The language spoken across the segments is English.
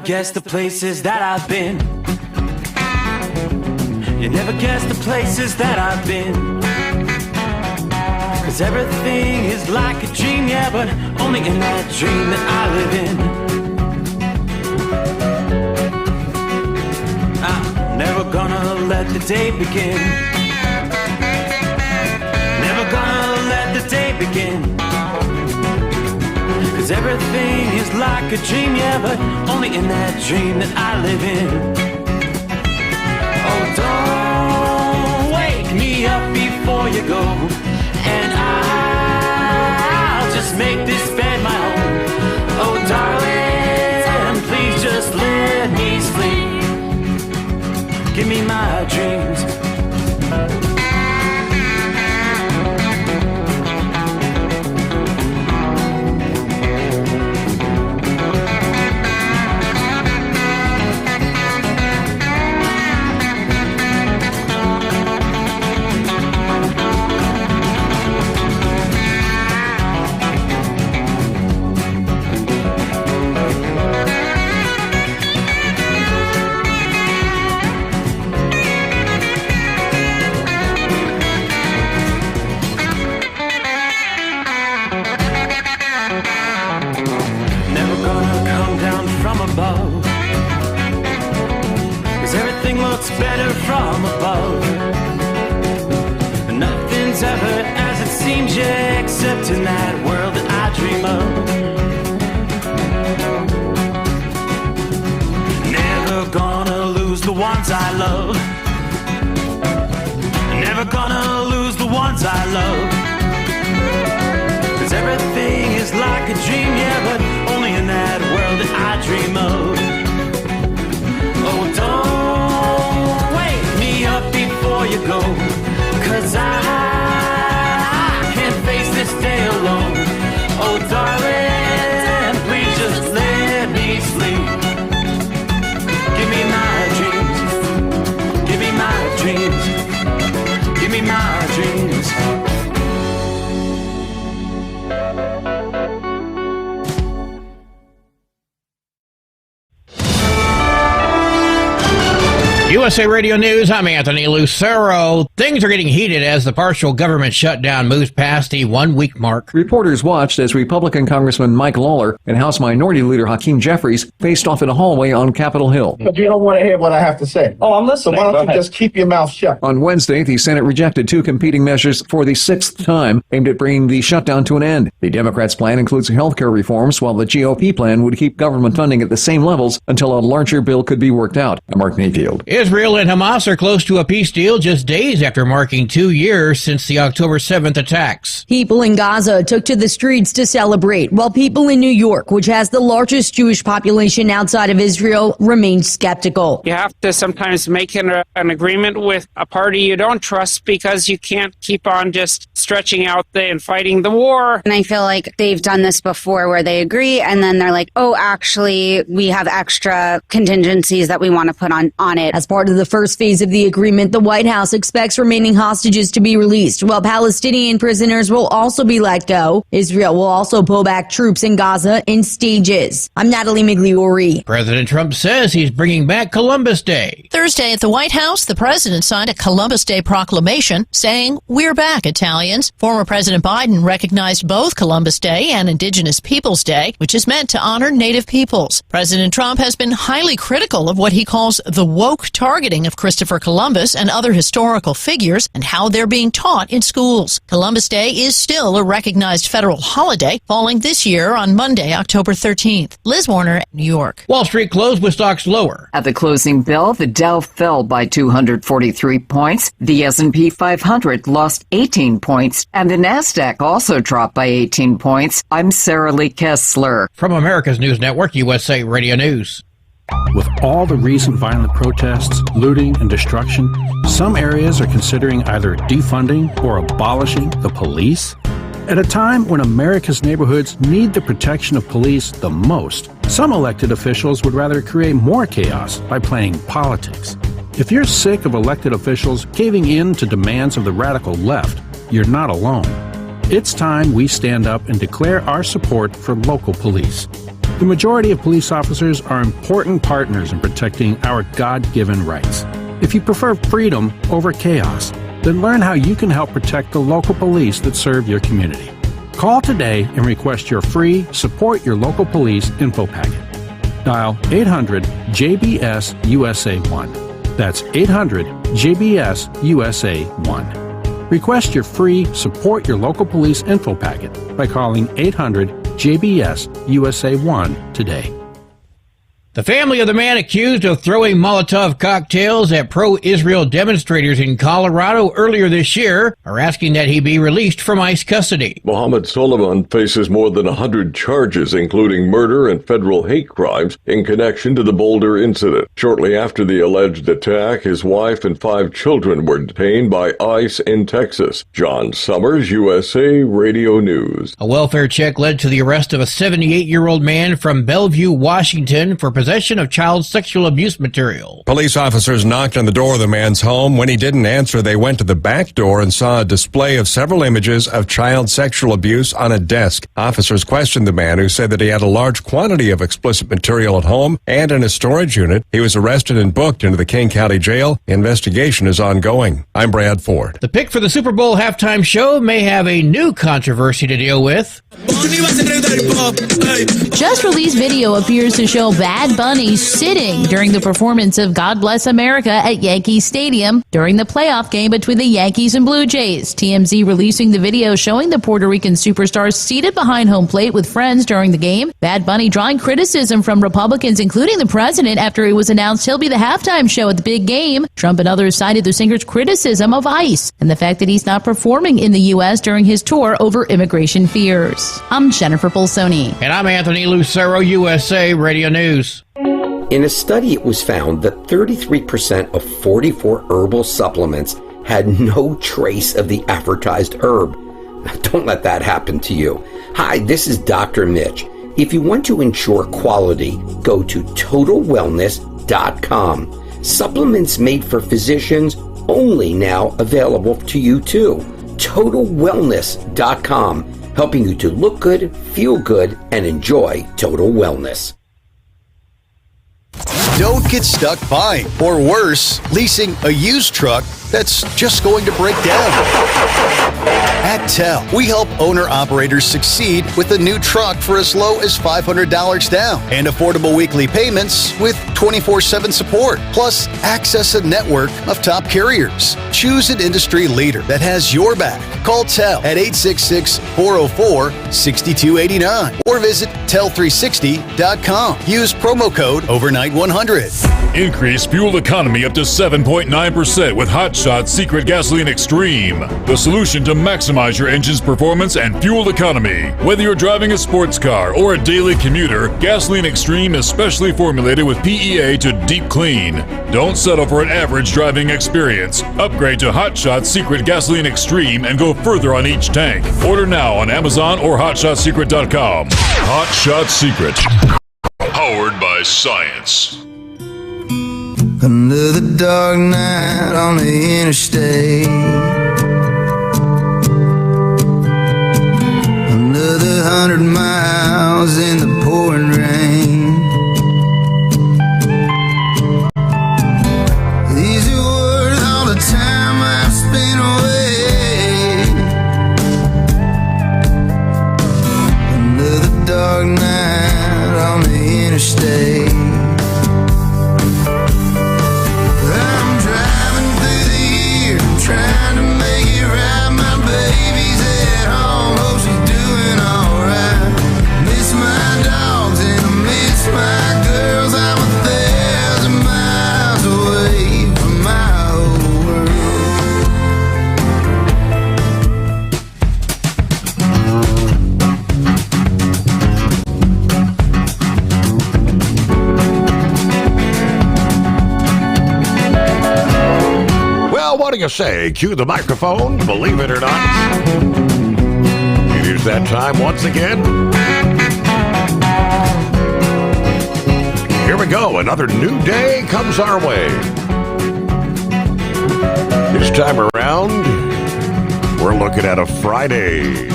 guess the places that I've been. You never guess the places that I've been. 'Cause everything is like a dream, yeah, but only in that dream that I live in. I'm never gonna let the day begin. Never gonna let the day begin. 'Cause everything is like a dream, yeah, but only in that dream that I live in. Oh, don't wake me up before you go, and I'll just make this bed my home. Oh, darling, please just let me sleep. Give me my dreams. Better from above. Nothing's ever as it seems, yeah, except in that world that I dream of. Never gonna lose the ones I love. Never gonna lose the ones I love. 'Cause everything is like a dream, yeah, but only in that world that I dream of. Oh, don't before you go, 'cause I can't face this day alone. Oh, darling, please just let me sleep. Give me my dreams. Give me my dreams. Give me my dreams. USA Radio News, I'm Anthony Lucero. Things are getting heated as the partial government shutdown moves past the 1-week mark. Reporters watched as Republican Congressman Mike Lawler and House Minority Leader Hakeem Jeffries faced off in a hallway on Capitol Hill. But you don't want to hear what I have to say. Oh, I'm listening. So why don't you just keep your mouth shut? On Wednesday, the Senate rejected 2 competing measures for the 6th time aimed at bringing the shutdown to an end. The Democrats' plan includes health care reforms, while the GOP plan would keep government funding at the same levels until a larger bill could be worked out. I'm Mark Mayfield. Israel and Hamas are close to a peace deal just days after marking 2 years since the October 7th attacks. People in Gaza took to the streets to celebrate, while people in New York, which has the largest Jewish population outside of Israel, remain skeptical. You have to sometimes make an agreement with a party you don't trust because you can't keep on just stretching out and fighting the war. And I feel like they've done this before where they agree and then they're like, oh, actually, we have extra contingencies that we want to put on it. As part of the first phase of the agreement, the White House expects remaining hostages to be released, while Palestinian prisoners will also be let go. Israel will also pull back troops in Gaza in stages. I'm Natalie Migliori. President Trump says he's bringing back Columbus Day. Thursday at the White House, the president signed a Columbus Day proclamation saying, "We're back, Italians." Former President Biden recognized both Columbus Day and Indigenous Peoples Day, which is meant to honor Native peoples. President Trump has been highly critical of what he calls the woke targeting of Christopher Columbus and other historical figures and how they're being taught in schools. Columbus Day is still a recognized federal holiday, falling this year on Monday, October 13th. Liz Warner, New York. Wall Street closed with stocks lower. At the closing bell, the Dow fell by 243 points. The S&P 500 lost 18 points, and the Nasdaq also dropped by 18 points. I'm Sarah Lee Kessler. From America's News Network, USA Radio News. With all the recent violent protests, looting, and destruction, some areas are considering either defunding or abolishing the police. At a time when America's neighborhoods need the protection of police the most, some elected officials would rather create more chaos by playing politics. If you're sick of elected officials caving in to demands of the radical left, you're not alone. It's time we stand up and declare our support for local police. The majority of police officers are important partners in protecting our God-given rights. If you prefer freedom over chaos, then learn how you can help protect the local police that serve your community. Call today and request your free Support Your Local Police info packet. Dial 800-JBS-USA-1. That's 800-JBS-USA-1. Request your free Support Your Local Police info packet by calling 800-JBS-USA-1 today. The family of the man accused of throwing Molotov cocktails at pro-Israel demonstrators in Colorado earlier this year are asking that he be released from ICE custody. Mohammed Solomon faces more than 100 charges, including murder and federal hate crimes, in connection to the Boulder incident. Shortly after the alleged attack, his wife and 5 children were detained by ICE in Texas. John Sommers, USA Radio News. A welfare check led to the arrest of a 78-year-old man from Bellevue, Washington, for possession of child sexual abuse material. Police officers knocked on the door of the man's home. When he didn't answer, they went to the back door and saw a display of several images of child sexual abuse on a desk. Officers questioned the man, who said that he had a large quantity of explicit material at home and in a storage unit. He was arrested and booked into the King County Jail. The investigation is ongoing. I'm Brad Ford. The pick for the Super Bowl halftime show may have a new controversy to deal with. Just released video appears to show Bad Bunny sitting during the performance of God Bless America at Yankee Stadium during the playoff game between the Yankees and Blue Jays. TMZ releasing the video showing the Puerto Rican superstar seated behind home plate with friends during the game. Bad Bunny drawing criticism from Republicans, including the president, after it was announced he'll be the halftime show at the big game. Trump and others cited the singer's criticism of ICE and the fact that he's not performing in the U.S. during his tour over immigration fears. I'm Jennifer Polsoni. And I'm Anthony Lucero, USA Radio News. In a study, it was found that 33% of 44 herbal supplements had no trace of the advertised herb. Now, don't let that happen to you. Hi, this is Dr. Mitch. If you want to ensure quality, go to TotalWellness.com. Supplements made for physicians only now available to you too. TotalWellness.com, helping you to look good, feel good, and enjoy total wellness. Don't get stuck buying, or worse, leasing a used truck that's just going to break down. At TEL, we help owner-operators succeed with a new truck for as low as $500 down and affordable weekly payments with 24/7 support, plus access a network of top carriers. Choose an industry leader that has your back. Call TEL at 866-404-6289 or visit tel360.com. Use promo code OVERNIGHT100. Increase fuel economy up to 7.9% with Hot Shot Secret Gasoline Extreme, the solution to maximize your engine's performance and fuel economy. Whether you're driving a sports car or a daily commuter, Gasoline Extreme is specially formulated with PEA to deep clean. Don't settle for an average driving experience. Upgrade to Hot Shot Secret Gasoline Extreme and go further on each tank. Order now on Amazon or HotShotSecret.com. Hot Shot Secret. Powered by science. Another dark night on the interstate. Another 100 miles in the pouring rain. Is it worth all the time I've spent away? Another dark night on the interstate. Trying to make it right, my baby's at home, hope she's doing alright. Miss my dogs and I miss my girls, I'm 1,000 miles away from my old What do you say? Cue the microphone, believe it or not. It is that time once again. Here we go. Another new day comes our way. This time around, we're looking at a Friday.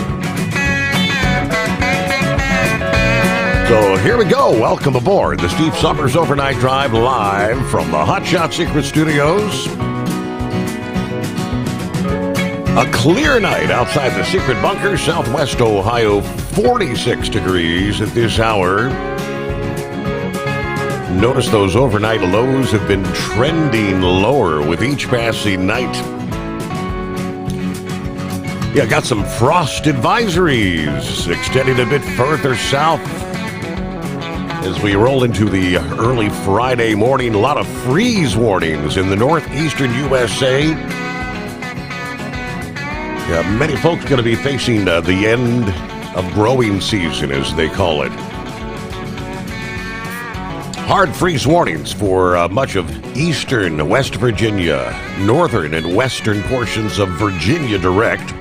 So here we go. Welcome aboard the Steve Sommers Overnight Drive live from the Hot Shot Secret Studios. A clear night outside the secret bunker, Southwest Ohio, 46 degrees at this hour. Notice those overnight lows have been trending lower with each passing night. Yeah, got some frost advisories extending a bit further south. As we roll into the early Friday morning, a lot of freeze warnings in the northeastern USA. Yeah, many folks going to be facing the end of growing season, as they call it. Hard freeze warnings for much of eastern West Virginia, northern and western portions of Virginia direct.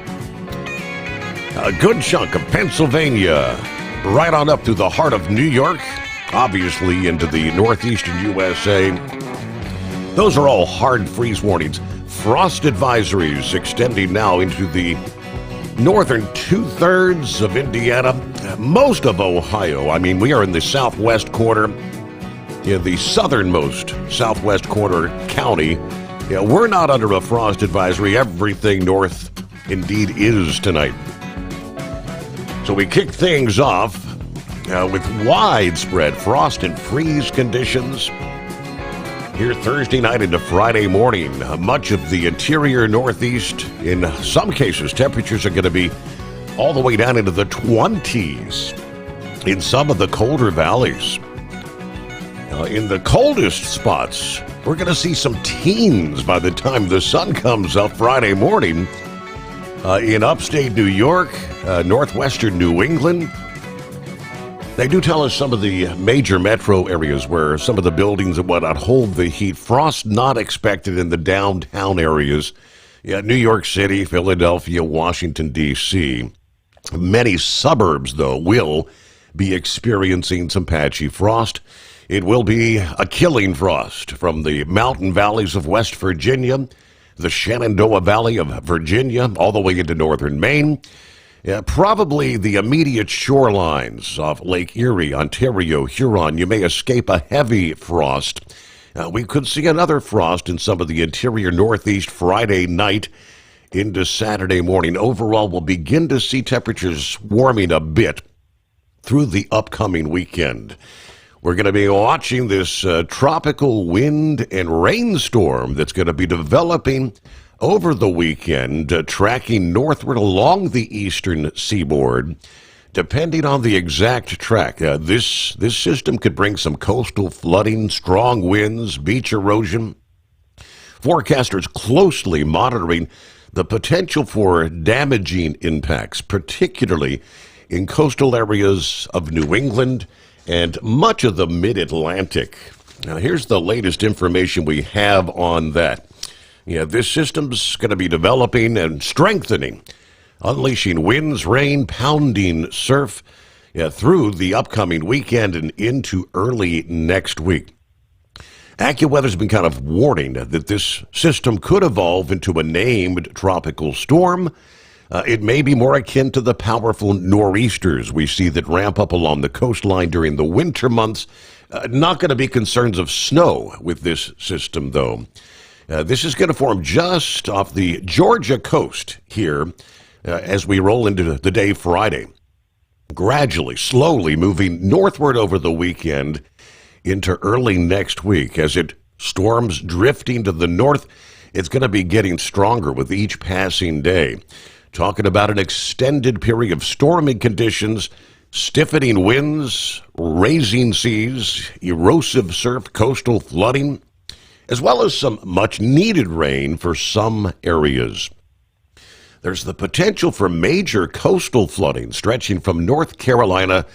A good chunk of Pennsylvania, right on up through the heart of New York, obviously into the northeastern USA. Those are all hard freeze warnings. Frost advisories extending now into the northern two-thirds of Indiana, most of Ohio. I mean, we are in the southwest corner, in the southernmost southwest corner county. Yeah, we're not under a frost advisory. Everything north indeed is tonight. So we kick things off with widespread frost and freeze conditions here Thursday night into Friday morning. Much of the interior northeast, in some cases, temperatures are going to be all the way down into the 20s in some of the colder valleys. In the coldest spots, we're going to see some teens by the time the sun comes up Friday morning in upstate New York, northwestern New England. They do tell us some of the major metro areas where some of the buildings and whatnot hold the heat. Frost not expected in the downtown areas. Yeah, New York City, Philadelphia, Washington, D.C. Many suburbs, though, will be experiencing some patchy frost. It will be a killing frost from the mountain valleys of West Virginia, the Shenandoah Valley of Virginia, all the way into northern Maine. Probably the immediate shorelines of Lake Erie, Ontario, Huron. You may escape a heavy frost. We could see another frost in some of the interior northeast Friday night into Saturday morning. Overall, we'll begin to see temperatures warming a bit through the upcoming weekend. We're going to be watching this tropical wind and rainstorm that's going to be developing over the weekend, tracking northward along the eastern seaboard. Depending on the exact track, this system could bring some coastal flooding, strong winds, beach erosion. Forecasters closely monitoring the potential for damaging impacts, particularly in coastal areas of New England and much of the mid-Atlantic. Now, here's the latest information we have on that. Yeah, this system's going to be developing and strengthening, unleashing winds, rain, pounding surf through the upcoming weekend and into early next week. AccuWeather's been kind of warning that this system could evolve into a named tropical storm. It may be more akin to the powerful nor'easters we see that ramp up along the coastline during the winter months. Not going to be concerns of snow with this system, though. This is going to form just off the Georgia coast here as we roll into the day Friday. Gradually, slowly moving northward over the weekend into early next week. As it storms drifting to the north, it's going to be getting stronger with each passing day. Talking about an extended period of stormy conditions, stiffening winds, raising seas, erosive surf, coastal flooding, as well as some much-needed rain for some areas. There's the potential for major coastal flooding stretching from North Carolina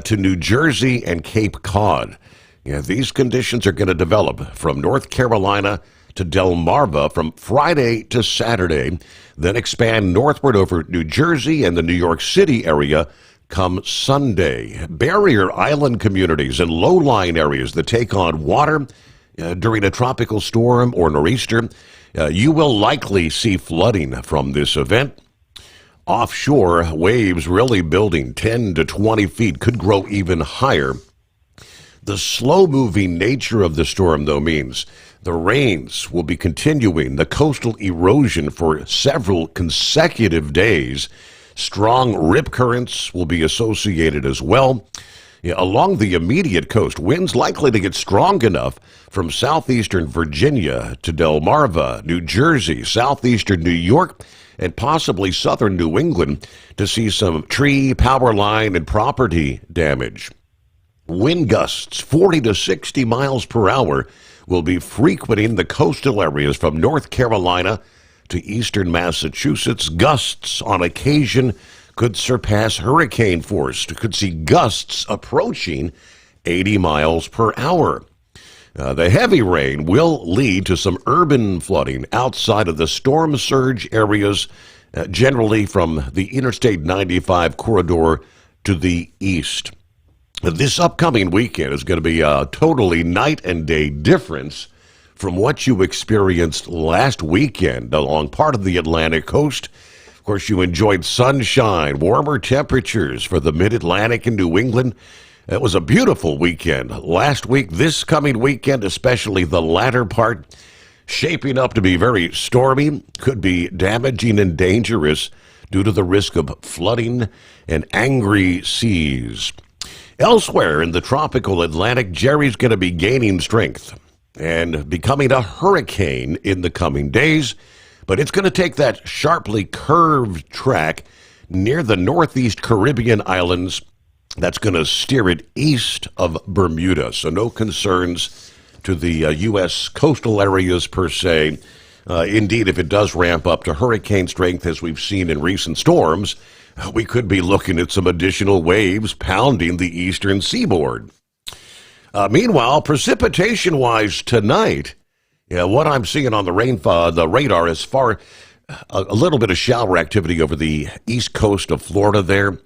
to New Jersey and Cape Cod. Yeah, these conditions are going to develop from North Carolina to Delmarva from Friday to Saturday, then expand northward over New Jersey and the New York City area come Sunday. Barrier island communities and low-lying areas that take on water during a tropical storm or nor'easter, you will likely see flooding from this event. Offshore, waves really building 10 to 20 feet, could grow even higher. The slow-moving nature of the storm, though, means the rains will be continuing the coastal erosion for several consecutive days. Strong rip currents will be associated as well. Along the immediate coast, winds likely to get strong enough from southeastern Virginia to Delmarva, New Jersey, southeastern New York, and possibly southern New England to see some tree, power line, and property damage. Wind gusts 40 to 60 miles per hour will be frequenting the coastal areas from North Carolina to eastern Massachusetts. Gusts on occasion could surpass hurricane force. Could see gusts approaching 80 miles per hour. The heavy rain will lead to some urban flooding outside of the storm surge areas, generally from the Interstate 95 corridor to the east. This upcoming weekend is going to be a totally night and day difference from what you experienced last weekend along part of the Atlantic coast. Of course, you enjoyed sunshine, warmer temperatures for the mid-Atlantic and New England. It was a beautiful weekend last week. This coming weekend, especially the latter part, shaping up to be very stormy, could be damaging and dangerous due to the risk of flooding and angry seas. Elsewhere in the tropical Atlantic, Jerry's going to be gaining strength and becoming a hurricane in the coming days, but it's going to take that sharply curved track near the northeast Caribbean islands. That's going to steer it east of Bermuda, so no concerns to the U.S. coastal areas per se. Indeed, if it does ramp up to hurricane strength, as we've seen in recent storms, we could be looking at some additional waves pounding the eastern seaboard. Meanwhile, precipitation-wise tonight, what I'm seeing on the radar is a little bit of shower activity over the east coast of Florida there.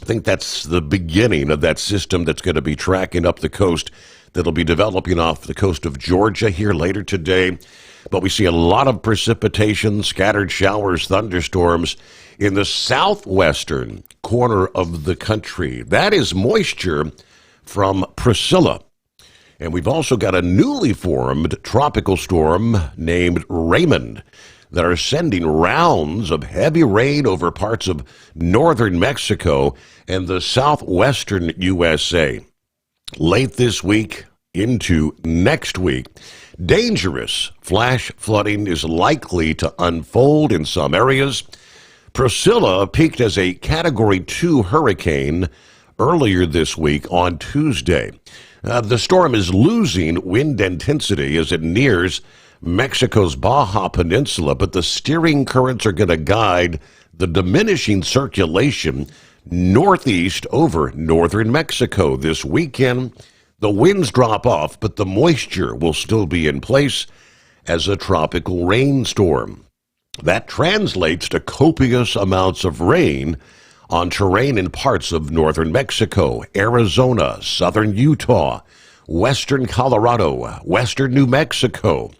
I think that's the beginning of that system that's going to be tracking up the coast that'll be developing off the coast of Georgia here later today. But we see a lot of precipitation, scattered showers, thunderstorms in the southwestern corner of the country. That is moisture from Priscilla. And we've also got a newly formed tropical storm named Raymond that are sending rounds of heavy rain over parts of northern Mexico and the southwestern USA. Late this week into next week, dangerous flash flooding is likely to unfold in some areas. Priscilla peaked as a Category 2 hurricane earlier this week on Tuesday. The storm is losing wind intensity as it nears Mexico's Baja Peninsula, but the steering currents are going to guide the diminishing circulation northeast over northern Mexico this weekend. The winds drop off, but the moisture will still be in place as a tropical rainstorm. That translates to copious amounts of rain on terrain in parts of northern Mexico, Arizona, southern Utah, western Colorado, western New Mexico.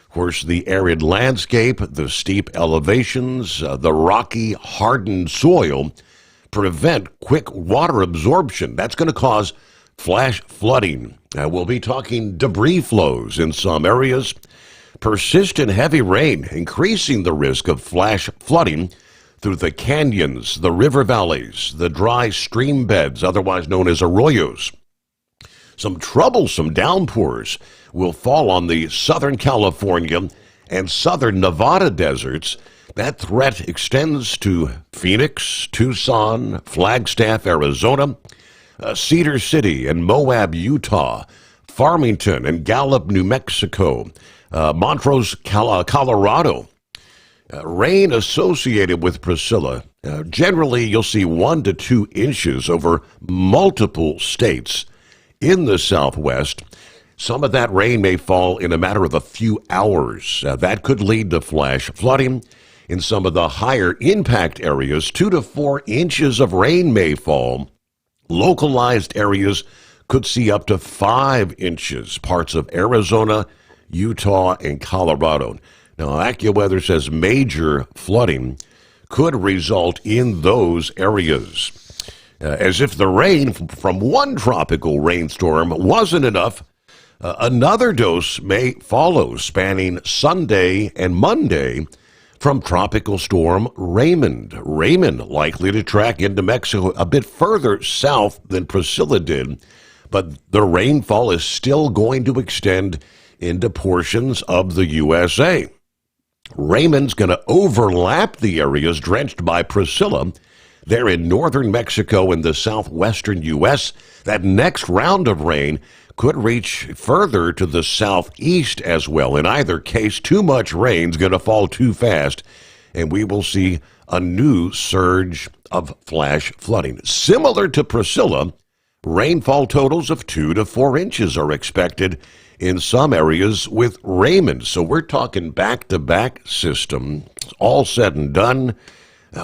Of course, the arid landscape, the steep elevations, the rocky, hardened soil prevent quick water absorption. That's going to cause flash flooding. We'll be talking debris flows in some areas. Persistent heavy rain increasing the risk of flash flooding through the canyons, the river valleys, the dry stream beds, otherwise known as arroyos. Some troublesome downpours will fall on the Southern California and Southern Nevada deserts. That threat extends to Phoenix, Tucson, Flagstaff, Arizona, Cedar City and Moab, Utah, Farmington and Gallup, New Mexico, Montrose, Colorado. Rain associated with Priscilla. Generally, you'll see 1 to 2 inches over multiple states in the Southwest. Some of that rain may fall in a matter of a few hours. That could lead to flash flooding. In some of the higher impact areas, 2 to 4 inches of rain may fall. Localized areas could see up to 5 inches, parts of Arizona, Utah, and Colorado. Now, AccuWeather says major flooding could result in those areas. As if the rain from one tropical rainstorm wasn't enough, another dose may follow, spanning Sunday and Monday from Tropical Storm Raymond. Raymond likely to track into Mexico a bit further south than Priscilla did, but the rainfall is still going to extend into portions of the USA. Raymond's going to overlap the areas drenched by Priscilla. They're in northern Mexico and the southwestern U.S. That next round of rain could reach further to the southeast as well. In either case, too much rain's going to fall too fast, and we will see a new surge of flash flooding. Similar to Priscilla, rainfall totals of 2 to 4 inches are expected in some areas with Raymond. So we're talking back-to-back system. All said and done,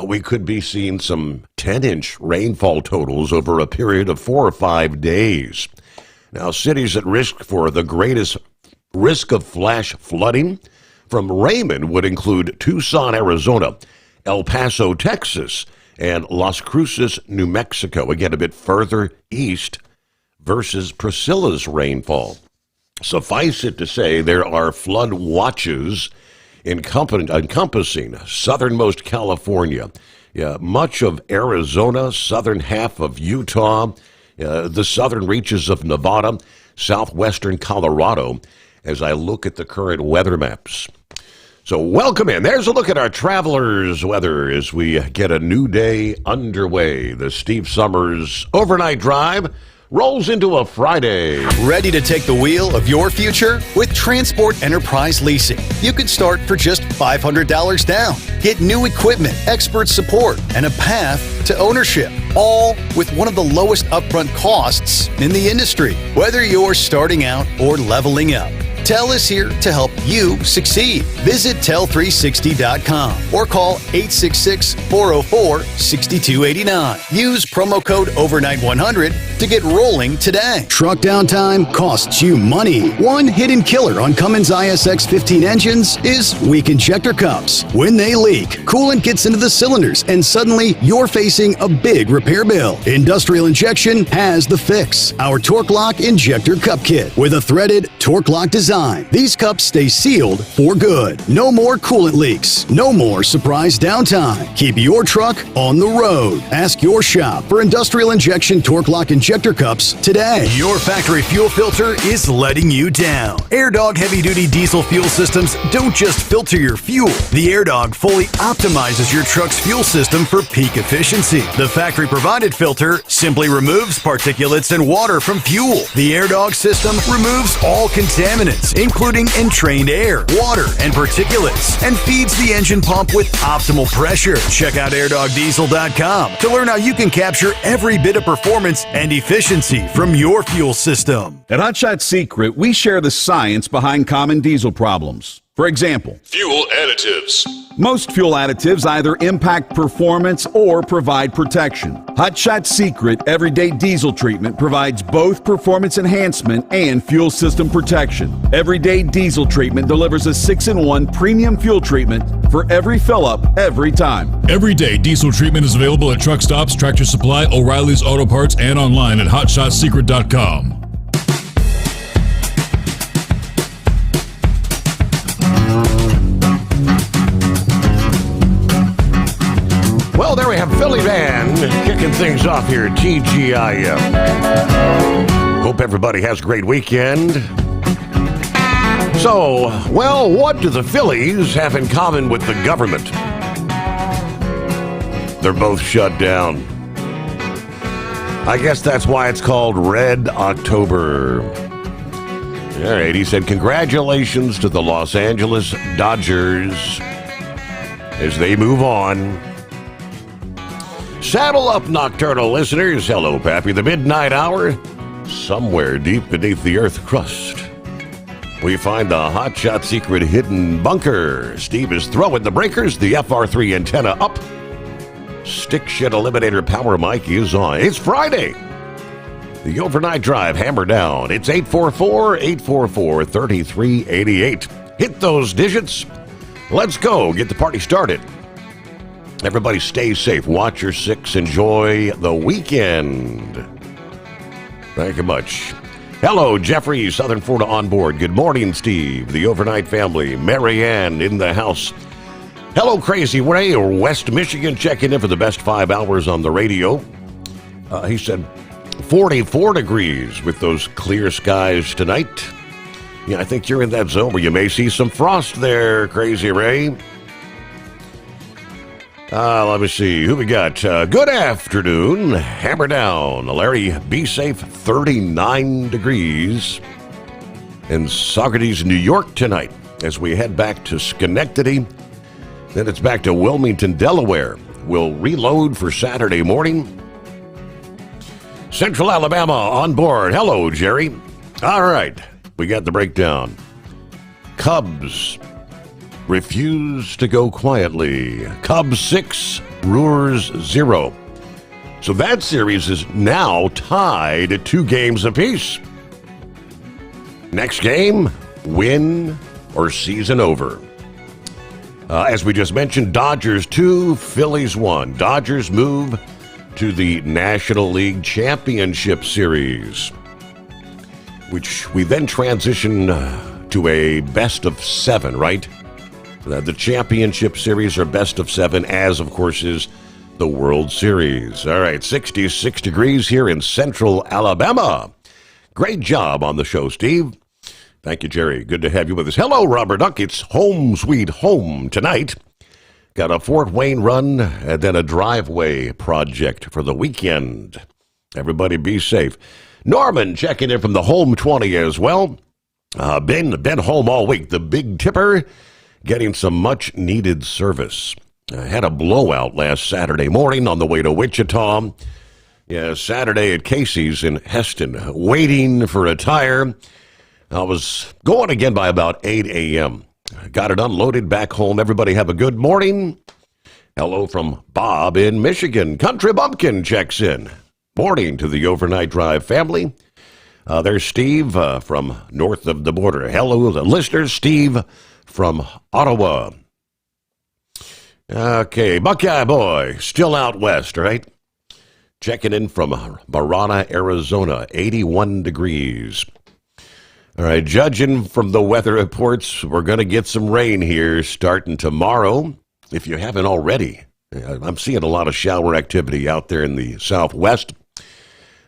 we could be seeing some 10-inch rainfall totals over a period of 4 or 5 days. Now, cities at risk for the greatest risk of flash flooding from Raymond would include Tucson, Arizona, El Paso, Texas, and Las Cruces, New Mexico. Again, a bit further east versus Priscilla's rainfall. Suffice it to say, there are flood watches encompassing southernmost California, much of Arizona, southern half of Utah, the southern reaches of Nevada, southwestern Colorado, as I look at the current weather maps. So welcome in. There's a look at our travelers' weather as we get a new day underway. The Steve Sommers Overnight Drive rolls into a Friday. Ready to take the wheel of your future? With Transport Enterprise Leasing, you can start for just $500 down. Get new equipment, expert support, and a path to ownership, all with one of the lowest upfront costs in the industry. Whether you're starting out or leveling up, TEL is here to help you succeed. Visit tel360.com or call 866-404-6289. Use promo code OVERNIGHT100 to get rolling today. Truck downtime costs you money. One hidden killer on Cummins ISX-15 engines is weak injector cups. When they leak, coolant gets into the cylinders and suddenly you're facing a big repair bill. Industrial Injection has the fix. Our Torque Lock Injector Cup Kit with a threaded Torque Lock design. These cups stay sealed for good. No more coolant leaks. No more surprise downtime. Keep your truck on the road. Ask your shop for Industrial Injection Torque Lock Injector Cups today. Your factory fuel filter is letting you down. AirDog heavy-duty diesel fuel systems don't just filter your fuel. The AirDog fully optimizes your truck's fuel system for peak efficiency. The factory-provided filter simply removes particulates and water from fuel. The AirDog system removes all contaminants, including entrained air, water, and particulates, and feeds the engine pump with optimal pressure. Check out airdogdiesel.com to learn how you can capture every bit of performance and efficiency from your fuel system. At Hotshot Secret, we share the science behind common diesel problems. For example, fuel additives. Most fuel additives either impact performance or provide protection. Hotshot Secret Everyday Diesel Treatment provides both performance enhancement and fuel system protection. Everyday Diesel Treatment delivers a 6-in-1 premium fuel treatment for every fill-up, every time. Everyday Diesel Treatment is available at truck stops, Tractor Supply, O'Reilly's Auto Parts, and online at HotShotSecret.com. Well, there we have Philly Band kicking things off here at TGIF. Hope everybody has a great weekend. So, well, what do the Phillies have in common with the government? They're both shut down. I guess that's why it's called Red October. All right, he said, congratulations to the Los Angeles Dodgers as they move on. Saddle up, nocturnal listeners. Hello, Pappy. The midnight hour, somewhere deep beneath the earth crust, we find the Hotshot Secret hidden bunker. Steve is throwing the breakers, the FR3 antenna up. Stick Shit Eliminator Power Mic is on. It's Friday. The Overnight Drive hammer down. It's 844-844-3388. Hit those digits. Let's go. Get the party started. Everybody stay safe. Watch your six. Enjoy the weekend. Thank you much. Hello, Jeffrey, Southern Florida on board. Good morning, Steve. The overnight family. Mary Ann in the house. Hello, Crazy Ray, or West Michigan, checking in for the best 5 hours on the radio. He said 44 degrees with those clear skies tonight. Yeah, I think you're in that zone where you may see some frost there, Crazy Ray. Let me see. Who we got? Good afternoon. Hammer down. Larry, be safe. 39 degrees in Saugerties, New York tonight as we head back to Schenectady. Then it's back to Wilmington, Delaware. We'll reload for Saturday morning. Central Alabama on board. Hello, Jerry. All right. We got the breakdown. Cubs refuse to go quietly. Cubs 6, Brewers 0. So that series is now tied at 2 games apiece. Next game, win or season over. As we just mentioned, Dodgers 2, Phillies 1. Dodgers move to the National League Championship Series, which we then transition to a best of 7, right? The championship series are best of 7, as, of course, is the World Series. All right, 66 degrees here in Central Alabama. Great job on the show, Steve. Thank you, Jerry. Good to have you with us. Hello, Robert Duck. It's home sweet home tonight. Got a Fort Wayne run and then a driveway project for the weekend. Everybody be safe. Norman checking in from the home 20 as well. Been home all week. The Big Tipper getting some much-needed service. Had a blowout last Saturday morning on the way to Wichita. Yeah, Saturday at Casey's in Heston, waiting for a tire. I was going again by about 8 a.m. Got it unloaded back home. Everybody have a good morning. Hello from Bob in Michigan. Country Bumpkin checks in. Morning to the Overnight Drive family. There's Steve from north of the border. Hello, the listeners. Steve from Ottawa. Okay, Buckeye Boy, still out west, right? Checking in from Marana, Arizona, 81 degrees. All right, judging from the weather reports, we're going to get some rain here starting tomorrow, if you haven't already. I'm seeing a lot of shower activity out there in the southwest.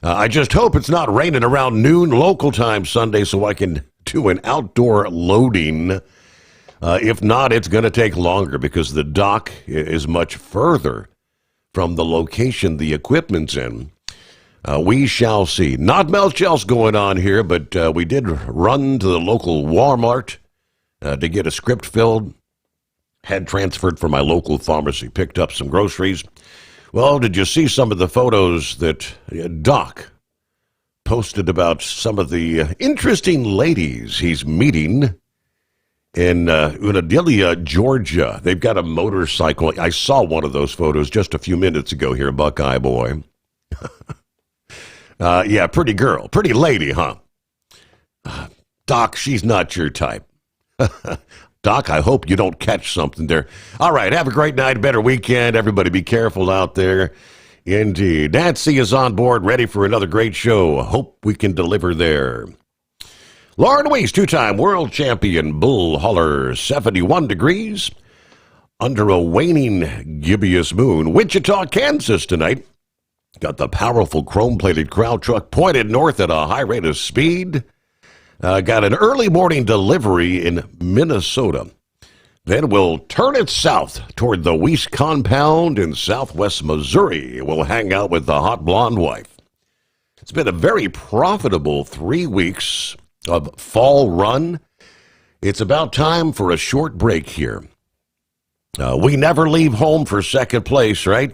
I just hope it's not raining around noon local time Sunday so I can do an outdoor loading. If not, it's going to take longer because the dock is much further from the location the equipment's in. We shall see. Not much else going on here, but we did run to the local Walmart to get a script filled. Had transferred from my local pharmacy, picked up some groceries. Well, did you see some of the photos that Doc posted about some of the interesting ladies he's meeting in Unadilla, Georgia? They've got a motorcycle. I saw one of those photos just a few minutes ago here, Buckeye Boy. Yeah, pretty girl. Pretty lady, huh? Doc, she's not your type. Doc, I hope you don't catch something there. All right, have a great night, better weekend. Everybody be careful out there. Indeed. Nancy is on board, ready for another great show. Hope we can deliver there. Lauren Weiss, 2-time world champion, bull hauler, 71 degrees. Under a waning gibbous moon. Wichita, Kansas tonight. Got the powerful chrome-plated crowd truck pointed north at a high rate of speed. Got an early morning delivery in Minnesota. Then we'll turn it south toward the Weiss compound in southwest Missouri. We'll hang out with the hot blonde wife. It's been a very profitable 3 weeks of fall run. It's about time for a short break here. We never leave home for second place, right?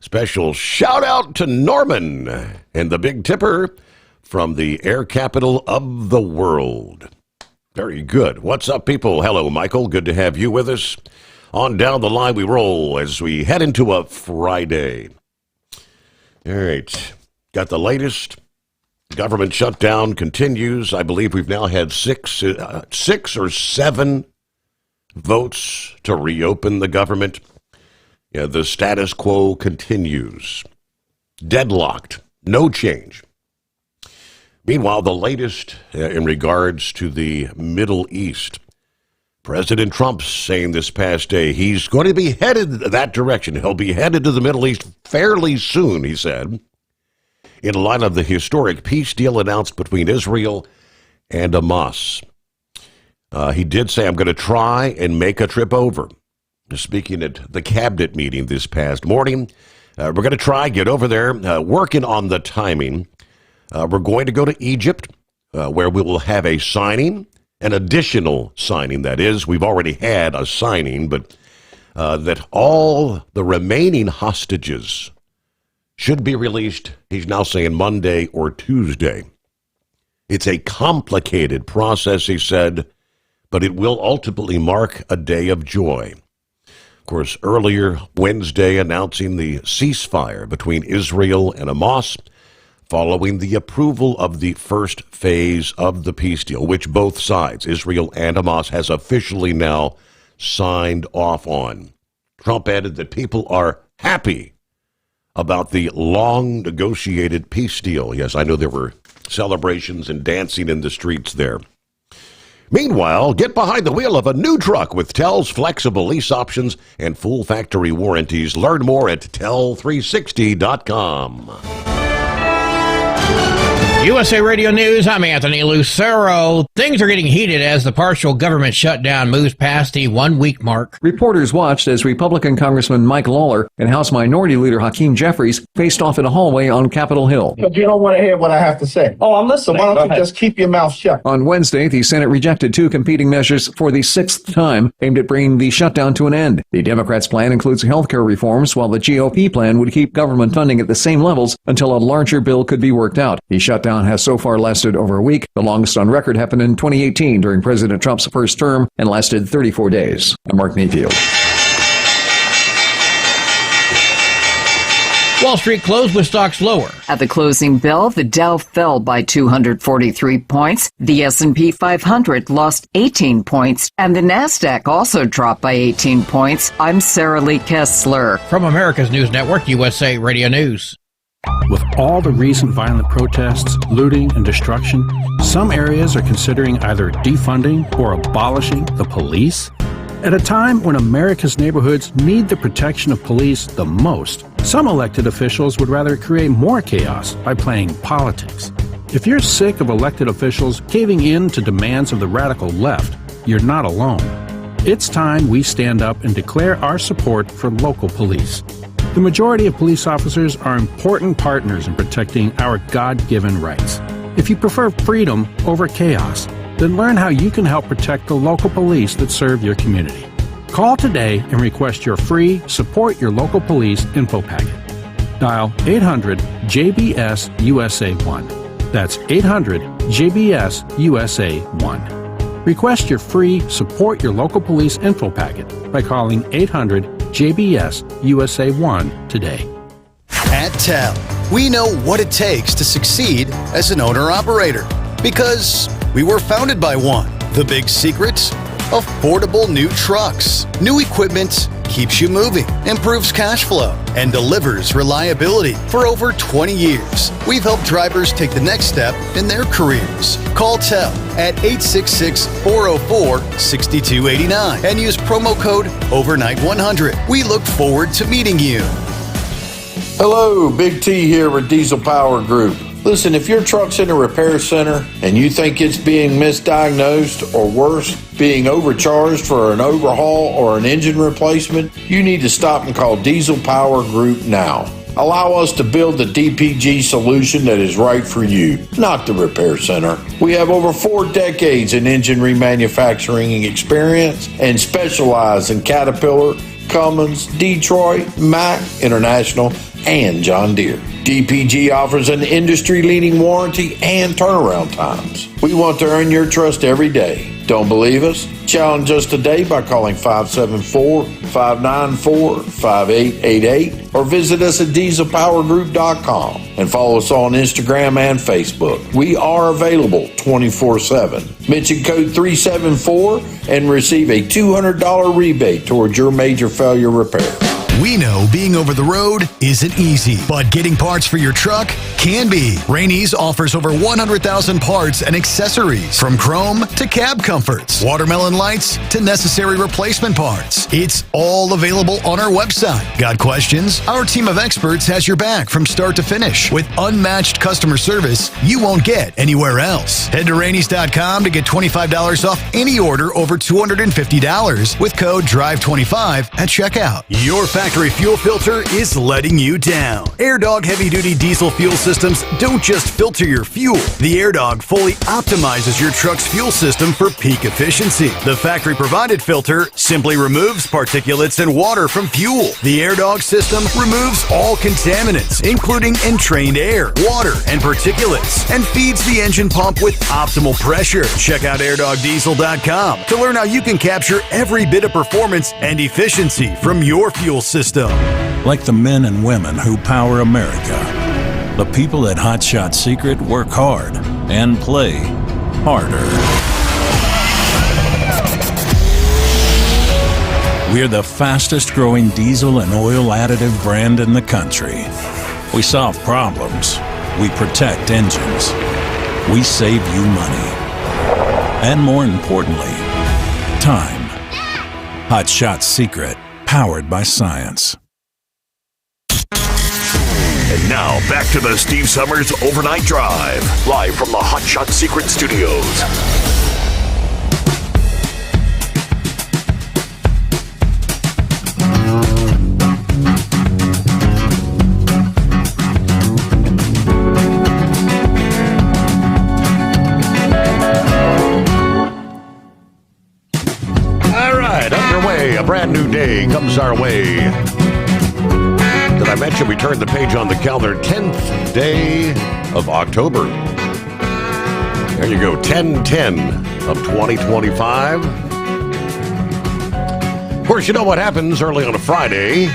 Special shout out to Norman and the Big Tipper from the air capital of the world. Very good. What's up, people? Hello, Michael. Good to have you with us. On down the line we roll as we head into a Friday. All right. Got the latest. Government shutdown continues. I believe we've now had six or seven votes to reopen the government. Yeah, the status quo continues. Deadlocked. No change. Meanwhile, the latest in regards to the Middle East. President Trump saying this past day he's going to be headed that direction. He'll be headed to the Middle East fairly soon, he said, in light of the historic peace deal announced between Israel and Hamas. He did say, I'm going to try and make a trip over. Speaking at the cabinet meeting this past morning, we're going to try, get over there, working on the timing. We're going to go to Egypt, where we will have a signing, an additional signing, that is. We've already had a signing, but that all the remaining hostages should be released, he's now saying Monday or Tuesday. It's a complicated process, he said, but it will ultimately mark a day of joy. Of course, earlier Wednesday announcing the ceasefire between Israel and Hamas following the approval of the first phase of the peace deal, which both sides, Israel and Hamas, has officially now signed off on. Trump added that people are happy about the long negotiated peace deal. Yes, I know there were celebrations and dancing in the streets there. Meanwhile, get behind the wheel of a new truck with Tel's flexible lease options and full factory warranties. Learn more at tel360.com. USA Radio News, I'm Anthony Lucero. Things are getting heated as the partial government shutdown moves past the 1 week mark. Reporters watched as Republican Congressman Mike Lawler and House Minority Leader Hakeem Jeffries faced off in a hallway on Capitol Hill. But you don't want to hear what I have to say. Oh, I'm listening. So why don't you just keep your mouth shut? On Wednesday, the Senate rejected two competing measures for the sixth time aimed at bringing the shutdown to an end. The Democrats' plan includes health care reforms, while the GOP plan would keep government funding at the same levels until a larger bill could be worked out. The shutdown has so far lasted over a week. The longest on record happened in 2018 during President Trump's first term and lasted 34 days. I'm Mark Mayfield. Wall Street closed with stocks lower. At the closing bell, the Dow fell by 243 points. The S&P 500 lost 18 points, and the Nasdaq also dropped by 18 points. I'm Sarah Lee Kessler. From America's News Network, USA Radio News. With all the recent violent protests, looting, and destruction, some areas are considering either defunding or abolishing the police. At a time when America's neighborhoods need the protection of police the most, some elected officials would rather create more chaos by playing politics. If you're sick of elected officials caving in to demands of the radical left, you're not alone. It's time we stand up and declare our support for local police. The majority of police officers are important partners in protecting our God-given rights. If you prefer freedom over chaos, then learn how you can help protect the local police that serve your community. Call today and request your free Support Your Local Police info packet. Dial 800-JBS-USA-1. That's 800-JBS-USA-1. Request your free Support Your Local Police info packet by calling 800-JBS-USA-1 today. At TEL, we know what it takes to succeed as an owner-operator because we were founded by one. The big secret? Affordable new trucks. New equipment keeps you moving, improves cash flow, and delivers reliability. For over 20 years, we've helped drivers take the next step in their careers. Call TEL at 866-404-6289 and use promo code OVERNIGHT100. We look forward to meeting you. Hello, Big T here with Diesel Power Group. Listen, if your truck's in a repair center and you think it's being misdiagnosed or worse, being overcharged for an overhaul or an engine replacement, you need to stop and call Diesel Power Group now. Allow us to build the DPG solution that is right for you, not the repair center. We have over 4 decades in engine remanufacturing experience and specialize in Caterpillar, Cummins, Detroit, Mack, International, and John Deere. DPG offers an industry-leading warranty and turnaround times. We want to earn your trust every day. Don't believe us? Challenge us today by calling 574-594-5888 or visit us at dieselpowergroup.com and follow us on Instagram and Facebook. We are available 24/7. Mention code 374 and receive a $200 rebate towards your major failure repair. We know being over the road isn't easy, but getting parts for your truck can be. Rainey's offers over 100,000 parts and accessories, from chrome to cab comforts, watermelon lights to necessary replacement parts. It's all available on our website. Got questions? Our team of experts has your back from start to finish with unmatched customer service you won't get anywhere else. Head to Rainey's.com to get $25 off any order over $250 with code DRIVE25 at checkout. Your factory fuel filter is letting you down. AirDog heavy-duty diesel fuel systems don't just filter your fuel. The AirDog fully optimizes your truck's fuel system for peak efficiency. The factory-provided filter simply removes particulates and water from fuel. The AirDog system removes all contaminants, including entrained air, water, and particulates, and feeds the engine pump with optimal pressure. Check out airdogdiesel.com to learn how you can capture every bit of performance and efficiency from your fuel system. Like the men and women who power America, the people at Hot Shot Secret work hard and play harder. We're the fastest growing diesel and oil additive brand in the country. We solve problems. We protect engines. We save you money. And more importantly, time. Hot Shot Secret, powered by science. And now, back to the Steve Sommers Overnight Drive, live from the Hot Shot Secret Studios. A brand new day comes our way. Did I mention we turned the page on the calendar? 10th day of October. There you go, 10/10 of 2025. Of course, you know what happens early on a Friday.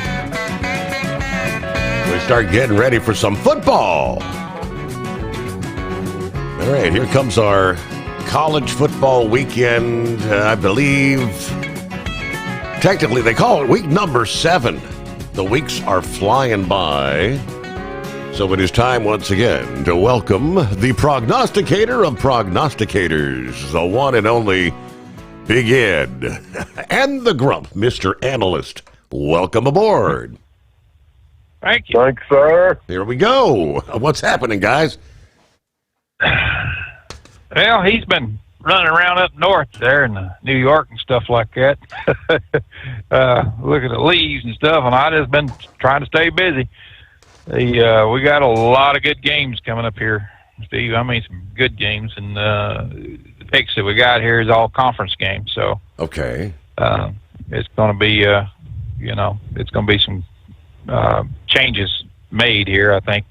We start getting ready for some football. All right, here comes our college football weekend, I believe. Technically, they call it week number 7. The weeks are flying by. So it is time once again to welcome the prognosticator of prognosticators, the one and only Big Ed, and the Grump, Mr. Analyst. Welcome aboard. Thank you. Thanks, sir. Here we go. What's happening, guys? Well, he's been running around up north there in New York and stuff like that, looking at leaves and stuff, and I just been trying to stay busy. We got a lot of good games coming up here, Steve. I mean, some good games, and the picks that we got here is all conference games. So okay, it's going to be, it's going to be some changes made here. I think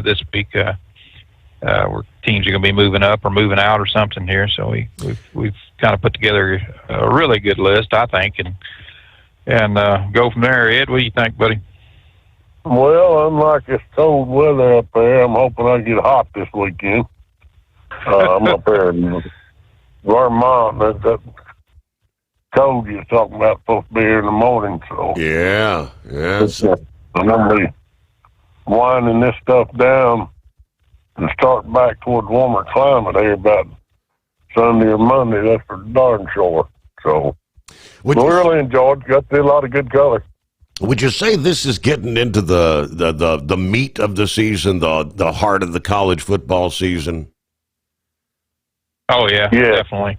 this week. Where teams are going to be moving up or moving out or something here, so we've kind of put together a really good list, I think, and go from there. Ed, what do you think, buddy? Well, unlike this cold weather up there, I'm hoping I get hot this weekend. I'm up there in Vermont. That cold you're talking about supposed to be here in the morning, so yeah. I'm going to be winding this stuff down and start back toward warmer climate here about Sunday or Monday. That's for darn sure. So we really enjoyed. Got to see a lot of good color. Would you say this is getting into the meat of the season, the heart of the college football season? Oh yeah. Definitely.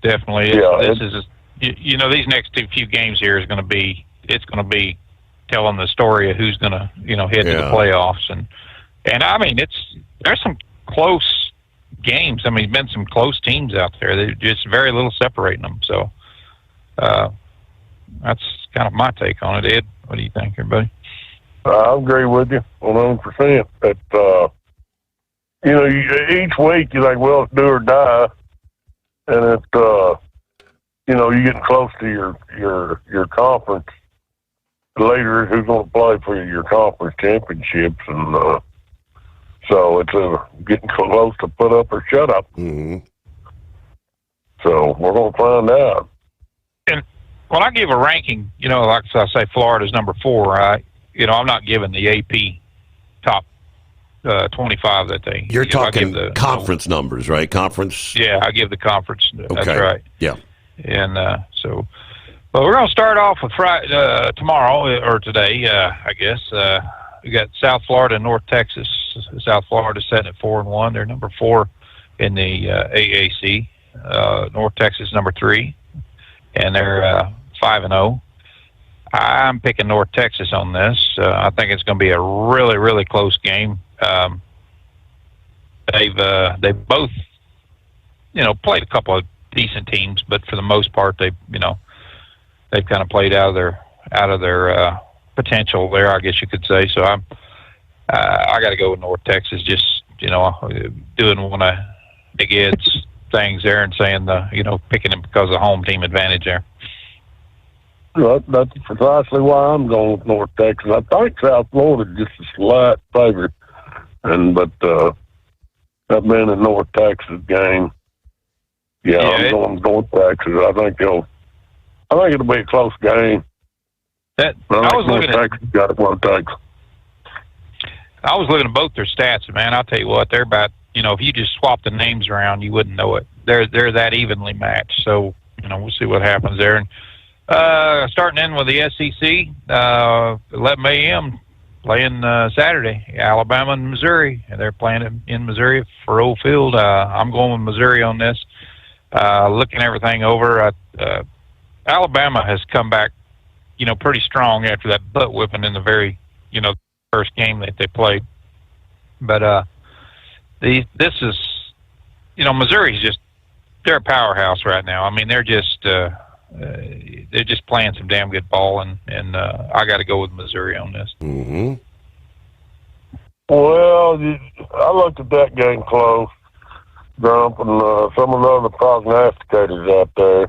Yeah, this is these next few games here is going to be telling the story of who's going to head to the playoffs and I mean there's some close games. I mean, been some close teams out there. There's just very little separating them. So that's kind of my take on it. Ed, what do you think, everybody? I agree with you 100%. That each week you think, well, it's do or die, and it's you're getting close to your conference. Later, who's going to play for your conference championships, and so it's getting close to put up or shut up. Mm-hmm. So we're going to find out. And when I give a ranking, like I say, Florida's number 4. I'm not giving the AP top 25 that they. You're talking the conference numbers, right? Conference. Yeah, I give the conference. Okay. That's right. Yeah. And but we're going to start off with Friday, tomorrow or today, I guess. We got South Florida and North Texas. South Florida setting at 4-1. They're number 4 in the AAC. North Texas number 3, and they're 5-0. I'm picking North Texas on this. I think it's going to be a really, really close game. They've both, played a couple of decent teams, but for the most part, they've kind of played out of their potential there, I guess you could say. So I got to go with North Texas. Just doing one of Big Ed's things there and saying picking them because of the home team advantage there. That's precisely why I'm going with North Texas. I think South Florida just a slight favorite, but that being a North Texas game, I'm going North Texas. I think it'll be a close game. I was looking at Texas got it one Texas. I was looking at both their stats, man. I'll tell you what, they're about. If you just swap the names around, you wouldn't know it. They're that evenly matched. So we'll see what happens there. And starting in with the SEC, 11 a.m. playing Saturday, Alabama and Missouri, and they're playing in Missouri for Old Field. I'm going with Missouri on this. Looking everything over, Alabama has come back, pretty strong after that butt whipping in the very, first game that they played. But this is, Missouri's just, they're a powerhouse right now. I mean, they're just playing some damn good ball, and I got to go with Missouri on this. Mm-hmm. Well, I looked at that game close, Grump, and some of the other prognosticators out there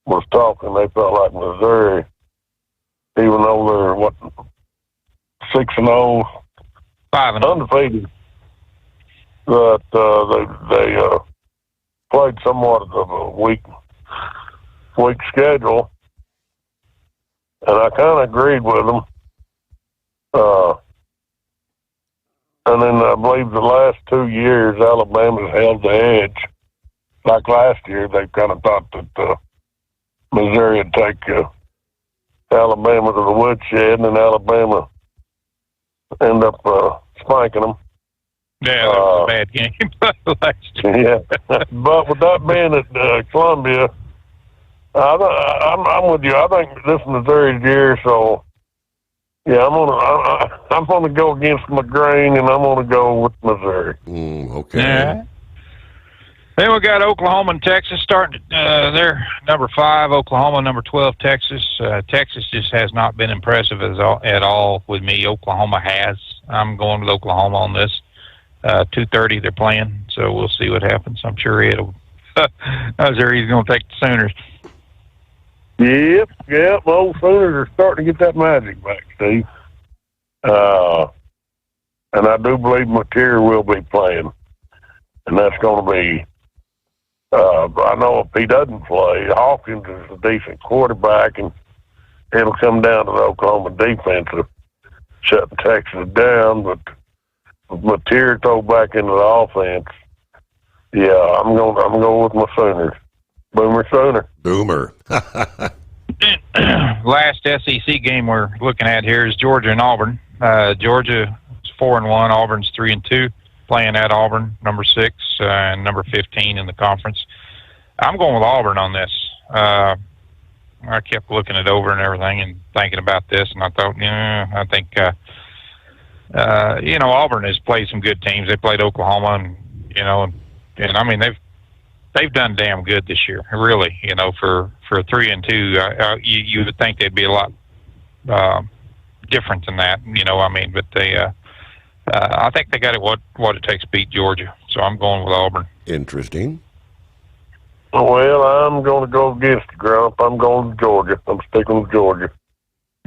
was talking. They felt like Missouri, even though they're 6-0, 5-0, undefeated, that they played somewhat of a weak schedule, and I kind of agreed with them. And then I believe the last 2 years, Alabama's held the edge. Like last year, they kind of thought that Missouri would take Alabama to the woodshed, and then Alabama end up spanking them. Yeah, that was a bad game last year. Yeah, but with that being at Columbia, I'm with you. I think this is Missouri's year, so yeah, I'm gonna go against my grain, and I'm gonna go with Missouri. Okay. Yeah. Then we got Oklahoma and Texas starting. They're number 5, Oklahoma number 12, Texas. Texas just has not been impressive at all with me. Oklahoma has. I'm going with Oklahoma on this. 2:30 they're playing, so we'll see what happens. I'm sure Missouri's going to take the Sooners. Yep. Old Sooners are starting to get that magic back, Steve. And I do believe Mateer will be playing, and that's going to be. I know if he doesn't play, Hawkins is a decent quarterback, and it'll come down to the Oklahoma defense of shutting Texas down. But with Mateer throw back into the offense, yeah, I'm going with my Sooners. Boomer Sooner. Boomer. Last SEC game we're looking at here is Georgia and Auburn. Georgia is 4-1. Auburn's 3-2. Playing at Auburn, number 6 and number 15 in the conference. I'm going with Auburn on this. I kept looking it over and everything and thinking about this, and I thought, I think, Auburn has played some good teams. They played Oklahoma, and I mean they've done damn good this year, really. For 3-2, you would think they'd be a lot different than that. But they. I think they got it what it takes to beat Georgia, so I'm going with Auburn. Interesting. Well, I'm going to go against the Grump. I'm going to Georgia. I'm sticking with Georgia.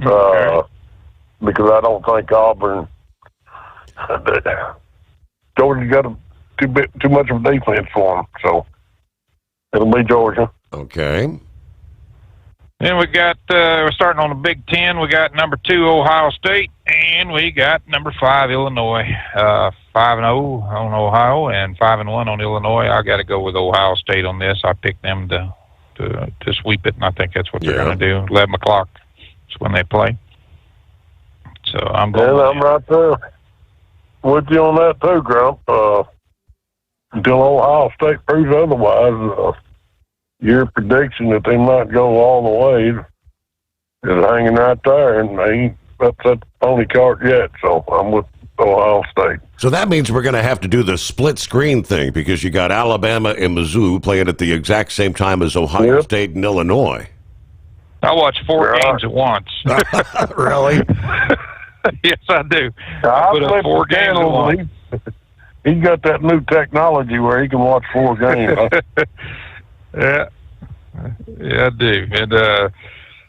Okay. Because I don't think Auburn. Georgia's got too much of a defense for them, so it'll be Georgia. Okay. Then we got, we're starting on the Big Ten. We got number 2, Ohio State, and we got number 5, Illinois. 5-0 on Ohio and 5-1 on Illinois. I got to go with Ohio State on this. I picked them to sweep it, and I think that's what they're going to do. 11 o'clock is when they play. So I'm going. And I'm right there with you on that too, Grump. Until Ohio State proves otherwise, your prediction that they might go all the way is hanging right there, and they ain't upset the pony cart yet. So I'm with Ohio State. So that means we're going to have to do the split screen thing because you got Alabama and Mizzou playing at the exact same time as Ohio State and Illinois. I watch 4 games at once. Really? Yes, I do. I put up 4 games at once. He's got that new technology where he can watch 4 games. Huh? Yeah, I do. And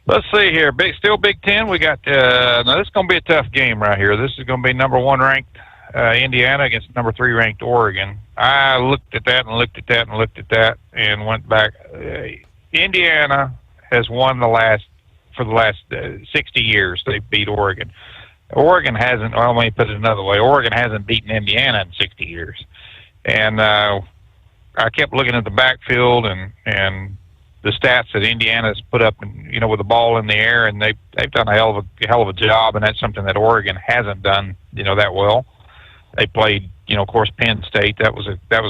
let's see here. Still Big Ten. We got now. This is going to be a tough game right here. This is going to be number 1 ranked Indiana against number 3 ranked Oregon. I looked at that and looked at that and looked at that and went back. Indiana has won the last 60 years. They beat Oregon. Oregon hasn't. Well, let me put it another way. Oregon hasn't beaten Indiana in 60 years, and I kept looking at the backfield and the stats that Indiana's put up, with the ball in the air, and they've done a hell of a job, and that's something that Oregon hasn't done, that well. They played, of course, Penn State. That was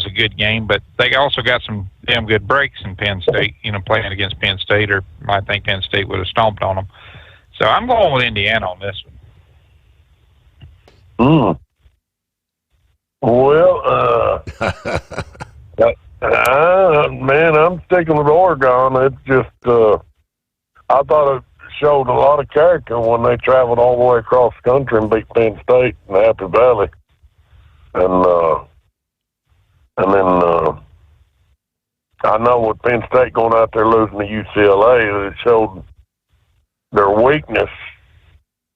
a good game, but they also got some damn good breaks in Penn State, playing against Penn State, or I think Penn State would have stomped on them. So I'm going with Indiana on this one. Well, man, I'm sticking with Oregon. It's just, I thought it showed a lot of character when they traveled all the way across the country and beat Penn State in Happy Valley. And then I know with Penn State going out there losing to UCLA, it showed their weakness.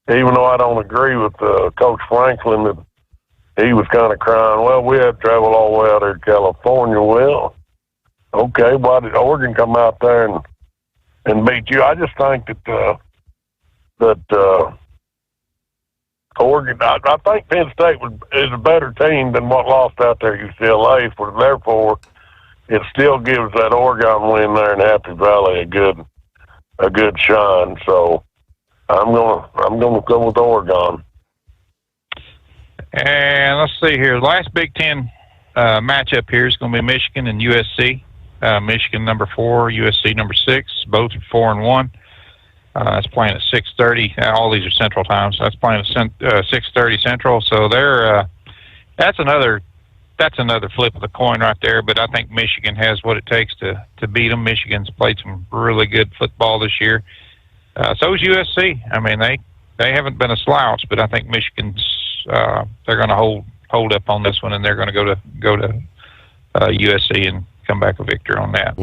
Even though I don't agree with Coach Franklin that he was kind of crying, well, we had to travel all the way out there to California. Well, okay, why did Oregon come out there and beat you? I just think that Oregon, I think Penn State is a better team than what lost out there at UCLA, therefore it still gives that Oregon win there in Happy Valley a good shine. So I'm gonna go with Oregon. And let's see here. The last Big Ten matchup here is going to be Michigan and USC. Michigan number 4, USC number 6. Both are 4-1. It's playing at 6:30. All these are Central time, so that's playing at 6:30 Central. So they're that's another flip of the coin right there. But I think Michigan has what it takes to beat them. Michigan's played some really good football this year. So is USC. I mean, they haven't been a slouch, but I think Michigan's they're going to hold up on this one, and they're going to go to USC and come back a victor on that.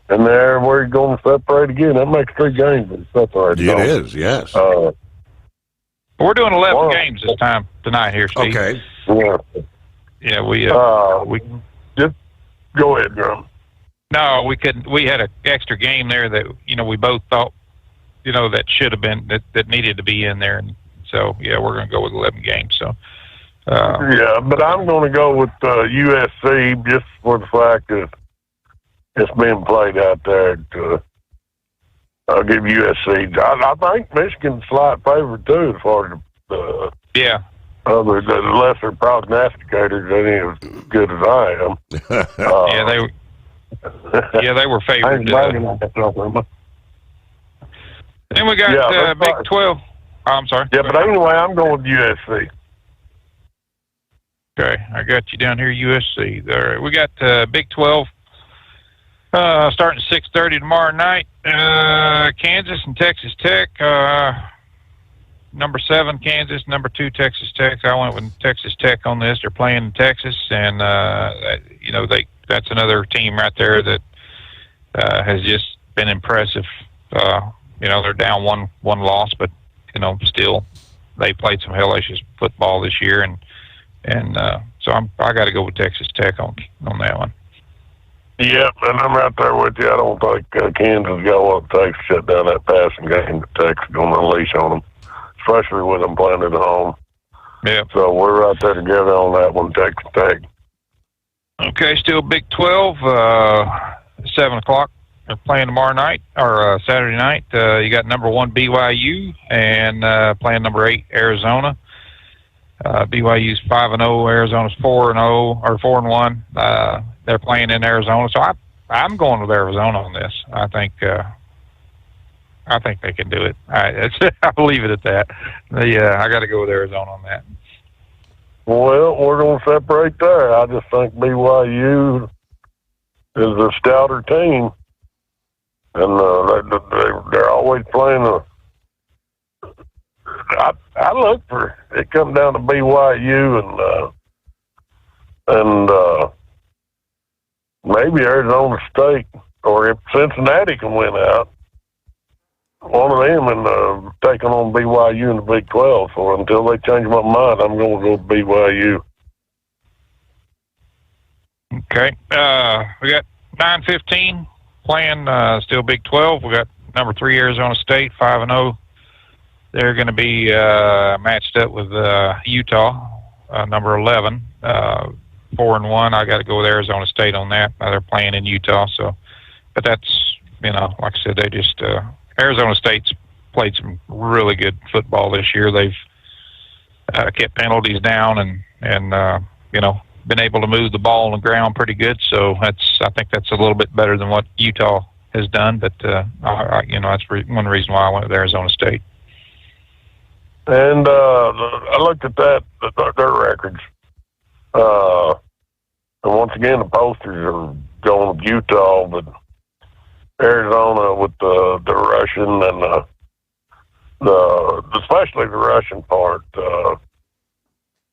And there we're going to separate again. That makes 3 games to separate. It is, yes. We're doing 11 games this time tonight here, Steve. Okay. Yeah, we just go ahead, Drum. No, we couldn't. We had an extra game there that we both thought that should have been that needed to be in there, and so yeah, we're going to go with 11 games. So yeah, but I'm going to go with USC just for the fact that it's being played out there. I'll give USC. I think Michigan's slight favorite too, as far as the lesser prognosticators ain't as good as I am. They were favored. Then we got Big 12. Oh, I'm sorry. Yeah, but anyway, I'm going with USC. Okay, I got you down here, USC. There, we got Big 12 starting at 6:30 tomorrow night. Kansas and Texas Tech. Number 7 Kansas, number 2 Texas Tech. I went with Texas Tech on this. They're playing in Texas, and that's another team right there that has just been impressive. They're down one loss, but still they played some hellacious football this year, and so I got to go with Texas Tech on that one. Yep, and I'm right there with you. I don't think Kansas got what it takes to shut down that passing game that Texas going to unleash on them, especially with them playing at home. Yeah. So we're right there together on that one, Texas Tech. Okay, still Big 12, 7 o'clock. They're playing tomorrow night, or Saturday night. You got number 1 BYU and playing number 8 Arizona. BYU's 5-0, Arizona's 4-0 or 4-1. They're playing in Arizona, so I'm going with Arizona on this. I think they can do it. I'll leave it at that. I got to go with Arizona on that. Well, we're going to separate there. I just think BYU is a stouter team, and they're always playing I look for it. Come down to BYU and maybe Arizona State, or if Cincinnati can win out, one of them, and taking on BYU in the Big 12. So until they change my mind, I'm going to go with BYU. Okay. We got 9:15 playing still Big 12. We got number 3 Arizona State, 5-0. They're going to be matched up with Utah, number 11, 4-1. I got to go with Arizona State on that. They're playing in Utah, but that's, like I said, they just Arizona State's played some really good football this year. They've kept penalties down and been able to move the ball on the ground pretty good. So I think that's a little bit better than what Utah has done. But that's one reason why I went with Arizona State. And I looked at their records. And once again, the posters are going with Utah, but Arizona with the rushing and especially the rushing part. I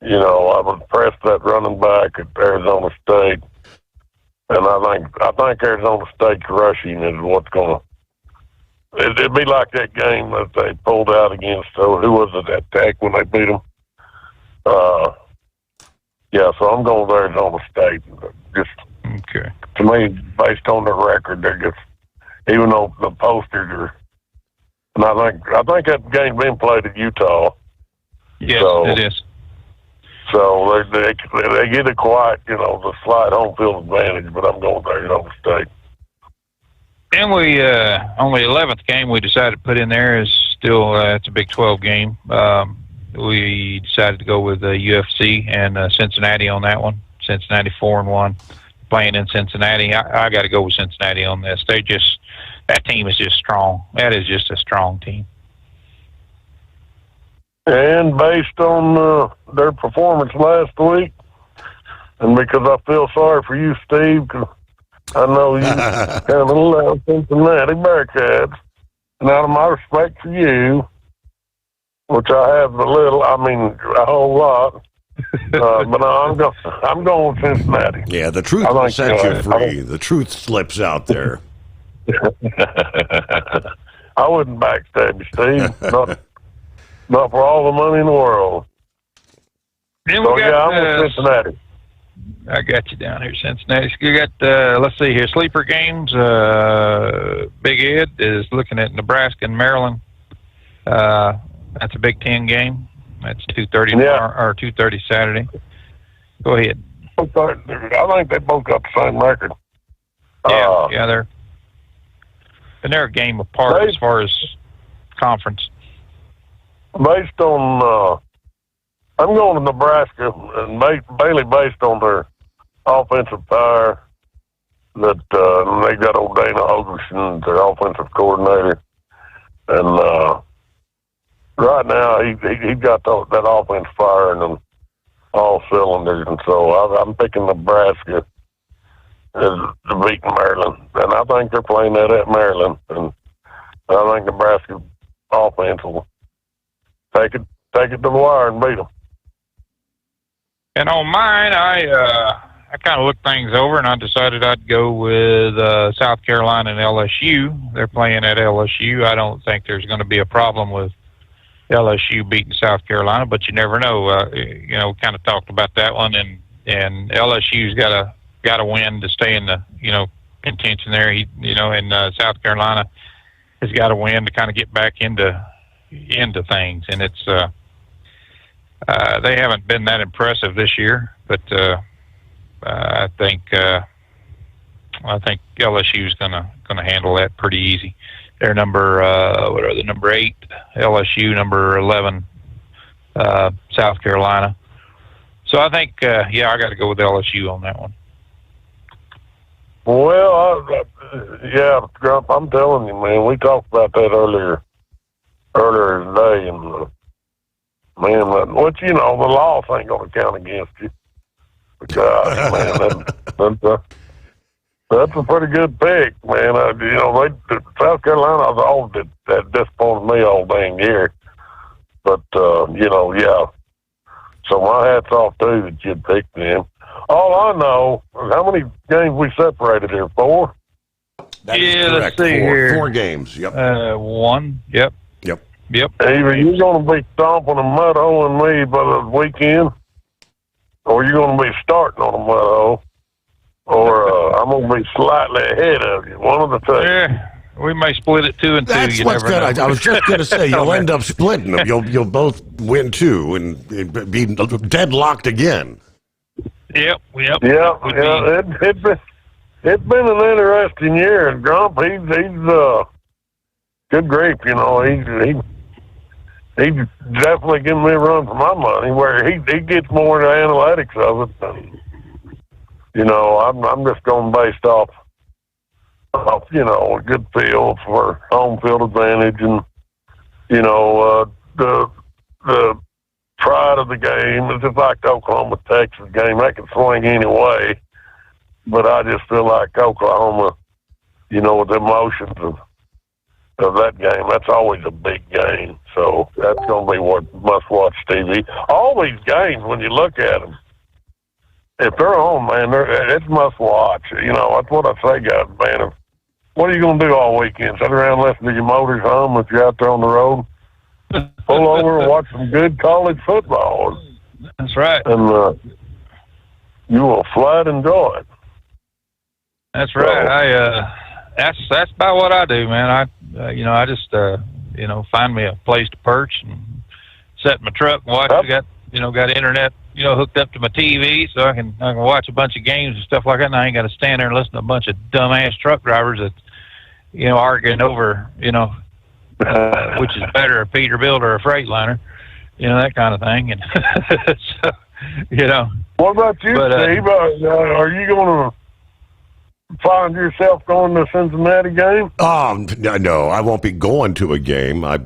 was impressed that running back at Arizona State, and I think Arizona State's rushing is what's going to. It'd be like that game that they pulled out against, who was it, that Tech when they beat them? So I'm going with Arizona State. Just, okay. To me, based on their record, they're just, even though the posters are, and I think that game been played at Utah. Yes, it is. So they get a quiet, the slight home field advantage, but I'm going with Arizona State. And we on the 11th game we decided to put in there is still it's a Big 12 game. We decided to go with UFC and Cincinnati on that one. Cincinnati 4-1, playing in Cincinnati. I got to go with Cincinnati on this. That team is just strong. That is just a strong team. And based on their performance last week, and because I feel sorry for you, Steve, 'cause I know you kind of love Cincinnati Bearcats, and out of my respect for you, which I have a whole lot, but no, I'm going with Cincinnati. Yeah, the truth will set you free. The truth slips out there. I wouldn't backstab you, Steve. Not for all the money in the world. Then I'm with Cincinnati. I got you down here, Cincinnati. You got, let's see here, sleeper games. Big Ed is looking at Nebraska and Maryland. That's a Big 10 game. That's 2:30 tomorrow, or 2:30 Saturday. Go ahead. I think they both got the same record. They're a game apart as far as conference. Based on, I'm going to Nebraska, and Bailey based on their offensive power that they got old Dana Holgerson, their offensive coordinator, and right now he got that offense firing on all cylinders, and so I'm picking Nebraska to beat Maryland, and I think they're playing that at Maryland, and I think Nebraska offense will take it to the wire and beat them. And on mine, I kind of looked things over, and I decided I'd go with South Carolina and LSU. They're playing at LSU. I don't think there's going to be a problem with LSU beating South Carolina, but you never know. We kind of talked about that one, and LSU's got got to win to stay in the contention there. He in South Carolina has got to win to kind of get back into things, and it's they haven't been that impressive this year, but I think LSU is gonna handle that pretty easy. They're number what are they, number 8 LSU, number 11 South Carolina. So I think I got to go with LSU on that one. Well, Grump, I'm telling you, man, we talked about that earlier today, and man, which the loss ain't going to count against you. Gosh, man, that's a pretty good pick, man. South Carolina that disappointed me all dang year, but yeah. So my hat's off too that you'd pick them. All I know is how many games we separated here. 4? That is correct. Let's see here. 4 games. Yep. 1. Yep. Either you're going to be stomping a mud hole in me by the weekend, or you're going to be starting on a mud hole, or I'm going to be slightly ahead of you. One of the two. Yeah, we may split it 2 and 2. That's You what's never good. know. I was just going to say you'll end up splitting them. You'll both win 2 and be deadlocked again. Yep. Yeah. It's been an interesting year, and Grump, he's good grief, he definitely giving me a run for my money, where he gets more into analytics of it than, I'm just going based off a good feel for home field advantage and, the pride of the game. It's just like the Oklahoma-Texas game. That can swing any way, but I just feel like Oklahoma, with the emotions of that game, that's always a big game. So that's going to be what must-watch TV. All these games, when you look at them, if they're on, man, it's must-watch. That's what I say, guys, man. What are you going to do all weekend? Sit around and listen to your motors hum if you're out there on the road? Pull over and watch some good college football. That's right. And you will flat enjoy it. That's right. That's about what I do, man. I just find me a place to perch and set in my truck and watch. I got internet, hooked up to my TV, so I can watch a bunch of games and stuff like that. And I ain't got to stand there and listen to a bunch of dumbass truck drivers that, arguing over, which is better, a Peterbilt or a Freightliner, that kind of thing. And so, What about you, Steve? Are you going to find yourself going to a Cincinnati game? No, I won't be going to a game. I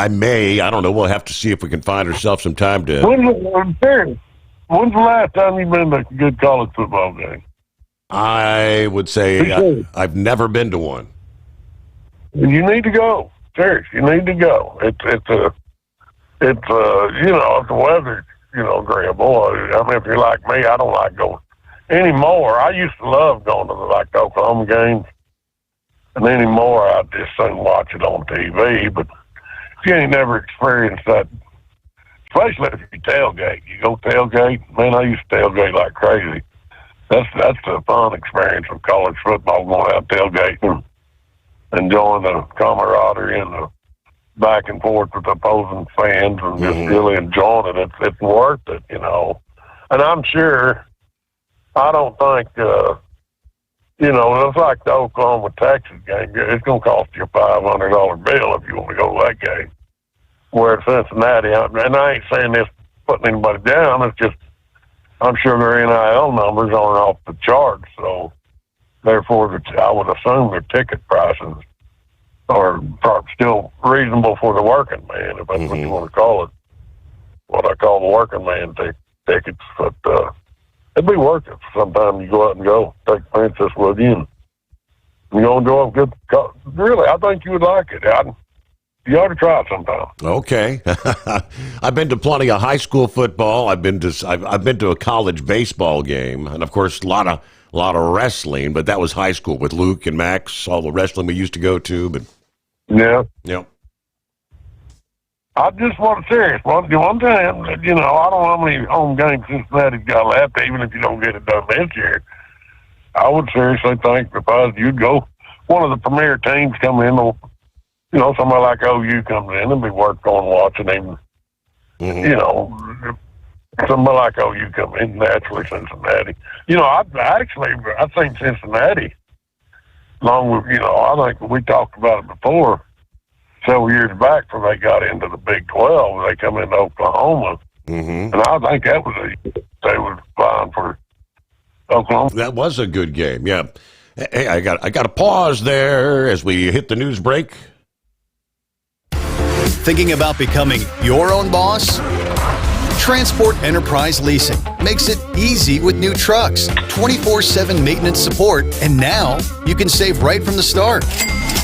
may. I don't know. We'll have to see if we can find ourselves some time to. When's the last time you've been to a good college football game? I would say I've never been to one. You need to go. Seriously, you need to go. If the weather's, agreeable. I mean, if you're like me, I don't like going anymore. I used to love going to the Oklahoma games, and anymore I just soon watch it on TV. But if you ain't never experienced that, especially if you tailgate, you go tailgate. Man, I used to tailgate like crazy. That's the fun experience of college football, going out tailgating, enjoying the camaraderie and the back and forth with the opposing fans, and just really enjoying it. It's worth it, And I'm sure. I don't think, it's like the Oklahoma-Texas game. It's going to cost you a $500 bill if you want to go to that game. Where at Cincinnati, and I ain't saying this putting anybody down, it's just, I'm sure their NIL numbers aren't off the charts, so therefore I would assume their ticket prices are still reasonable for the working man, if that's what you want to call it. What I call the working man tickets, but it'd be worth it. Sometime you go out and take Princess with you, and you're going to enjoy a good. Really, I think you would like it. You ought to try it sometime. Okay, I've been to plenty of high school football. I've been to a college baseball game, and of course a lot of wrestling. But that was high school with Luke and Max, all the wrestling we used to go to. But yeah. I just want to serious. One time, I don't know how many home games Cincinnati's got left, even if you don't get it done this year. I would seriously think if you'd go, one of the premier teams come in, you know, somebody like OU comes in and be worth going watching him. Mm-hmm. You know, somebody like OU come in, naturally Cincinnati. You know, I think Cincinnati, along with, you know, I think we talked about it before, several years back before they got into the Big 12, they come into Oklahoma. Mm-hmm. And I think that was they were fine for Oklahoma. That was a good game, yeah. Hey, I got to pause there as we hit the news break. Thinking about becoming your own boss? Transport Enterprise Leasing makes it easy with new trucks, 24/7 maintenance support, and now you can save right from the start.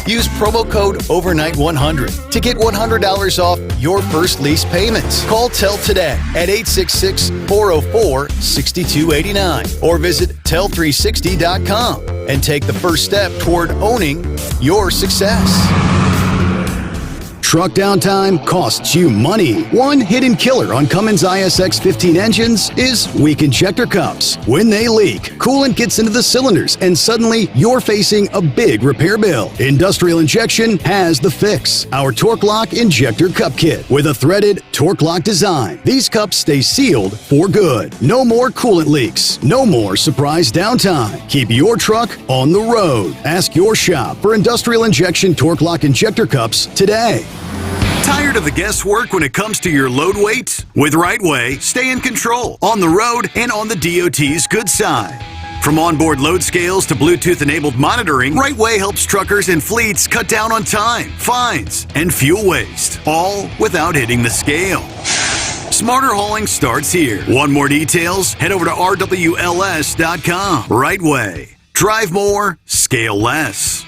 Use promo code OVERNIGHT100 to get $100 off your first lease payments. Call TEL today at 866-404-6289 or visit tel360.com and take the first step toward owning your success. Truck downtime costs you money. One hidden killer on Cummins ISX 15 engines is weak injector cups. When they leak, coolant gets into the cylinders and suddenly you're facing a big repair bill. Industrial Injection has the fix. Our Torque Lock Injector Cup Kit with a threaded Torque Lock design. These cups stay sealed for good. No more coolant leaks. No more surprise downtime. Keep your truck on the road. Ask your shop for Industrial Injection Torque Lock Injector Cups today. Tired of the guesswork when it comes to your load weight? With RightWay, stay in control on the road and on the DOT's good side. From onboard load scales to Bluetooth-enabled monitoring, RightWay helps truckers and fleets cut down on time, fines, and fuel waste, all without hitting the scale. Smarter hauling starts here. Want more details? Head over to rwls.com. RightWay. Drive more, scale less.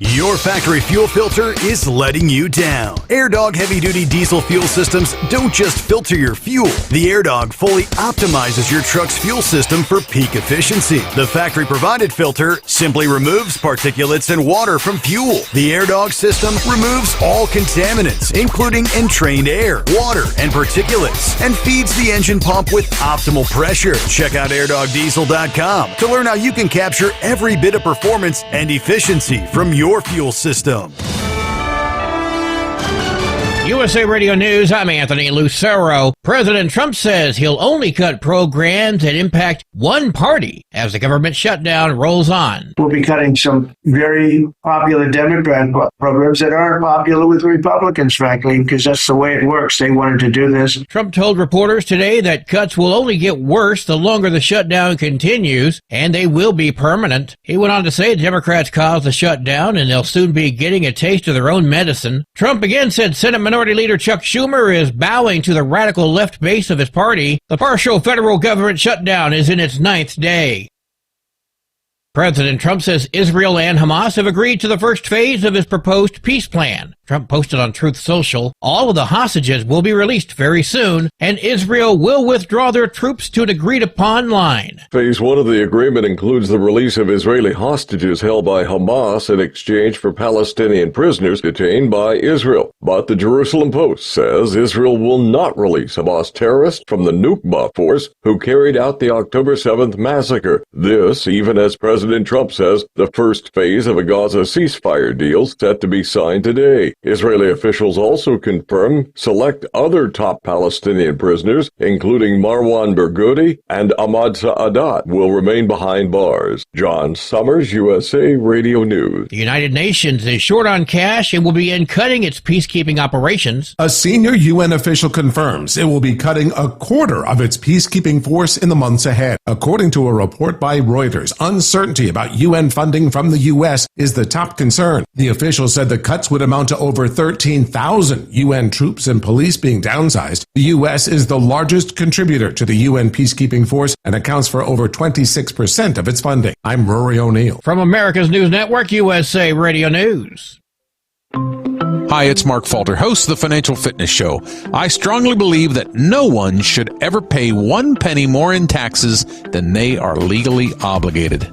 Your factory fuel filter is letting you down. AirDog heavy-duty diesel fuel systems don't just filter your fuel. The AirDog fully optimizes your truck's fuel system for peak efficiency. The factory-provided filter simply removes particulates and water from fuel. The AirDog system removes all contaminants, including entrained air, water, and particulates, and feeds the engine pump with optimal pressure. Check out airdogdiesel.com to learn how you can capture every bit of performance and efficiency from your fuel system. USA Radio News, I'm Anthony Lucero. President Trump says he'll only cut programs that impact one party as the government shutdown rolls on. We'll be cutting some very popular Democrat programs that aren't popular with Republicans, frankly, because that's the way it works. They wanted to do this. Trump told reporters today that cuts will only get worse the longer the shutdown continues, and they will be permanent. He went on to say Democrats caused the shutdown, and they'll soon be getting a taste of their own medicine. Trump again said Senate Minority Leader Chuck Schumer is bowing to the radical left base of his party. The partial federal government shutdown is in its 9th day. President Trump says Israel and Hamas have agreed to the first phase of his proposed peace plan. Trump posted on Truth Social, all of the hostages will be released very soon, and Israel will withdraw their troops to an agreed-upon line. Phase 1 of the agreement includes the release of Israeli hostages held by Hamas in exchange for Palestinian prisoners detained by Israel. But the Jerusalem Post says Israel will not release Hamas terrorists from the Nukba force who carried out the October 7th massacre. This, even as President Trump says the first phase of a Gaza ceasefire deal set to be signed today. Israeli officials also confirm select other top Palestinian prisoners, including Marwan Barghouti and Ahmad Saadat, will remain behind bars. John Sommers, USA Radio News. The United Nations is short on cash and will begin cutting its peacekeeping operations. A senior UN official confirms it will be cutting a quarter of its peacekeeping force in the months ahead. According to a report by Reuters, uncertainty about UN funding from the U.S. is the top concern. The official said the cuts would amount to over 13,000 UN troops and police being downsized. The U.S. is the largest contributor to the UN peacekeeping force and accounts for over 26% of its funding. I'm Rory O'Neill. From America's News Network, USA Radio News. Hi, it's Mark Falter, host of the Financial Fitness Show. I strongly believe that no one should ever pay 1 penny more in taxes than they are legally obligated.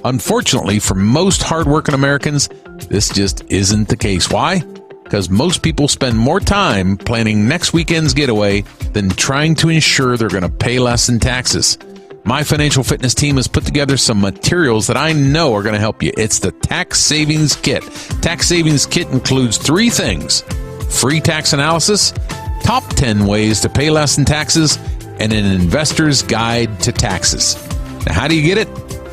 Unfortunately, for most hardworking Americans, this just isn't the case. Why? Because most people spend more time planning next weekend's getaway than trying to ensure they're going to pay less in taxes. My financial fitness team has put together some materials that I know are going to help you. It's the Tax Savings Kit. Tax Savings Kit includes 3 things: free tax analysis, top 10 ways to pay less in taxes, and an investor's guide to taxes. Now, how do you get it?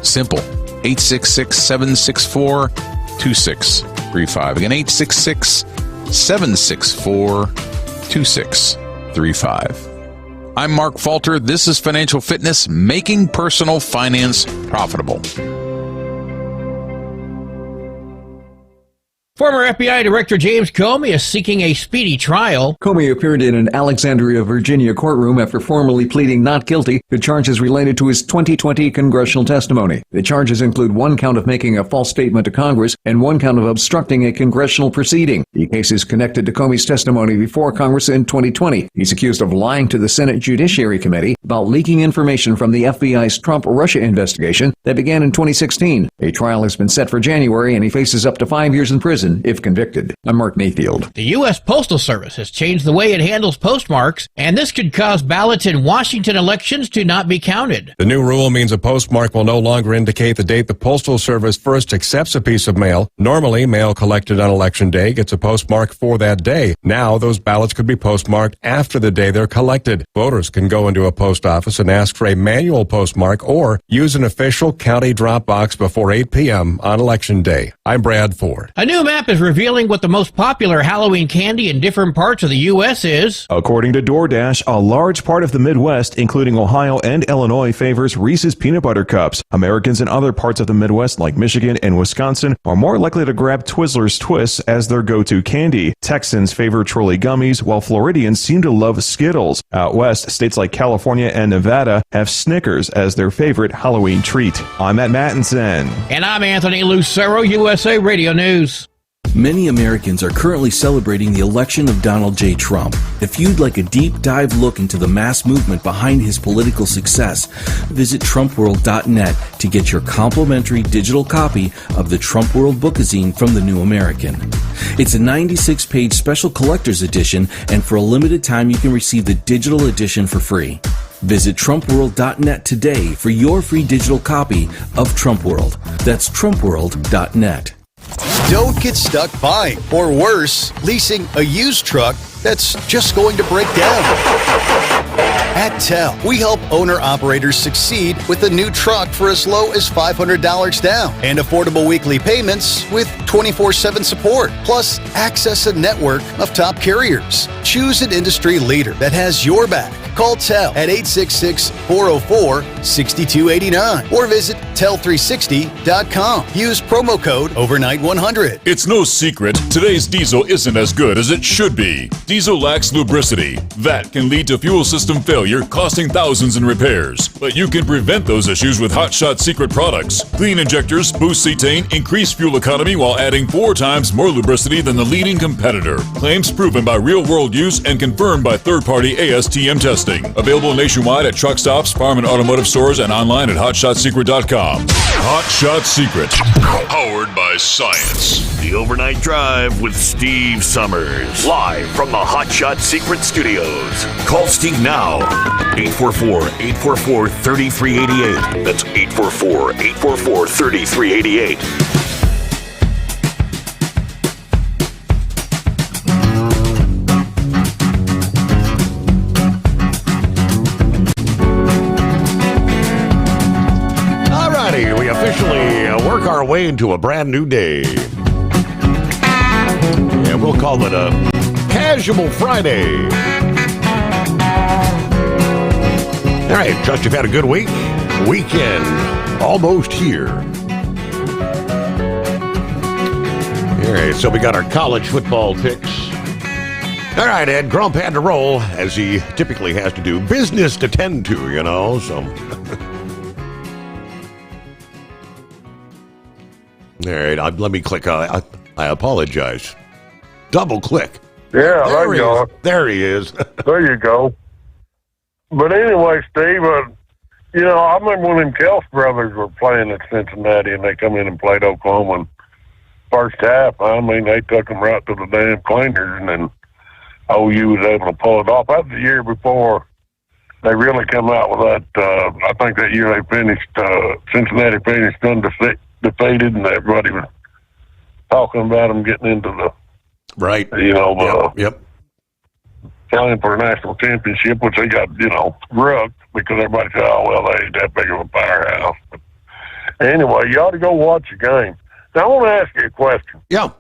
Simple. 866-764-2635. Again, 866-764-2635. I'm Mark Falter. This is Financial Fitness, making personal finance profitable. Former FBI Director James Comey is seeking a speedy trial. Comey appeared in an Alexandria, Virginia courtroom after formally pleading not guilty to charges related to his 2020 congressional testimony. The charges include 1 count of making a false statement to Congress and 1 count of obstructing a congressional proceeding. The case is connected to Comey's testimony before Congress in 2020. He's accused of lying to the Senate Judiciary Committee about leaking information from the FBI's Trump-Russia investigation that began in 2016. A trial has been set for January, and he faces up to 5 years in prison if convicted. I'm Mark Mayfield. The U.S. Postal Service has changed the way it handles postmarks, and this could cause ballots in Washington elections to not be counted. The new rule means a postmark will no longer indicate the date the Postal Service first accepts a piece of mail. Normally, mail collected on Election Day gets a postmark for that day. Now, those ballots could be postmarked after the day they're collected. Voters can go into a post office and ask for a manual postmark or use an official county drop box before 8 p.m. on Election Day. I'm Brad Ford. A new map is revealing what the most popular Halloween candy in different parts of the U.S. is. According to DoorDash, a large part of the Midwest, including Ohio and Illinois, favors Reese's Peanut Butter Cups. Americans in other parts of the Midwest, like Michigan and Wisconsin, are more likely to grab Twizzlers Twists as their go-to candy. Texans favor Trolley Gummies, while Floridians seem to love Skittles. Out west, states like California and Nevada have Snickers as their favorite Halloween treat. I'm Matt Mattinson. And I'm Anthony Lucero, USA Radio News. Many Americans are currently celebrating the election of Donald J. Trump. If you'd like a deep dive look into the mass movement behind his political success, visit TrumpWorld.net to get your complimentary digital copy of the Trump World Bookazine from The New American. It's a 96-page special collector's edition, and for a limited time you can receive the digital edition for free. Visit TrumpWorld.net today for your free digital copy of Trump World. That's TrumpWorld.net. Don't get stuck buying, or worse, leasing a used truck that's just going to break down. At TEL, we help owner-operators succeed with a new truck for as low as $500 down and affordable weekly payments with 24/7 support, plus access a network of top carriers. Choose an industry leader that has your back. Call TEL at 866-404-6289 or visit tel360.com. Use promo code OVERNIGHT100. It's no secret, today's diesel isn't as good as it should be. Diesel lacks lubricity. That can lead to fuel system failure, costing thousands in repairs. But you can prevent those issues with Hot Shot Secret products. Clean injectors, boost cetane, increase fuel economy while adding 4 times more lubricity than the leading competitor. Claims proven by real-world use and confirmed by third-party ASTM testing. Available nationwide at truck stops, farm and automotive stores, and online at hotshotsecret.com. Hot Shot Secret. Powered by science. The Overnight Drive with Steve Sommers. Live from the Hot Shot Secret Studios. Call Steve now. 844-844-3388. That's 844-844-3388. We officially work our way into a brand new day. And we'll call it a Casual Friday. All right, trust you've had a good week. Weekend almost here. All right, so we got our college football picks. All right, Ed, Grump had to roll, as he typically has to do. Business to tend to, you know, so... All right, let me click. I apologize. Double click. Yeah, there he is. There he is. There you go. But anyway, Steve, you know, I remember when them Kels brothers were playing at Cincinnati and they come in and played Oklahoma. And first half, I mean, they took them right to the damn cleaners, and then OU was able to pull it off. That was the year before they really come out with that. I think that year they finished, Cincinnati finished undefeated, and everybody was talking about them getting into the right, yep. Playing for a national championship, which they got, rooked because everybody said, oh, well, they ain't that big of a powerhouse. But anyway, you ought to go watch the game. Now, I want to ask you a question. Yeah.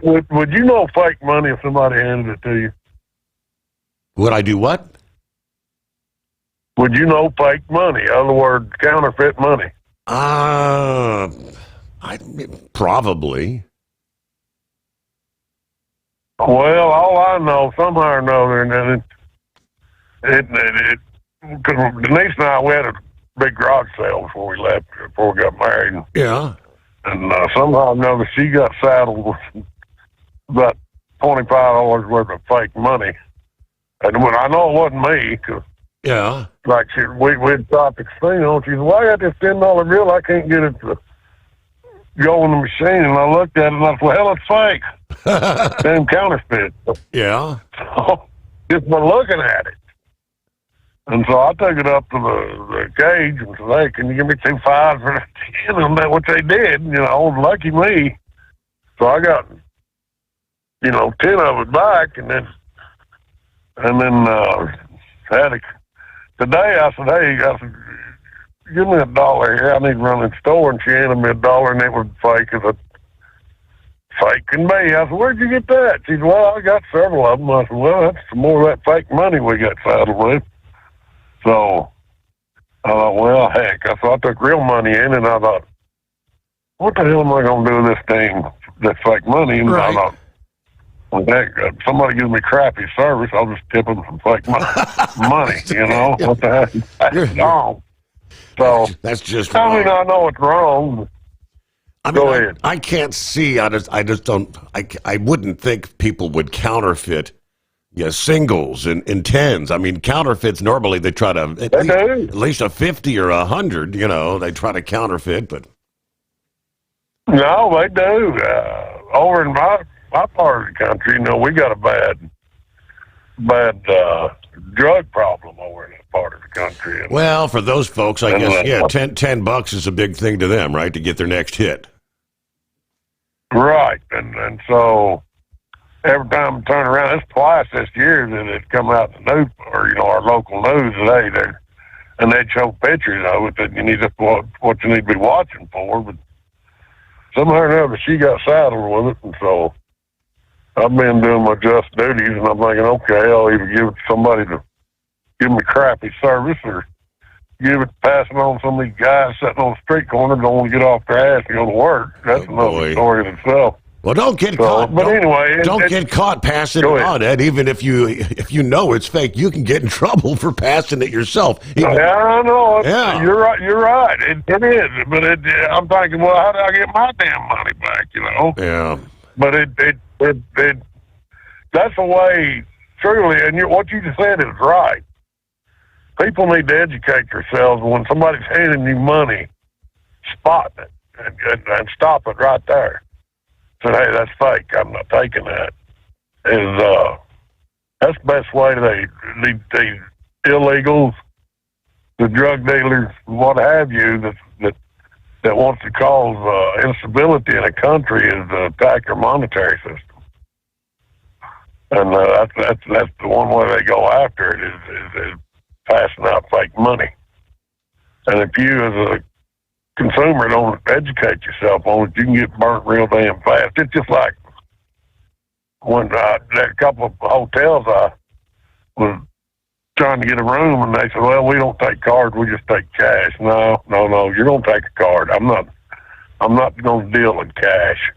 Would you know fake money if somebody handed it to you? Would I do what? Would you know fake money? In other words, counterfeit money? Probably. Well, all I know, somehow or another, and because Denise and I, we had a big garage sale before we got married. Yeah. And somehow or another, she got saddled with about $25 worth of fake money. And when I know it wasn't me, cause yeah, like we'd shop the casino, and she said, well, I got this $10 bill, I can't get it to go in the machine. And I looked at it and I said, well, hell, it's fake. Damn counterfeit. Yeah. So, just by looking at it. And so I took it up to the cage and said, hey, can you give me 2 5s for the 10? And that's what they did, lucky me. So I got, 10 of it back, and then today I said, hey, give me $1 here. I need to run in the store, and she handed me $1, and it was fake as a fake can be. I said, where'd you get that? She said, well, I got several of them. I said, well, that's some more of that fake money we got saddled with. So I thought, well, heck. So I took real money in, and I thought, what the hell am I going to do with this thing, that fake money? And I thought, well, heck, somebody gives me crappy service, I'll just tip them some fake money. What the heck? That's wrong. So that's just wrong. I mean, I know it's wrong. Go ahead. I can't see. I just don't. I wouldn't think people would counterfeit singles and tens. I mean, counterfeits normally they try to at least a 50 or 100. They try to counterfeit, but no, they do. Over in my part of the country, we got a bad drug problem over in that part of the country. Well, for those folks, I guess, $10 is a big thing to them, right, to get their next hit. Right, and so every time I turn around, it's twice this year that it come out in the news, or our local news today, and they'd show pictures of it that you need to what you need to be watching for. But somehow or another, she got saddled with it, and so I've been doing my just duties, and I'm thinking, okay, I'll either give it to somebody to give me crappy service, or pass it on to some of these guys sitting on the street corner don't want to get off their ass and go to work. That's another story in itself. Well, don't get caught. But anyway, don't get caught passing it on, Ed. Even if you know it's fake, you can get in trouble for passing it yourself. Yeah, I know. Yeah. You're right. You're right. It is. But I'm thinking, well, how do I get my damn money back? Yeah. But it that's the way. Truly, and what you just said is right. People need to educate themselves when somebody's handing you money, spot it and stop it right there. Say, hey, that's fake. I'm not taking that. That's the best way the illegals, the drug dealers, what have you, that wants to cause instability in a country is to attack your monetary system. And that's the one way they go after it is passing out fake money. And if you as a consumer don't educate yourself on it, you can get burnt real damn fast. It's just like when there a couple of hotels I was trying to get a room, and they said, well, we don't take cards, we just take cash. No, you're going to take a card. I'm not going to deal in cash.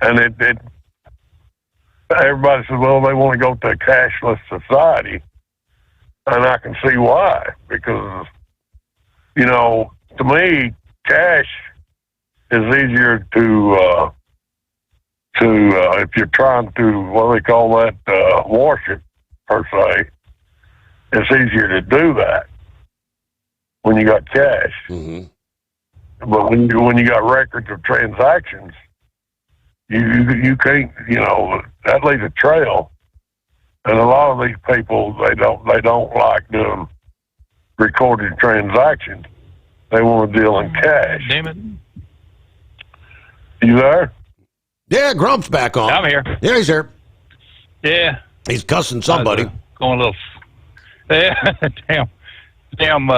And everybody says, well, they want to go to a cashless society. And I can see why, because, to me, cash is easier to if you're trying to, what do they call that, wash it, per se, it's easier to do that when you got cash. Mm-hmm. But when you got records of transactions, you can't, that leaves a trail. And a lot of these people, they don't like doing recorded transactions. They want to deal in cash. Damn it. You there? Yeah, Grump's back on. I'm here. Yeah, he's here. Yeah. He's cussing somebody. Going a little. Yeah, damn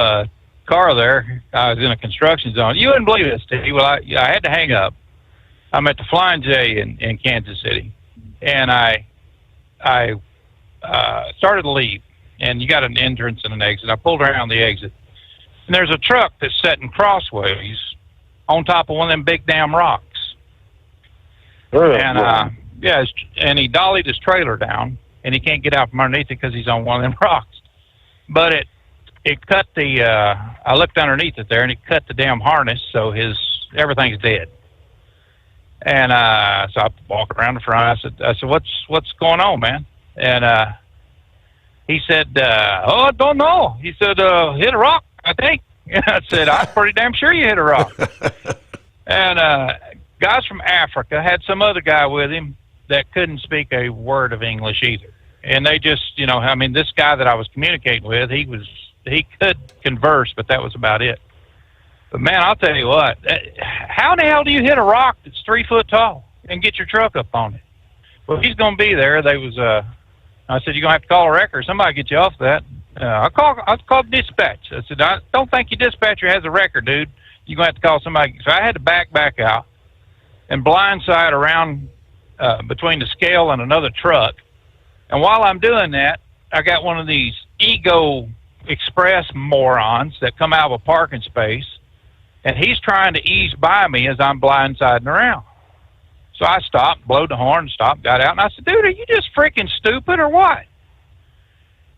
car there. I was in a construction zone. You wouldn't believe it, Steve. Well, I had to hang up. I'm at the Flying J in Kansas City, and I started to leave, and you got an entrance and an exit. I pulled around the exit, and there's a truck that's sitting crossways on top of one of them big damn rocks. And and he dollied his trailer down, and he can't get out from underneath it because he's on one of them rocks. But it cut the. I looked underneath it there, and it cut the damn harness, so everything's dead. And so I walked around the front. I said, what's going on, man? And he said, I don't know. He said, hit a rock, I think. And I said, I'm pretty damn sure you hit a rock. And guys from Africa had some other guy with him that couldn't speak a word of English either. And they just, this guy that I was communicating with, he could converse, but that was about it. But man, I'll tell you what, how in the hell do you hit a rock that's 3 foot tall and get your truck up on it? Well, he's going to be there. I said, you're going to have to call a wrecker. Somebody get you off that. I called dispatch. I said, I don't think your dispatcher has a wrecker, dude. You're going to have to call somebody. So I had to back out and blindside around between the scale and another truck. And while I'm doing that, I got one of these Ego Express morons that come out of a parking space, and he's trying to ease by me as I'm blindsiding around. So I stopped, blowed the horn, stopped, got out, and I said, dude, are you just freaking stupid or what?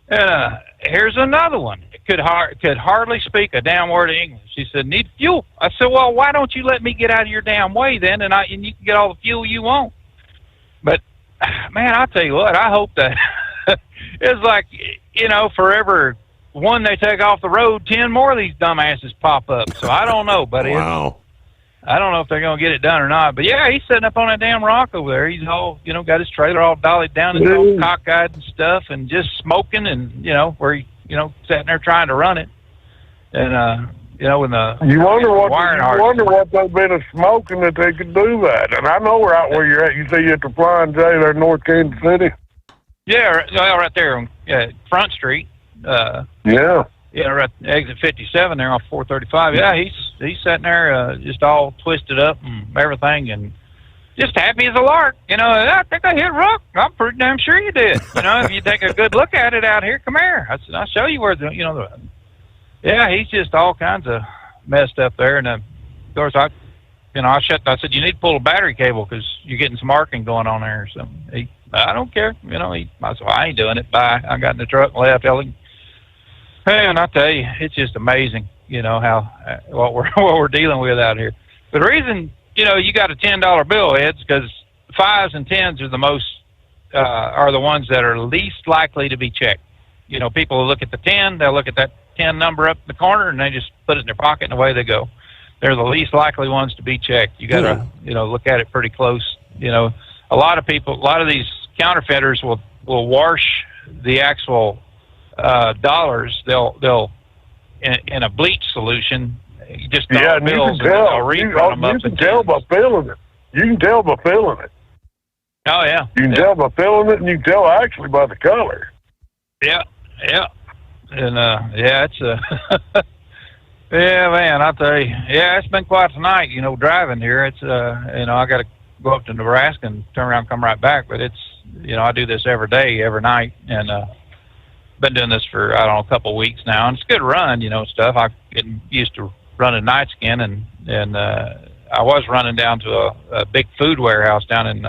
Here's another one. Could hardly speak a damn word of English. He said, need fuel. I said, well, why don't you let me get out of your damn way then, and you can get all the fuel you want. But, man, I'll tell you what, I hope that it's like, forever one they take off the road, 10 more of these dumbasses pop up. So I don't know, buddy. Wow. I don't know if they're going to get it done or not. But, yeah, he's sitting up on that damn rock over there. He's all, got his trailer all dollied down and all cockeyed and stuff and just smoking and, where he, sitting there trying to run it. And, when the You wonder wiring what they've been smoking that they could do that. And I know out where you're at. You say you're at the Flying J there in North Kansas City? Yeah, right there on Front Street. Yeah, right exit 57 there off 435. Yeah, he's sitting there just all twisted up and everything, and just happy as a lark. I think I hit rock. I'm pretty damn sure you did. If you take a good look at it out here, come here. I said, I'll show you where yeah, he's just all kinds of messed up there. And of course, I said, you need to pull a battery cable because you're getting some arcing going on there or something. I don't care. I said, well, I ain't doing it. Bye. I got in the truck and left. And I tell you, it's just amazing, how what we're dealing with out here. But the reason, you got a $10 bill, Eds, because 5s and 10s are the most are the ones that are least likely to be checked. People will look at the 10, they'll look at that 10 number up in the corner, and they just put it in their pocket, and away they go. They're the least likely ones to be checked. You got to, look at it pretty close. A lot of these counterfeiters will wash the actual dollars. They'll in a bleach solution, just dollar bills, and they'll rerun them up. You can tell by feeling it. You can tell by feeling it. Oh yeah. You can tell by feeling it, and you can tell actually by the color. Yeah, and it's yeah, man. I'll tell you, it's been quite a night. Driving here, it's I got to go up to Nebraska and turn around and come right back. But it's I do this every day, every night, and been doing this for a couple of weeks now, and it's a good run, stuff. I'm getting used to running nights again, and I was running down to a big food warehouse down in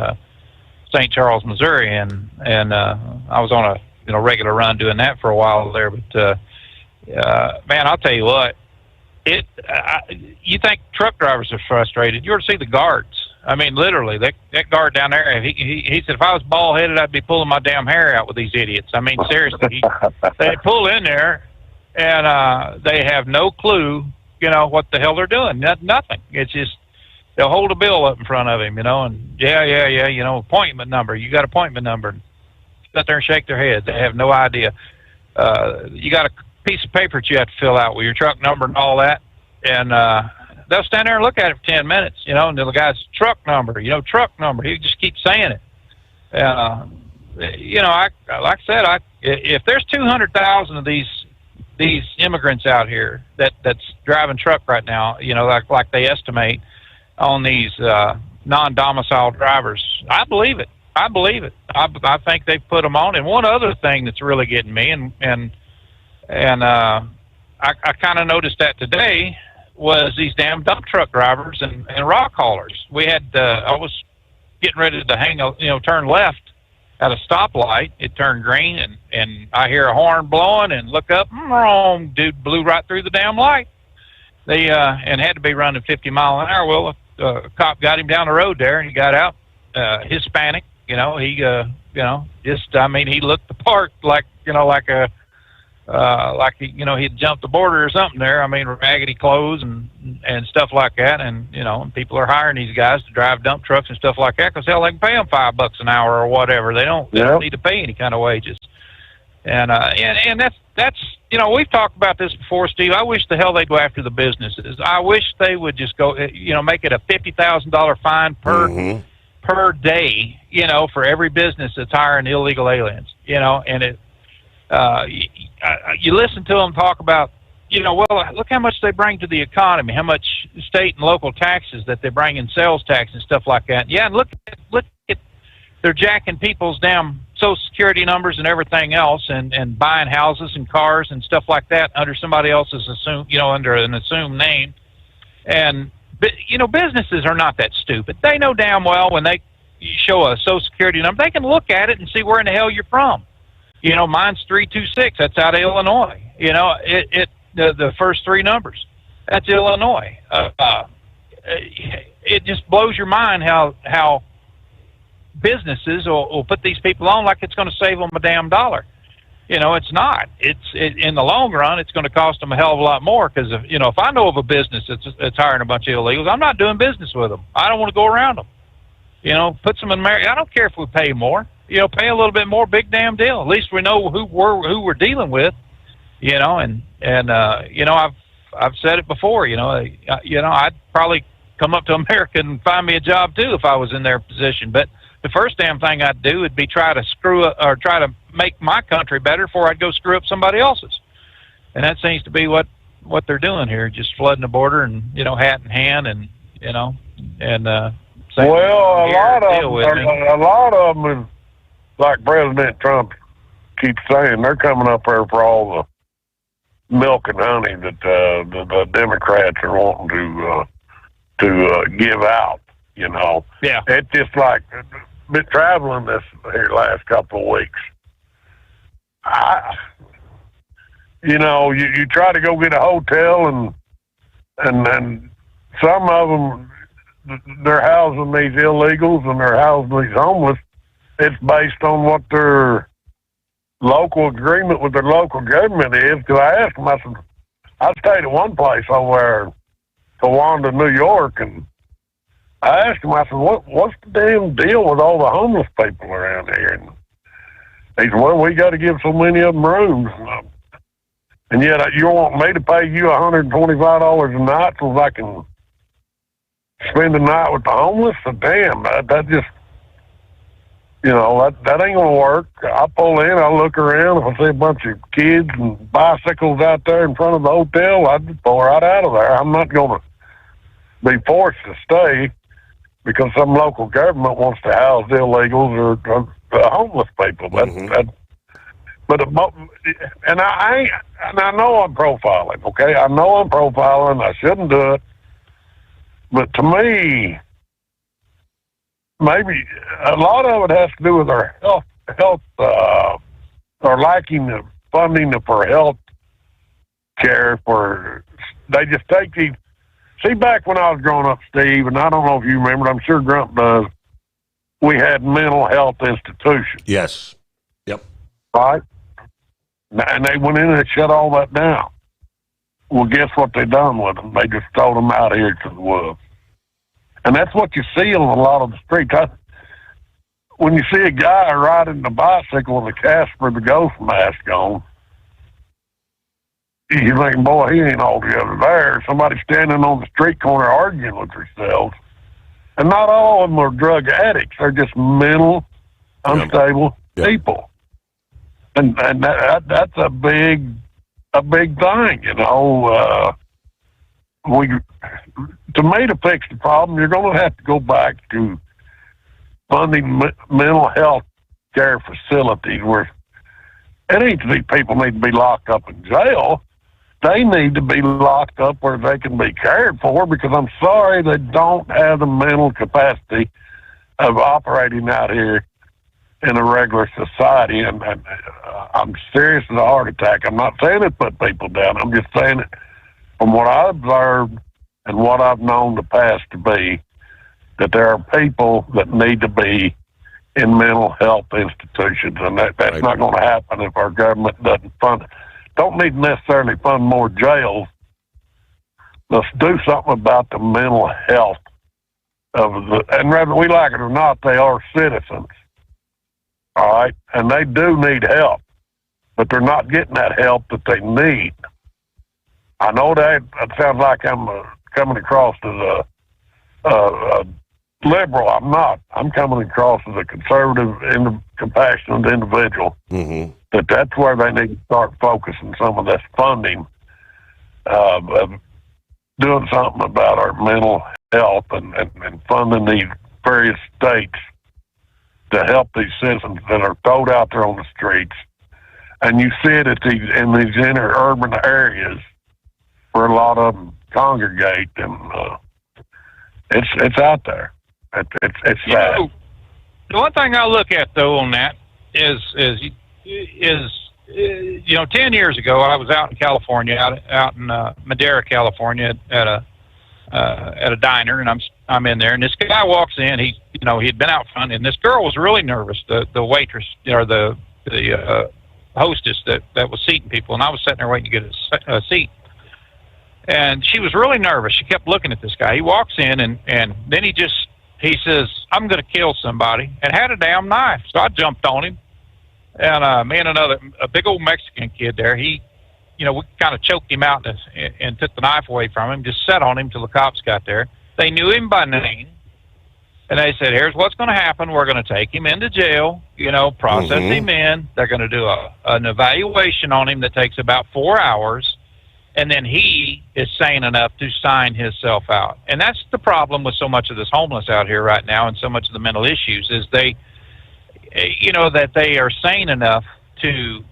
St. Charles, Missouri, and I was on a regular run doing that for a while there. But man, I'll tell you what, you think truck drivers are frustrated? You ought to see the guards. I mean, literally, that guard down there, he said, if I was bald-headed, I'd be pulling my damn hair out with these idiots. I mean, seriously, they pull in there, and they have no clue, what the hell they're doing. Nothing. It's just, they'll hold a bill up in front of him, and appointment number. You got appointment number. sit there and shake their head. They have no idea. You got a piece of paper that you have to fill out with your truck number and all that, and they'll stand there and look at it for 10 minutes, and the guy's truck number, truck number. He just keeps saying it. Like I said, if there's 200,000 of these immigrants out here that's driving truck right now, like they estimate on these non-domiciled drivers, I believe it. I think they've put them on. And one other thing that's really getting me, and I kind of noticed that today, was these damn dump truck drivers and rock haulers. We had I was getting ready to turn left at a stoplight. It turned green, and I hear a horn blowing and look up, wrong, dude blew right through the damn light. They and had to be running 50 mile an hour. Well, a cop got him down the road there, and he got out. Hispanic, he he looked the part, like he'd jumped the border or something there. Raggedy clothes and stuff like that. And, people are hiring these guys to drive dump trucks and stuff like that because, hell, they can pay them $5 an hour or whatever. They don't need to pay any kind of wages. And that's we've talked about this before, Steve. I wish the hell they'd go after the businesses. I wish they would just go, make it a $50,000 fine per day, for every business that's hiring illegal aliens, and it, you listen to them talk about, look how much they bring to the economy, how much state and local taxes that they bring in, sales tax and stuff like that. Yeah, and look at they're jacking people's damn Social Security numbers and everything else, and buying houses and cars and stuff like that under somebody else's under an assumed name. And businesses are not that stupid. They know damn well when they show a Social Security number, they can look at it and see where in the hell you're from. Mine's 326. That's out of Illinois. The first three numbers, that's Illinois. It just blows your mind how businesses will put these people on like it's going to save them a damn dollar. It's not. In the long run, it's going to cost them a hell of a lot more, because if I know of a business that's hiring a bunch of illegals, I'm not doing business with them. I don't want to go around them. Put some in America. I don't care if we pay more. Pay a little bit more, big damn deal. At least we know who we're dealing with. I've said it before. I'd probably come up to America and find me a job too if I was in their position. But the first damn thing I'd do would be try to make my country better before I'd go screw up somebody else's. And that seems to be what they're doing here, just flooding the border and hat in hand, and saying, a lot of them is, like President Trump keeps saying, they're coming up there for all the milk and honey that the Democrats are wanting to give out. Yeah, it's just like been traveling this here last couple of weeks. You try to go get a hotel, and some of them, they're housing these illegals and they're housing these homeless. It's based on what their local agreement with their local government is. Because I asked them, I stayed at one place over there, Towanda, New York, and I asked him, I said, what's the damn deal with all the homeless people around here? And he said, well, we got to give so many of them rooms. And yet you want me to pay you $125 a night so I can spend the night with the homeless? So damn, that just, that ain't going to work. I pull in, I look around. If I see a bunch of kids and bicycles out there in front of the hotel, I'd just pull right out of there. I'm not going to be forced to stay because some local government wants to house the illegals or homeless people. And I know I'm profiling, okay? I know I'm profiling. I shouldn't do it. But to me, maybe a lot of it has to do with our health, or lacking the funding for health care. They just take these. See, back when I was growing up, Steve, and I don't know if you remember, I'm sure Grump does, we had mental health institutions. Yes. Yep. Right? And they went in and shut all that down. Well, guess what they done with them? They just throw them out here to the woods. And that's what you see on a lot of the streets. when you see a guy riding a bicycle with a Casper the Ghost mask on, you think, boy, he ain't altogether there. Somebody standing on the street corner arguing with themselves. And not all of them are drug addicts. They're just mental, unstable people. And that's a big thing, you know. To me, to fix the problem, you're going to have to go back to funding mental health care facilities where these people need to be locked up in jail. They need to be locked up where they can be cared for, because I'm sorry, they don't have the mental capacity of operating out here in a regular society. And I'm serious as a heart attack. I'm not saying it put people down. I'm just saying it from what I observed and what I've known the past to be, that there are people that need to be in mental health institutions, and that's not going to happen if our government doesn't fund it. Don't need to necessarily fund more jails. Let's do something about the mental health and whether we like it or not, they are citizens. All right? And they do need help, but they're not getting that help that they need. I know that sounds like I'm coming across as a liberal. I'm not. I'm coming across as a conservative, compassionate individual. Mm-hmm. That's where they need to start focusing some of this funding, of doing something about our mental health and funding these various states to help these citizens that are thrown out there on the streets. And you see it in these inner urban areas where a lot of them congregate, and it's out there. It's sad. The one thing I look at though on that is 10 years ago I was out in California, out in Madera, California, at a diner, and I'm in there, and this guy walks in. He'd been out front, and this girl was really nervous. The waitress or the hostess that was seating people, and I was sitting there waiting to get a seat. And she was really nervous. She kept looking at this guy. He walks in, and then he says, "I'm going to kill somebody," and had a damn knife. So I jumped on him, and me and a big old Mexican kid there, we kind of choked him out and took the knife away from him, just sat on him till the cops got there. They knew him by name, and they said, "Here's what's going to happen. We're going to take him into jail, process him in. They're going to do an evaluation on him that takes about 4 hours. And then he is sane enough to sign himself out." And that's the problem with so much of this homeless out here right now, and so much of the mental issues, is that they are sane enough to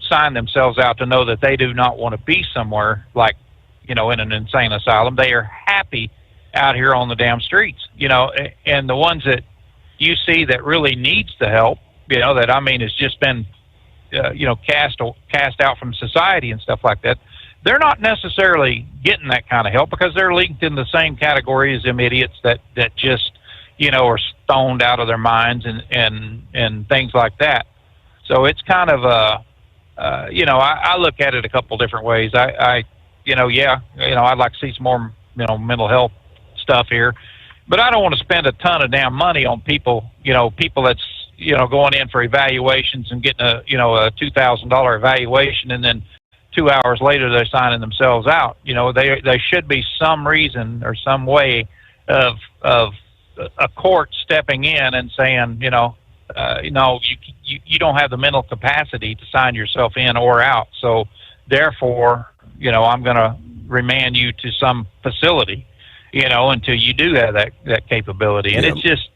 sign themselves out, to know that they do not want to be somewhere like, in an insane asylum. They are happy out here on the damn streets, and the ones that you see that really needs the help, has just been, cast out from society and stuff like that. They're not necessarily getting that kind of help because they're linked in the same category as them idiots that just, are stoned out of their minds and things like that. So it's kind of I look at it a couple different ways. I'd like to see some more, mental health stuff here, but I don't want to spend a ton of damn money on people that's, going in for evaluations and getting a $2,000 evaluation, and then 2 hours later they're signing themselves out. There should be some reason or some way of a court stepping in and saying, you don't have the mental capacity to sign yourself in or out. So therefore, I'm going to remand you to some facility, until you do have that capability. And it's just,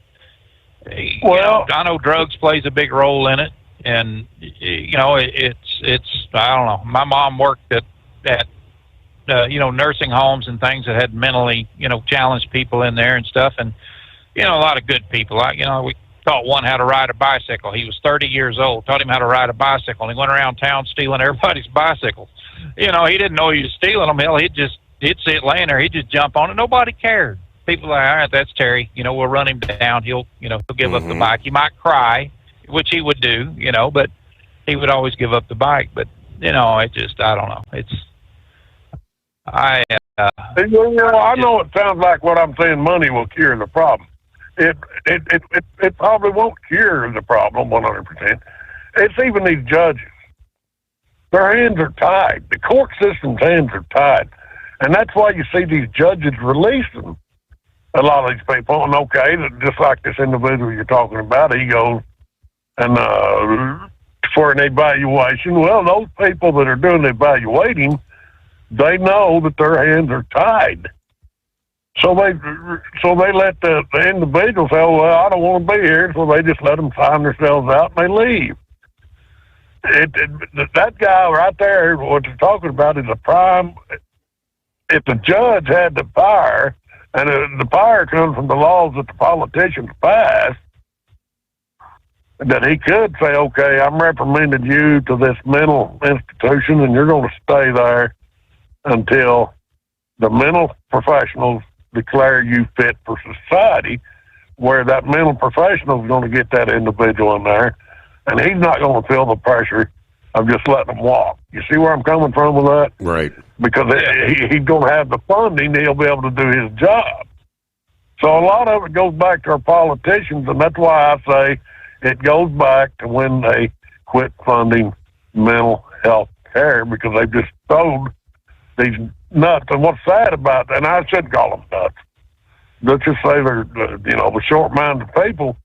I know drugs plays a big role in it. And, it's I don't know. My mom worked at nursing homes and things that had mentally, challenged people in there and stuff. And, a lot of good people. We taught one how to ride a bicycle. He was 30 years old, taught him how to ride a bicycle. And he went around town stealing everybody's bicycles. He didn't know he was stealing them. Hell, he'd see it laying there. He'd just jump on it. Nobody cared. People were like, all right, that's Terry. We'll run him down. He'll give up the bike. He might cry, which he would do, but he would always give up the bike. But, I don't know. I know it sounds like what I'm saying, money will cure the problem. it probably won't cure the problem 100%. It's even these judges. Their hands are tied. The court system's hands are tied. And that's why you see these judges releasing a lot of these people. And okay, just like this individual you're talking about, he goes and for an evaluation. Well, those people that are doing the evaluating, they know that their hands are tied. So they let the individual say, well, I don't want to be here, so they just let them sign themselves out and they leave. That guy right there, what you're talking about, is a prime. If the judge had the power, and the power comes from the laws that the politicians pass, that he could say, okay, I'm recommending you to this mental institution, and you're going to stay there until the mental professionals declare you fit for society, where that mental professional is going to get that individual in there, and he's not going to feel the pressure of just letting them walk. You see where I'm coming from with that? Right. Because he's going to have the funding, he'll be able to do his job. So a lot of it goes back to our politicians, and that's why I say it goes back to when they quit funding mental health care, because they've just sold these nuts. And what's sad about that, and I shouldn't call them nuts, let's just say they're, the short-minded people,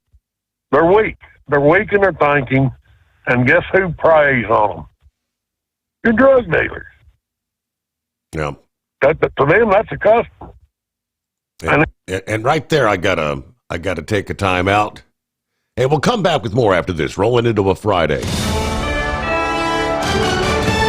they're weak. They're weak in their thinking, and guess who preys on them? Your drug dealers. Yeah. To them, that's a customer. And right there, I gotta take a time out. And we'll come back with more after this, rolling into a Friday.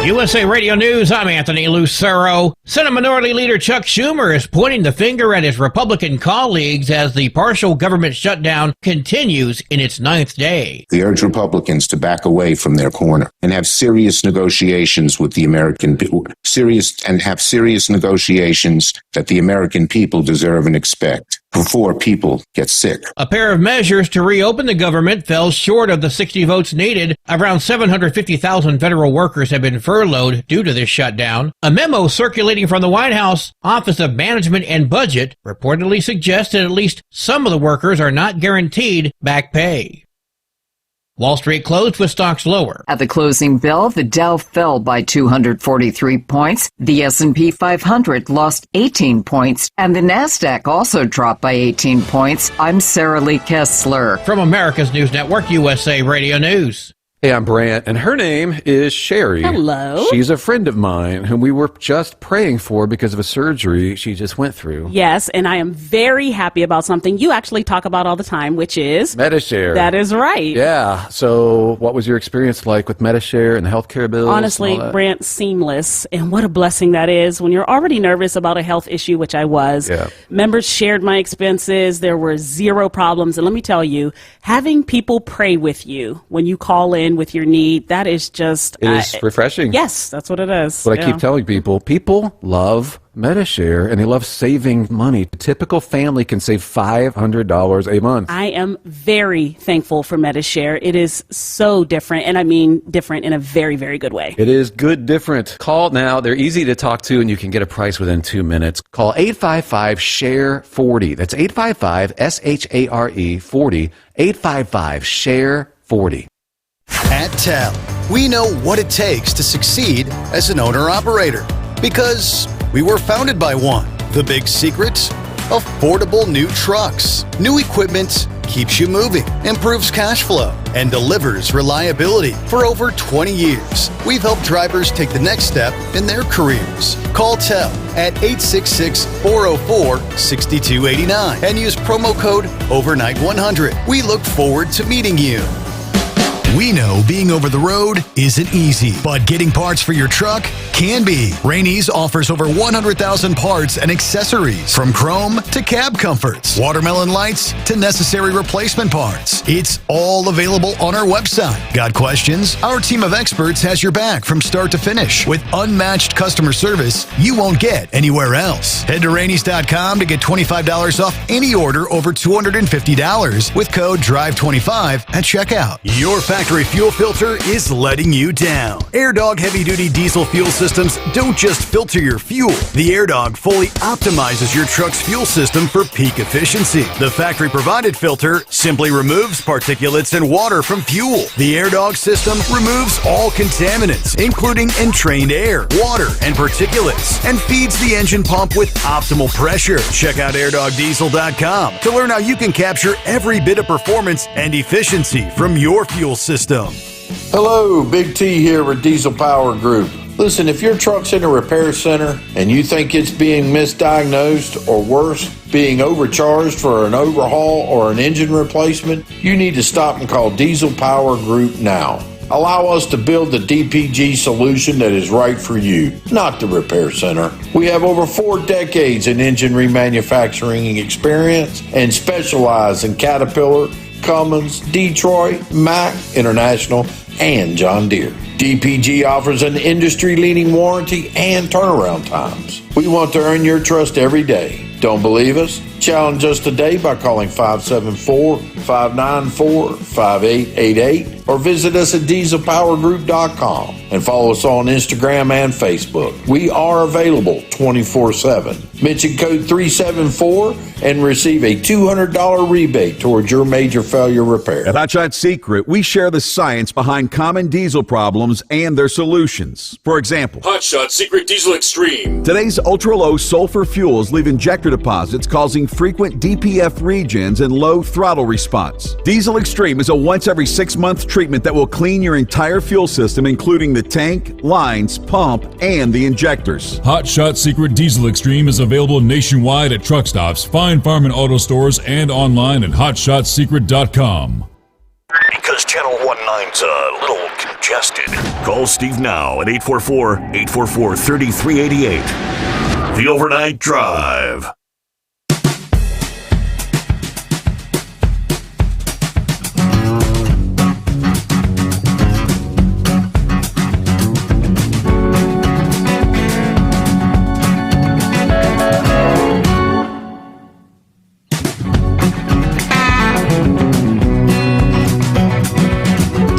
USA Radio News, I'm Anthony Lucero. Senate Minority Leader Chuck Schumer is pointing the finger at his Republican colleagues as the partial government shutdown continues in its 9th day. They urge Republicans to back away from their corner and have serious negotiations with the American people, serious negotiations that the American people deserve and expect before people get sick. A pair of measures to reopen the government fell short of the 60 votes needed. Around 750,000 federal workers have been furloughed due to this shutdown. A memo circulating from the White House Office of Management and Budget reportedly suggests that at least some of the workers are not guaranteed back pay. Wall Street closed with stocks lower. At the closing bell, the Dow fell by 243 points, the S&P 500 lost 18 points, and the Nasdaq also dropped by 18 points. I'm Sarah Lee Kessler. From America's News Network, USA Radio News. Hey, I'm Brant, and her name is Sherry. Hello. She's a friend of mine whom we were just praying for because of a surgery she just went through. Yes, and I am very happy about something you actually talk about all the time, which is Medi-Share. That is right. Yeah. So what was your experience like with Medi-Share and the healthcare bills? Honestly, Brant, seamless. And what a blessing that is when you're already nervous about a health issue, which I was. Yeah. Members shared my expenses. There were zero problems. And let me tell you, having people pray with you when you call in with your need, that is just... It is refreshing. Yes, that's what it is. What I keep telling people love Medi-Share, and they love saving money. A typical family can save $500 a month. I am very thankful for Medi-Share. It is so different, and I mean different in a very, very good way. It is good different. Call now. They're easy to talk to, and you can get a price within 2 minutes. Call 855-SHARE-40. That's 855-SHARE-40. 855-SHARE-40. At TEL, we know what it takes to succeed as an owner-operator because we were founded by one. The big secret? Affordable new trucks. New equipment keeps you moving, improves cash flow, and delivers reliability. For over 20 years, we've helped drivers take the next step in their careers. Call TEL at 866-404-6289 and use promo code OVERNIGHT100. We look forward to meeting you. We know being over the road isn't easy, but getting parts for your truck can be. Rainey's offers over 100,000 parts and accessories, from chrome to cab comforts, watermelon lights to necessary replacement parts. It's all available on our website. Got questions? Our team of experts has your back from start to finish with unmatched customer service you won't get anywhere else. Head to Rainey's.com to get $25 off any order over $250 with code DRIVE25 at checkout. Your factory factory fuel filter is letting you down. AirDog heavy-duty diesel fuel systems don't just filter your fuel. The AirDog fully optimizes your truck's fuel system for peak efficiency. The factory-provided filter simply removes particulates and water from fuel. The AirDog system removes all contaminants, including entrained air, water, and particulates, and feeds the engine pump with optimal pressure. Check out airdogdiesel.com to learn how you can capture every bit of performance and efficiency from your fuel system. Hello, Big T here with Diesel Power Group. Listen, if your truck's in a repair center and you think it's being misdiagnosed or worse, being overcharged for an overhaul or an engine replacement, you need to stop and call Diesel Power Group now. Allow us to build the DPG solution that is right for you, not the repair center. We have over 4 decades in engine remanufacturing experience and specialize in Caterpillar, Cummins, Detroit, Mack, International, and John Deere. DPG offers an industry-leading warranty and turnaround times. We want to earn your trust every day. Don't believe us? Challenge us today by calling 574-594-5888 or visit us at dieselpowergroup.com and follow us on Instagram and Facebook. We are available 24/7. Mention code 374 and receive a $200 rebate towards your major failure repair. At Hot Shot Secret, we share the science behind common diesel problems and their solutions. For example, Hot Shot Secret Diesel Extreme. Today's ultra-low sulfur fuels leave injector deposits causing frequent DPF regens and low throttle response. Diesel Extreme is a once every 6-month treatment that will clean your entire fuel system, including the tank, lines, pump, and the injectors. Hot Shot Secret Diesel Extreme is available nationwide at truck stops, fine farm and auto stores, and online at hotshotsecret.com. Because Channel 19's a little congested. Call Steve now at 844-844-3388. The Overnight Drive.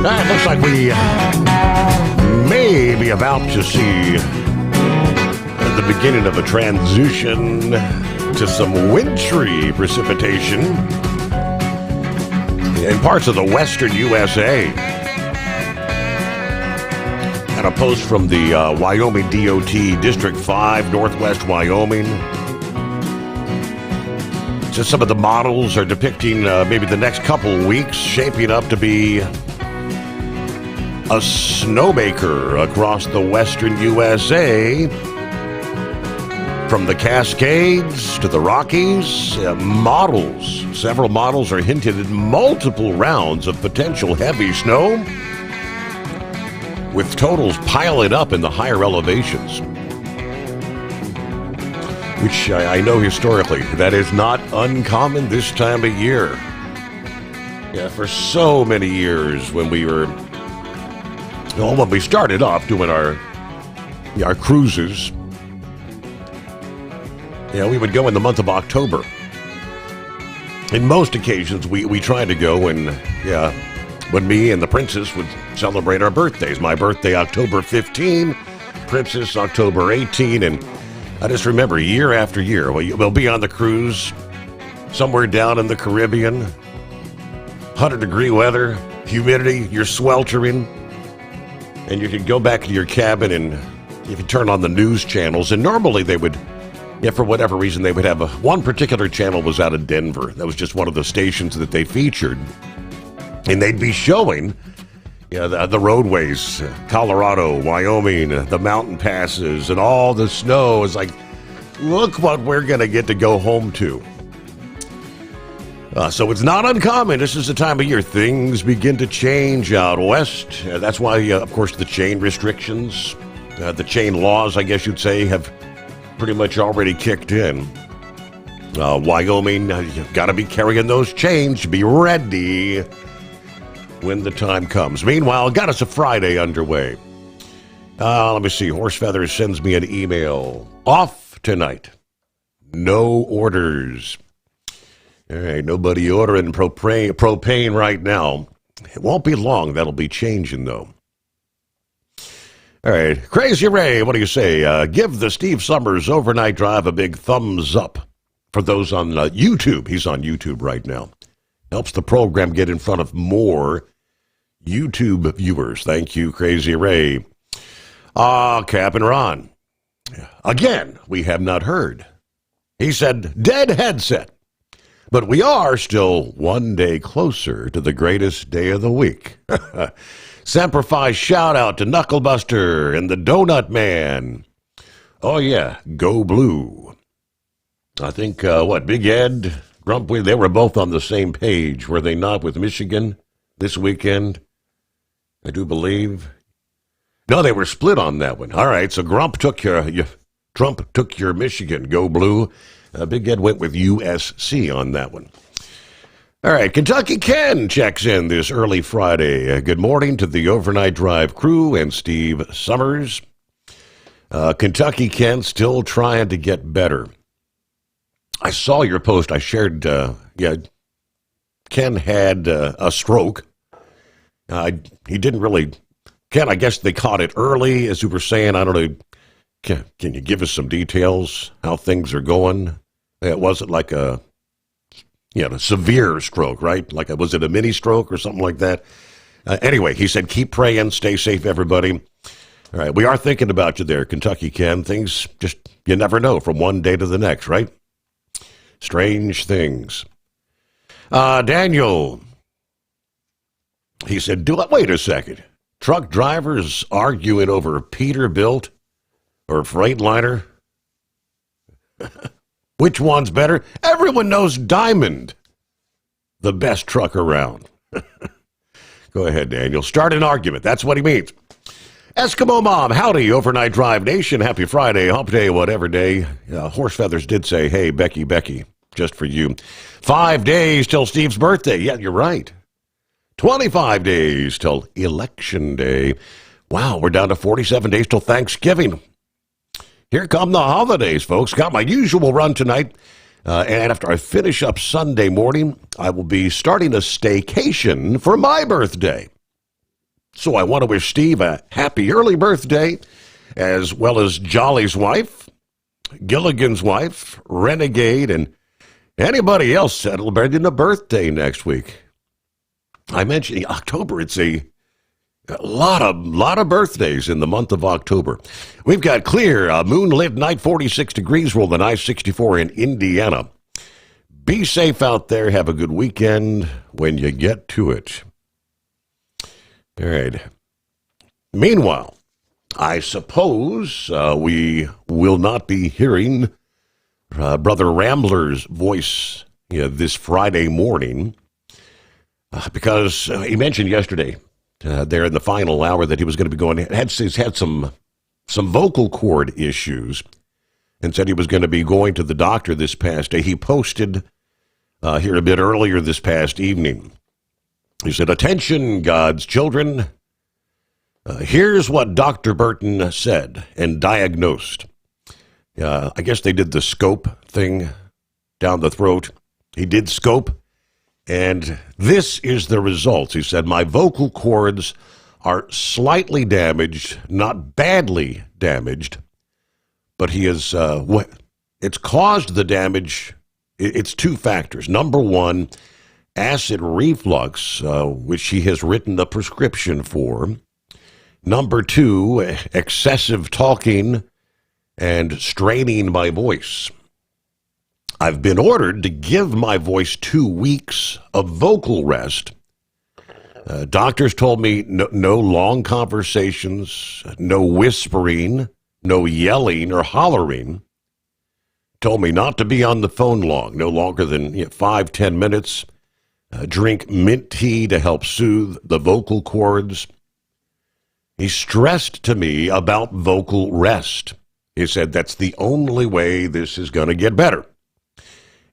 It looks like we may be about to see the beginning of a transition to some wintry precipitation in parts of the western USA. And a post from the Wyoming DOT District 5, Northwest Wyoming. Just some of the models are depicting maybe the next couple weeks shaping up to be a snowmaker across the western USA. From the Cascades to the Rockies, several models are hinted at multiple rounds of potential heavy snow, with totals piling up in the higher elevations. Which I know historically, that is not uncommon this time of year. Yeah, for so many years when we started off doing our cruises, we would go in the month of October. In most occasions, we tried to go when me and the Princess would celebrate our birthdays. My birthday, October 15, Princess, October 18, and I just remember year after year, we'll be on the cruise somewhere down in the Caribbean, 100-degree weather, humidity, you're sweltering, and you could go back to your cabin and you could turn on the news channels, and normally they would, for whatever reason, they would have one particular channel was out of Denver. That was just one of the stations that they featured. And they'd be showing the roadways, Colorado, Wyoming, the mountain passes, and all the snow. Is like, look what we're going to get to go home to. So it's not uncommon. This is the time of year things begin to change out west. That's why, of course, the chain restrictions, the chain laws, I guess you'd say, have pretty much already kicked in. Wyoming, you've got to be carrying those chains. Be ready when the time comes. Meanwhile, got us a Friday underway. Let me see. Horse Feathers sends me an email. Off tonight. No orders. All right, nobody ordering propane right now. It won't be long. That'll be changing, though. All right. Crazy Ray, what do you say? Give the Steve Summers Overnight Drive a big thumbs up for those on YouTube. He's on YouTube right now. Helps the program get in front of more YouTube viewers. Thank you, Crazy Ray. Cap and Ron. Again, we have not heard. He said, dead headset. But we are still one day closer to the greatest day of the week. Semper Fi shout out to Knucklebuster and the Donut Man. Oh, yeah, go blue. I think, Big Ed, Grumpy, they were both on the same page, were they not, with Michigan this weekend? I do believe. No, they were split on that one. All right, so Trump took your Michigan, go blue. Big Ed went with USC on that one. All right, Kentucky Ken checks in this early Friday. Good morning to the Overnight Drive crew and Steve Summers. Kentucky Ken still trying to get better. I saw your post. I shared, Ken had a stroke. He didn't really, Ken, I guess they caught it early, as you were saying. I don't know. Can you give us some details, how things are going? It wasn't like a severe stroke, right? Was it a mini stroke or something like that? Anyway, he said, keep praying, stay safe, everybody. All right, we are thinking about you there, Kentucky Ken. Things just, you never know from one day to the next, right? Strange things. Daniel, he said, wait a second. Truck drivers arguing over Peterbilt or Freightliner? Which one's better? Everyone knows Diamond, the best truck around. Go ahead, Daniel. Start an argument. That's what he means. Eskimo Mom, howdy, Overnight Drive Nation. Happy Friday, hump day, whatever day. Horse Feathers did say, hey, Becky, just for you. 5 days till Steve's birthday. Yeah, you're right. 25 days till Election Day. Wow, we're down to 47 days till Thanksgiving. Here come the holidays, folks. Got my usual run tonight. And after I finish up Sunday morning, I will be starting a staycation for my birthday. So I want to wish Steve a happy early birthday, as well as Jolly's wife, Gilligan's wife, Renegade, and anybody else celebrating a birthday next week. I mentioned October, it's a lot of birthdays in the month of October. We've got clear, moonlit night, 46 degrees, rolling I-64 in Indiana. Be safe out there. Have a good weekend when you get to it. All right. Meanwhile, I suppose we will not be hearing Brother Rambler's voice this Friday morning because he mentioned yesterday there in the final hour that he was going to be going, he's had some vocal cord issues and said he was going to be going to the doctor this past day. He posted here a bit earlier this past evening. He said, attention, God's children. Here's what Dr. Burton said and diagnosed. I guess they did the scope thing down the throat. He did scope. And this is the results. He said, my vocal cords are slightly damaged, not badly damaged, but he is, it's caused the damage. It's two factors. Number one, acid reflux, which he has written a prescription for. Number two, excessive talking and straining my voice. I've been ordered to give my voice 2 weeks of vocal rest. Doctors told me no long conversations, no whispering, no yelling or hollering. Told me not to be on the phone long, no longer than 5-10 minutes. Drink mint tea to help soothe the vocal cords. He stressed to me about vocal rest. He said that's the only way this is going to get better.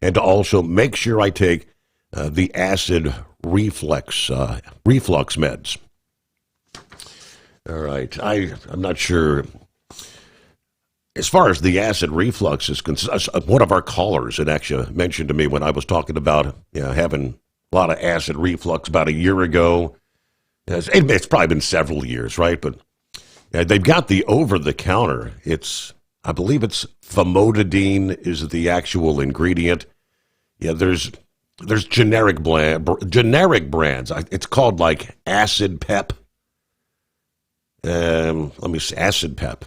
And to also make sure I take the acid reflux meds. All right. I'm not sure. As far as the acid reflux is concerned, one of our callers had actually mentioned to me when I was talking about having a lot of acid reflux about a year ago. It's probably been several years, right? But they've got the over-the-counter. I believe it's famotidine is the actual ingredient. Yeah, there's generic brands. It's called like Acid Pep. Let me see, Acid Pep.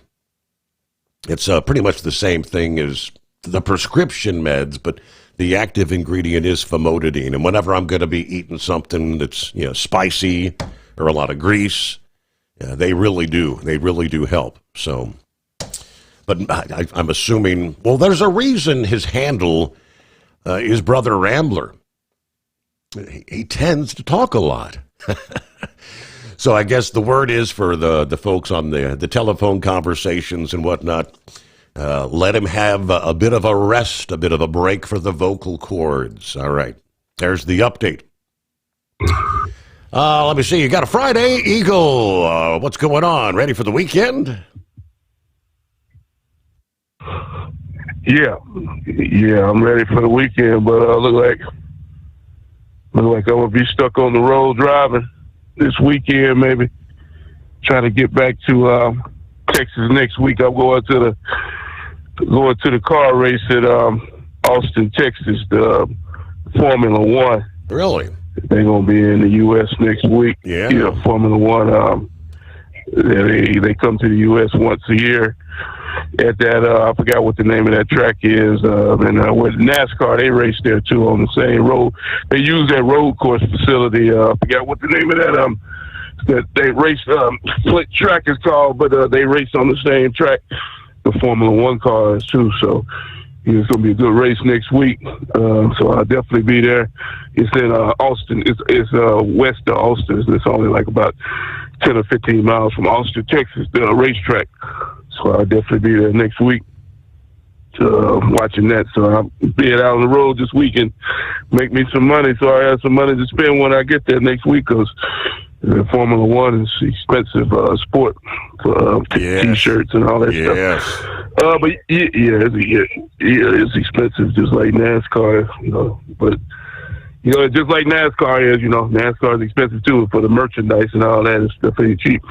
It's pretty much the same thing as the prescription meds, but the active ingredient is famotidine. And whenever I'm going to be eating something that's spicy or a lot of grease, they really do. They really do help. So, but I'm assuming. Well, there's a reason his handle is Brother Rambler. He tends to talk a lot. So I guess the word is for the folks on the telephone conversations and whatnot, let him have a bit of a rest, a bit of a break for the vocal cords. All right. There's the update. Let me see. You got a Friday Eagle. What's going on? Ready for the weekend? Yeah, I'm ready for the weekend, but look like I'm gonna be stuck on the road driving this weekend. Maybe trying to get back to Texas next week. I'm going to the car race at Austin, Texas, the Formula One. Really? They're gonna be in the U.S. next week. Yeah, Formula One. They come to the U.S. once a year. At that, I forgot what the name of that track is. And with NASCAR, they race there too on the same road. They use that road course facility. I forgot what the name of that they race split track is called, but they race on the same track. The Formula One cars too. So it's gonna be a good race next week. So I'll definitely be there. It's in Austin. It's west of Austin. It's only like about 10 or 15 miles from Austin, Texas, the racetrack. So I'll definitely be there next week watching that. So I'll be out on the road this week and make me some money so I have some money to spend when I get there next week, because Formula One is expensive sport for T-shirts and all that stuff. But it's expensive, just like NASCAR, But just like NASCAR is, NASCAR is expensive too for the merchandise and all that. It's definitely cheap.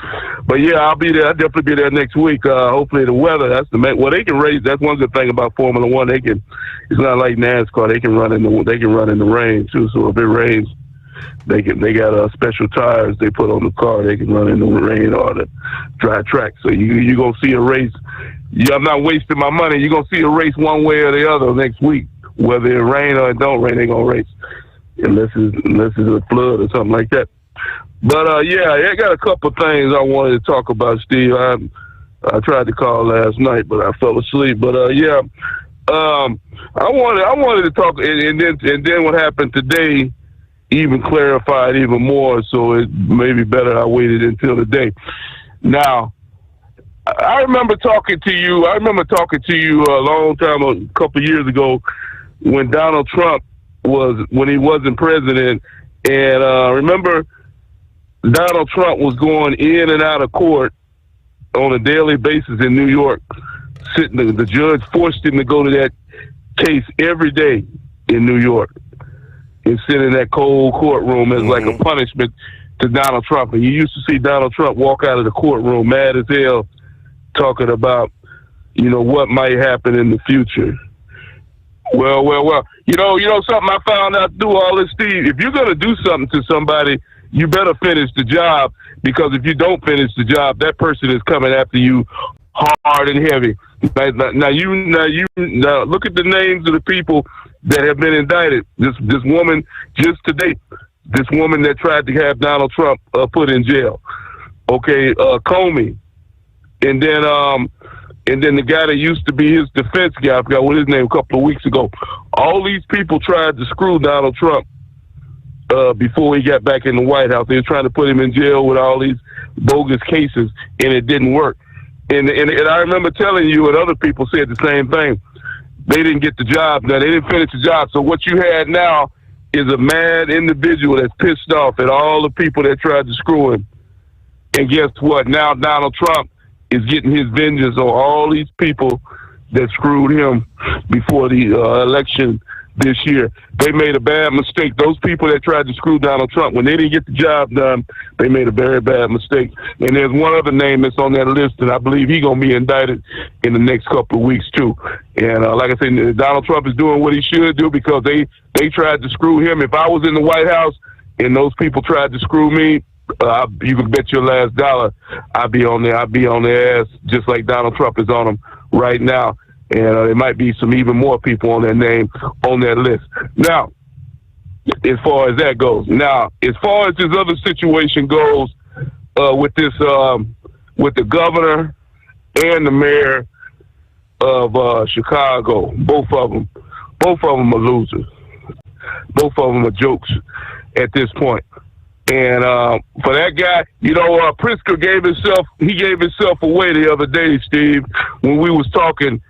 But yeah, I'll be there. I'll definitely be there next week. Hopefully the weather. That's the main. Well, they can race. That's one good thing about Formula One. It's not like NASCAR. They can run in the rain too. So if it rains, they got special tires they put on the car. They can run in the rain or the dry track. So you gonna see a race. I'm not wasting my money. You're gonna see a race one way or the other next week, whether it rain or it don't rain. They gonna race. Unless it's a flood or something like that. But I got a couple of things I wanted to talk about, Steve. I tried to call last night, but I fell asleep. But I wanted to talk, and then what happened today even clarified even more. So it may be better I waited until today. Now, I remember talking to you. a long time, a couple of years ago, when Donald Trump when he wasn't president, and remember Donald Trump was going in and out of court on a daily basis in New York. The judge forced him to go to that case every day in New York and sit in that cold courtroom as like a punishment to Donald Trump. And you used to see Donald Trump walk out of the courtroom mad as hell, talking about what might happen in the future. Well. You know something I found out through all this, Steve? If you're going to do something to somebody, you better finish the job, because if you don't finish the job, that person is coming after you hard and heavy. Now look at the names of the people that have been indicted. This woman just today, this woman that tried to have Donald Trump put in jail. Okay, Comey, and then the guy that used to be his defense guy, I forgot what his name, a couple of weeks ago. All these people tried to screw Donald Trump before he got back in the White House. They were trying to put him in jail with all these bogus cases, and it didn't work. And I remember telling you, and other people said the same thing. They didn't get the job done. They didn't finish the job. So what you had now is a mad individual that's pissed off at all the people that tried to screw him. And guess what? Now Donald Trump is getting his vengeance on all these people that screwed him before the election this year. They made a bad mistake. Those people that tried to screw Donald Trump, when they didn't get the job done, they made a very bad mistake. And there's one other name that's on that list, and I believe he's going to be indicted in the next couple of weeks, too. And like I said, Donald Trump is doing what he should do because they tried to screw him. If I was in the White House and those people tried to screw me, you can bet your last dollar I'd be on their ass just like Donald Trump is on them right now. And there might be some even more people on that name on that list. Now, as far as that goes. Now, as far as this other situation goes with the governor and the mayor of Chicago, both of them are losers. Both of them are jokes at this point. And for that guy, Pritzker gave himself away the other day, Steve, when we was talking.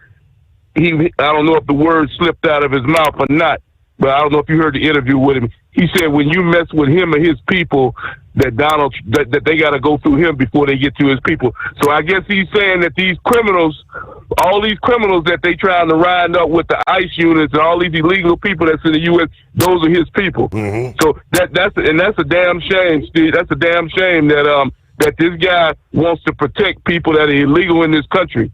I don't know if the word slipped out of his mouth or not, but I don't know if you heard the interview with him. He said when you mess with him and his people, that they got to go through him before they get to his people. So I guess he's saying that these criminals, all these criminals that they trying to round up with the ICE units and all these illegal people that's in the U.S., those are his people. Mm-hmm. So that's a damn shame, Steve. That's a damn shame that this guy wants to protect people that are illegal in this country.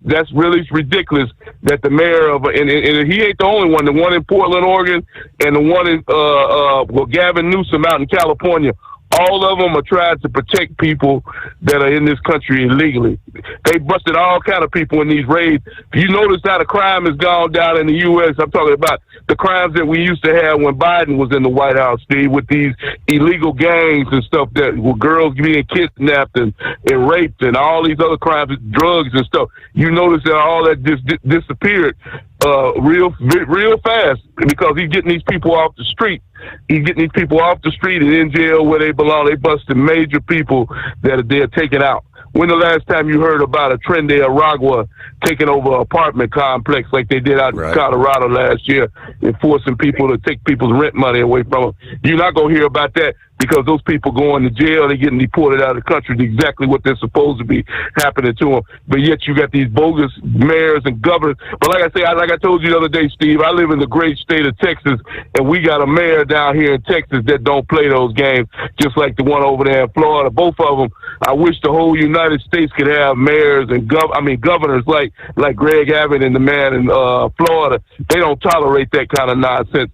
That's really ridiculous that the mayor of and he ain't the only one. The one in Portland, Oregon, and the one in Gavin Newsom out in California. All of them are trying to protect people that are in this country illegally. They busted all kind of people in these raids. You notice how the crime has gone down in the U.S. I'm talking about the crimes that we used to have when Biden was in the White House, Steve, with these illegal gangs and stuff that with girls being kidnapped and raped and all these other crimes, drugs and stuff. You notice that all that just disappeared real fast because he's getting these people off the street. He's getting these people off the street and in jail where they belong. They busted major people that they're taking out. When the last time you heard about a Tren de Aragua taking over an apartment complex like they did out in Colorado last year and forcing people to take people's rent money away from them? You're not going to hear about that because those people going to jail, they're getting deported out of the country, exactly what they're supposed to be happening to them. But yet you got these bogus mayors and governors. But like I told you the other day, Steve, I live in the great state of Texas, and we got a mayor down here in Texas that don't play those games, just like the one over there in Florida. Both of them, I wish the whole United States could have mayors and governors like Greg Abbott and the man in Florida. They don't tolerate that kind of nonsense.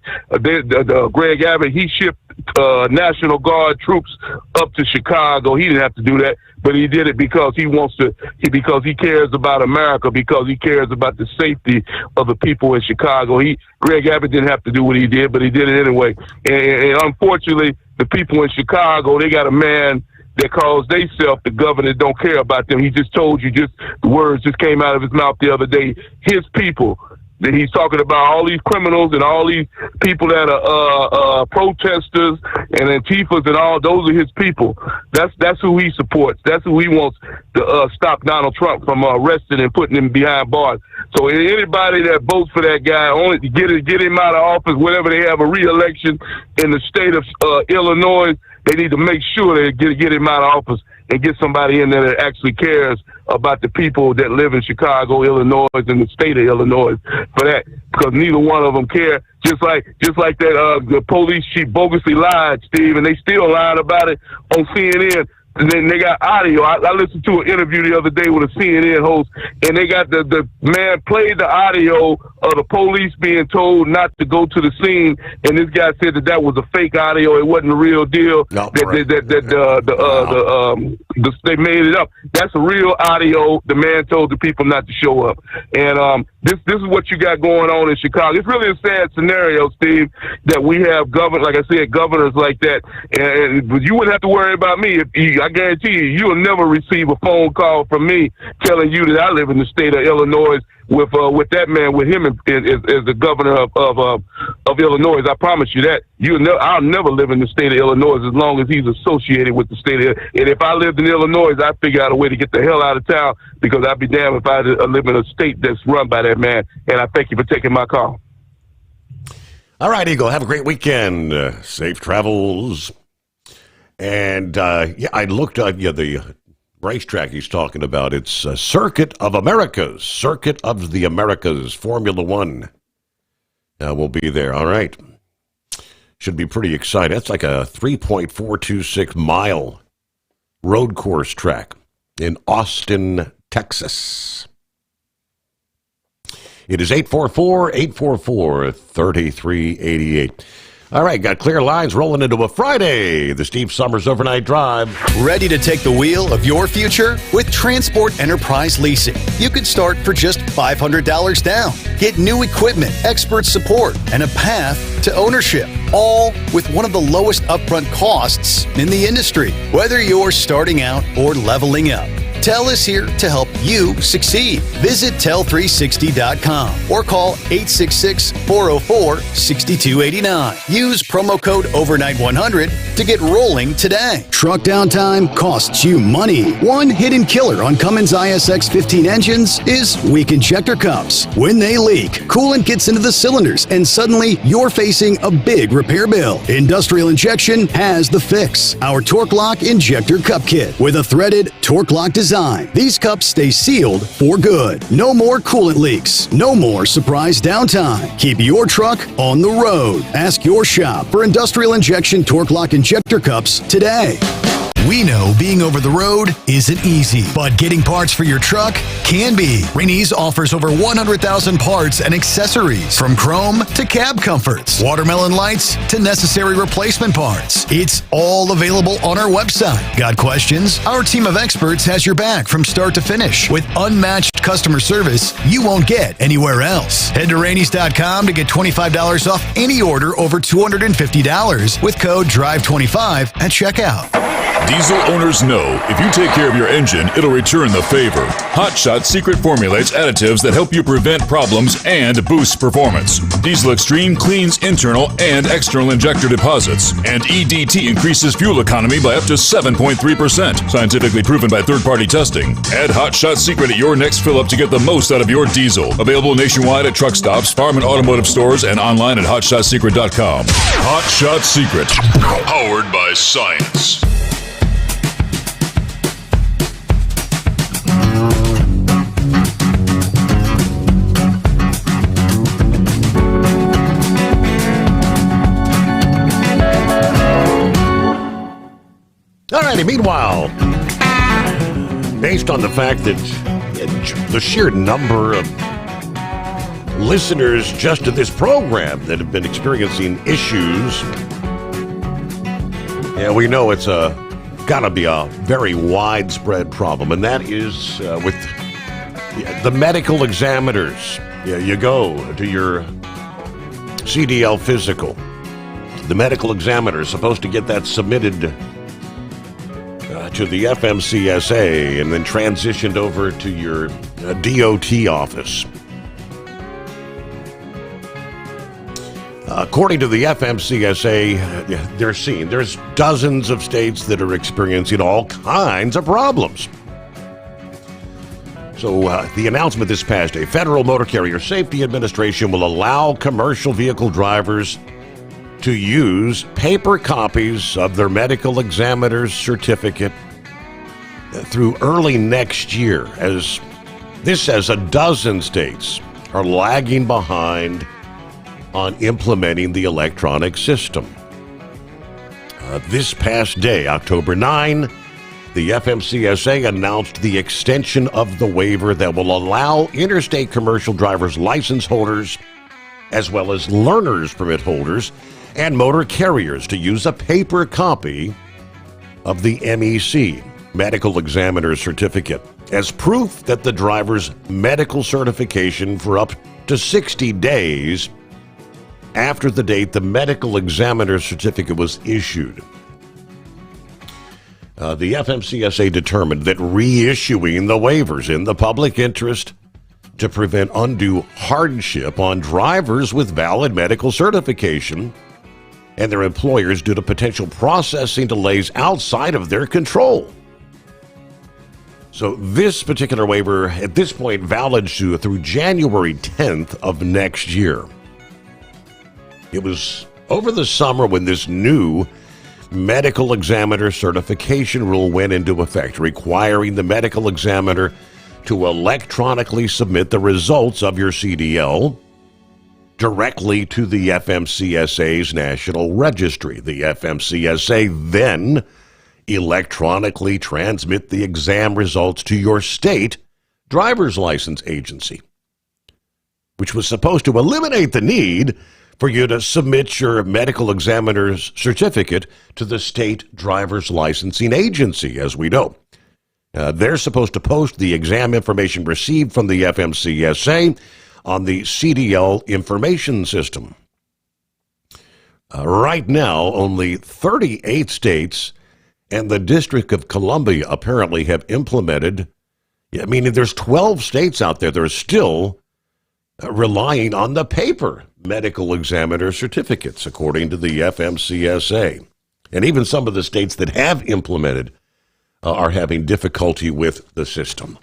Greg Abbott, he shipped National Guard troops up to Chicago. He didn't have to do that, but he did it because because he cares about America, because he cares about the safety of the people in Chicago. Greg Abbott didn't have to do what he did, but he did it anyway. And unfortunately, the people in Chicago, they got a man that calls theyself the governor, don't care about them. He just told you, the words just came out of his mouth the other day. His people. That he's talking about all these criminals and all these people that are protesters and Antifas and all. Those are his people. That's who he supports. That's who he wants to stop Donald Trump from arresting and putting him behind bars. So anybody that votes for that guy, only to get him out of office, whenever they have a re-election in the state of Illinois, they need to make sure they get him out of office and get somebody in there that actually cares about the people that live in Chicago, Illinois, and the state of Illinois for that, because neither one of them care. Just like that, the police chief bogusly lied, Steve, and they still lying about it on CNN. And then they got audio. I listened to an interview the other day with a CNN host, and they got the man played the audio of the police being told not to go to the scene, and this guy said that was a fake audio. It wasn't the real deal. No, they made it up. That's a real audio. The man told the people not to show up, and this is what you got going on in Chicago. It's really a sad scenario, Steve, that we have governors like that, and you wouldn't have to worry about me I guarantee you will never receive a phone call from me telling you that I live in the state of Illinois with that man, with him as the governor of Illinois. I promise you that. I'll never live in the state of Illinois as long as he's associated with the state of Illinois. And if I lived in Illinois, I'd figure out a way to get the hell out of town, because I'd be damned if I live in a state that's run by that man. And I thank you for taking my call. All right, Eagle. Have a great weekend. Safe travels. And I looked at the racetrack he's talking about. It's Circuit of the Americas, Formula One. will be there. All right. Should be pretty exciting. That's like a 3.426 mile road course track in Austin, Texas. It is 844-844-3388. All right, got clear lines rolling into a Friday. The Steve Summers Overnight Drive. Ready to take the wheel of your future? With Transport Enterprise Leasing, you could start for just $500 down. Get new equipment, expert support, and a path to ownership, all with one of the lowest upfront costs in the industry, whether you're starting out or leveling up. Tell is here to help you succeed. Visit tell360.com or call 866-404-6289. Use promo code overnight100 to get rolling today. Truck downtime costs you money. One hidden killer on Cummins ISX 15 engines is weak injector cups. When they leak, coolant gets into the cylinders and suddenly you're facing a big repair bill. Industrial Injection has the fix. Our Torque Lock Injector Cup Kit with a threaded Torque Lock design. These cups stay sealed for good. No more coolant leaks. No more surprise downtime. Keep your truck on the road. Ask your shop for Industrial Injection Torque Lock Injector Cups today. We know being over the road isn't easy, but getting parts for your truck can be. Rainey's offers over 100,000 parts and accessories, from chrome to cab comforts, watermelon lights to necessary replacement parts. It's all available on our website. Got questions? Our team of experts has your back from start to finish with unmatched customer service you won't get anywhere else. Head to Rainey's.com to get $25 off any order over $250 with code DRIVE25 at checkout. Diesel owners know if you take care of your engine, it'll return the favor. Hot Shot secret formulates additives that help you prevent problems and boost performance. Diesel Extreme cleans internal and external injector deposits, and EDT increases fuel economy by up to 7.3%, scientifically proven by third-party testing. Add Hot Shot secret at your next fill-up to get the most out of your diesel. Available nationwide at truck stops, farm and automotive stores, and online at hotshotsecret.com. Hot Shot Secret, powered by science. Alrighty, meanwhile, based on the fact that the sheer number of listeners just to this program that have been experiencing issues, we know it's gotta be a very widespread problem, and that is with the medical examiners. You go to your CDL physical. The medical examiner is supposed to get that submitted to the FMCSA and then transitioned over to your DOT office. According to the FMCSA, there's dozens of states that are experiencing all kinds of problems. So the announcement this past day, Federal Motor Carrier Safety Administration will allow commercial vehicle drivers to use paper copies of their medical examiner's certificate through early next year, as a dozen states are lagging behind on implementing the electronic system. This past day, October 9, the FMCSA announced the extension of the waiver that will allow interstate commercial driver's license holders, as well as learner's permit holders, and motor carriers to use a paper copy of the MEC, Medical Examiner's Certificate, as proof that the driver's medical certification for up to 60 days after the date the Medical Examiner's Certificate was issued. The FMCSA determined that reissuing the waivers in the public interest to prevent undue hardship on drivers with valid medical certification and their employers due to potential processing delays outside of their control. So this particular waiver, at this point, valid through January 10th of next year. It was over the summer when this new medical examiner certification rule went into effect, requiring the medical examiner to electronically submit the results of your CDL directly to the FMCSA's National Registry. The FMCSA then electronically transmit the exam results to your state driver's license agency, which was supposed to eliminate the need for you to submit your medical examiner's certificate to the state driver's licensing agency, as we know. They're supposed to post the exam information received from the FMCSA on the CDL information system. Right now, only 38 states and the District of Columbia apparently have implemented. I mean, there's 12 states out there that are still relying on the paper medical examiner certificates, according to the FMCSA. And even some of the states that have implemented are having difficulty with the system.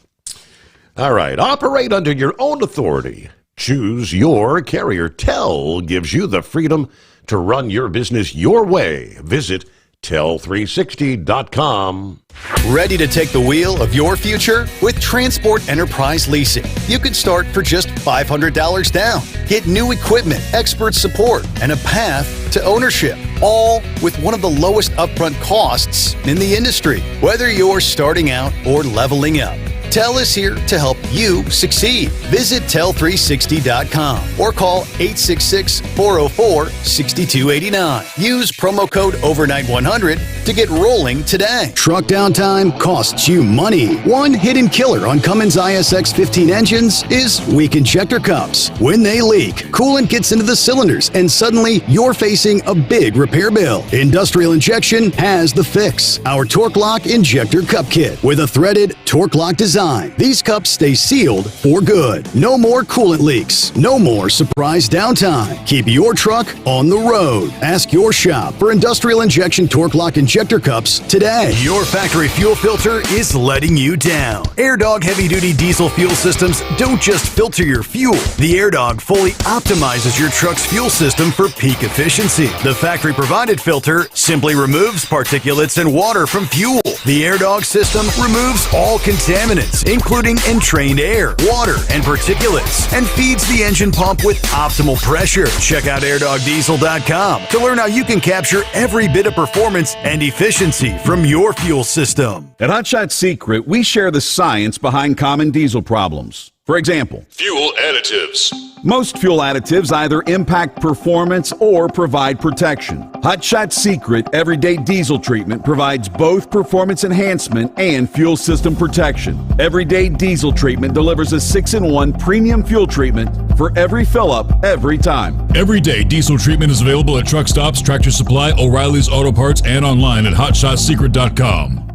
All right, operate under your own authority. Choose your carrier. TEL gives you the freedom to run your business your way. Visit tel360.com. Ready to take the wheel of your future? With Transport Enterprise Leasing, you can start for just $500 down. Get new equipment, expert support, and a path to ownership, all with one of the lowest upfront costs in the industry. Whether you're starting out or leveling up, TEL is here to help you succeed. Visit tel360.com or call 866-404-6289. Use promo code overnight100 to get rolling today. Truck downtime costs you money. One hidden killer on Cummins ISX 15 engines is weak injector cups. When they leak, coolant gets into the cylinders and suddenly you're facing a big repair bill. Industrial Injection has the fix. Our Torque Lock Injector Cup Kit with a threaded Torque Lock design. These cups stay sealed for good. No more coolant leaks. No more surprise downtime. Keep your truck on the road. Ask your shop for Industrial Injection Torque Lock Injector Cups today. Your factory fuel filter is letting you down. AirDog heavy-duty diesel fuel systems don't just filter your fuel. The AirDog fully optimizes your truck's fuel system for peak efficiency. The factory-provided filter simply removes particulates and water from fuel. The AirDog system removes all contaminants, including entrained air, water, and particulates, and feeds the engine pump with optimal pressure. Check out airdogdiesel.com to learn how you can capture every bit of performance and efficiency from your fuel system. At Hot Shot Secret, we share the science behind common diesel problems. For example, fuel additives. Most fuel additives either impact performance or provide protection. Hot Shot Secret Everyday Diesel Treatment provides both performance enhancement and fuel system protection. Everyday Diesel Treatment delivers a 6-in-1 premium fuel treatment for every fill-up, every time. Everyday Diesel Treatment is available at truck stops, Tractor Supply, O'Reilly's Auto Parts, and online at hotshotsecret.com.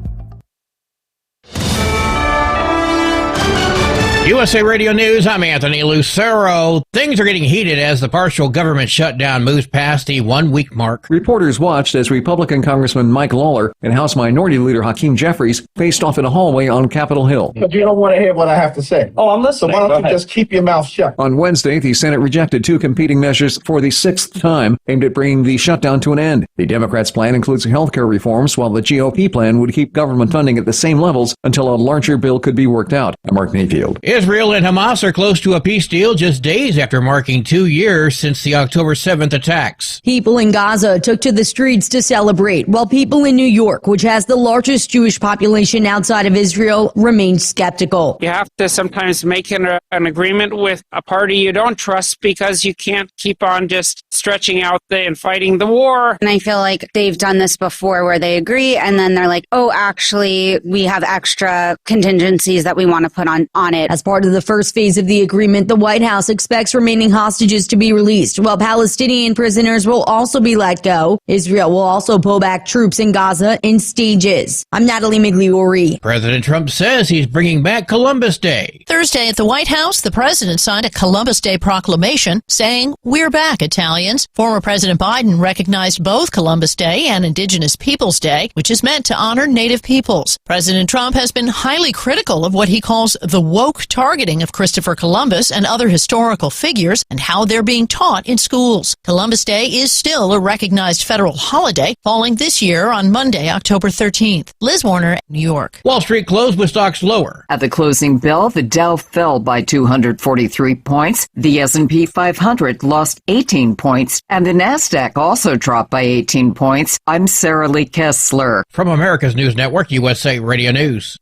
USA Radio News, I'm Anthony Lucero. Things are getting heated as the partial government shutdown moves past the 1-week mark. Reporters watched as Republican Congressman Mike Lawler and House Minority Leader Hakeem Jeffries faced off in a hallway on Capitol Hill. But you don't want to hear what I have to say. Oh, I'm listening. Why don't you just keep your mouth shut? On Wednesday, the Senate rejected 2 competing measures for the 6th time aimed at bringing the shutdown to an end. The Democrats' plan includes health care reforms, while the GOP plan would keep government funding at the same levels until a larger bill could be worked out. I'm Mark Mayfield. Israel and Hamas are close to a peace deal just days after marking 2 years since the October 7th attacks. People in Gaza took to the streets to celebrate, while people in New York, which has the largest Jewish population outside of Israel, remain skeptical. You have to sometimes make an agreement with a party you don't trust because you can't keep on just stretching out and fighting the war. And I feel like they've done this before where they agree and then they're like, oh, actually, we have extra contingencies that we want to put on it. As part of the first phase of the agreement, the White House expects remaining hostages to be released, while Palestinian prisoners will also be let go. Israel will also pull back troops in Gaza in stages. I'm Natalie Migliori. President Trump says he's bringing back Columbus Day. Thursday at the White House, the president signed a Columbus Day proclamation saying, "We're back, Italians." Former President Biden recognized both Columbus Day and Indigenous Peoples Day, which is meant to honor Native peoples. President Trump has been highly critical of what he calls the woke targeting of Christopher Columbus and other historical figures and how they're being taught in schools. Columbus Day is still a recognized federal holiday, falling this year on Monday, October 13th. Liz Warner, New York. Wall Street closed with stocks lower. At the closing bell, the Dow fell by 243 points. The S&P 500 lost 18 points, and the Nasdaq also dropped by 18 points. I'm Sarah Lee Kessler. From America's News Network, USA Radio News.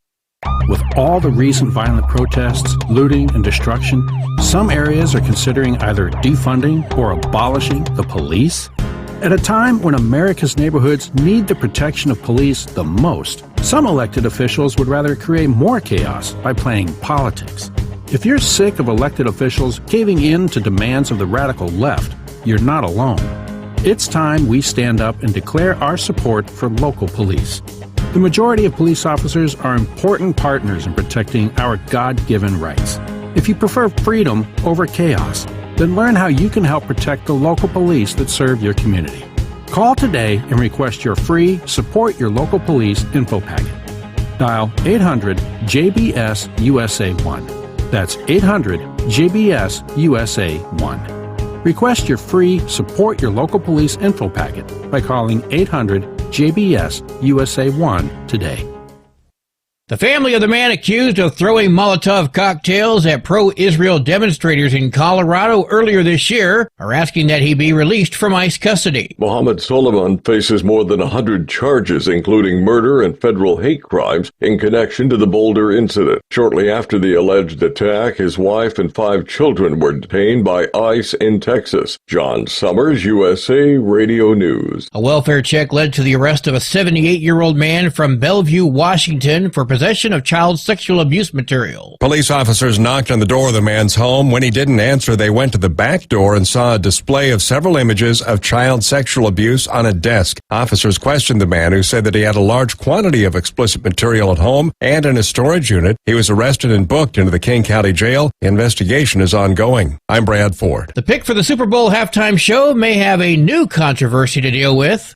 With all the recent violent protests, looting, and destruction, some areas are considering either defunding or abolishing the police. At a time when America's neighborhoods need the protection of police the most, some elected officials would rather create more chaos by playing politics. If you're sick of elected officials caving in to demands of the radical left, you're not alone. It's time we stand up and declare our support for local police. The majority of police officers are important partners in protecting our God-given rights. If you prefer freedom over chaos, then learn how you can help protect the local police that serve your community. Call today and request your free Support Your Local Police info packet. Dial 800-JBS-USA-1. That's 800-JBS-USA-1. Request your free Support Your Local Police info packet by calling 800-JBS-USA-1 today. The family of the man accused of throwing Molotov cocktails at pro-Israel demonstrators in Colorado earlier this year are asking that he be released from ICE custody. Mohammed Solomon faces more than 100 charges, including murder and federal hate crimes, in connection to the Boulder incident. Shortly after the alleged attack, his wife and 5 children were detained by ICE in Texas. John Sommers, USA Radio News. A welfare check led to the arrest of a 78-year-old man from Bellevue, Washington, for possession of child sexual abuse material. Police officers knocked on the door of the man's home. When he didn't answer, they went to the back door and saw a display of several images of child sexual abuse on a desk. Officers questioned the man, who said that he had a large quantity of explicit material at home and in a storage unit. He was arrested and booked into the King County Jail. The investigation is ongoing. I'm Brad Ford. The pick for the Super Bowl halftime show may have a new controversy to deal with.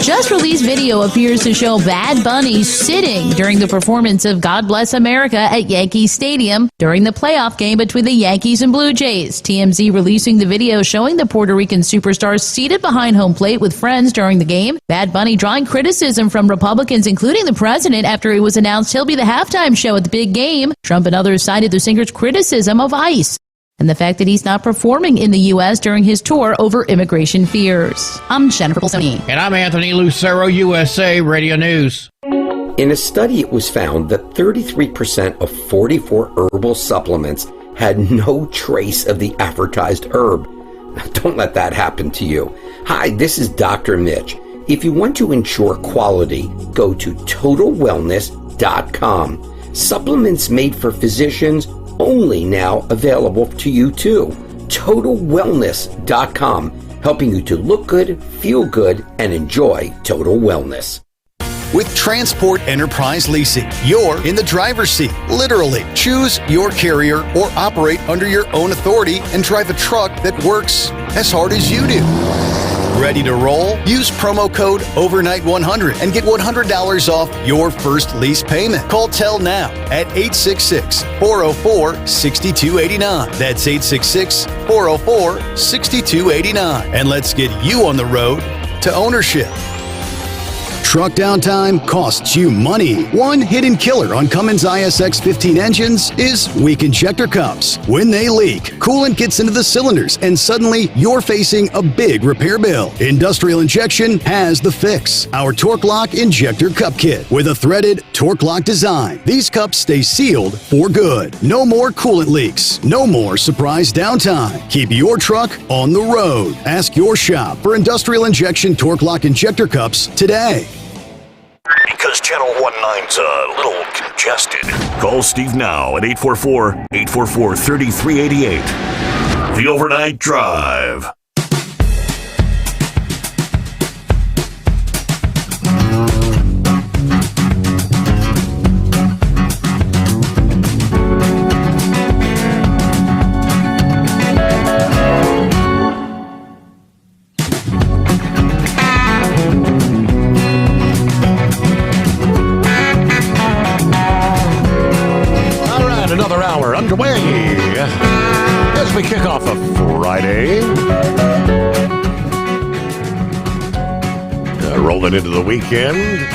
Just released video appears to show Bad Bunny sitting during the performance of God Bless America at Yankee Stadium during the playoff game between the Yankees and Blue Jays. TMZ releasing the video showing the Puerto Rican superstar seated behind home plate with friends during the game. Bad Bunny drawing criticism from Republicans, including the president, after it was announced he'll be the halftime show at the big game. Trump and others cited the singer's criticism of ICE and the fact that he's not performing in the U.S. during his tour over immigration fears. I'm Jennifer Bolsoni. And I'm Anthony Lucero, USA Radio News. In a study, it was found that 33% of 44 herbal supplements had no trace of the advertised herb. Don't let that happen to you. Hi, this is Dr. Mitch. If you want to ensure quality, go to TotalWellness.com. Supplements made for physicians, only now available to you too. TotalWellness.com, helping you to look good, feel good, and enjoy total wellness. With Transport Enterprise Leasing, you're in the driver's seat, literally. Choose your carrier or operate under your own authority and drive a truck that works as hard as you do. Ready to roll? Use promo code OVERNIGHT100 and get $100 off your first lease payment. Call TEL now at 866-404-6289. That's 866-404-6289. And let's get you on the road to ownership. Truck downtime costs you money. One hidden killer on Cummins ISX 15 engines is weak injector cups. When they leak, coolant gets into the cylinders and suddenly you're facing a big repair bill. Industrial Injection has the fix. Our Torque Lock Injector Cup Kit with a threaded Torque Lock design. These cups stay sealed for good. No more coolant leaks. No more surprise downtime. Keep your truck on the road. Ask your shop for Industrial Injection Torque Lock Injector Cups today. Because Channel 19's a little congested. Call Steve now at 844-844-3388. The Overnight Drive. rolling into the weekend.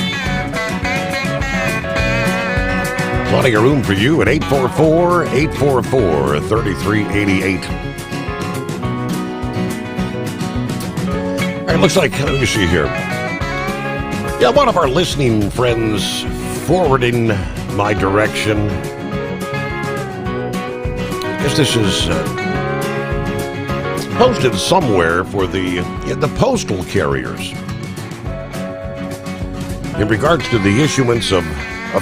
Plenty of room for you at 844-844-3388. All right, looks like, let me see here. Yeah, one of our listening friends forwarding my direction. I guess this is posted somewhere for the postal carriers in regards to the issuance of a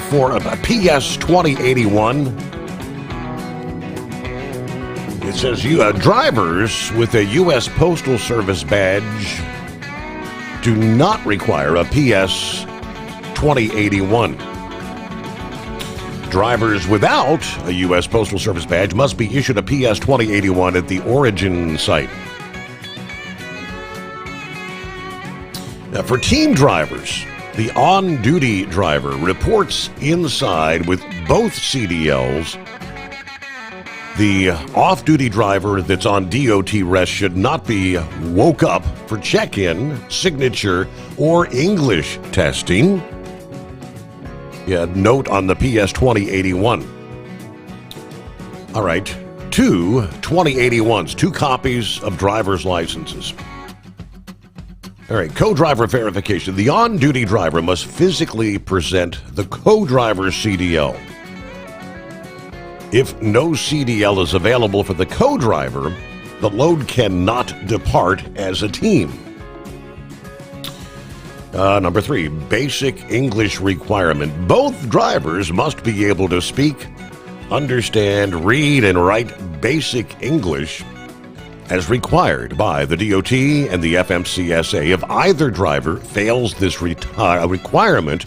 PS 2081. It says drivers with a U.S. Postal Service badge do not require a PS 2081. Drivers without a U.S. Postal Service badge must be issued a PS 2081 at the origin site. Now, for team drivers, the on-duty driver reports inside with both CDLs. The off-duty driver that's on DOT rest should not be woke up for check-in, signature, or English testing. Yeah, note on the PS 2081. All right, 2 2081s, 2 copies of driver's licenses. All right, co-driver verification. The on-duty driver must physically present the co-driver's CDL. If no CDL is available for the co-driver, the load cannot depart as a team. Number 3, basic English requirement. Both drivers must be able to speak, understand, read, and write basic English as required by the DOT and the FMCSA. If either driver fails this requirement,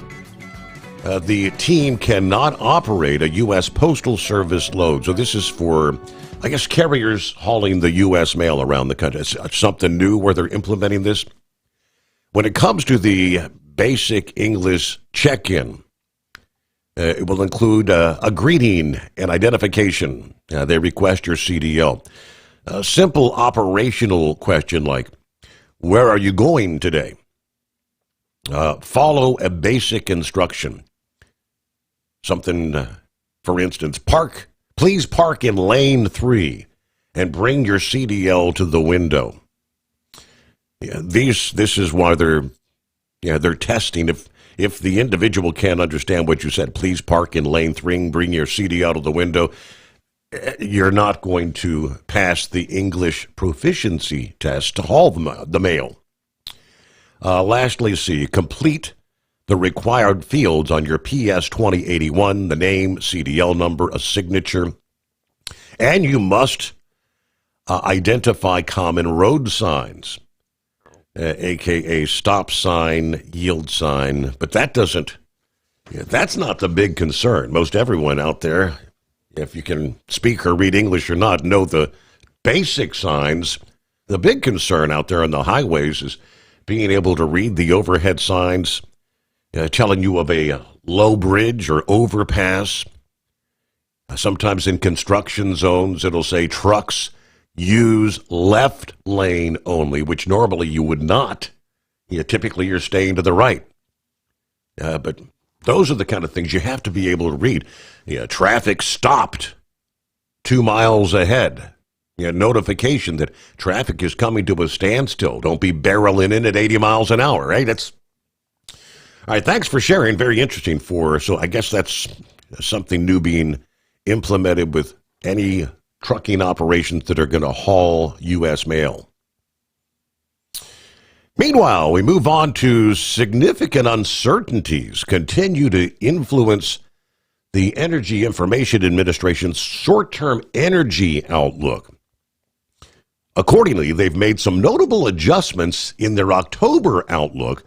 the team cannot operate a U.S. Postal Service load. So this is for, I guess, carriers hauling the U.S. mail around the country. It's something new where they're implementing this. When it comes to the basic English check-in, it will include a greeting and identification. They request your CDL. A simple operational question like, where are you going today? Follow a basic instruction. Something, for instance, please park in lane 3 and bring your CDL to the window. Yeah, this is why they're testing. If the individual can't understand what you said, please park in lane 3 and bring your CDL to the window, you're not going to pass the English proficiency test to haul the mail. Lastly, complete the required fields on your PS 2081, the name, CDL number, a signature, and you must identify common road signs, aka stop sign, yield sign, but that's not the big concern. Most everyone out there, if you can speak or read English or not, know the basic signs. The big concern out there on the highways is being able to read the overhead signs telling you of a low bridge or overpass. Sometimes in construction zones, it'll say trucks use left lane only, which normally you would not. Typically, you're staying to the right. But those are the kind of things you have to be able to read. Traffic stopped 2 miles ahead. Notification that traffic is coming to a standstill. Don't be barreling in at 80 miles an hour, right? All right, thanks for sharing. Very interesting so I guess that's something new being implemented with any trucking operations that are going to haul U.S. mail. Meanwhile, we move on to significant uncertainties continue to influence the Energy Information Administration's short-term energy outlook. Accordingly, they've made some notable adjustments in their October outlook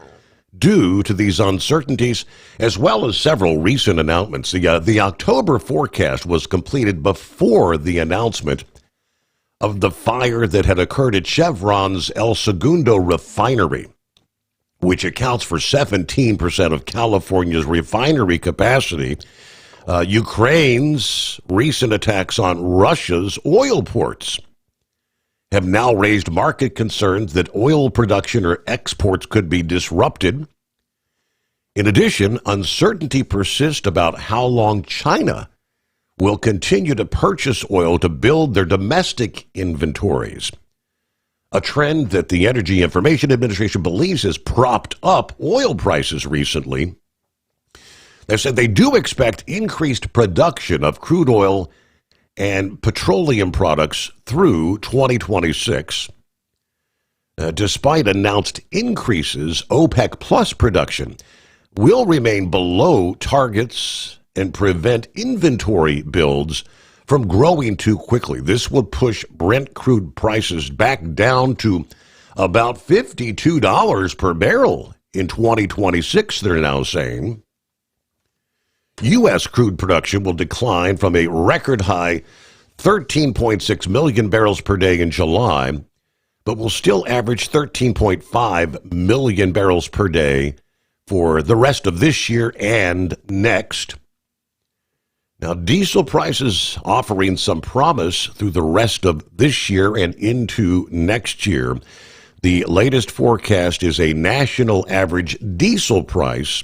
due to these uncertainties, as well as several recent announcements. The October forecast was completed before the announcement of the fire that had occurred at Chevron's El Segundo refinery, which accounts for 17% of California's refinery capacity. Ukraine's recent attacks on Russia's oil ports have now raised market concerns that oil production or exports could be disrupted. In addition, uncertainty persists about how long China will continue to purchase oil to build their domestic inventories, a trend that the Energy Information Administration believes has propped up oil prices recently. They said they do expect increased production of crude oil and petroleum products through 2026. Despite announced increases, OPEC Plus production will remain below targets and prevent inventory builds from growing too quickly. This would push Brent crude prices back down to about $52 per barrel in 2026, they're now saying. U.S. crude production will decline from a record high 13.6 million barrels per day in July, but will still average 13.5 million barrels per day for the rest of this year and next. Now, diesel prices offering some promise through the rest of this year and into next year. The latest forecast is a national average diesel price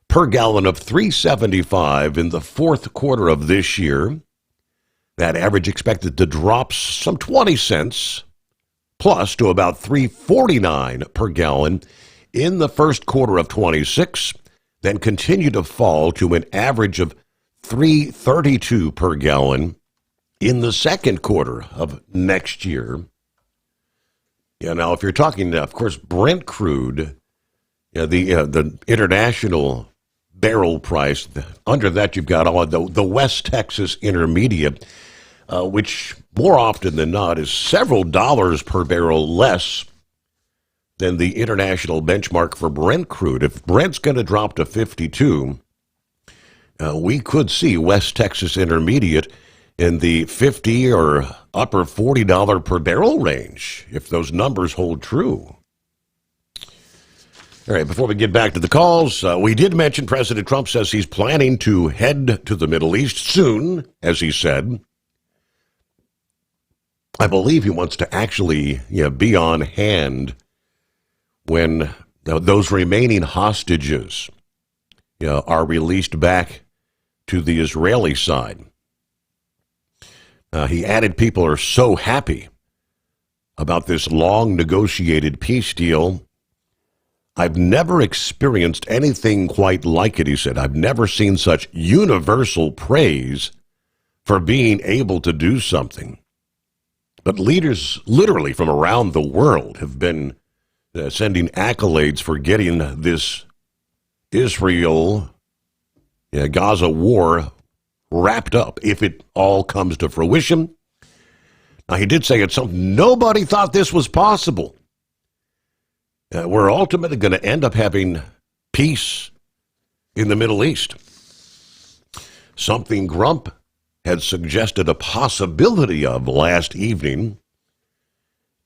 per gallon of $3.75 in the fourth quarter of this year. That average expected to drop some 20 cents plus to about $3.49 per gallon in the first quarter of 26, then continue to fall to an average of $3.32 per gallon in the second quarter of next year. Yeah, now if you're talking, of course, Brent crude, the international barrel price, under that you've got all the West Texas Intermediate, which more often than not is several dollars per barrel less than the international benchmark for Brent crude. If Brent's going to drop to 52, we could see West Texas Intermediate in the $50 or upper $40 per barrel range, if those numbers hold true. All right, before we get back to the calls, we did mention President Trump says he's planning to head to the Middle East soon, as he said. I believe he wants to actually be on hand when those remaining hostages are released back to the Israeli side. He added people are so happy about this long negotiated peace deal. I've never experienced anything quite like it, he said. I've never seen such universal praise for being able to do something. But leaders literally from around the world have been sending accolades for getting this Israel-Gaza war wrapped up, if it all comes to fruition. Now, he did say it's something nobody thought this was possible. We're ultimately going to end up having peace in the Middle East. Something Grump had suggested a possibility of last evening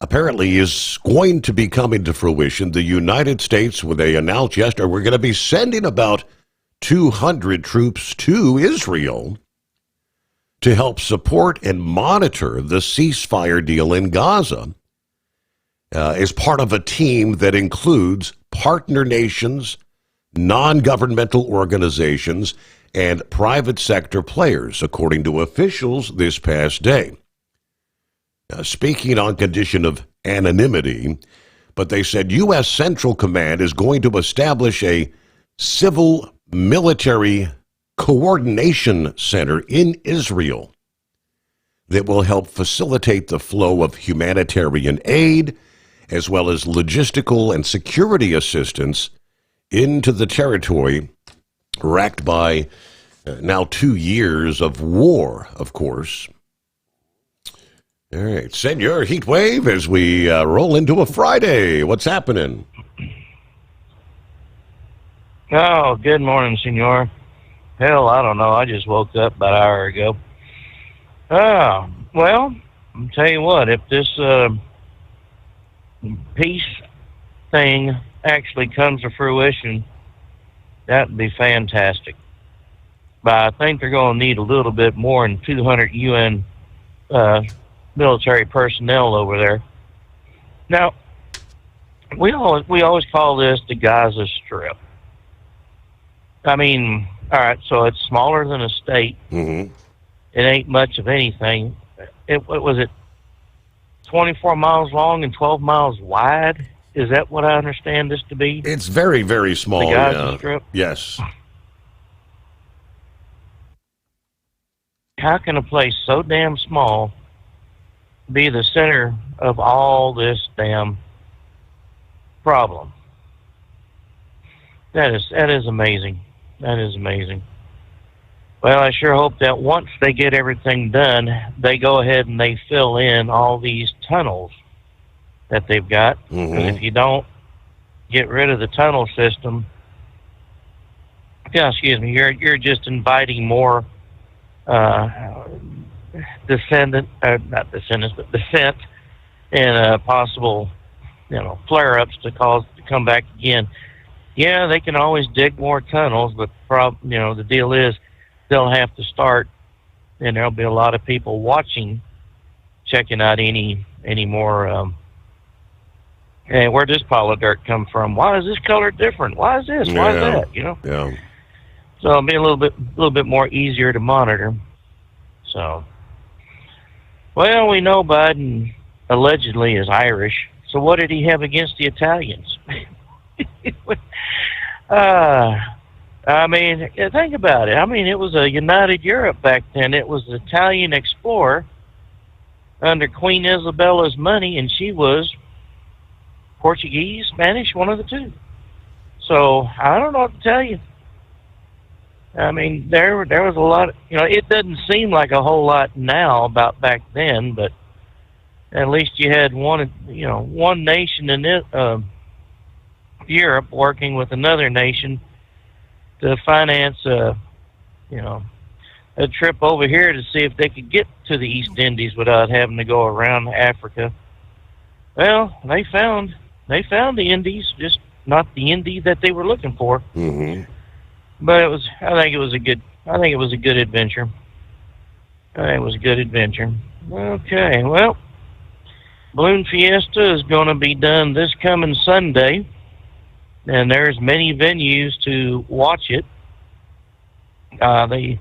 apparently is going to be coming to fruition. The United States, when they announced yesterday, we're going to be sending about 200 troops to Israel to help support and monitor the ceasefire deal in Gaza. As part of a team that includes partner nations, non-governmental organizations, and private sector players, according to officials this past day. Speaking on condition of anonymity, but they said U.S. Central Command is going to establish a civil military coordination center in Israel that will help facilitate the flow of humanitarian aid as well as logistical and security assistance into the territory racked by now 2 years of war, of course. All right, Senor Heatwave, as we roll into a Friday, what's happening? Oh, good morning, Senor. Hell, I don't know. I just woke up about an hour ago. Oh, well, I'll tell you what, if this peace thing actually comes to fruition, that would be fantastic. But I think they're going to need a little bit more than 200 UN military personnel over there. Now, we always call this the Gaza Strip. I mean, all right, so it's smaller than a state. Mm-hmm. It ain't much of anything. What was it? 24 miles long and 12 miles wide. Is that what I understand this to be? It's very, very small. The Gaza Strip? Yes. How can a place so damn small be the center of all this damn problem? That is amazing. That is amazing. Well, I sure hope that once they get everything done, they go ahead and they fill in all these tunnels that they've got. Because if you don't get rid of the tunnel system, you're just inviting more descent and possible, flare-ups to come back again. Yeah, they can always dig more tunnels, but the deal is they'll have to start, and there'll be a lot of people watching, checking out any more. Hey, where'd this pile of dirt come from? Why is this color different? Why is this? Why is that? Yeah. So it'll be a little bit more easier to monitor. So, well, we know Biden allegedly is Irish. So what did he have against the Italians? I mean, think about it. I mean, it was a united Europe back then. It was the Italian explorer under Queen Isabella's money, and she was Portuguese, Spanish, one of the two. So I don't know what to tell you. I mean, there was a lot. It doesn't seem like a whole lot now about back then, but at least you had one nation in Europe working with another nation to finance a trip over here to see if they could get to the East Indies without having to go around Africa. Well, they found the Indies, just not the Indy that they were looking for. Mm-hmm. But I think it was a good adventure. Okay, well, Balloon Fiesta is going to be done this coming Sunday, and there's many venues to watch it. The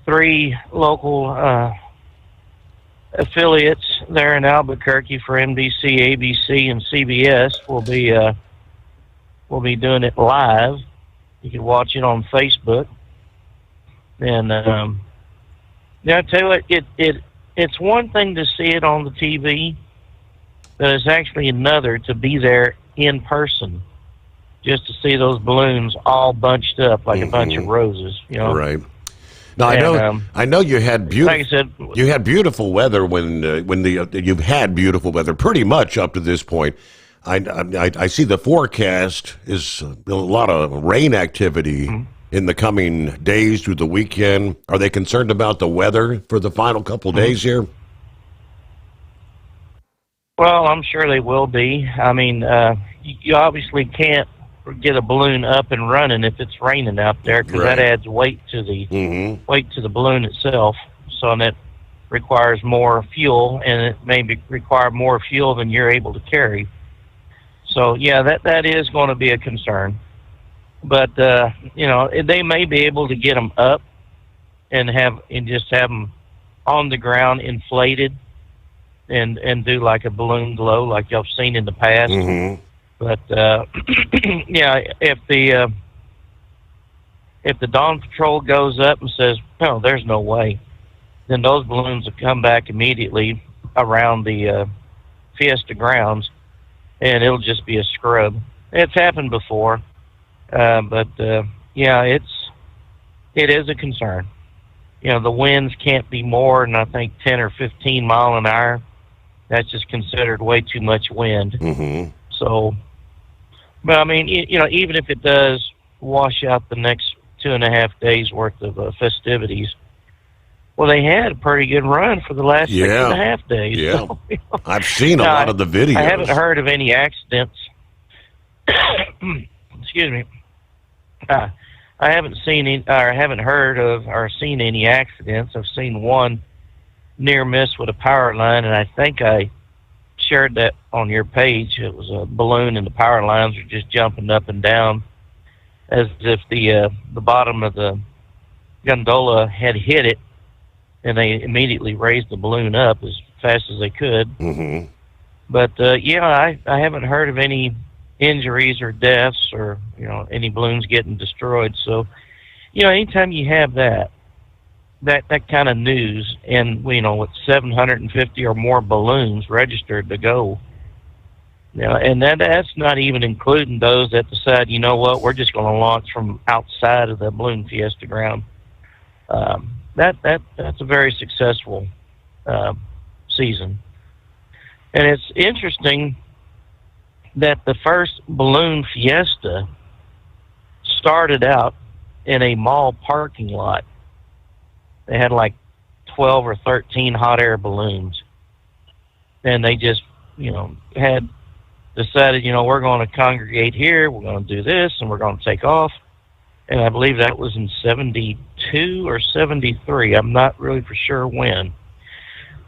3 local affiliates there in Albuquerque for NBC, ABC, and CBS will be doing it live. You can watch it on Facebook, and I tell you what, it's one thing to see it on the TV, but it's actually another to be there in person, just to see those balloons all bunched up like a bunch of roses. Right. Now I know you had beautiful. Like I said, you had beautiful weather you've had beautiful weather pretty much up to this point. I see the forecast is a lot of rain activity in the coming days through the weekend. Are they concerned about the weather for the final couple days here? Well, I'm sure they will be. I mean, you obviously can't get a balloon up and running if it's raining out there, because that adds weight to the balloon itself. So that requires more fuel, and it may require more fuel than you're able to carry. So yeah, that is going to be a concern. But they may be able to get them up and just have them on the ground inflated and do like a balloon glow like y'all have seen in the past. But yeah, if the Dawn Patrol goes up and says, "No, there's no way," then those balloons will come back immediately around the Fiesta grounds, and it'll just be a scrub. It's happened before, but yeah, it is a concern. The winds can't be more than I think 10 or 15 mile an hour. That's just considered way too much wind. So, but I mean, even if it does wash out the next 2.5 days worth of festivities, well, they had a pretty good run for the last 6.5 days. Yeah, so, I've seen a lot of the videos. I haven't heard of any accidents. Excuse me. I haven't heard of or seen any accidents. I've seen one near miss with a power line, and I think I shared that on your page. It was a balloon, and the power lines were just jumping up and down. as if the bottom of the gondola had hit it, and they immediately raised the balloon up as fast as they could. Mm-hmm. But I haven't heard of any injuries or deaths or any balloons getting destroyed. So anytime you have that kind of news, and with 750 or more balloons registered to go, and that's not even including those that decide, we're just going to launch from outside of the Balloon Fiesta ground. That's a very successful season. And it's interesting that the first Balloon Fiesta started out in a mall parking lot. They had like 12 or 13 hot air balloons. And they just, had decided, we're going to congregate here, we're going to do this, and we're going to take off. And I believe that was in 72 or 73. I'm not really for sure when.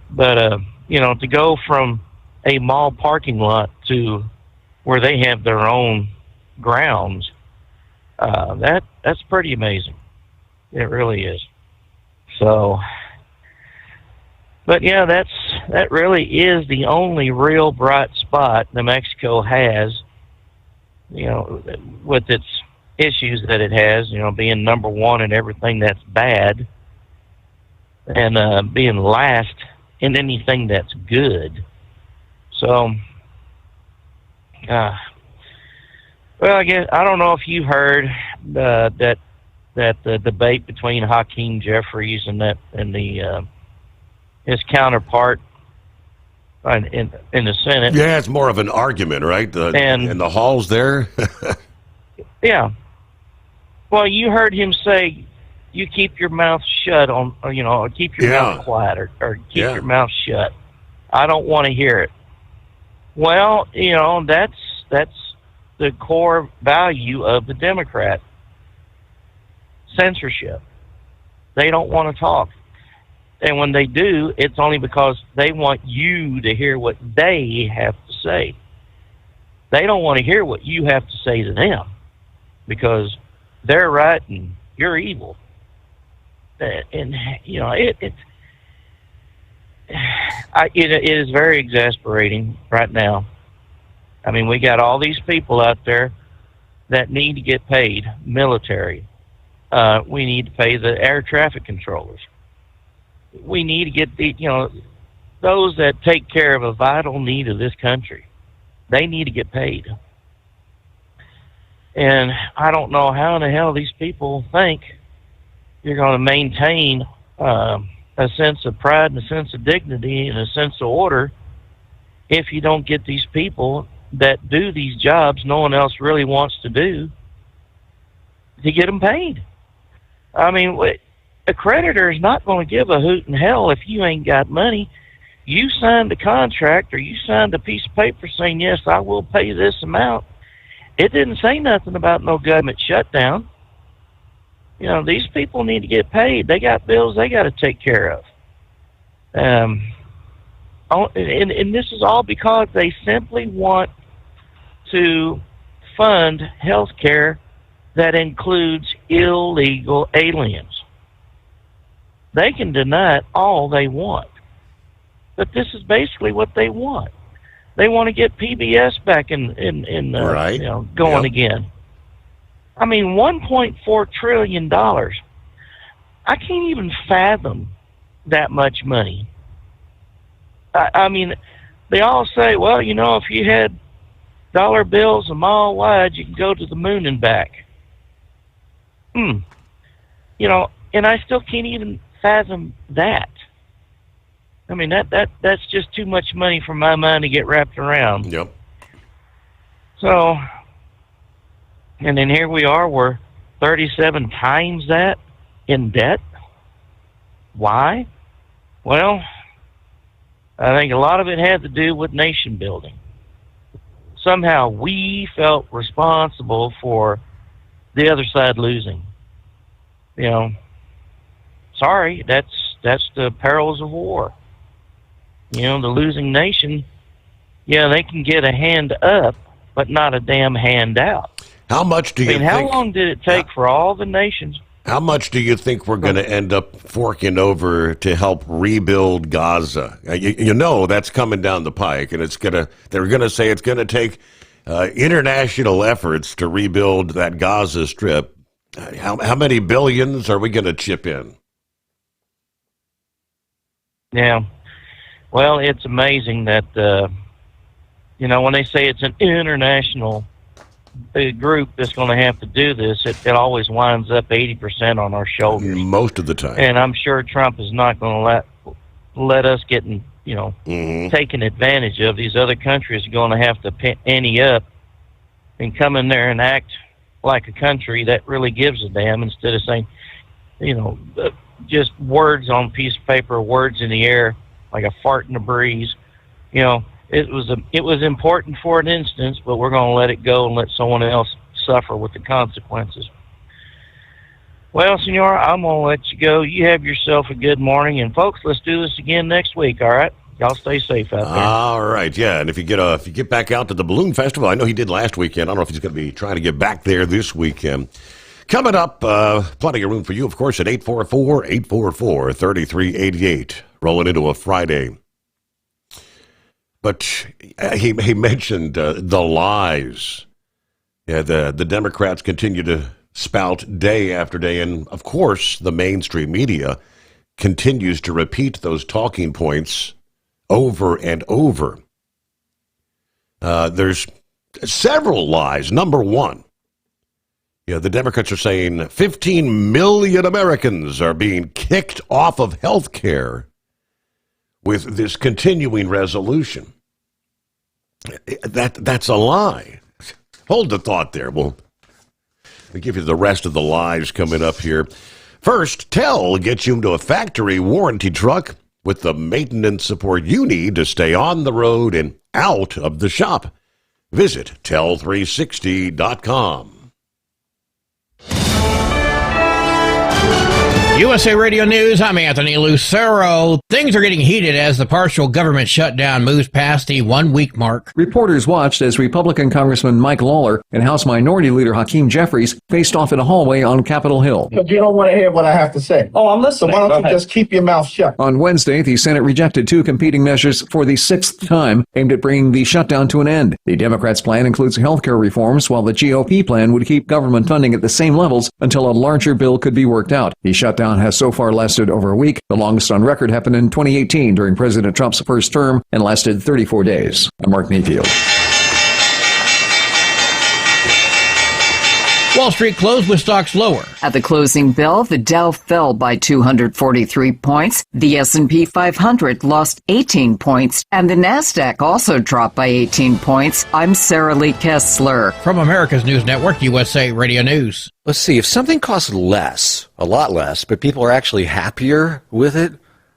But, to go from a mall parking lot to where they have their own grounds, that's pretty amazing. It really is. So, but yeah, that really is the only real bright spot New Mexico has, with its issues that it has, being number one in everything that's bad, and being last in anything that's good. So, well, I guess I don't know if you've heard that the debate between Hakeem Jeffries and his counterpart in the Senate. Yeah, it's more of an argument, right? In the halls there. Yeah. Well, you heard him say, "You keep your mouth shut or keep your mouth quiet, or keep your mouth shut. I don't want to hear it." Well, that's the core value of the Democrat. Censorship. They don't want to talk. And when they do, it's only because they want you to hear what they have to say. They don't want to hear what you have to say to them, because they're right and you're evil. And it is very exasperating right now. I mean, we got all these people out there that need to get paid, military. We need to pay the air traffic controllers. We need to get those that take care of a vital need of this country. They need to get paid. And I don't know how in the hell these people think you're going to maintain a sense of pride and a sense of dignity and a sense of order if you don't get these people that do these jobs no one else really wants to do to get them paid. I mean, a creditor is not going to give a hoot in hell if you ain't got money. You signed a contract or you signed a piece of paper saying, yes, I will pay this amount. It didn't say nothing about no government shutdown. These people need to get paid. They got bills they got to take care of. And this is all because they simply want to fund health care that includes illegal aliens. They can deny it all they want, but this is basically what they want. They want to get PBS back right. Going again. I mean, $1.4 trillion. I can't even fathom that much money. I mean, they all say, well, if you had dollar bills a mile wide, you can go to the moon and back. And I still can't even fathom that. I mean, that's just too much money for my mind to get wrapped around. Yep. So, and then here we are, we're 37 times that in debt. Why? Well, I think a lot of it had to do with nation building. Somehow we felt responsible for the other side losing. Sorry, that's the perils of war. The losing nation, they can get a hand up, but not a damn hand out. How much do you think? How long did it take for all the nations? How much do you think we're going to end up forking over to help rebuild Gaza? You know that's coming down the pike, and they're going to say it's going to take international efforts to rebuild that Gaza Strip. How many billions are we going to chip in? Yeah. Well, it's amazing that, when they say it's an international group that's going to have to do this, it always winds up 80% on our shoulders. Most of the time. And I'm sure Trump is not going to let us get, taken advantage of. These other countries are going to have to ante up and come in there and act like a country that really gives a damn, instead of saying, just words on a piece of paper, words in the air, like a fart in the breeze. It was important for an instance, but we're going to let it go and let someone else suffer with the consequences. Well, Senor, I'm going to let you go. You have yourself a good morning, and folks, let's do this again next week. All right, y'all stay safe out there. All right, yeah, and if you get back out to the Balloon Festival, I know he did last weekend. I don't know if he's going to be trying to get back there this weekend. Coming up, plenty of room for you, of course, at 844-844-3388. Rolling into a Friday. But he mentioned the lies. Yeah, the Democrats continue to spout day after day. And, of course, the mainstream media continues to repeat those talking points over and over. There's several lies. Number one, the Democrats are saying 15 million Americans are being kicked off of health care with this continuing resolution. That's a lie. Hold the thought there. We'll give you the rest of the lies coming up here. First, Tel gets you into a factory warranty truck with the maintenance support you need to stay on the road and out of the shop. Visit tel360.com. USA Radio News, I'm Anthony Lucero. Things are getting heated as the partial government shutdown moves past the 1 week mark. Reporters watched as Republican Congressman Mike Lawler and House Minority Leader Hakeem Jeffries faced off in a hallway on Capitol Hill. But you don't want to hear what I have to say. Oh, I'm listening. Why don't you just keep your mouth shut? On Wednesday, the Senate rejected two competing measures for the sixth time aimed at bringing the shutdown to an end. The Democrats' plan includes healthcare reforms, while the GOP plan would keep government funding at the same levels until a larger bill could be worked out. The shutdown has so far lasted over a week. The longest on record happened in 2018 during President Trump's first term and lasted 34 days. I'm Mark Mayfield. Wall Street closed with stocks lower. At the closing bell, the Dow fell by 243 points. The S&P 500 lost 18 points, and the Nasdaq also dropped by 18 points. I'm Sarah Lee Kessler. From America's News Network, USA Radio News. Let's see, if something costs less, a lot less, but people are actually happier with it,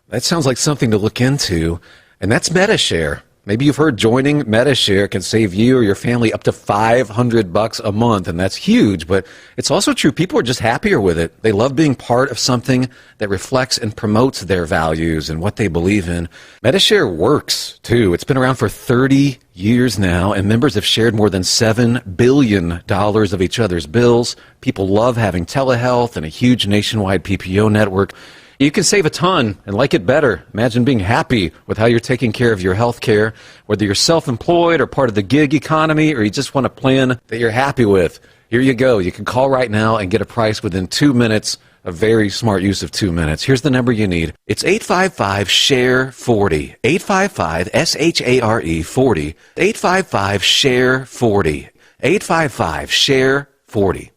that sounds like something to look into, and that's MediShare. Maybe you've heard joining MediShare can save you or your family up to $500 a month, and that's huge, but it's also true. People are just happier with it. They love being part of something that reflects and promotes their values and what they believe in. MediShare works, too. It's been around for 30 years now, and members have shared more than $7 billion of each other's bills. People love having telehealth and a huge nationwide PPO network. You can save a ton and like it better. Imagine being happy with how you're taking care of your health care, whether you're self-employed or part of the gig economy, or you just want a plan that you're happy with. Here you go. You can call right now and get a price within 2 minutes. A very smart use of 2 minutes. Here's the number you need. It's 855-SHARE-40. 855-SHARE-40. 855-SHARE-40. 855-SHARE-40.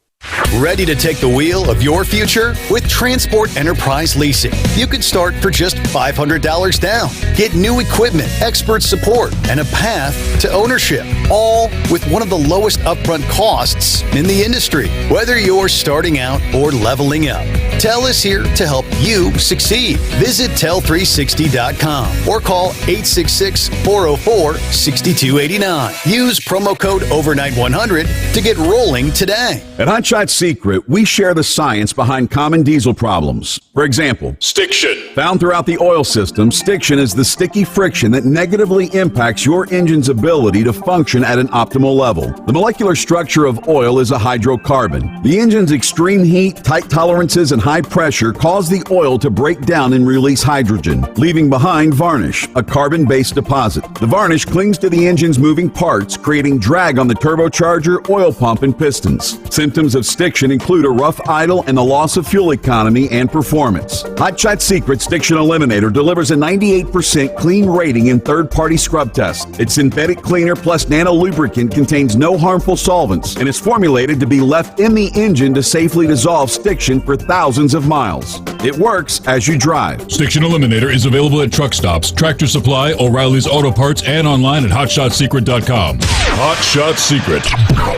Ready to take the wheel of your future? With Transport Enterprise Leasing, you can start for just $500 down. Get new equipment, expert support, and a path to ownership, all with one of the lowest upfront costs in the industry. Whether you're starting out or leveling up, Tel is here to help you succeed. Visit tel360.com or call 866-404-6289. Use promo code overnight100 to get rolling today. At Hot Shot Secret, we share the science behind common diesel problems. For example, Stiction. found throughout the oil system, stiction is the sticky friction that negatively impacts your engine's ability to function at an optimal level. The molecular structure of oil is a hydrocarbon. The engine's extreme heat, tight tolerances, and high pressure cause the oil to break down and release hydrogen, leaving behind varnish, a carbon-based deposit. The varnish clings to the engine's moving parts, creating drag on the turbocharger, oil pump, and pistons. Symptoms of stiction include a rough idle and the loss of fuel economy and performance. Hot Shot Secret Stiction Eliminator delivers a 98% clean rating in third-party scrub tests. Its synthetic cleaner plus nano lubricant contains no harmful solvents and is formulated to be left in the engine to safely dissolve stiction for thousands of miles. It works as you drive. Stiction Eliminator is available at truck stops, Tractor Supply, O'Reilly's Auto Parts, and online at HotShotSecret.com. Hot Shot Secret.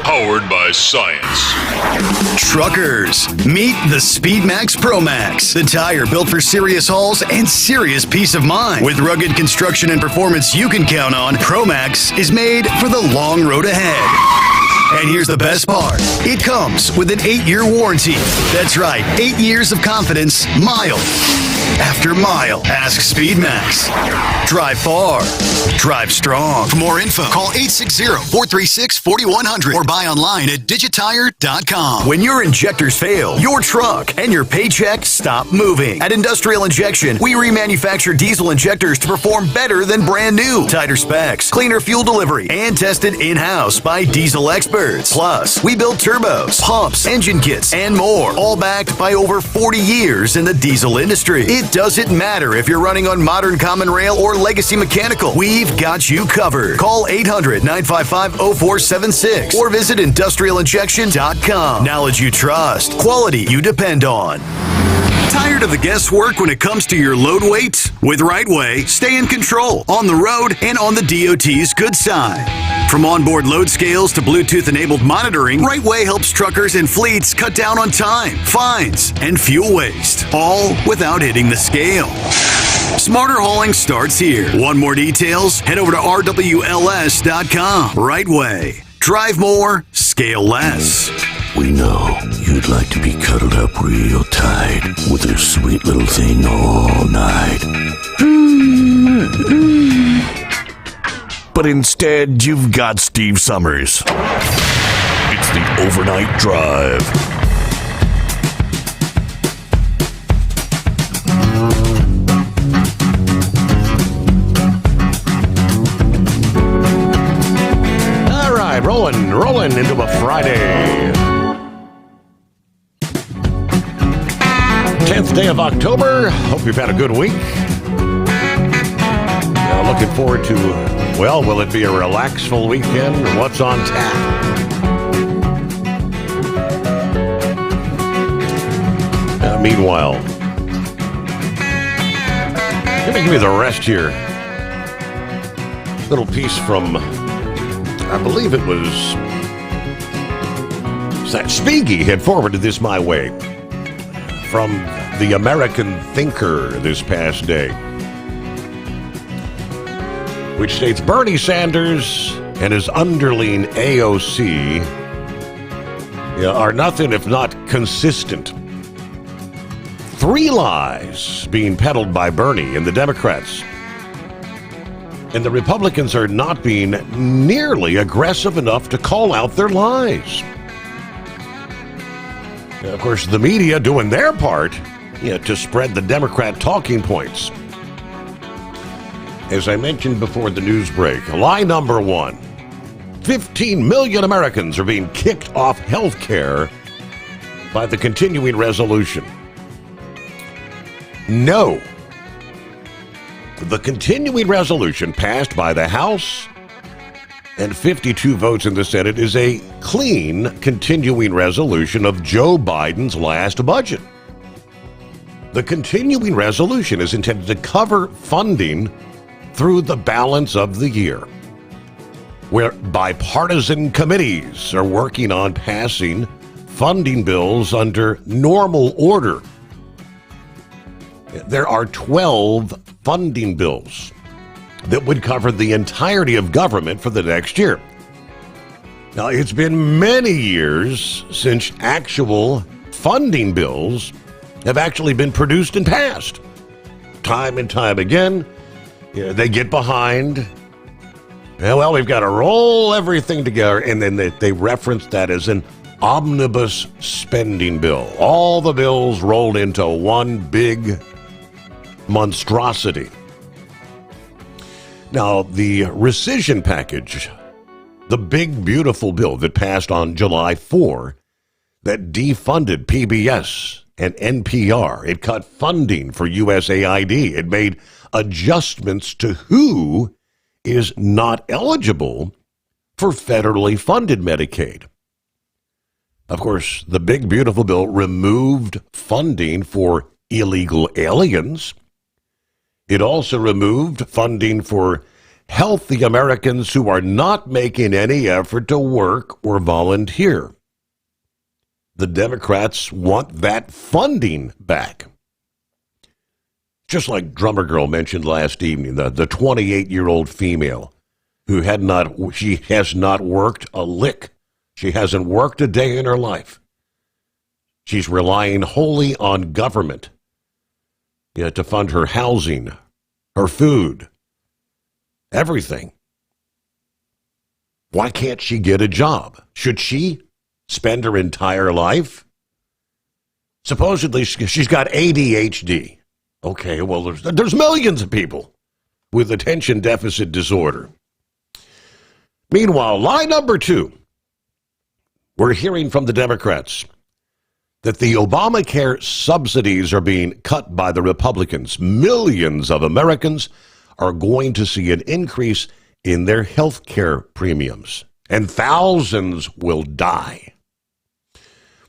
Powered by science. Truckers, meet the Speedmax Pro Max, the tire built for serious hauls and serious peace of mind. With rugged construction and performance you can count on, Pro Max is made for the long road ahead. And here's the best part. It comes with an 8-year warranty. That's right, 8 years of confidence, mile after mile. Ask Speedmax. Drive far. Drive strong. For more info, call 860-436-4100 or buy online at digitire.com. When your injectors fail, your truck and your paycheck stop moving. At Industrial Injection, we remanufacture diesel injectors to perform better than brand new. Tighter specs, cleaner fuel delivery, and tested in-house by diesel experts. Plus, we build turbos, pumps, engine kits, and more, all backed by over 40 years in the diesel industry. It doesn't matter if you're running on modern common rail or legacy mechanical. We've got you covered. Call 800-955-0476 or visit industrialinjection.com. Knowledge you trust. Quality you depend on. Tired of the guesswork when it comes to your load weight? With Rightway, stay in control on the road and on the DOT's good side. From onboard load scales to Bluetooth-enabled monitoring, Rightway helps truckers and fleets cut down on time, fines, and fuel waste, all without hitting the scale. Smarter hauling starts here. Want more details? Head over to rwls.com. Rightway. Drive more, scale less. We know you'd like to be cuddled up real tight with your sweet little thing all night. But instead, you've got Steve Summers. It's the Overnight Drive. All right, rolling into a Friday. 10th day of October. Hope you've had a good week. Looking forward to, well, will it be a relaxful weekend or what's on tap? Meanwhile, give me the rest here. Little piece from, I believe it was that Spiegel had forwarded this my way from the American Thinker this past day, which states Bernie Sanders and his underling AOC are nothing if not consistent. 3 lies being peddled by Bernie and the Democrats, and the Republicans are not being nearly aggressive enough to call out their lies. Of course, the media doing their part to spread the Democrat talking points. As I mentioned before the news break, lie number 1, 15 million Americans are being kicked off health care by the continuing resolution. No. The continuing resolution passed by the House and 52 votes in the Senate is a clean continuing resolution of Joe Biden's last budget. The continuing resolution is intended to cover funding through the balance of the year, where bipartisan committees are working on passing funding bills under normal order. There are 12 funding bills that would cover the entirety of government for the next year. Now, it's been many years since actual funding bills have actually been produced and passed. Time and time again, they get behind. Well, we've got to roll everything together, and then they reference that as an omnibus spending bill. All the bills rolled into one big monstrosity. Now, the rescission package, the big, beautiful bill that passed on July 4, that defunded PBS and NPR. It cut funding for USAID. It made adjustments to who is not eligible for federally funded Medicaid. Of course, the big, beautiful bill removed funding for illegal aliens. It also removed funding for healthy Americans who are not making any effort to work or volunteer. The Democrats want that funding back. Just like Drummer Girl mentioned last evening, the 28-year-old female who has not worked a lick. She hasn't worked a day in her life. She's relying wholly on government to fund her housing, her food, everything. Why can't she get a job? Should she spend her entire life? Supposedly, she's got ADHD. Okay, well, there's millions of people with attention deficit disorder. Meanwhile, lie number 2. We're hearing from the Democrats that the Obamacare subsidies are being cut by the Republicans. Millions of Americans are going to see an increase in their health care premiums, and thousands will die.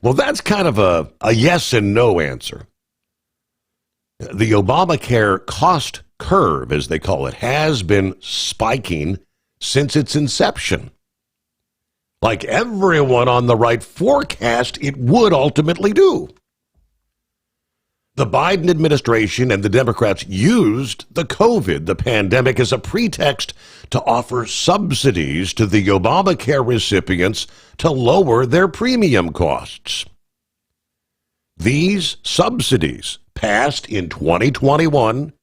Well, that's kind of a yes and no answer. The Obamacare cost curve, as they call it, has been spiking since its inception. Like everyone on the right forecast it would ultimately do. The Biden administration and the Democrats used the pandemic, as a pretext to offer subsidies to the Obamacare recipients to lower their premium costs. These subsidies passed in 2021,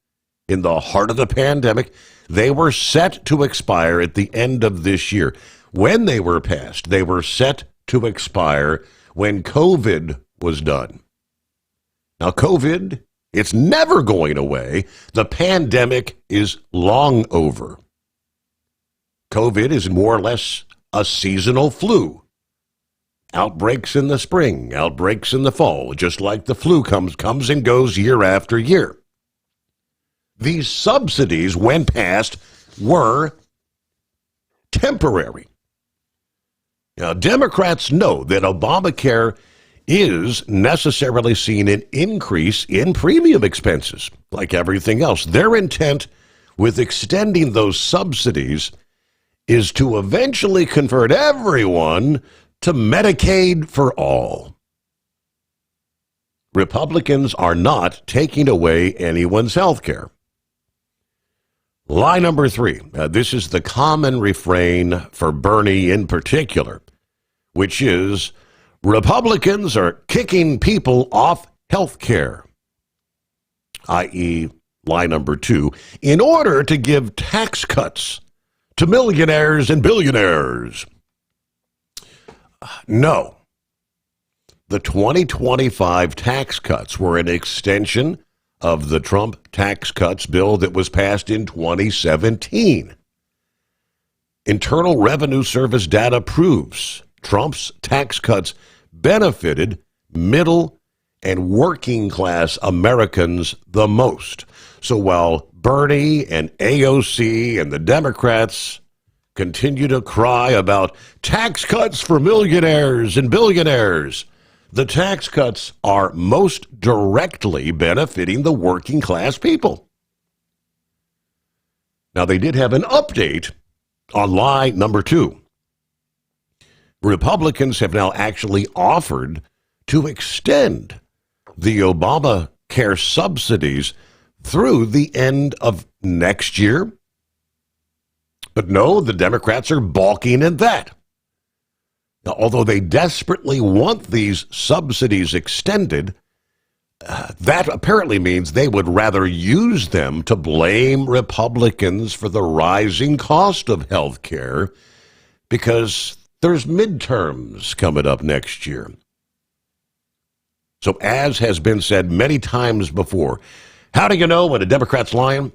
in the heart of the pandemic. They were set to expire at the end of this year. When they were passed, they were set to expire when COVID was done. Now, COVID, it's never going away. The pandemic is long over. COVID is more or less a seasonal flu. Outbreaks in the spring, outbreaks in the fall, just like the flu comes and goes year after year. These subsidies, when passed, were temporary. Now, Democrats know that Obamacare is necessarily seeing an increase in premium expenses, like everything else. Their intent with extending those subsidies is to eventually convert everyone to Medicaid for all. Republicans are not taking away anyone's health care. Lie number 3. This is the common refrain for Bernie in particular, which is Republicans are kicking people off health care, i.e., lie number 2, in order to give tax cuts to millionaires and billionaires. No. The 2025 tax cuts were an extension of the Trump tax cuts bill that was passed in 2017. Internal Revenue Service data proves Trump's tax cuts benefited middle and working class Americans the most. So while Bernie and AOC and the Democrats continue to cry about tax cuts for millionaires and billionaires, the tax cuts are most directly benefiting the working class people. Now, they did have an update on lie number 2. Republicans have now actually offered to extend the Obamacare subsidies through the end of next year. But no, the Democrats are balking at that. Now, although they desperately want these subsidies extended, that apparently means they would rather use them to blame Republicans for the rising cost of health care because there's midterms coming up next year. So as has been said many times before, how do you know when a Democrat's lying?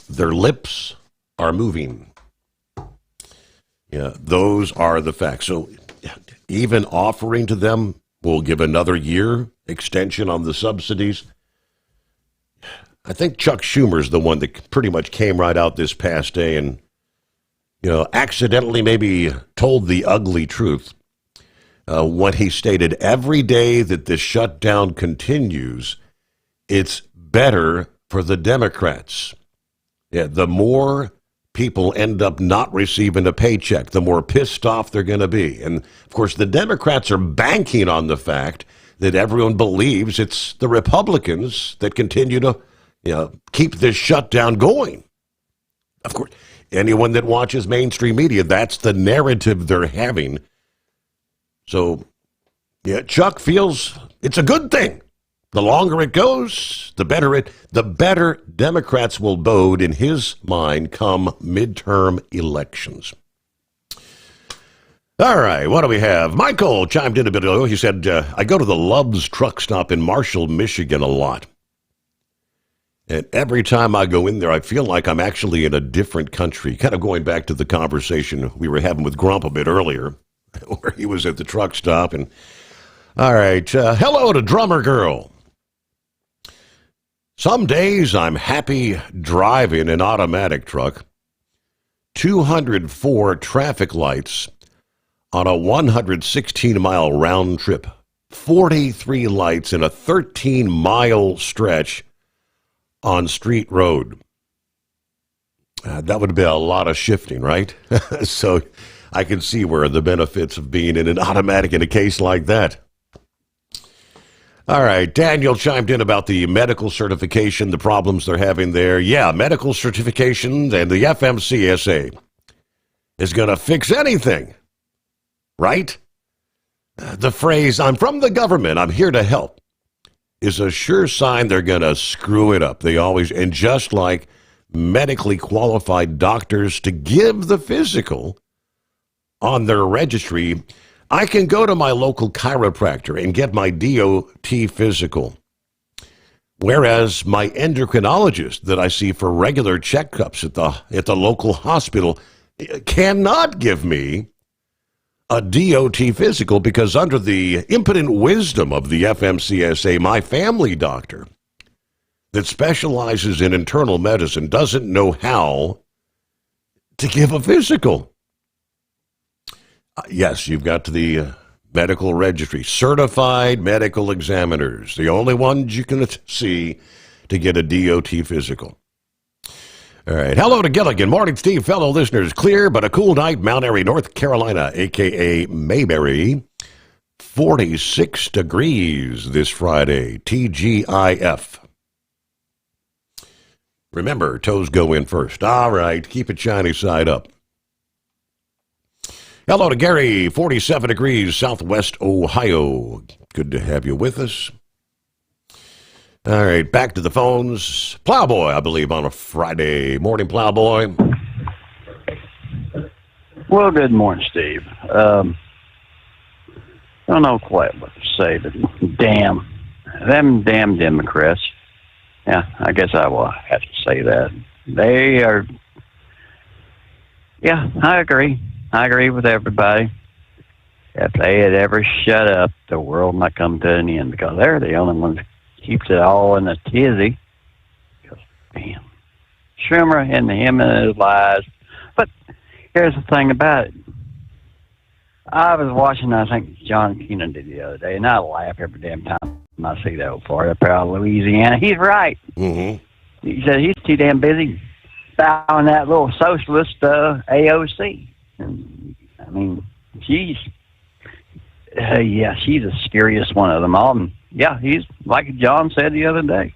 Their lips are moving. Yeah, those are the facts. So even offering to them, we'll give another year extension on the subsidies. I think Chuck Schumer's the one that pretty much came right out this past day and, accidentally maybe told the ugly truth when he stated every day that this shutdown continues, it's better for the Democrats. Yeah, the more people end up not receiving a paycheck, the more pissed off they're going to be. And, of course, the Democrats are banking on the fact that everyone believes it's the Republicans that continue to keep this shutdown going. Of course, anyone that watches mainstream media, that's the narrative they're having. So, Chuck feels it's a good thing. The longer it goes, the better Democrats will bode in his mind come midterm elections. All right, what do we have? Michael chimed in a bit ago. He said, I go to the Love's truck stop in Marshall, Michigan a lot. And every time I go in there, I feel like I'm actually in a different country. Kind of going back to the conversation we were having with Grump a bit earlier, where he was at the truck stop. And all right, hello to Drummer Girl. Some days I'm happy driving an automatic truck. 204 traffic lights on a 116-mile round trip. 43 lights in a 13-mile stretch on street road. That would be a lot of shifting, right? So I can see where the benefits of being in an automatic in a case like that. All right, Daniel chimed in about the medical certification, the problems they're having there. Yeah, medical certification and the FMCSA is going to fix anything, right? The phrase, I'm from the government, I'm here to help, is a sure sign they're going to screw it up. They always, and just like medically qualified doctors to give the physical on their registry, I can go to my local chiropractor and get my DOT physical. Whereas my endocrinologist that I see for regular checkups at the local hospital cannot give me a DOT physical because under the impotent wisdom of the FMCSA, my family doctor that specializes in internal medicine doesn't know how to give a physical. Yes, you've got the medical registry, certified medical examiners, the only ones you can see to get a DOT physical. All right, hello to Gilligan. Morning, Steve. Fellow listeners, clear but a cool night, Mount Airy, North Carolina, a.k.a. Mayberry. 46 degrees this Friday, TGIF. Remember, toes go in first. All right, keep it shiny side up. Hello to Gary, 47 degrees, Southwest Ohio. Good to have you with us. All right, back to the phones. Plowboy, I believe, on a Friday morning. Plowboy. Well, good morning, Steve. I don't know quite what to say, but them damn Democrats. Yeah, I guess I will have to say that. They are, yeah, I agree. I agree with everybody. If they had ever shut up, the world might come to an end because they're the only ones that keeps it all in a tizzy. Because, damn, Schumer and him and his lies. But here's the thing about it. I was watching, I think, John Kennedy the other day, and I laugh every damn time I see that old fart up there out of Louisiana. He's right. Mm-hmm. He said he's too damn busy bowing that little socialist AOC. And, I mean, she's the scariest one of them all. And, yeah, he's, like John said the other day,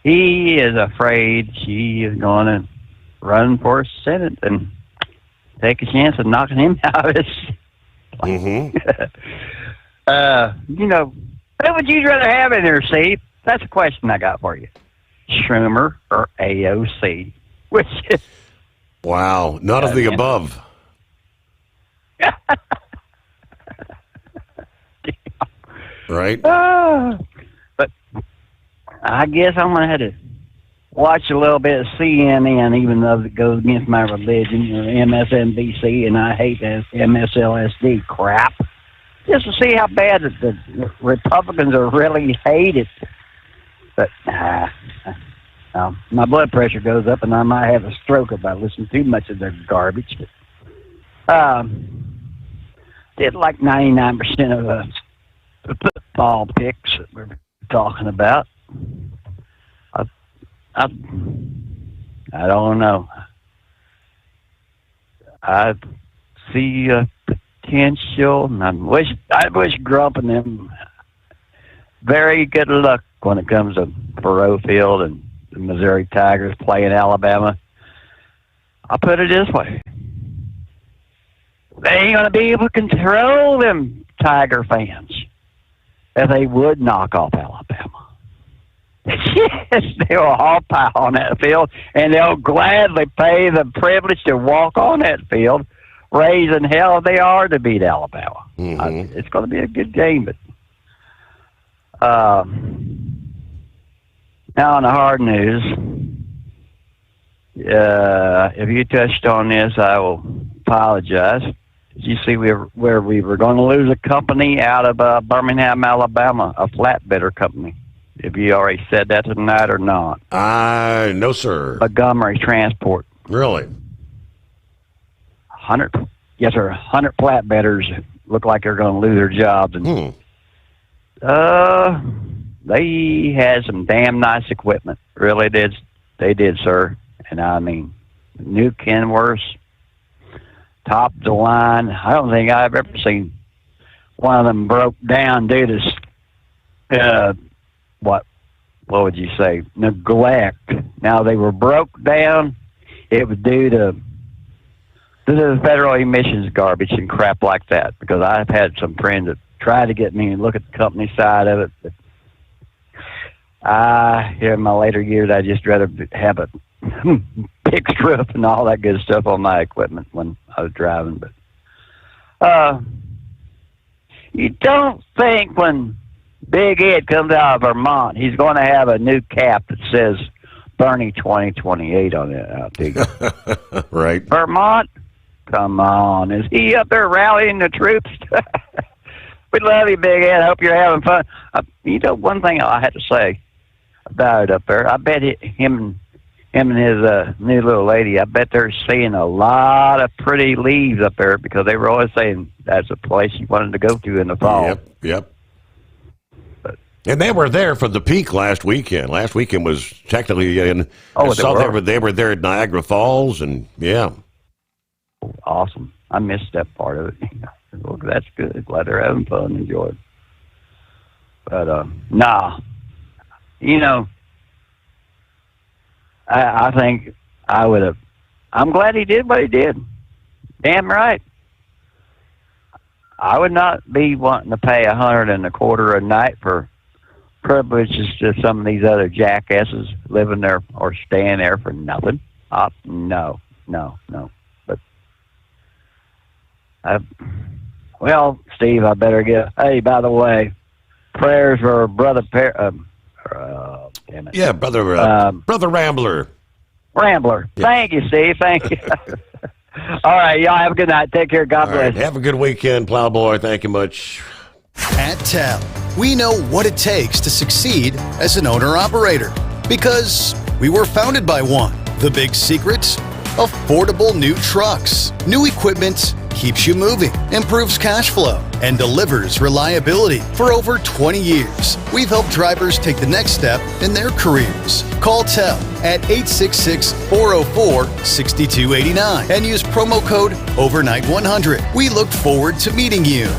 he is afraid she is going to run for Senate. And take a chance of knocking him out of his. Mm-hmm. What would you rather have in there, Steve? That's a question I got for you. Schumer or AOC? Which is... Wow, none of the above. Right? But I guess I'm going to have to watch a little bit of CNN, even though it goes against my religion, or MSNBC, and I hate that MSLSD crap, just to see how bad the Republicans are really hated. But my blood pressure goes up, and I might have a stroke if I listen too much of their garbage. But, did like 99% of the football picks that we're talking about. I don't know. I see potential, and I wish Grump and them very good luck when it comes to Faroe Field and the Missouri Tigers playing Alabama. I'll put it this way. They ain't going to be able to control them Tiger fans if they would knock off Alabama. Yes, they'll all pile on that field, and they'll gladly pay the privilege to walk on that field, raising hell they are to beat Alabama. Mm-hmm. It's going to be a good game, but now on the hard news, if you touched on this, I will apologize. Did you see where we were going to lose a company out of Birmingham, Alabama, a flatbedder company? Have you already said that tonight or not? No, sir. Montgomery Transport. Really? 100 flatbedders look like they're going to lose their jobs. And, they had some damn nice equipment. Really did. They did, sir. And I mean, new Kenworths, top of the line. I don't think I've ever seen one of them broke down due to what would you say, neglect. Now, they were broke down. It was due to the federal emissions garbage and crap like that, because I've had some friends that tried to get me to look at the company side of it. But in my later years, I just rather have a fixed roof and all that good stuff on my equipment when I was driving. But you don't think when Big Ed comes out of Vermont, he's going to have a new cap that says Bernie 2028 on it, out there. Right. Vermont? Come on. Is he up there rallying the troops? We love you, Big Ed. Hope you're having fun. One thing I had to say about it up there, I bet him and his new little lady, I bet they're seeing a lot of pretty leaves up there, because they were always saying that's a place you wanted to go to in the fall. Yep. And they were there for the peak last weekend. Last weekend was technically in. They were there at Niagara Falls, and yeah. Awesome. I missed that part of it. Well, that's good. Glad they're having fun. Enjoy it. But I think I would have. I'm glad he did what he did. Damn right. I would not be wanting to pay $125 a night for privileges to some of these other jackasses living there or staying there for nothing. No. But Steve, I better get. Hey, by the way, prayers for Brother damn it. Yeah, Brother Rambler. Yeah. Thank you, Steve. Thank you. All right, y'all have a good night. Take care. God bless. Have a good weekend, Plowboy. Thank you much. At TEL, we know what it takes to succeed as an owner-operator, because we were founded by one. The big secret? Affordable new trucks. New equipment keeps you moving, improves cash flow, and delivers reliability. For over 20 years, we've helped drivers take the next step in their careers. Call TEL at 866-404-6289 and use promo code OVERNIGHT100. We look forward to meeting you.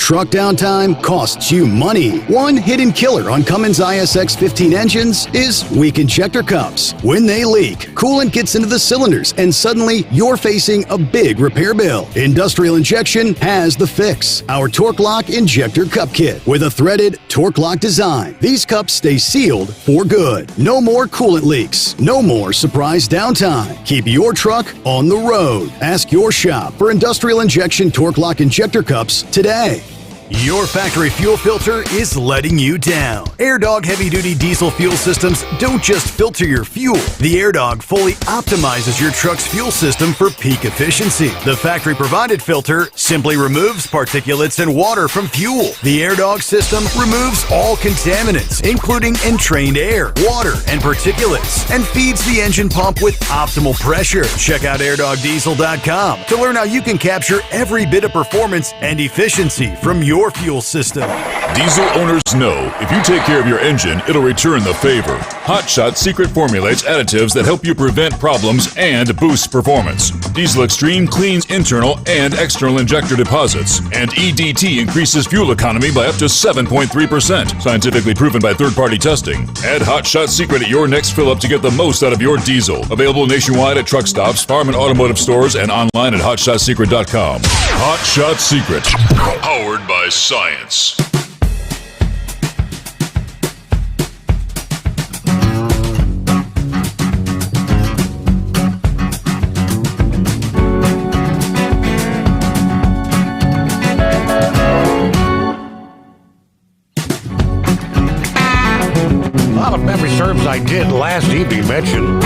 truck downtime costs you money. One hidden killer on Cummins ISX 15 engines is weak injector cups. When they leak, coolant gets into the cylinders and suddenly you're facing a big repair bill. Industrial Injection has the fix. Our Torque Lock Injector Cup Kit with a threaded Torque Lock design. These cups stay sealed for good. No more coolant leaks. No more surprise downtime. Keep your truck on the road. Ask your shop for Industrial Injection Torque Lock Injector Cups today. Your factory fuel filter is letting you down. AirDog heavy-duty diesel fuel systems don't just filter your fuel. The AirDog fully optimizes your truck's fuel system for peak efficiency. The factory-provided filter simply removes particulates and water from fuel. The AirDog system removes all contaminants, including entrained air, water, and particulates, and feeds the engine pump with optimal pressure. Check out airdogdiesel.com to learn how you can capture every bit of performance and efficiency from your fuel system. Diesel owners know if you take care of your engine, it'll return the favor. Hot Shot secret formulates additives that help you prevent problems and boost performance. Diesel Extreme cleans internal and external injector deposits, and EDT increases fuel economy by up to 7.3%, scientifically proven by third-party testing. Add Hot Shot secret at your next fill-up to get the most out of your diesel. Available nationwide at truck stops, farm and automotive stores, and online at hotshotsecret.com. Hot Shot Secret. Powered by science. A lot of memory serves I did last evening mention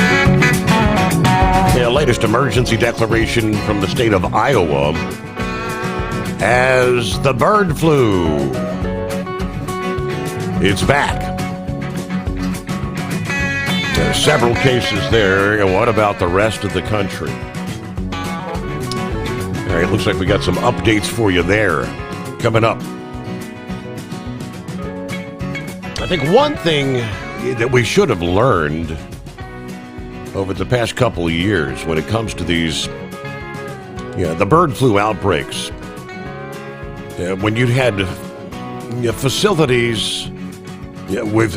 the latest emergency declaration from the state of Iowa as the bird flu. It's back. There are several cases there. And what about the rest of the country? All right, looks like we got some updates for you there coming up. I think one thing that we should have learned over the past couple of years when it comes to these, the bird flu outbreaks, when you had facilities with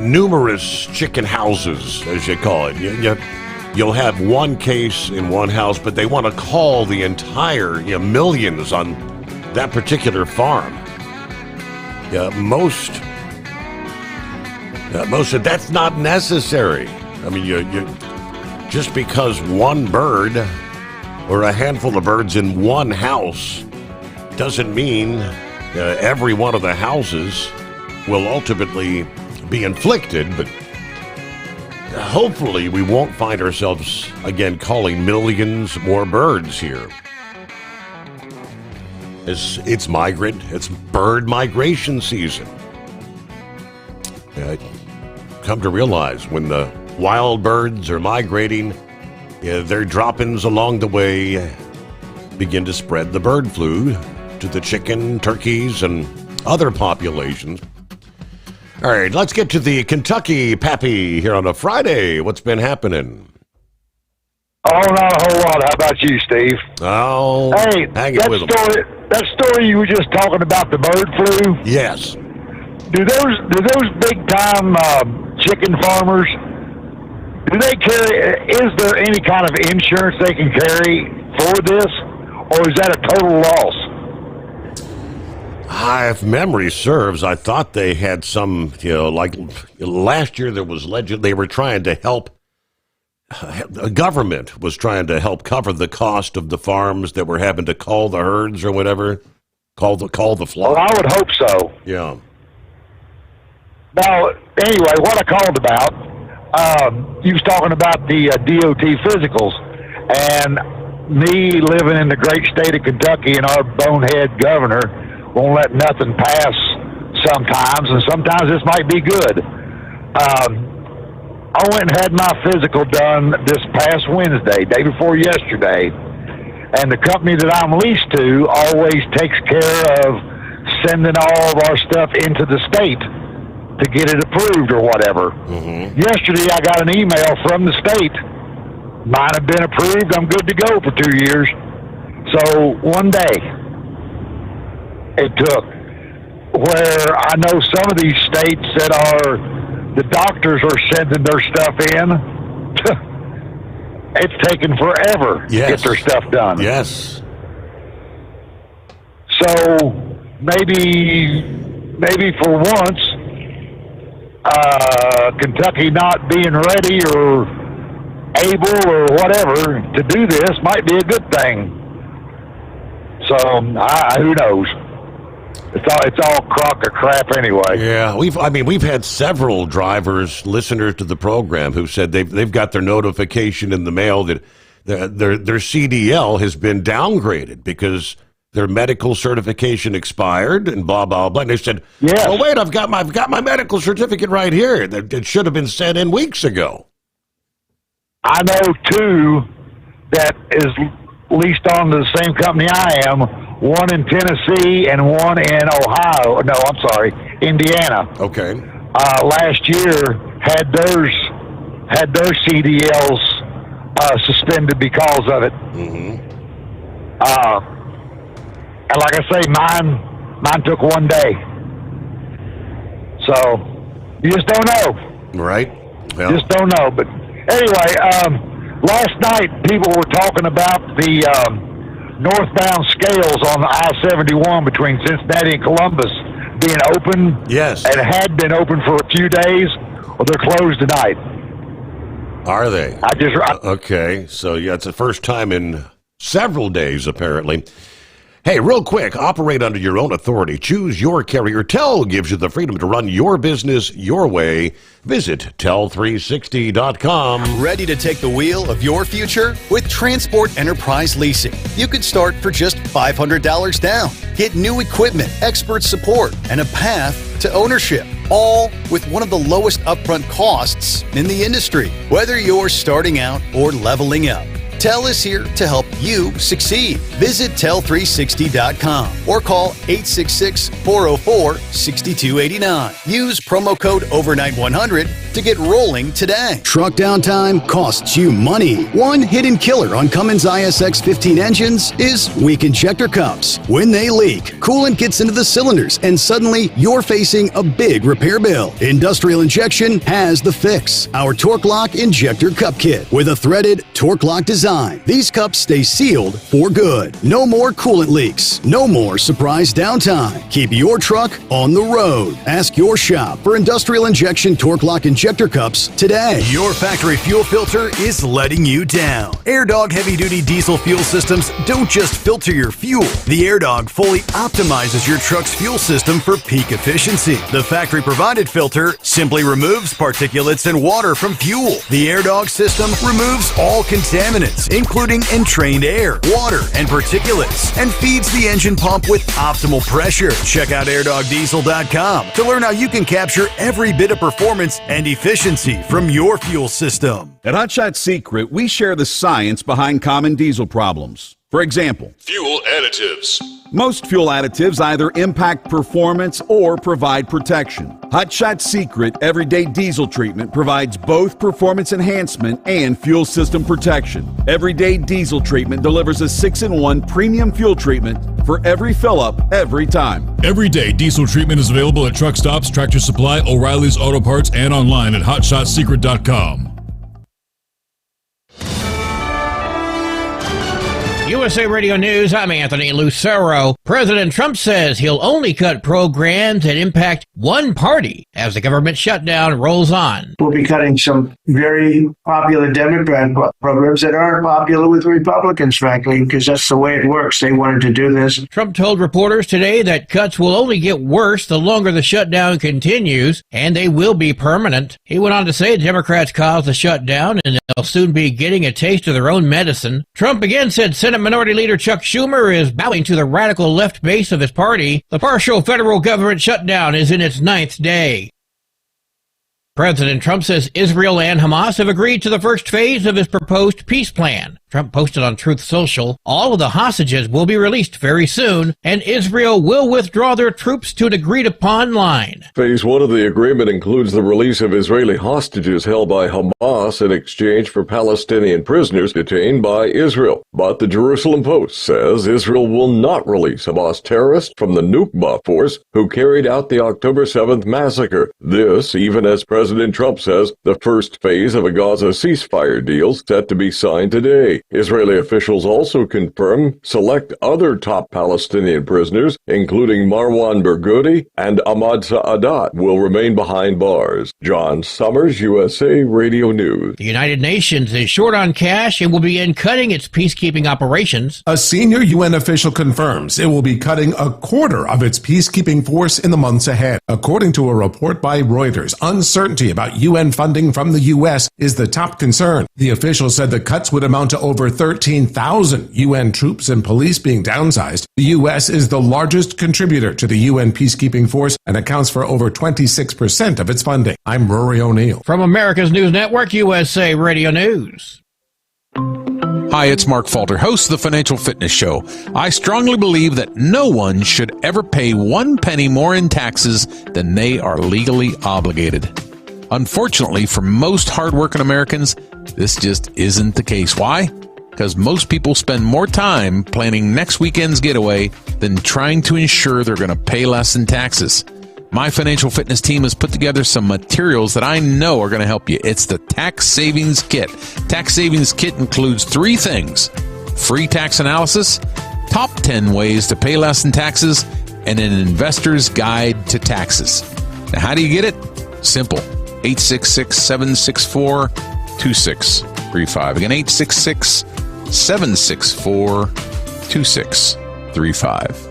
numerous chicken houses, as you call it, you'll have one case in one house, but they want to call the entire millions on that particular farm. Most said that's not necessary. I mean, you just because one bird or a handful of birds in one house doesn't mean every one of the houses will ultimately be inflicted, but hopefully we won't find ourselves again calling millions more birds here. It's bird migration season. Come to realize when the wild birds are migrating, their drop-ins along the way begin to spread the bird flu to the chicken, turkeys, and other populations. All right, let's get to the Kentucky Pappy here on a Friday. What's been happening? Oh, not a whole lot. How about you, Steve? Oh, hey, hang it with them. That story you were just talking about, the bird flu. Yes. Do those big time chicken farmers? Do they carry? Is there any kind of insurance they can carry for this, or is that a total loss? If memory serves, I thought they had some, like last year there was legend. They were trying to help. The government was trying to help cover the cost of the farms that were having to call the herds or whatever, call the flock. Well, I would hope so. Yeah. Now, anyway, what I called about, you was talking about the DOT physicals, and me living in the great state of Kentucky, and our bonehead governor won't let nothing pass sometimes, and sometimes this might be good. I went and had my physical done this past Wednesday, day before yesterday, and the company that I'm leased to always takes care of sending all of our stuff into the state to get it approved or whatever. Mm-hmm. Yesterday I got an email from the state. Mine have been approved. I'm good to go for 2 years. So one day. it took. Where I know some of these states that the doctors are sending their stuff in, it's taken forever to get their stuff done. Yes. So maybe for once, Kentucky not being ready or able or whatever to do this might be a good thing. So who knows? It's all crock of crap anyway. Yeah, we've had several drivers, listeners to the program, who said they've got their notification in the mail that their CDL has been downgraded because their medical certification expired and blah blah blah. And they said, yes. "Oh wait, I've got my medical certificate right here. It should have been sent in weeks ago." I know two that is leased on to the same company I am. One in Tennessee and one in Ohio. No, I'm sorry, Indiana. Okay. Last year had their CDLs suspended because of it. Mm-hmm. And like I say, mine took one day. So you just don't know. Right. Well. Just don't know. But anyway, last night people were talking about the northbound scales on the I-71 between Cincinnati and Columbus being open. Yes. And had been open for a few days. Well, they're closed tonight. Are they? I okay. So yeah, it's the first time in several days apparently. Hey, real quick, operate under your own authority. Choose your carrier. TEL gives you the freedom to run your business your way. Visit tel360.com. Ready to take the wheel of your future? With Transport Enterprise Leasing, you could start for just $500 down. Get new equipment, expert support, and a path to ownership, all with one of the lowest upfront costs in the industry. Whether you're starting out or leveling up, TEL is here to help you succeed. Visit tel360.com or call 866-404-6289. Use promo code OVERNIGHT100 to get rolling today. Truck downtime costs you money. One hidden killer on Cummins ISX 15 engines is weak injector cups. When they leak, coolant gets into the cylinders and suddenly you're facing a big repair bill. Industrial Injection has the fix. Our Torque Lock Injector Cup Kit with a threaded Torque Lock design. These cups stay sealed for good. No more coolant leaks. No more surprise downtime. Keep your truck on the road. Ask your shop for Industrial Injection Torque Lock Injector Cups today. Your factory fuel filter is letting you down. AirDog heavy-duty diesel fuel systems don't just filter your fuel. The AirDog fully optimizes your truck's fuel system for peak efficiency. The factory-provided filter simply removes particulates and water from fuel. The AirDog system removes all contaminants, including entrained air, water, and particulates, and feeds the engine pump with optimal pressure. Check out airdogdiesel.com to learn how you can capture every bit of performance and efficiency from your fuel system. At Hot Shot Secret, we share the science behind common diesel problems. For example, fuel additives. Most fuel additives either impact performance or provide protection. Hot Shot Secret Everyday Diesel Treatment provides both performance enhancement and fuel system protection. Everyday Diesel Treatment delivers a 6-in-1 premium fuel treatment for every fill-up, every time. Everyday Diesel Treatment is available at truck stops, Tractor Supply, O'Reilly's Auto Parts, and online at hotshotsecret.com. USA Radio News, I'm Anthony Lucero. President Trump says he'll only cut programs that impact one party as the government shutdown rolls on. We'll be cutting some very popular Democrat programs that aren't popular with Republicans, frankly, because that's the way it works. They wanted to do this. Trump told reporters today that cuts will only get worse the longer the shutdown continues, and they will be permanent. He went on to say the Democrats caused the shutdown, and they'll soon be getting a taste of their own medicine. Trump again said Senate Minority Leader Chuck Schumer is bowing to the radical left base of his party. The partial federal government shutdown is in its 9th day. President Trump says Israel and Hamas have agreed to the first phase of his proposed peace plan. Trump posted on Truth Social, all of the hostages will be released very soon, and Israel will withdraw their troops to an agreed-upon line. Phase 1 of the agreement includes the release of Israeli hostages held by Hamas in exchange for Palestinian prisoners detained by Israel. But the Jerusalem Post says Israel will not release Hamas terrorists from the Nukba force who carried out the October 7th massacre. This, even as President Trump says the first phase of a Gaza ceasefire deal set to be signed today. Israeli officials also confirm select other top Palestinian prisoners, including Marwan Barghouti and Ahmad Saadat, will remain behind bars. John Sommers, USA Radio News. The United Nations is short on cash and will begin cutting its peacekeeping operations. A senior UN official confirms it will be cutting a quarter of its peacekeeping force in the months ahead. According to a report by Reuters, uncertainty about UN funding from the U.S. is the top concern. The official said the cuts would amount to over 13,000 UN troops and police being downsized. The U.S. is the largest contributor to the UN peacekeeping force and accounts for over 26% of its funding. I'm Rory O'Neill. From America's News Network, USA Radio News. Hi, it's Mark Falter, host of the Financial Fitness Show. I strongly believe that no one should ever pay 1 penny more in taxes than they are legally obligated. Unfortunately, for most hardworking Americans, this just isn't the case. Why? Because most people spend more time planning next weekend's getaway than trying to ensure they're going to pay less in taxes. My financial fitness team has put together some materials that I know are going to help you. It's the Tax Savings Kit. Tax Savings Kit includes 3 things: free tax analysis, top 10 ways to pay less in taxes, and an investor's guide to taxes. Now, how do you get it? Simple. 866-764-2635. Again, 866-764-2635.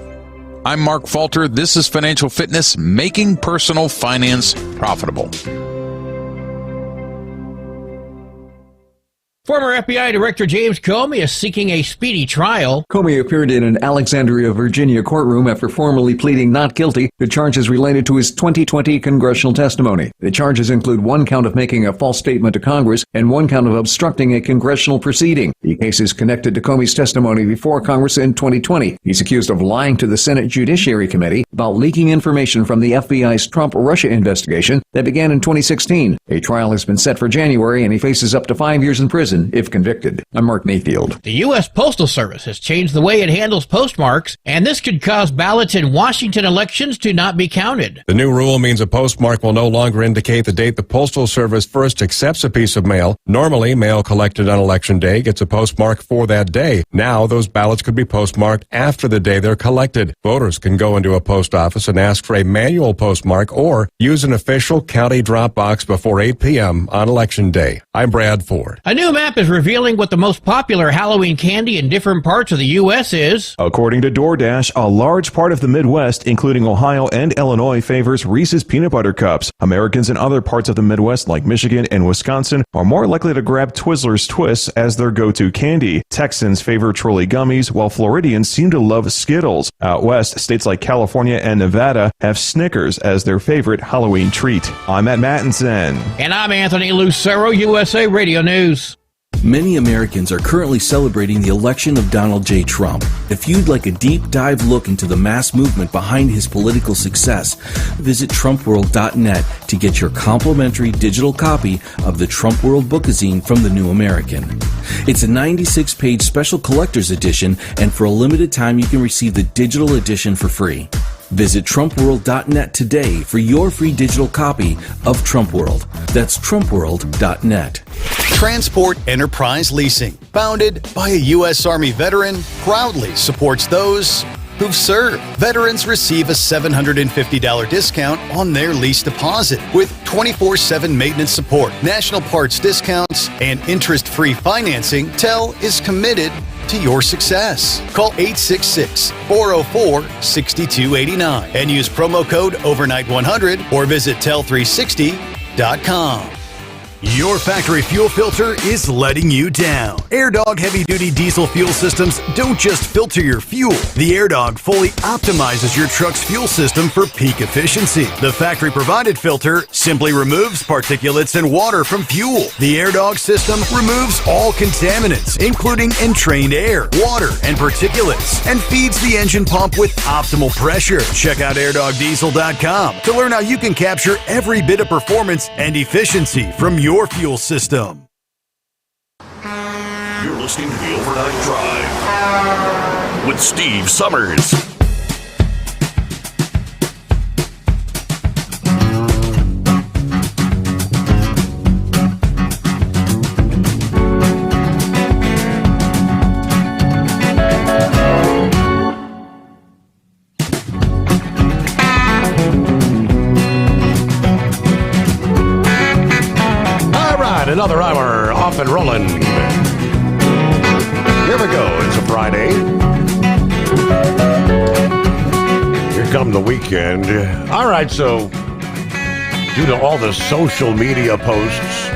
I'm Mark Falter. This is Financial Fitness, making personal finance profitable. Former FBI Director James Comey is seeking a speedy trial. Comey appeared in an Alexandria, Virginia courtroom after formally pleading not guilty to charges related to his 2020 congressional testimony. The charges include 1 count of making a false statement to Congress and 1 count of obstructing a congressional proceeding. The case is connected to Comey's testimony before Congress in 2020. He's accused of lying to the Senate Judiciary Committee about leaking information from the FBI's Trump-Russia investigation that began in 2016. A trial has been set for January, and he faces up to 5 years in prison if convicted. I'm Mark Mayfield. The U.S. Postal Service has changed the way it handles postmarks, and this could cause ballots in Washington elections to not be counted. The new rule means a postmark will no longer indicate the date the Postal Service first accepts a piece of mail. Normally, mail collected on Election Day gets a postmark for that day. Now, those ballots could be postmarked after the day they're collected. Voters can go into a post office and ask for a manual postmark or use an official county drop box before 8 p.m. on Election Day. I'm Brad Ford. A new map is revealing what the most popular Halloween candy in different parts of the U.S. is. According to DoorDash, a large part of the Midwest, including Ohio and Illinois, favors Reese's Peanut Butter Cups. Americans in other parts of the Midwest, like Michigan and Wisconsin, are more likely to grab Twizzlers Twists as their go-to candy. Texans favor Trolley Gummies, while Floridians seem to love Skittles. Out west, states like California and Nevada have Snickers as their favorite Halloween treat. I'm Matt Mattinson. And I'm Anthony Lucero, USA Radio News. Many Americans are currently celebrating the election of Donald J. Trump. If you'd like a deep dive look into the mass movement behind his political success, visit TrumpWorld.net to get your complimentary digital copy of the Trump World Bookazine from The New American. It's a 96-page special collector's edition, and for a limited time you can receive the digital edition for free. Visit TrumpWorld.net today for your free digital copy of Trump World. That's TrumpWorld.net. Transport Enterprise Leasing, founded by a U.S. Army veteran, proudly supports those who've served. Veterans receive a $750 discount on their lease deposit with 24/7 maintenance support, national parts discounts, and interest-free financing. TEL is committed to your success. Call 866-404-6289 and use promo code overnight100 or visit tel360.com. Your factory fuel filter is letting you down. AirDog heavy-duty diesel fuel systems don't just filter your fuel. The AirDog fully optimizes your truck's fuel system for peak efficiency. The factory-provided filter simply removes particulates and water from fuel. The AirDog system removes all contaminants, including entrained air, water, and particulates, and feeds the engine pump with optimal pressure. Check out airdogdiesel.com to learn how you can capture every bit of performance and efficiency from your fuel system. You're listening to the Overnight Drive with Steve Summers. Another hour off and rolling. Here we go. It's a Friday. Here come the weekend. All right, so due to all the social media posts,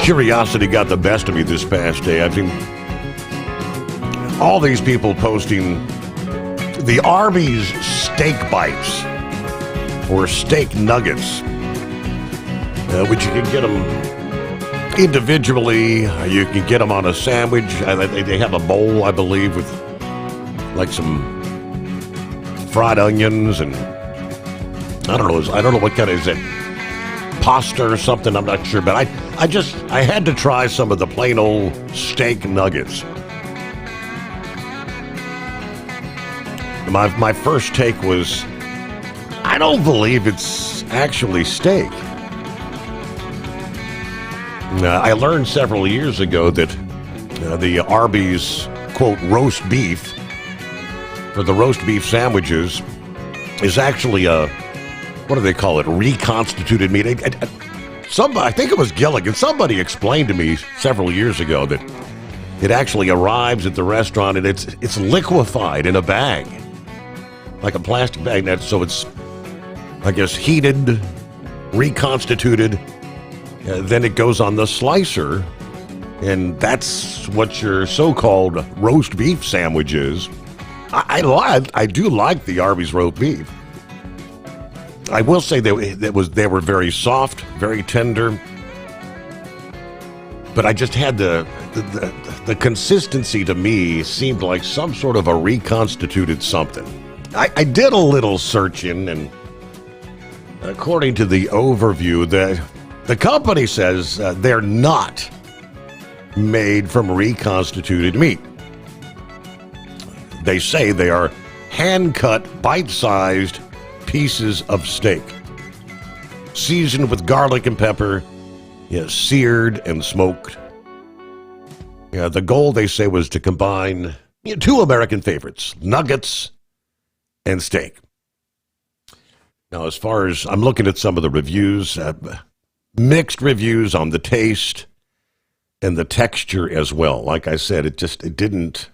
curiosity got the best of me this past day. I think all these people posting the Arby's steak bites or steak nuggets. Which you can get them individually. You can get them on a sandwich. They have a bowl, I believe, with like some fried onions and I don't know what kind of, is it pasta or something? I'm not sure, but I had to try some of the plain old steak nuggets. My first take was, I don't believe it's actually steak. I learned several years ago that the Arby's, quote, roast beef, for the roast beef sandwiches, is actually what do they call it, reconstituted meat. I think it was Gilligan. Somebody explained to me several years ago that it actually arrives at the restaurant and it's liquefied in a bag, like a plastic bag. So it's, I guess, heated, reconstituted. Then it goes on the slicer, and that's what your so-called roast beef sandwich is. I do like the Arby's roast beef. I will say they were very soft, very tender, but I just had the consistency to me seemed like some sort of a reconstituted something. I did a little searching, and according to the overview, the company says they're not made from reconstituted meat. They say they are hand-cut, bite-sized pieces of steak, seasoned with garlic and pepper, seared and smoked. The goal, they say, was to combine two American favorites, nuggets and steak. Now, as far as I'm looking at some of the reviews, mixed reviews on the taste and the texture as well. Like I said, it didn't,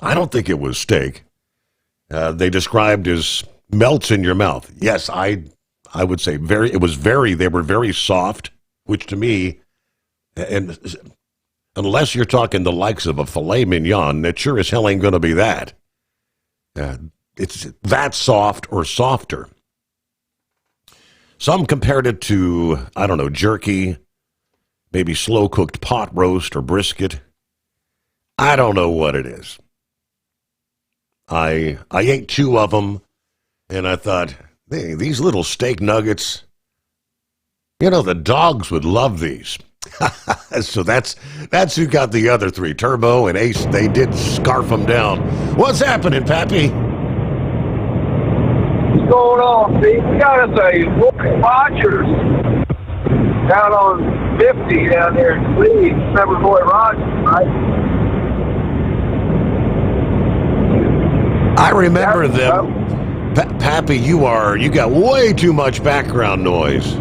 I don't think it was steak. They described as melts in your mouth. Yes, I would say they were very soft, which to me, and unless you're talking the likes of a filet mignon, it sure as hell ain't going to be that. It's that soft or softer. Some compared it to, I don't know, jerky, maybe slow-cooked pot roast or brisket. I don't know what it is. I ate two of them, and I thought, hey, these little steak nuggets, the dogs would love these. So that's who got the other three. Turbo and Ace, they did scarf them down. What's happening, Pappy? What's going on, Steve? We got us a Rogers down on 50 down there in Cleveland. Remember Roy Rogers, right? I remember them. Pappy, you got way too much background noise.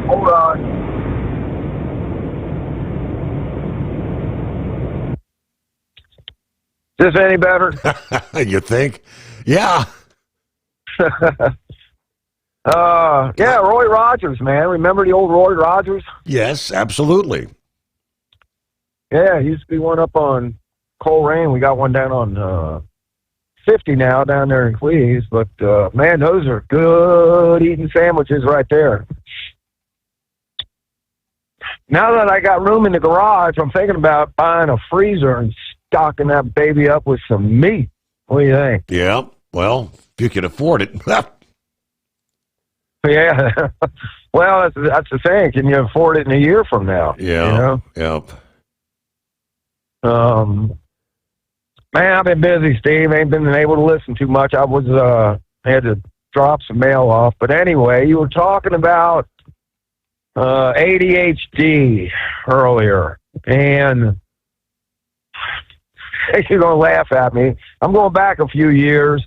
Hold on. Is this any better? You think? Yeah. Yeah, Roy Rogers, man. Remember the old Roy Rogers? Yes, absolutely. Yeah, he used to be one up on Coleraine. We got one down on 50 now down there in Queens. But, man, those are good eating sandwiches right there. Now that I got room in the garage, I'm thinking about buying a freezer and stocking that baby up with some meat. What do you think? Yeah, well, if you can afford it. Yeah. Well, that's the thing. Can you afford it in a year from now? Yeah. You know? Yep. Man, I've been busy, Steve. Ain't been able to listen too much. I was had to drop some mail off. But anyway, you were talking about ADHD earlier, and you're gonna laugh at me. I'm going back a few years,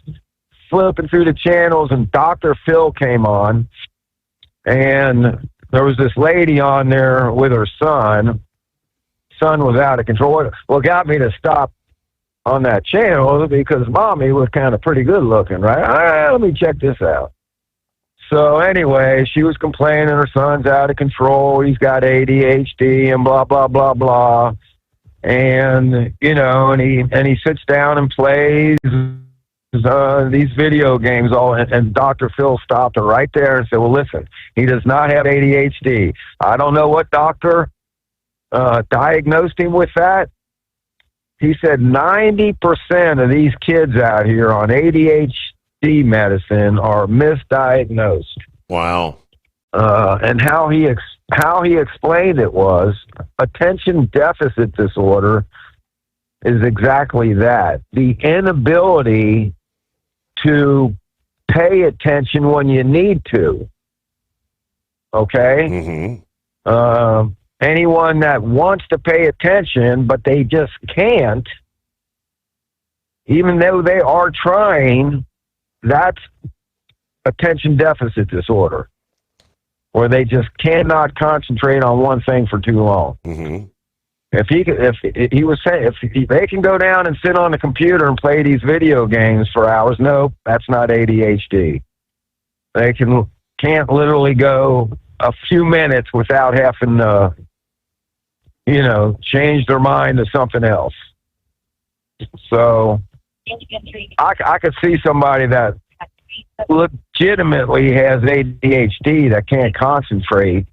flipping through the channels, and Dr. Phil came on, and there was this lady on there with her son. Son was out of control. What got me to stop on that channel because Mommy was kind of pretty good looking, right? Let me check this out. So anyway, she was complaining her son's out of control. He's got ADHD and blah, blah, blah, blah. And, you know, and he sits down and plays these video games and Dr. Phil stopped her right there and said, well, listen, he does not have ADHD. I don't know what doctor diagnosed him with that. He said 90% of these kids out here on ADHD medicine are misdiagnosed. Wow. And how he explained it was attention deficit disorder is exactly that. The inability to pay attention when you need to. Okay? Mm-hmm. Anyone that wants to pay attention, but they just can't, even though they are trying, that's attention deficit disorder, where they just cannot concentrate on one thing for too long. Mm-hmm. If they can go down and sit on the computer and play these video games for hours, no, that's not ADHD. They can't literally go a few minutes without having to, change their mind to something else. So I could see somebody that legitimately has ADHD that can't concentrate.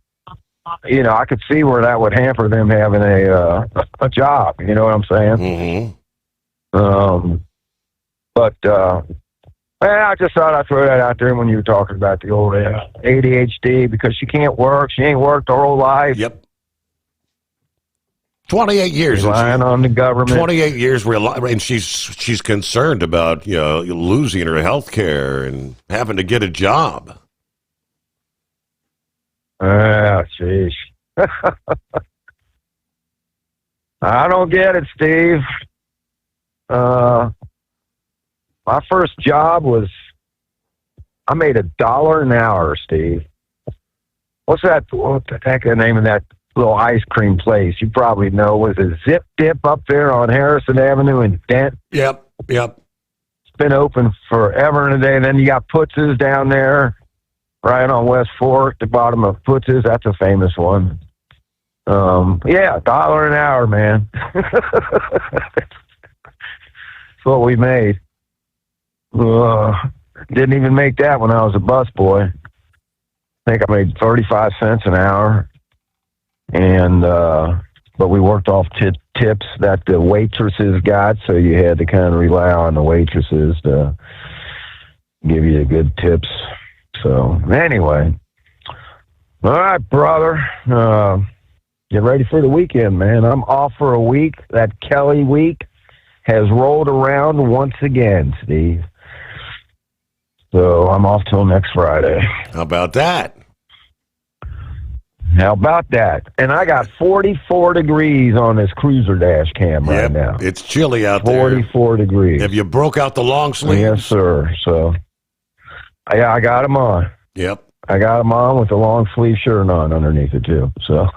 I could see where that would hamper them having a job. You know what I'm saying? Mm-hmm. I just thought I'd throw that out there when you were talking about the old ADHD, because she can't work. She ain't worked her whole life. Yep. 28 years. Relying on the government. 28 years, and she's concerned about losing her health care and having to get a job. Jeez. I don't get it, Steve. My first job I made $1 an hour, Steve. What the heck is the name of that little ice cream place? You probably know. Was it Zip Dip up there on Harrison Avenue in Dent? Yep. It's been open forever and a day. And then you got Putz's down there, right on West Fork, the bottom of Putz's. That's a famous one. $1 an hour, man. That's what we made. Didn't even make that when I was a busboy. I think I made 35 cents an hour, and but we worked off tips that the waitresses got, so you had to kind of rely on the waitresses to give you good tips. So anyway, all right, brother, get ready for the weekend, man. I'm off for a week. That Kelly week has rolled around once again, Steve. So I'm off till next Friday. How about that? And I got 44 degrees on this cruiser dash cam right now. It's chilly out there. 44 degrees. Have you broke out the long sleeves? Yes, sir. So I got them on. Yep. I got them on with the long sleeve shirt on underneath it too. So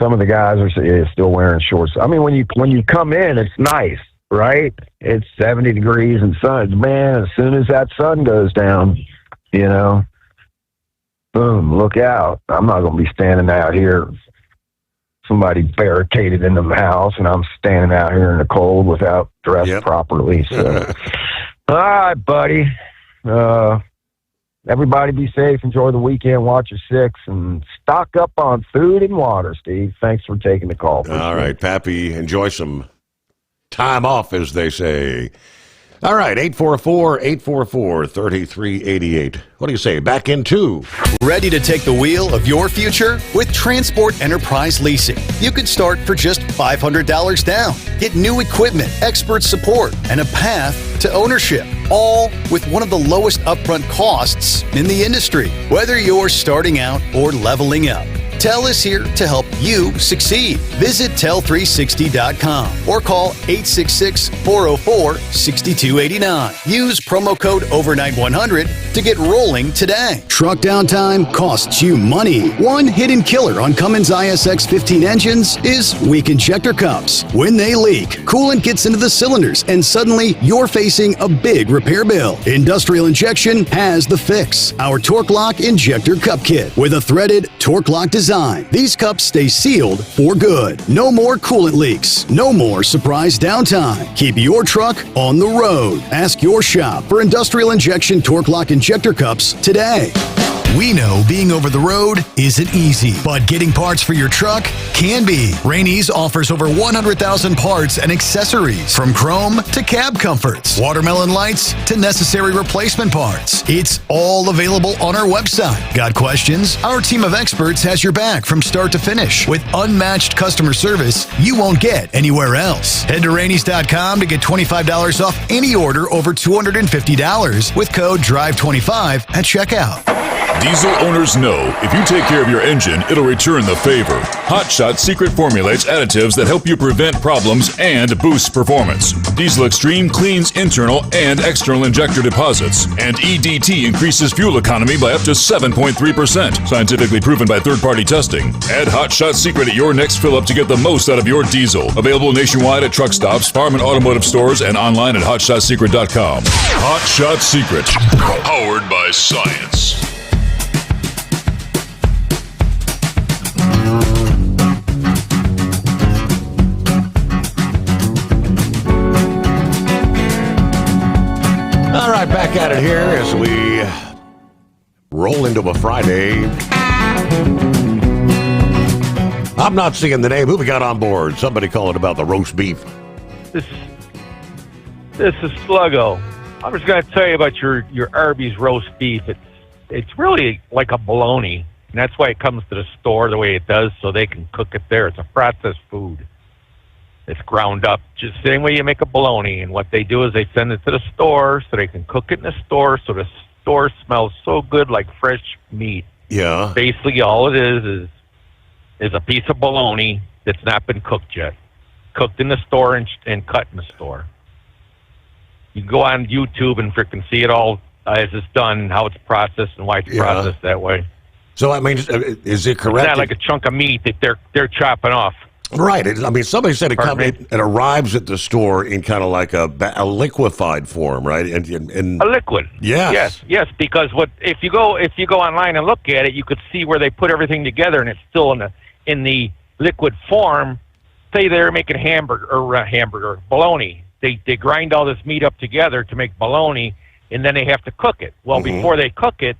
some of the guys are still wearing shorts. I mean, when you come in, it's nice, right? It's 70 degrees and sun. Man, as soon as that sun goes down, you know, boom, look out. I'm not going to be standing out here, somebody barricaded in the house, and I'm standing out here in the cold without dressed properly. So, all right, buddy. Everybody be safe. Enjoy the weekend. Watch your six and stock up on food and water, Steve. Thanks for taking the call. All right, Pappy. Enjoy some time off, as they say. All right, 844-844-3388. What do you say? Back in two. Ready to take the wheel of your future? With Transport Enterprise Leasing, you could start for just $500 down. Get new equipment, expert support, and a path to ownership, all with one of the lowest upfront costs in the industry. Whether you're starting out or leveling up, TEL is here to help you succeed. Visit tel360.com or call 866-404-6289. Use promo code OVERNIGHT100 to get rolling today. Truck downtime costs you money. One hidden killer on Cummins ISX 15 engines is weak injector cups. When they leak, coolant gets into the cylinders and suddenly you're facing a big repair bill. Industrial Injection has the fix. Our Torque Lock Injector Cup Kit with a threaded Torque Lock design. These cups stay sealed for good. No more coolant leaks. No more surprise downtime. Keep your truck on the road. Ask your shop for Industrial Injection Torque Lock Injector Cups today. We know being over the road isn't easy, but getting parts for your truck can be. Rainey's offers over 100,000 parts and accessories, from chrome to cab comforts, watermelon lights to necessary replacement parts. It's all available on our website. Got questions? Our team of experts has your back from start to finish with unmatched customer service you won't get anywhere else. Head to Rainey's.com to get $25 off any order over $250 with code DRIVE25 at checkout. Diesel owners know if you take care of your engine, it'll return the favor. Hot Shot secret formulates additives that help you prevent problems and boost performance. Diesel Extreme cleans internal and external injector deposits, and EDT increases fuel economy by up to 7.3%, scientifically proven by third-party testing. Add Hot Shot secret at your next fill-up to get the most out of your diesel. Available nationwide at truck stops, farm and automotive stores, and online at hotshotsecret.com. Hot Shot Secret, powered by science. All right, back at it here as we roll into a Friday. I'm not seeing the name. Who we got on board? Somebody calling about the roast beef. This is Sluggo. I'm just going to tell you about your Arby's roast beef. It's really like a bologna, and that's why it comes to the store the way it does, so they can cook it there. It's a processed food. It's ground up, just the same way you make a bologna. And what they do is they send it to the store so they can cook it in the store, so the store smells so good like fresh meat. Yeah. Basically, all it is a piece of bologna that's not been cooked yet, cooked in the store and cut in the store. You can go on YouTube and frickin' see it all as it's done, how it's processed and why it's processed that way. So, I mean, is it correct? It's not like a chunk of meat that they're chopping off. Right. I mean, somebody said it arrives at the store in kind of like a liquefied form, right? And a liquid. Yes. Yes. Because if you go online and look at it, you could see where they put everything together, and it's still in the liquid form. Say they're making bologna. They grind all this meat up together to make bologna, and then they have to cook it. Well, before they cook it,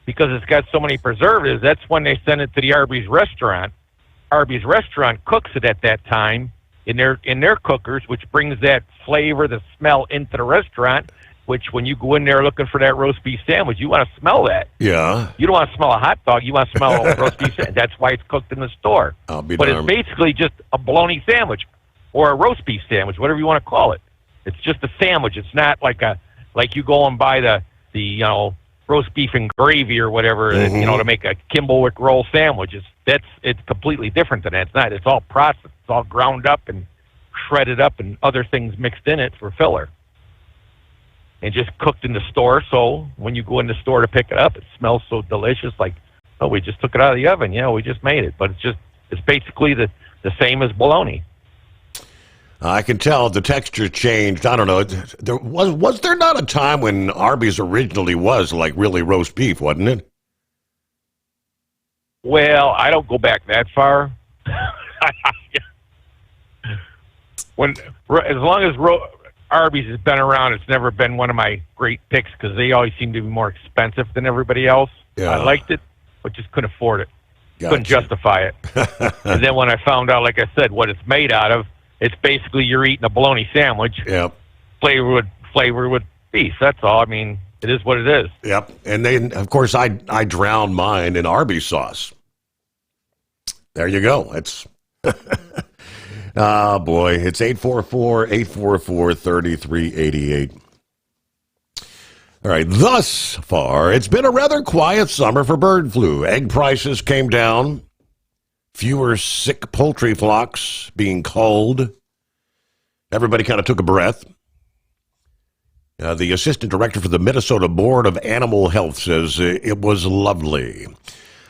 because it's got so many preservatives, that's when they send it to the Arby's restaurant. Arby's restaurant cooks it at that time in their cookers, which brings that flavor, the smell into the restaurant, which when you go in there looking for that roast beef sandwich, you want to smell that. Yeah. You don't want to smell a hot dog. You want to smell a roast beef sandwich. That's why it's cooked in the store. I'll be but darned. It's basically just a bologna sandwich or a roast beef sandwich, whatever you want to call it. It's just a sandwich. It's not like you go and buy the roast beef and gravy or whatever, to make a Kimblewick roll sandwich. It's completely different than that. It's not. It's all processed. It's all ground up and shredded up and other things mixed in it for filler. And just cooked in the store, so when you go in the store to pick it up, it smells so delicious, like, oh, we just took it out of the oven. Yeah, we just made it. But it's basically the same as bologna. I can tell the texture changed. I don't know. Was there not a time when Arby's originally was like really roast beef, wasn't it? Well, I don't go back that far. As long as Arby's has been around, it's never been one of my great picks because they always seem to be more expensive than everybody else. Yeah. I liked it, but just couldn't afford it. Gotcha. Couldn't justify it. And then when I found out, like I said, what it's made out of, it's basically you're eating a bologna sandwich. Yep. Flavored with beef. That's all. I mean, it is what it is. Yep. And then, of course, I drowned mine in Arby's sauce. There you go. It's oh boy, it's 844-844-3388. All right, thus far, it's been a rather quiet summer for bird flu. Egg prices came down, fewer sick poultry flocks being culled. Everybody kind of took a breath. The assistant director for the Minnesota Board of Animal Health says it was lovely.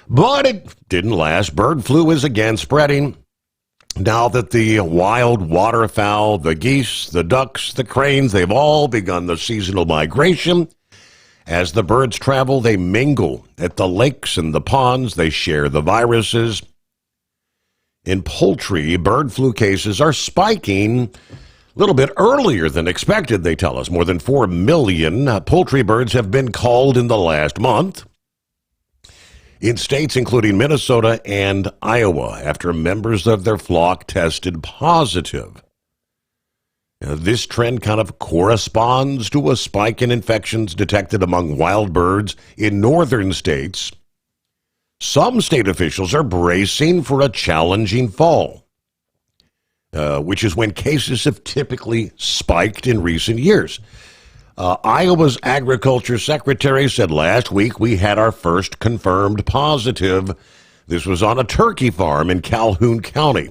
But it didn't last. Bird flu is again spreading. Now that the wild waterfowl, the geese, the ducks, the cranes, they've all begun the seasonal migration. As the birds travel, they mingle at the lakes and the ponds. They share the viruses. In poultry, bird flu cases are spiking a little bit earlier than expected, they tell us. More than 4 million poultry birds have been culled in the last month in states including Minnesota and Iowa after members of their flock tested positive. This trend kind of corresponds to a spike in infections detected among wild birds in northern states. Some state officials are bracing for a challenging fall, which is when cases have typically spiked in recent years. Iowa's agriculture secretary said last week we had our first confirmed positive. This was on a turkey farm in Calhoun County.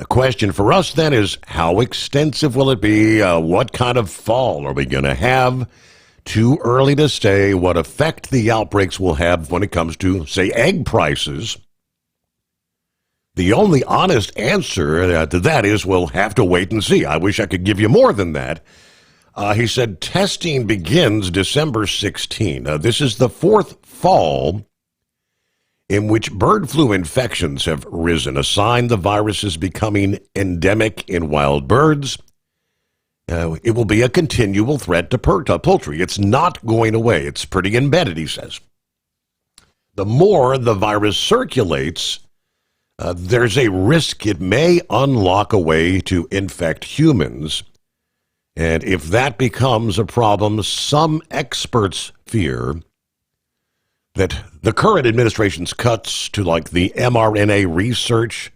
Question for us then is, how extensive will it be? What kind of fall are we going to have? Too early to say what effect the outbreaks will have when it comes to, say, egg prices. The only honest answer to that is we'll have to wait and see. I wish I could give you more than that. He said testing begins December 16. This is the fourth fall in which bird flu infections have risen, a sign the virus is becoming endemic in wild birds. It will be a continual threat to poultry. It's not going away. It's pretty embedded, he says. The more the virus circulates, there's a risk it may unlock a way to infect humans. And if that becomes a problem, some experts fear that the current administration's cuts to like the mRNA research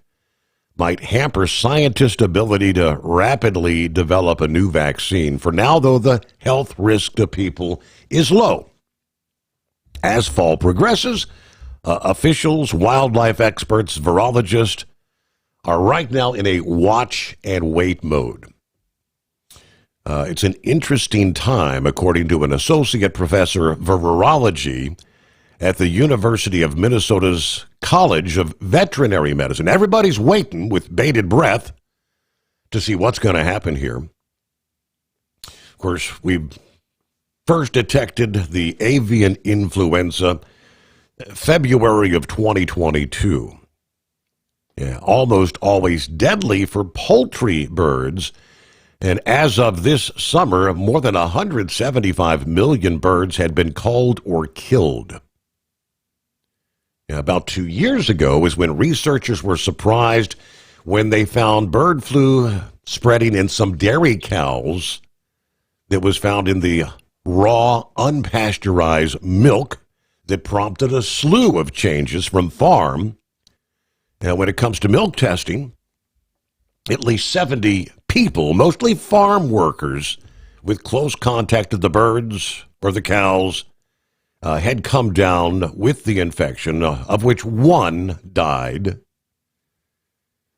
might hamper scientists' ability to rapidly develop a new vaccine. For now, though, the health risk to people is low. As fall progresses, officials, wildlife experts, virologists are right now in a watch and wait mode. It's an interesting time, according to an associate professor of virology at the University of Minnesota's College of Veterinary Medicine. Everybody's waiting with bated breath to see what's going to happen here. Of course, we first detected the avian influenza February of 2022. Yeah, almost always deadly for poultry birds. And as of this summer, more than 175 million birds had been culled or killed. About 2 years ago is when researchers were surprised when they found bird flu spreading in some dairy cows that was found in the raw, unpasteurized milk that prompted a slew of changes from farm. Now, when it comes to milk testing, at least 70 people, mostly farm workers, with close contact with the birds or the cows, had come down with the infection, of which one died.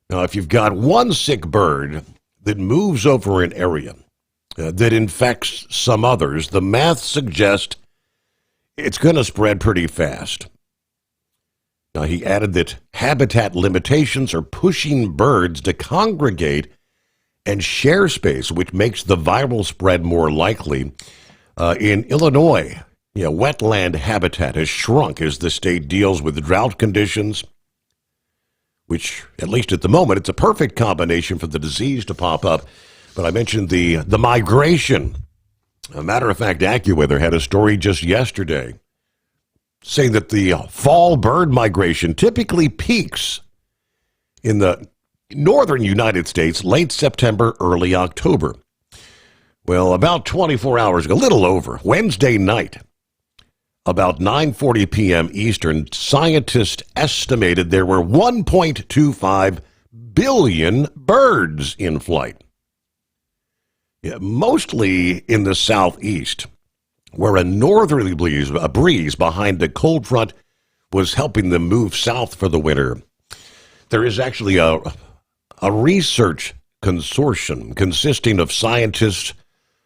Now, if you've got one sick bird that moves over an area that infects some others, the math suggests it's going to spread pretty fast. Now, he added that habitat limitations are pushing birds to congregate and share space, which makes the viral spread more likely. In Illinois, wetland habitat has shrunk as the state deals with drought conditions, which, at least at the moment, it's a perfect combination for the disease to pop up. But I mentioned the migration. A matter of fact, AccuWeather had a story just yesterday saying that the fall bird migration typically peaks in the northern United States late September, early October. Well, about 24 hours ago, a little over, Wednesday night, about 9:40 p.m. Eastern, scientists estimated there were 1.25 billion birds in flight. Mostly in the southeast, where a northerly breeze behind the cold front was helping them move south for the winter. There is actually a research consortium consisting of scientists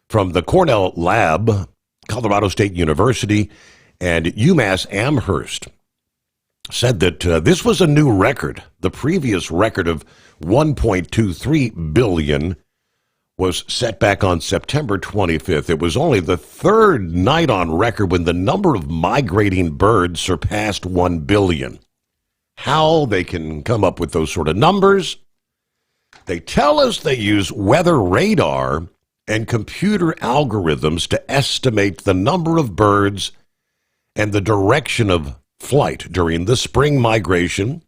from the Cornell Lab, Colorado State University, and UMass Amherst said that this was a new record. The previous record of 1.23 billion was set back on September 25th. It was only the third night on record when the number of migrating birds surpassed 1 billion. How they can come up with those sort of numbers? They tell us they use weather radar and computer algorithms to estimate the number of birds and the direction of flight during the spring migration.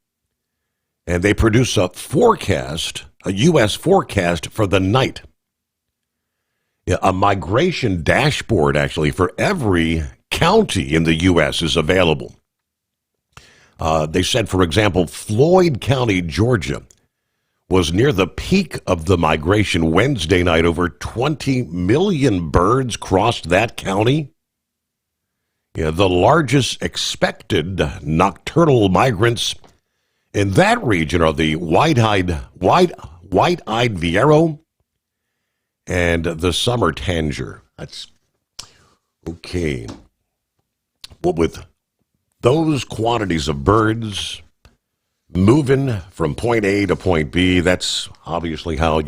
And they produce a forecast, a U.S. forecast for the night. A migration dashboard, actually, for every county in the U.S. is available. They said, for example, Floyd County, Georgia, was near the peak of the migration Wednesday night. Over 20 million birds crossed that county. The largest expected nocturnal migrants in that region are the white-eyed Viero and the summer tanager. That's okay. Well, with those quantities of birds moving from point A to point B, that's obviously how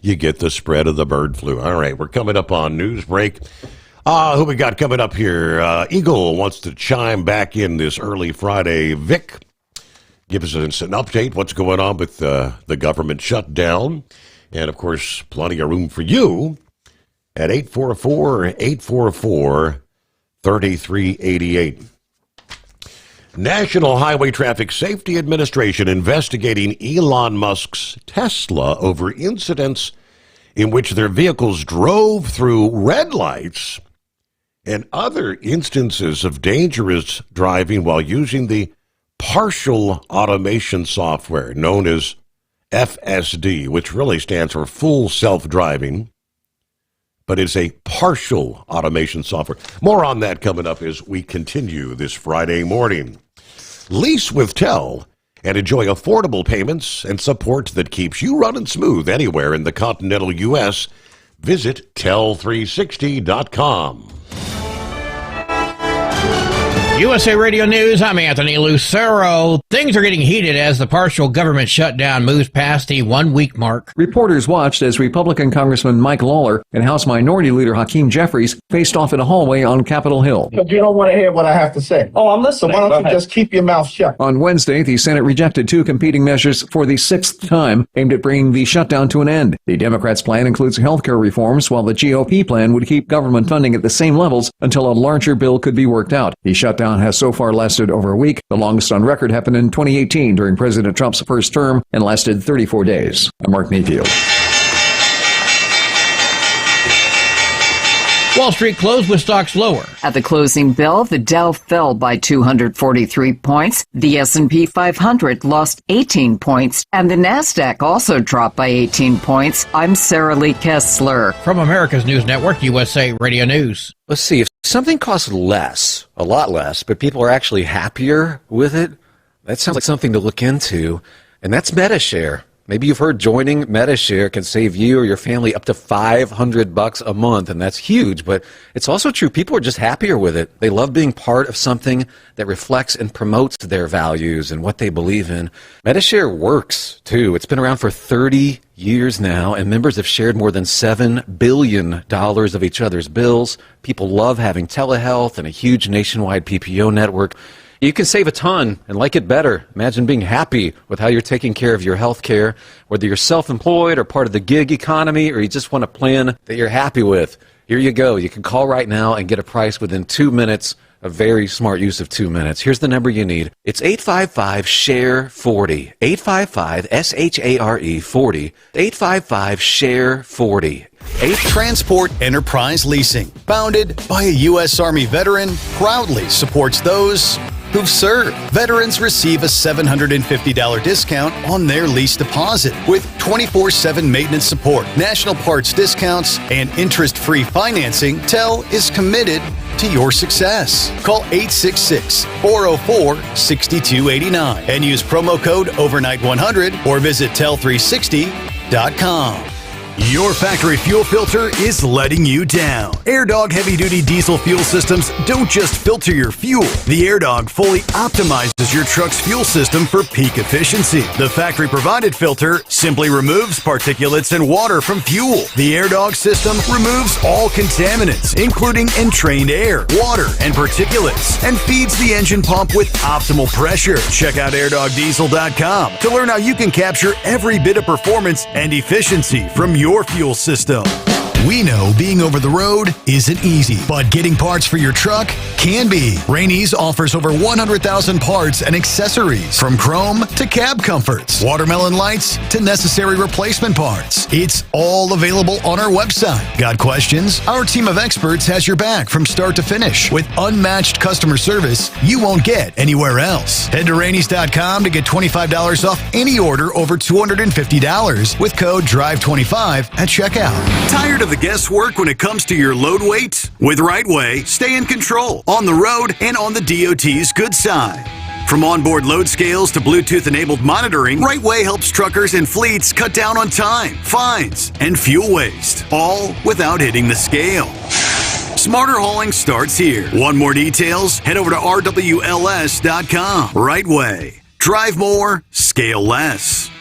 you get the spread of the bird flu. All right, we're coming up on news break. Who we got coming up here? Eagle wants to chime back in this early Friday. Vic, give us an update. What's going on with the government shutdown? And, of course, plenty of room for you at 844-844-3388. National Highway Traffic Safety Administration investigating Elon Musk's Tesla over incidents in which their vehicles drove through red lights and other instances of dangerous driving while using the partial automation software known as FSD, which really stands for full self-driving, but it's a partial automation software. More on that coming up as we continue this Friday morning. Lease with Tel and enjoy affordable payments and support that keeps you running smooth anywhere in the continental U.S. Visit tel360.com. USA Radio News, I'm Anthony Lucero. Things are getting heated as the partial government shutdown moves past the 1 week mark. Reporters watched as Republican Congressman Mike Lawler and House Minority Leader Hakeem Jeffries faced off in a hallway on Capitol Hill. But you don't want to hear what I have to say. Oh, I'm listening. Why don't you just keep your mouth shut? On Wednesday, the Senate rejected two competing measures for the sixth time aimed at bringing the shutdown to an end. The Democrats' plan includes health care reforms, while the GOP plan would keep government funding at the same levels until a larger bill could be worked out. The shutdown has so far lasted over a week. The longest on record happened in 2018 during President Trump's first term and lasted 34 days. I'm Mark Mayfield. Wall Street closed with stocks lower. At the closing bell, the Dow fell by 243 points, the S&P 500 lost 18 points, and the Nasdaq also dropped by 18 points. I'm Sarah Lee Kessler. From America's News Network, USA Radio News. Let's see, if something costs less, a lot less, but people are actually happier with it, that sounds like something to look into, and that's MetaShare. Maybe you've heard joining Medishare can save you or your family up to $500 a month, and that's huge, but it's also true. People are just happier with it. They love being part of something that reflects and promotes their values and what they believe in. Medishare works, too. It's been around for 30 years now, and members have shared more than $7 billion of each other's bills. People love having telehealth and a huge nationwide PPO network. You can save a ton and like it better. Imagine being happy with how you're taking care of your health care, whether you're self-employed or part of the gig economy, or you just want a plan that you're happy with. Here you go. You can call right now and get a price within 2 minutes. A very smart use of 2 minutes. Here's the number you need. It's 855-SHARE-40. 855-SHARE 40. 855-SHARE-40. Transport Enterprise Leasing, founded by a U.S. Army veteran, proudly supports those who've served. Veterans receive a $750 discount on their lease deposit with 24/7 maintenance support, national parts discounts, and interest-free financing. TEL is committed to your success. Call 866-404-6289 and use promo code OVERNIGHT100 or visit tel360.com. Your factory fuel filter is letting you down. AirDog heavy-duty diesel fuel systems don't just filter your fuel. The AirDog fully optimizes your truck's fuel system for peak efficiency. The factory-provided filter simply removes particulates and water from fuel. The AirDog system removes all contaminants, including entrained air, water, and particulates, and feeds the engine pump with optimal pressure. Check out airdogdiesel.com to learn how you can capture every bit of performance and efficiency from your fuel system. We know being over the road isn't easy, but getting parts for your truck can be. Rainey's offers over 100,000 parts and accessories, from chrome to cab comforts, watermelon lights to necessary replacement parts. It's all available on our website. Got questions? Our team of experts has your back from start to finish with unmatched customer service you won't get anywhere else. Head to Rainey's.com to get $25 off any order over $250 with code DRIVE25 at checkout. Tired of the guesswork when it comes to your load weight? With RightWay, stay in control on the road and on the DOT's good side. From onboard load scales to Bluetooth-enabled monitoring, RightWay helps truckers and fleets cut down on time, fines, and fuel waste, all without hitting the scale. Smarter hauling starts here. Want more details? Head over to rwls.com. RightWay. Drive more, scale less.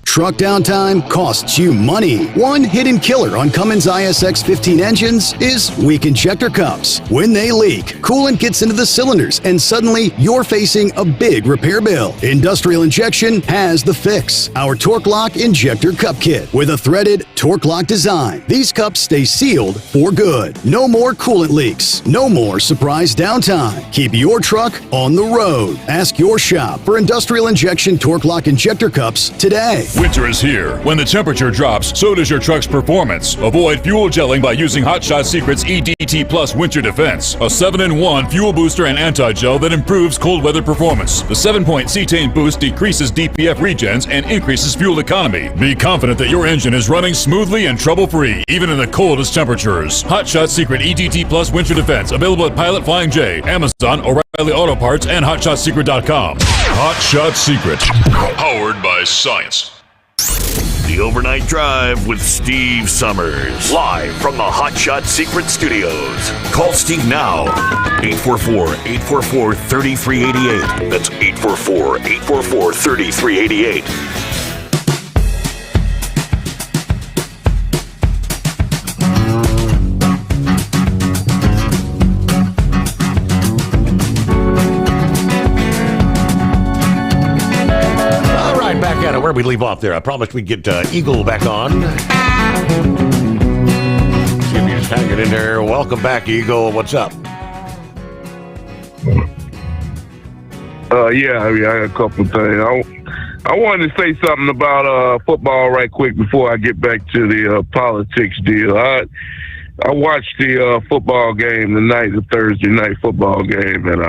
Truck downtime costs you money. One hidden killer on Cummins ISX 15 engines is weak injector cups. When they leak, coolant gets into the cylinders and suddenly you're facing a big repair bill. Industrial Injection has the fix. Our Torque Lock Injector Cup Kit with a threaded Torque Lock design. These cups stay sealed for good. No more coolant leaks. No more surprise downtime. Keep your truck on the road. Ask your shop for Industrial Injection Torque Lock Injector Cups today. Winter is here. When the temperature drops, so does your truck's performance. Avoid fuel gelling by using Hot Shot Secret's EDT Plus Winter Defense, a 7-in-1 fuel booster and anti-gel that improves cold weather performance. The 7-point cetane boost decreases DPF regens and increases fuel economy. Be confident that your engine is running smoothly and trouble-free, even in the coldest temperatures. Hot Shot Secret EDT Plus Winter Defense, available at Pilot Flying J, Amazon, O'Reilly Auto Parts, and HotShotSecret.com. Hot Shot Secret, powered by science. The Overnight Drive with Steve Sommers. Live from the Hot Shot Secret Studios. Call Steve now. 844-844-3388. That's 844-844-3388. Where we leave off there, I promised we'd get Eagle back on. See if he's hanging in there. Welcome back, Eagle. What's up? Yeah, a couple of things. I wanted to say something about football right quick before I get back to the politics deal. I watched the football game tonight, the Thursday night football game, and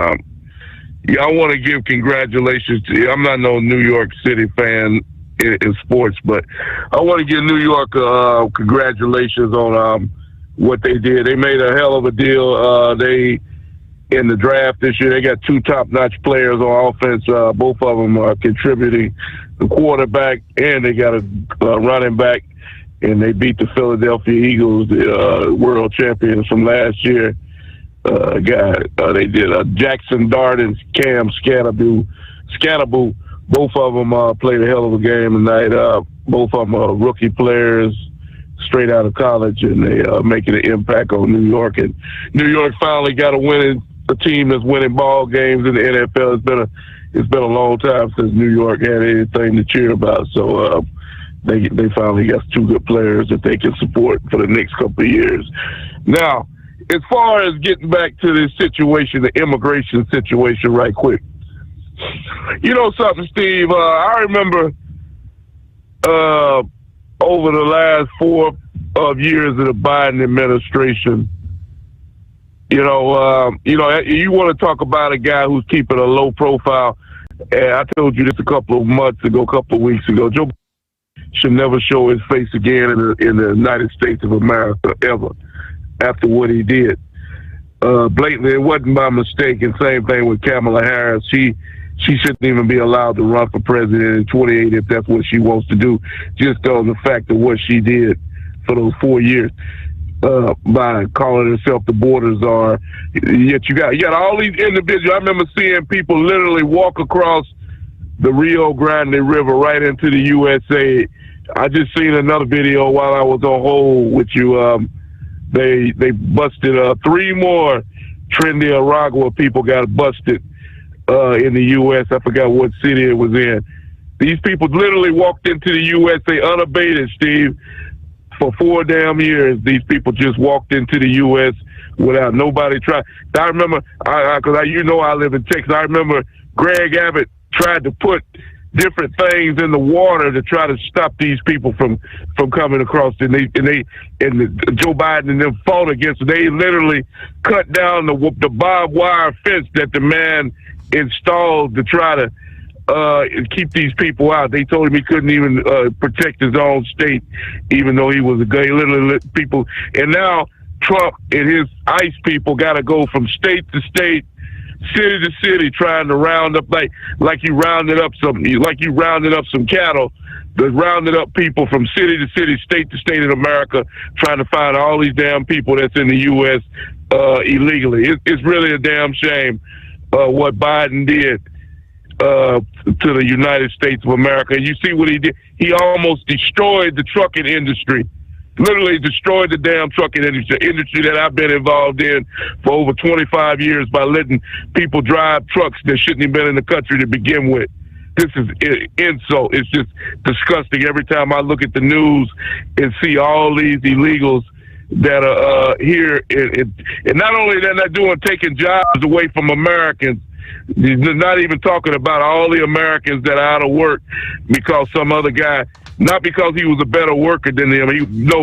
yeah, I want to give congratulations to you. I'm not no New York City fan in sports, but I want to give New York congratulations on what they did. They made a hell of a deal. They in the draft this year, they got two top-notch players on offense. Both of them are contributing the quarterback, and they got a running back, and they beat the Philadelphia Eagles, the world champions from last year. They did Jackson Dart and Cam Scatterbo. Both of them played a hell of a game tonight. Both of them are rookie players, straight out of college, and they making an impact on New York. And New York finally got a team that's winning ball games in the NFL. It's been a long time since New York had anything to cheer about. So they finally got two good players that they can support for the next couple of years. Now, as far as getting back to this situation, the immigration situation, right quick. You know something, Steve? I remember over the last 4 years of the Biden administration, you want to talk about a guy who's keeping a low profile. And I told you this a couple of weeks ago. Joe should never show his face again in the United States of America ever after what he did. Blatantly, it wasn't by mistake. And same thing with Kamala Harris. She shouldn't even be allowed to run for president in 28 if that's what she wants to do, just on the fact of what she did for those 4 years by calling herself the border czar. Yet you got all these individuals. I remember seeing people literally walk across the Rio Grande River right into the USA. I just seen another video while I was on hold with you. They busted 3 more Trinidad people got busted in the U.S. I forgot what city it was in. These people literally walked into the USA unabated, Steve. For 4 damn years, these people just walked into the U.S. without nobody trying. I remember, because I live in Texas. I remember Greg Abbott tried to put different things in the water to try to stop these people from coming across. And Joe Biden and them fought against it. They literally cut down the barbed wire fence that the man installed to try to keep these people out. They told him he couldn't even protect his own state, even though he was a gay. Literally let people. And now Trump and his ICE people got to go from state to state, city to city, trying to round up like you rounded up some cattle. They rounded up people from city to city, state to state in America, trying to find all these damn people that's in the U.S. Illegally. It's really a damn shame what Biden did to the United States of America. You see what he did? He almost destroyed the trucking industry. Literally destroyed the damn trucking industry that I've been involved in for over 25 years by letting people drive trucks that shouldn't have been in the country to begin with. This is an insult. It's just disgusting every time I look at the news and see all these illegals that are here. And not only they're not taking jobs away from Americans, they're not even talking about all the Americans that are out of work because some other guy, not because he was a better worker than them,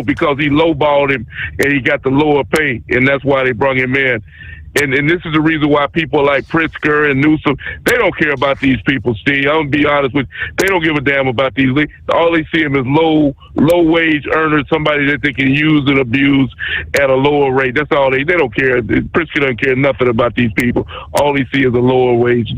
because he lowballed him and he got the lower pay, and that's why they brought him in. And this is the reason why people like Pritzker and Newsom, they don't care about these people, Steve. I'm going to be honest with you. They don't give a damn about these. All they see them as low-wage earners, somebody that they can use and abuse at a lower rate. That's all they don't care. Pritzker doesn't care nothing about these people. All they see is a lower wage.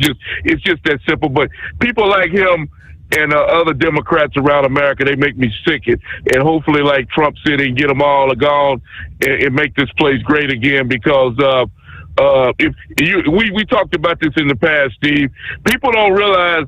It's just that simple. But people like him and other Democrats around America, they make me sick. And hopefully, like Trump said, and get them all gone and make this place great again because we talked about this in the past, Steve. People don't realize,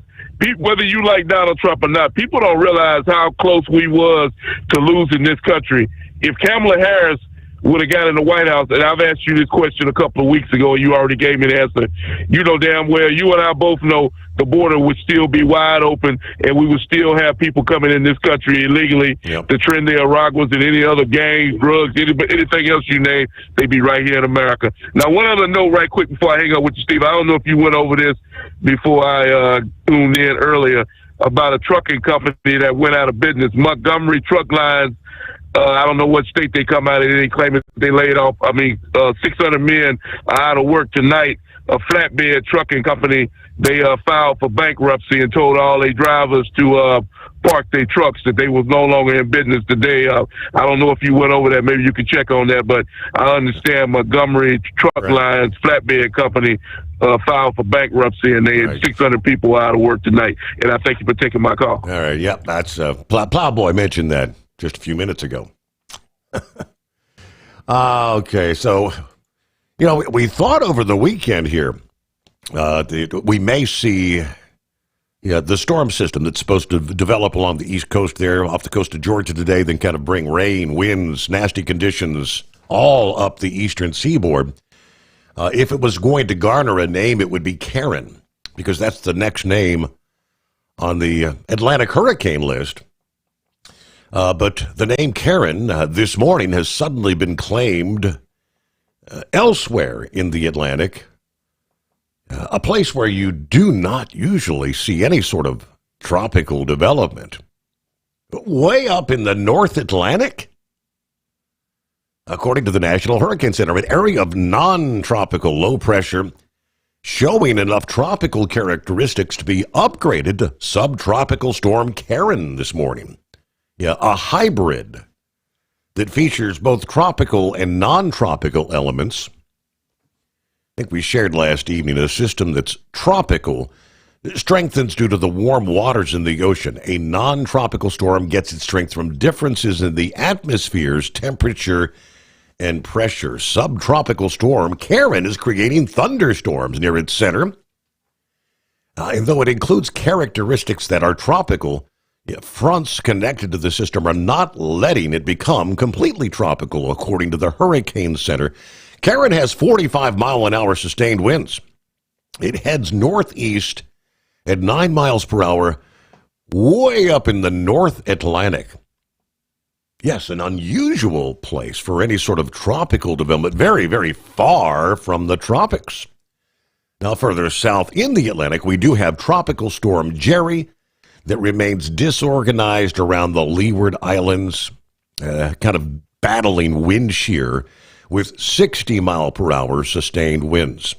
whether you like Donald Trump or not, people don't realize how close we was to losing this country. If Kamala Harris would have got in the White House, and I've asked you this question a couple of weeks ago, and you already gave me the answer. You know damn well, you and I both know the border would still be wide open, and we would still have people coming in this country illegally. Yep. The Trinidad and any other gangs, drugs, anything else you name, they'd be right here in America. Now, one other note right quick before I hang up with you, Steve. I don't know if you went over this before I tuned in earlier about a trucking company that went out of business, Montgomery Truck Lines. I don't know what state they come out of. They claim they laid off, 600 men are out of work tonight. A flatbed trucking company, they filed for bankruptcy and told all their drivers to parked their trucks, that they was no longer in business today. I don't know if you went over that. Maybe you could check on that. But I understand Montgomery Truck Lines Flatbed Company filed for bankruptcy, and they had 600 people out of work tonight. And I thank you for taking my call. All right, yep, that's Plowboy mentioned that just a few minutes ago. Okay, so, we thought over the weekend here we may see the storm system that's supposed to develop along the East Coast there, off the coast of Georgia today, then kind of bring rain, winds, nasty conditions all up the eastern seaboard. If it was going to garner a name, it would be Karen, because that's the next name on the Atlantic hurricane list. But the name Karen this morning has suddenly been claimed elsewhere in the Atlantic, a place where you do not usually see any sort of tropical development. Way up in the North Atlantic? According to the National Hurricane Center, an area of non-tropical low pressure showing enough tropical characteristics to be upgraded to subtropical storm Karen this morning. Yeah, a hybrid that features both tropical and non-tropical elements. I think we shared last evening a system that's tropical strengthens due to the warm waters in the ocean. A non-tropical storm gets its strength from differences in the atmosphere's temperature and pressure. Subtropical storm Karen is creating thunderstorms near its center. And though it includes characteristics that are tropical, fronts connected to the system are not letting it become completely tropical, according to the Hurricane Center. Karen has 45-mile-an-hour sustained winds. It heads northeast at 9 miles per hour, way up in the North Atlantic. Yes, an unusual place for any sort of tropical development, very, very far from the tropics. Now, further south in the Atlantic, we do have Tropical Storm Jerry that remains disorganized around the Leeward Islands, kind of battling wind shear with 60-mile-per-hour sustained winds.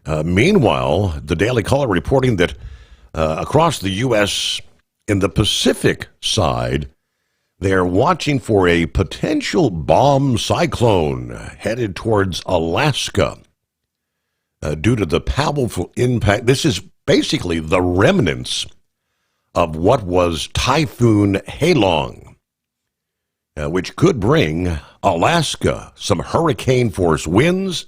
Meanwhile, the Daily Caller reporting that across the U.S. in the Pacific side, they're watching for a potential bomb cyclone headed towards Alaska due to the powerful impact. This is basically the remnants of what was Typhoon Halong, which could bring Alaska some hurricane-force winds,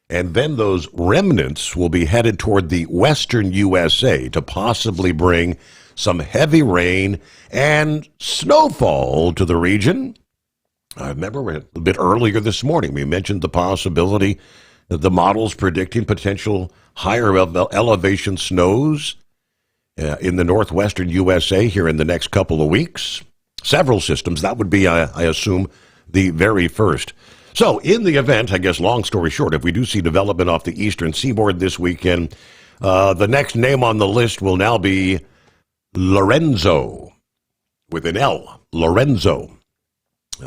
and then those remnants will be headed toward the western USA to possibly bring some heavy rain and snowfall to the region. I remember a bit earlier this morning we mentioned the possibility that the models predicting potential higher elevation snows in the northwestern USA here in the next couple of weeks. Several systems. That would be, I assume, the very first. So, in the event, I guess, long story short, if we do see development off the eastern seaboard this weekend, the next name on the list will now be Lorenzo, with an L, Lorenzo.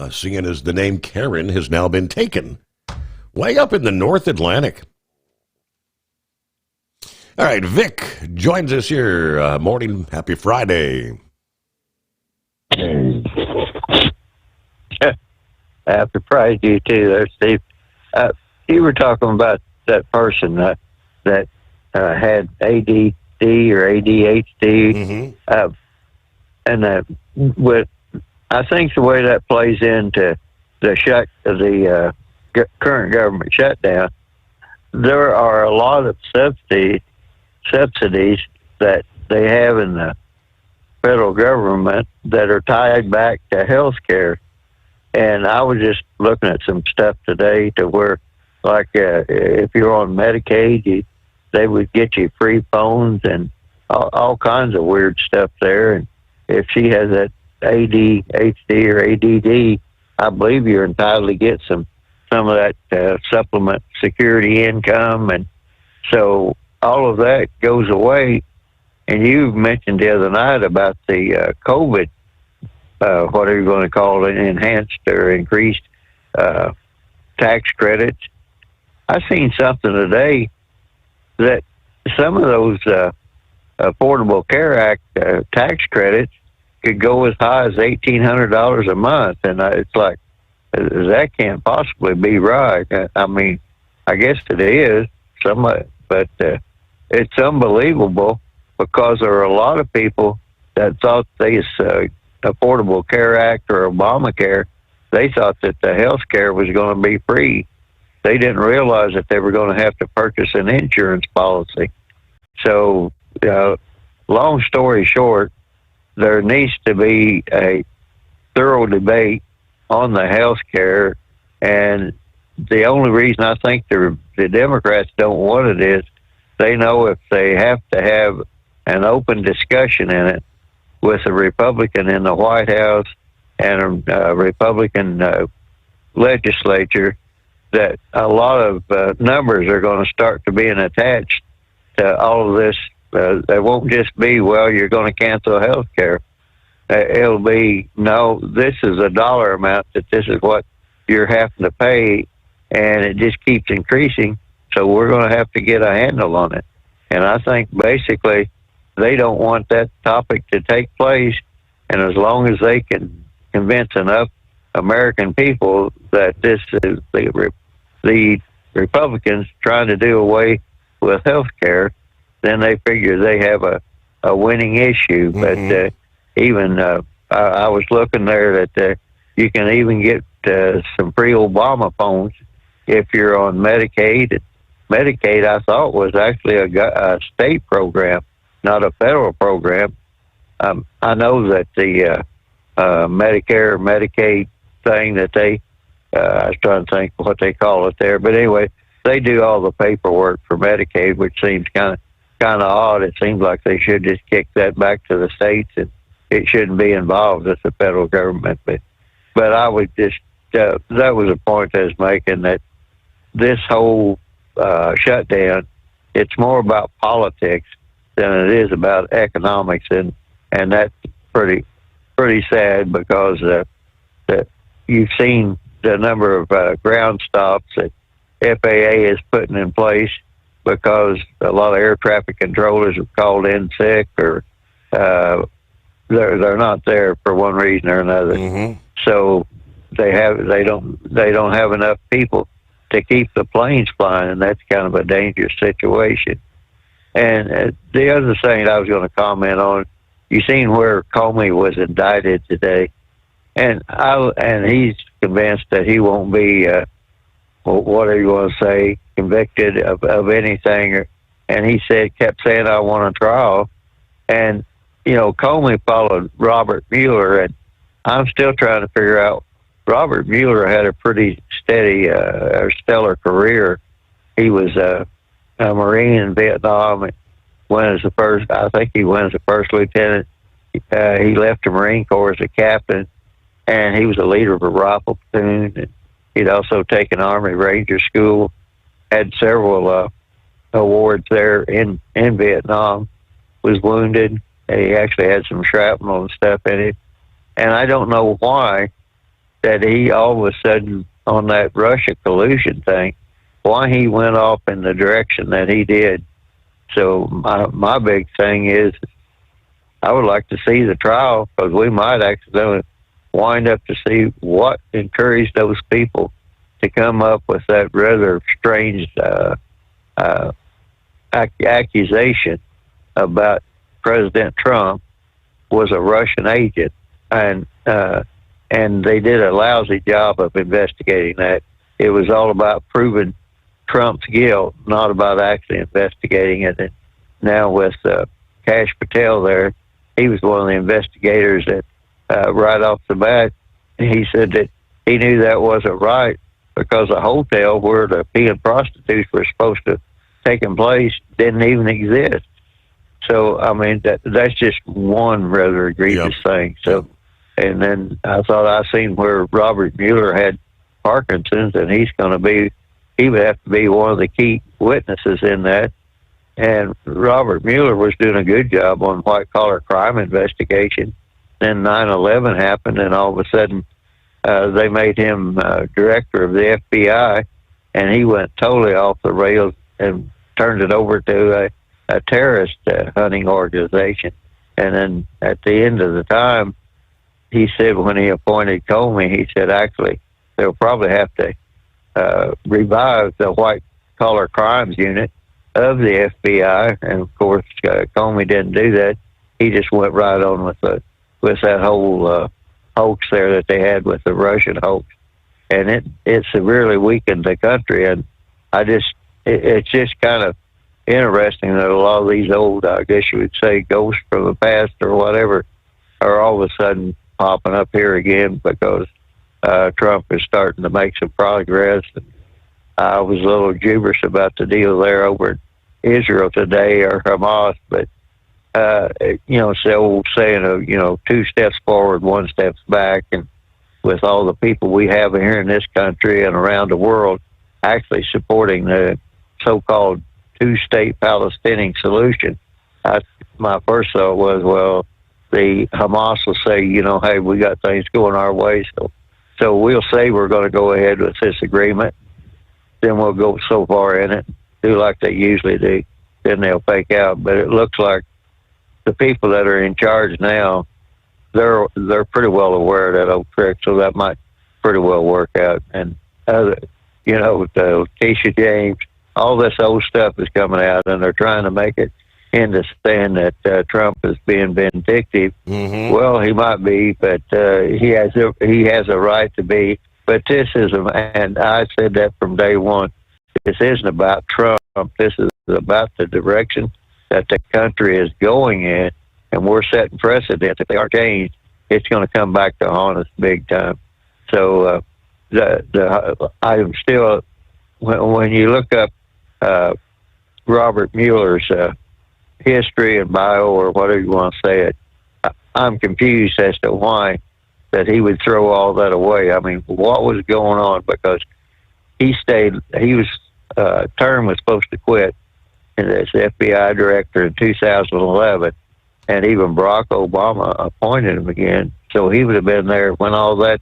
Seeing as the name Karen has now been taken way up in the North Atlantic. All right, Vic joins us here. Morning, happy Friday. Happy Friday to you too there, Steve. You were talking about that person that had ADD or ADHD. And with, I think the way that plays into the current government shutdown, there are a lot of subsidies that they have in the federal government that are tied back to health care. And I was just looking at some stuff today to where, like, if you're on Medicaid, they would get you free phones and all kinds of weird stuff there. And if she has that ADHD or ADD, I believe you're entitled to get some of that supplement security income. And so all of that goes away. And you mentioned the other night about the COVID, whatever you're going to call it, enhanced or increased tax credits. I seen something today that some of those Affordable Care Act tax credits could go as high as $1,800 a month, and it's like that can't possibly be right. I mean, I guess it is somewhat, but it's unbelievable because there are a lot of people that thought this Affordable Care Act or Obamacare, they thought that the health care was going to be free. They didn't realize that they were going to have to purchase an insurance policy. So, long story short, there needs to be a thorough debate on the health care, and the only reason I think the Democrats don't want it is they know if they have to have an open discussion in it with a Republican in the White House and a Republican legislature, that a lot of numbers are going to start to being attached to all of this. There won't just be, well, you're going to cancel health care. It'll be, no, this is a dollar amount, that this is what you're having to pay, and it just keeps increasing, so we're going to have to get a handle on it. And I think basically they don't want that topic to take place, and as long as they can convince enough American people that this is the Republicans trying to do away with health care, then they figure they have a winning issue. But even I was looking there that you can even get some free Obama phones if you're on Medicaid. Medicaid, I thought, was actually a state program, not a federal program. I know that the Medicare, Medicaid thing that they, I was trying to think what they call it there, but anyway, they do all the paperwork for Medicaid, which seems kind of odd. It seems like they should just kick that back to the states, and it shouldn't be involved with the federal government. But I would just, that was a point I was making, that this whole shutdown, it's more about politics than it is about economics, and that's pretty sad, because that you've seen the number of ground stops that FAA is putting in place because a lot of air traffic controllers are called in sick, or they're not there for one reason or another. So they don't have enough people to keep the planes flying, and that's kind of a dangerous situation. And the other thing I was going to comment on, you seen where Comey was indicted today, and he's convinced that he won't be whatever you want to say, convicted of anything, and he kept saying, I want a trial. And Comey followed Robert Mueller, and I'm still trying to figure out, Robert Mueller had a pretty steady stellar career. He was a Marine in Vietnam, and I think he went as a first lieutenant. He left the Marine Corps as a captain, and he was a leader of a rifle platoon. And he'd also taken Army Ranger School, had several awards there in Vietnam, was wounded. He actually had some shrapnel and stuff in it. And I don't know why that he all of a sudden, on that Russia collusion thing, why he went off in the direction that he did. So my big thing is, I would like to see the trial, because we might accidentally wind up to see what encouraged those people to come up with that rather strange accusation about President Trump was a Russian agent, and they did a lousy job of investigating that. It was all about proving Trump's guilt, not about actually investigating it. And now with Kash Patel there, he was one of the investigators that right off the bat, he said that he knew that wasn't right, because a hotel where the peeing prostitutes were supposed to have taken place didn't even exist. So, I mean, that's just one rather egregious thing. So, and then I thought I seen where Robert Mueller had Parkinson's, and he would have to be one of the key witnesses in that. And Robert Mueller was doing a good job on white-collar crime investigation. Then 9/11 happened, and all of a sudden they made him director of the FBI, and he went totally off the rails and turned it over to a terrorist hunting organization. And then at the end of the time, he said when he appointed Comey, he said actually they'll probably have to revive the white collar crimes unit of the FBI. And of course, Comey didn't do that. He just went right on with that whole hoax there that they had with the Russian hoax, and it severely weakened the country. And it's just kind of interesting that a lot of these old, I guess you would say, ghosts from the past or whatever, are all of a sudden popping up here again because Trump is starting to make some progress. And I was a little dubious about the deal there over in Israel today, or Hamas, but it's the old saying of 2 steps forward, 1 step back. And with all the people we have here in this country and around the world actually supporting the so-called 2-state Palestinian solution, my first thought was, well, the Hamas will say, hey, we got things going our way, so we'll say we're going to go ahead with this agreement. Then we'll go so far in it, do like they usually do. Then they'll fake out. But it looks like the people that are in charge now, they're pretty well aware of that old trick, so that might pretty well work out. And the Keisha James, all this old stuff is coming out, and they're trying to make it understand that Trump is being vindictive. Mm-hmm. Well, he might be, but he has a right to be. But this is, and I said that from day one, this isn't about Trump. This is about the direction that the country is going in, and we're setting precedents. If they aren't changed, it's going to come back to haunt us big time. So I'm still, when you look up Robert Mueller's history and bio, or whatever you want to say it, I'm confused as to why that he would throw all that away. I mean, what was going on? Because he was term was supposed to quit as FBI director in 2011, and even Barack Obama appointed him again. So he would have been there when all that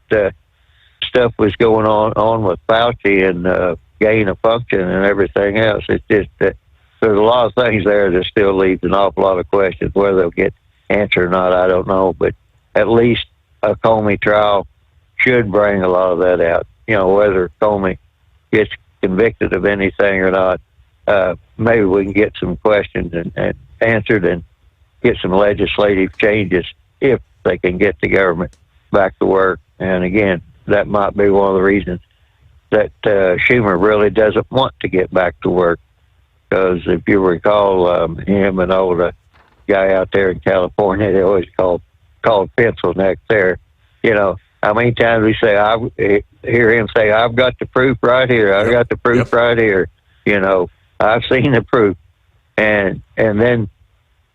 stuff was going on with Fauci and gain of function and everything else. It's just that there's a lot of things there that still leaves an awful lot of questions. Whether they'll get answered or not, I don't know. But at least a Comey trial should bring a lot of that out. Whether Comey gets convicted of anything or not, maybe we can get some questions and answered and get some legislative changes if they can get the government back to work. And again, that might be one of the reasons that Schumer really doesn't want to get back to work. Because if you recall, him and the guy out there in California, they always called pencil neck there. How many times we say, I hear him say, I've got the proof right here. I've got the proof right here. I've seen the proof. And then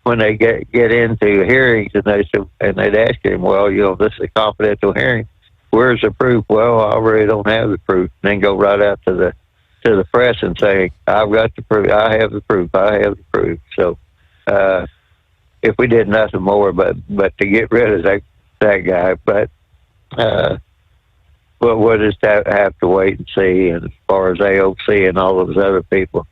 when they get into hearings and they'd ask him, well, this is a confidential hearing. Where's the proof? Well, I really don't have the proof. And then go right out to the press and say, I've got the proof. I have the proof. I have the proof. So if we did nothing more but to get rid of that guy, but we'll just have to wait and see. And as far as AOC and all those other people,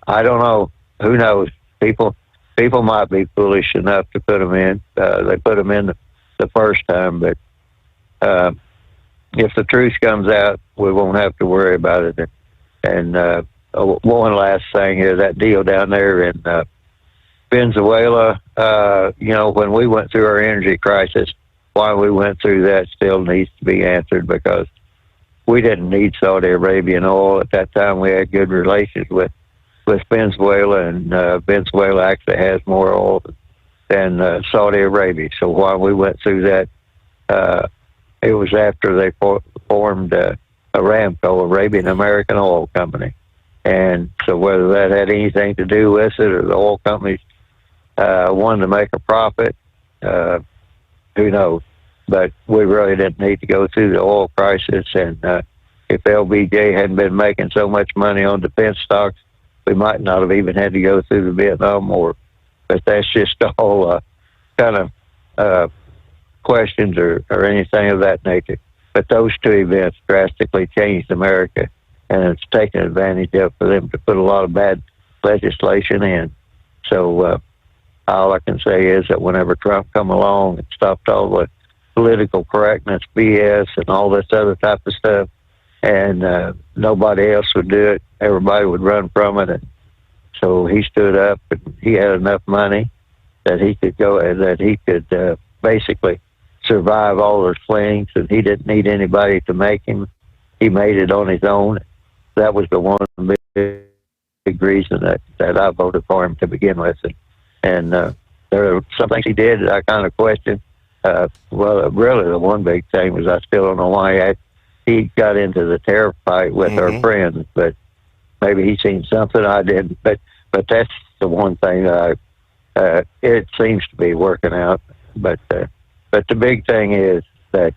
I don't know. Who knows? People might be foolish enough to put them in. They put them in the first time, but if the truth comes out, we won't have to worry about it. And one last thing here, that deal down there in Venezuela, when we went through our energy crisis, why we went through that still needs to be answered, because we didn't need Saudi Arabian oil. At that time, we had good relations with Venezuela, and Venezuela actually has more oil than Saudi Arabia. So while we went through that, it was after they formed Aramco, Arabian American Oil Company. And so whether that had anything to do with it, or the oil companies wanted to make a profit, who knows? But we really didn't need to go through the oil crisis. And if LBJ hadn't been making so much money on defense stocks, we might not have even had to go through the Vietnam War. But that's just all kind of questions or anything of that nature. But those two events drastically changed America, and it's taken advantage of for them to put a lot of bad legislation in. So all I can say is that whenever Trump come along and stopped all the political correctness, BS, and all this other type of stuff, and nobody else would do it, everybody would run from it. And so he stood up, and he had enough money that he could basically survive all those flings, and he didn't need anybody to make him. He made it on his own. That was the one big reason that I voted for him to begin with. And there are some things he did that I kind of questioned. Well, really, the one big thing was I still don't know why he got into the tariff fight with our friends, but maybe he seen something I didn't. But that's the one thing that it seems to be working out. But the big thing is that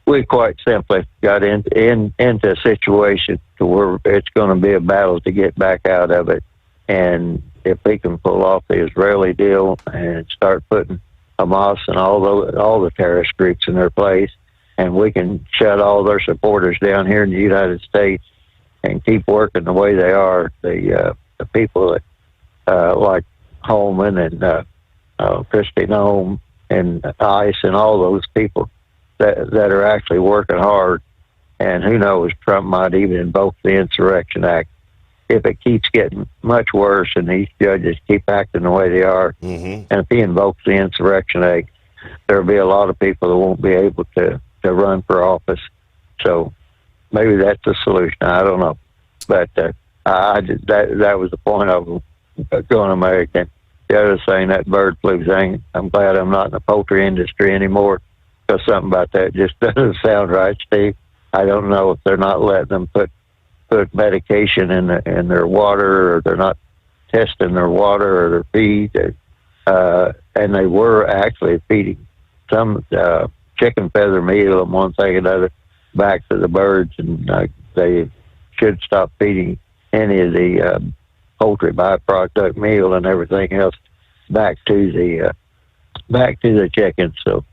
we quite simply got into a situation to where it's going to be a battle to get back out of it. And if we can pull off the Israeli deal and start putting Hamas and all the terrorist groups in their place, and we can shut all their supporters down here in the United States and keep working the way they are, the people that like Holman and Kristi Noem and ICE and all those people that are actually working hard. And who knows, Trump might even invoke the Insurrection Act if it keeps getting much worse and these judges keep acting the way they are. And if he invokes the Insurrection Act, there'll be a lot of people that won't be able to run for office. So maybe that's the solution. I don't know. But that was the point of going American. The other thing, that bird flu thing, I'm glad I'm not in the poultry industry anymore, because something about that just doesn't sound right, Steve. I don't know if they're not letting them put medication in their water, or they're not testing their water or their feed. And they were actually feeding some chicken feather meal and one thing or another back to the birds, and they should stop feeding any of the poultry byproduct meal and everything else back to the chickens. So,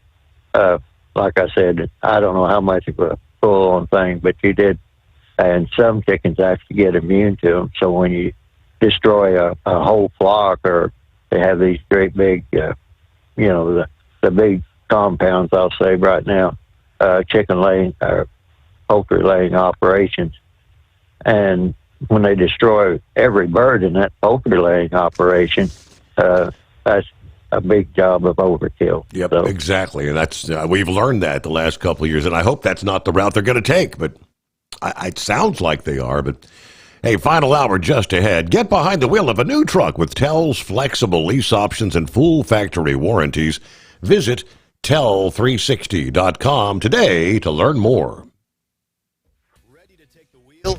like I said, I don't know how much of a full-on thing, but you did. And some chickens actually get immune to them. So when you destroy a whole flock, or they have these great big, the big compounds, I'll say right now, chicken laying or poultry laying operations. And when they destroy every bird in that poultry laying operation, that's a big job of overkill. Yep, so, exactly. And that's we've learned that the last couple of years, and I hope that's not the route they're going to take, but it sounds like they are. But hey, final hour just ahead. Get behind the wheel of a new truck with Tell's flexible lease options and full factory warranties. Visit tell360.com today to learn more.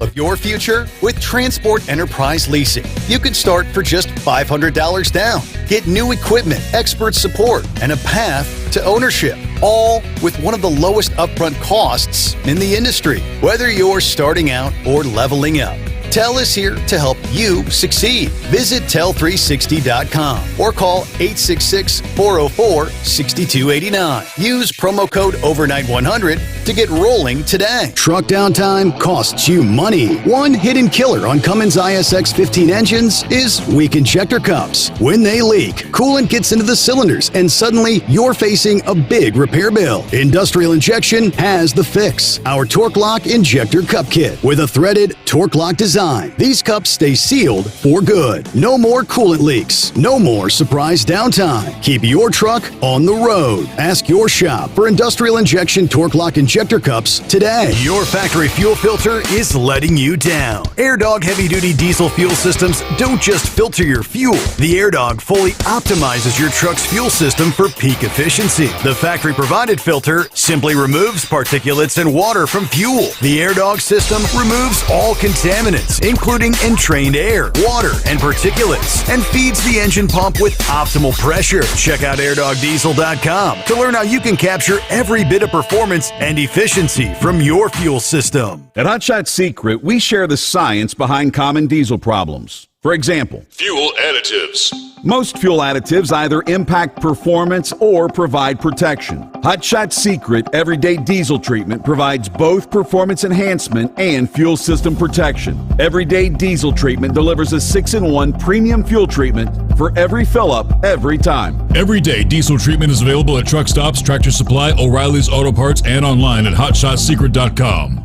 Of your future with Transport Enterprise Leasing. You can start for just $500 down. Get new equipment, expert support, and a path to ownership, all with one of the lowest upfront costs in the industry. Whether you're starting out or leveling up, Tell is here to help you succeed. Visit tell360.com or call 866-404-6289. Use promo code overnight100 to get rolling today. Truck downtime costs you money. One hidden killer on Cummins ISX 15 engines is weak injector cups. When they leak, coolant gets into the cylinders and suddenly you're facing a big repair bill. Industrial Injection has the fix. Our Torque Lock Injector Cup Kit with a threaded Torque Lock design. These cups stay sealed for good. No more coolant leaks. No more surprise downtime. Keep your truck on the road. Ask your shop for Industrial Injection Torque Lock Injector Cups today. Your factory fuel filter is letting you down. AirDog heavy-duty diesel fuel systems don't just filter your fuel. The AirDog fully optimizes your truck's fuel system for peak efficiency. The factory-provided filter simply removes particulates and water from fuel. The AirDog system removes all contaminants, including entrained air, water, and particulates, and feeds the engine pump with optimal pressure. Check out airdogdiesel.com to learn how you can capture every bit of performance and efficiency from your fuel system. At Hot Shot Secret, we share the science behind common diesel problems. For example, Fuel additives. most fuel additives either impact performance or provide protection. Hot Shot Secret Everyday Diesel Treatment provides both performance enhancement and fuel system protection. Everyday Diesel Treatment delivers a 6-in-1 premium fuel treatment for every fill-up, every time. Everyday diesel treatment is available at truck stops, Tractor Supply, O'Reilly's Auto Parts, and online at hotshotsecret.com.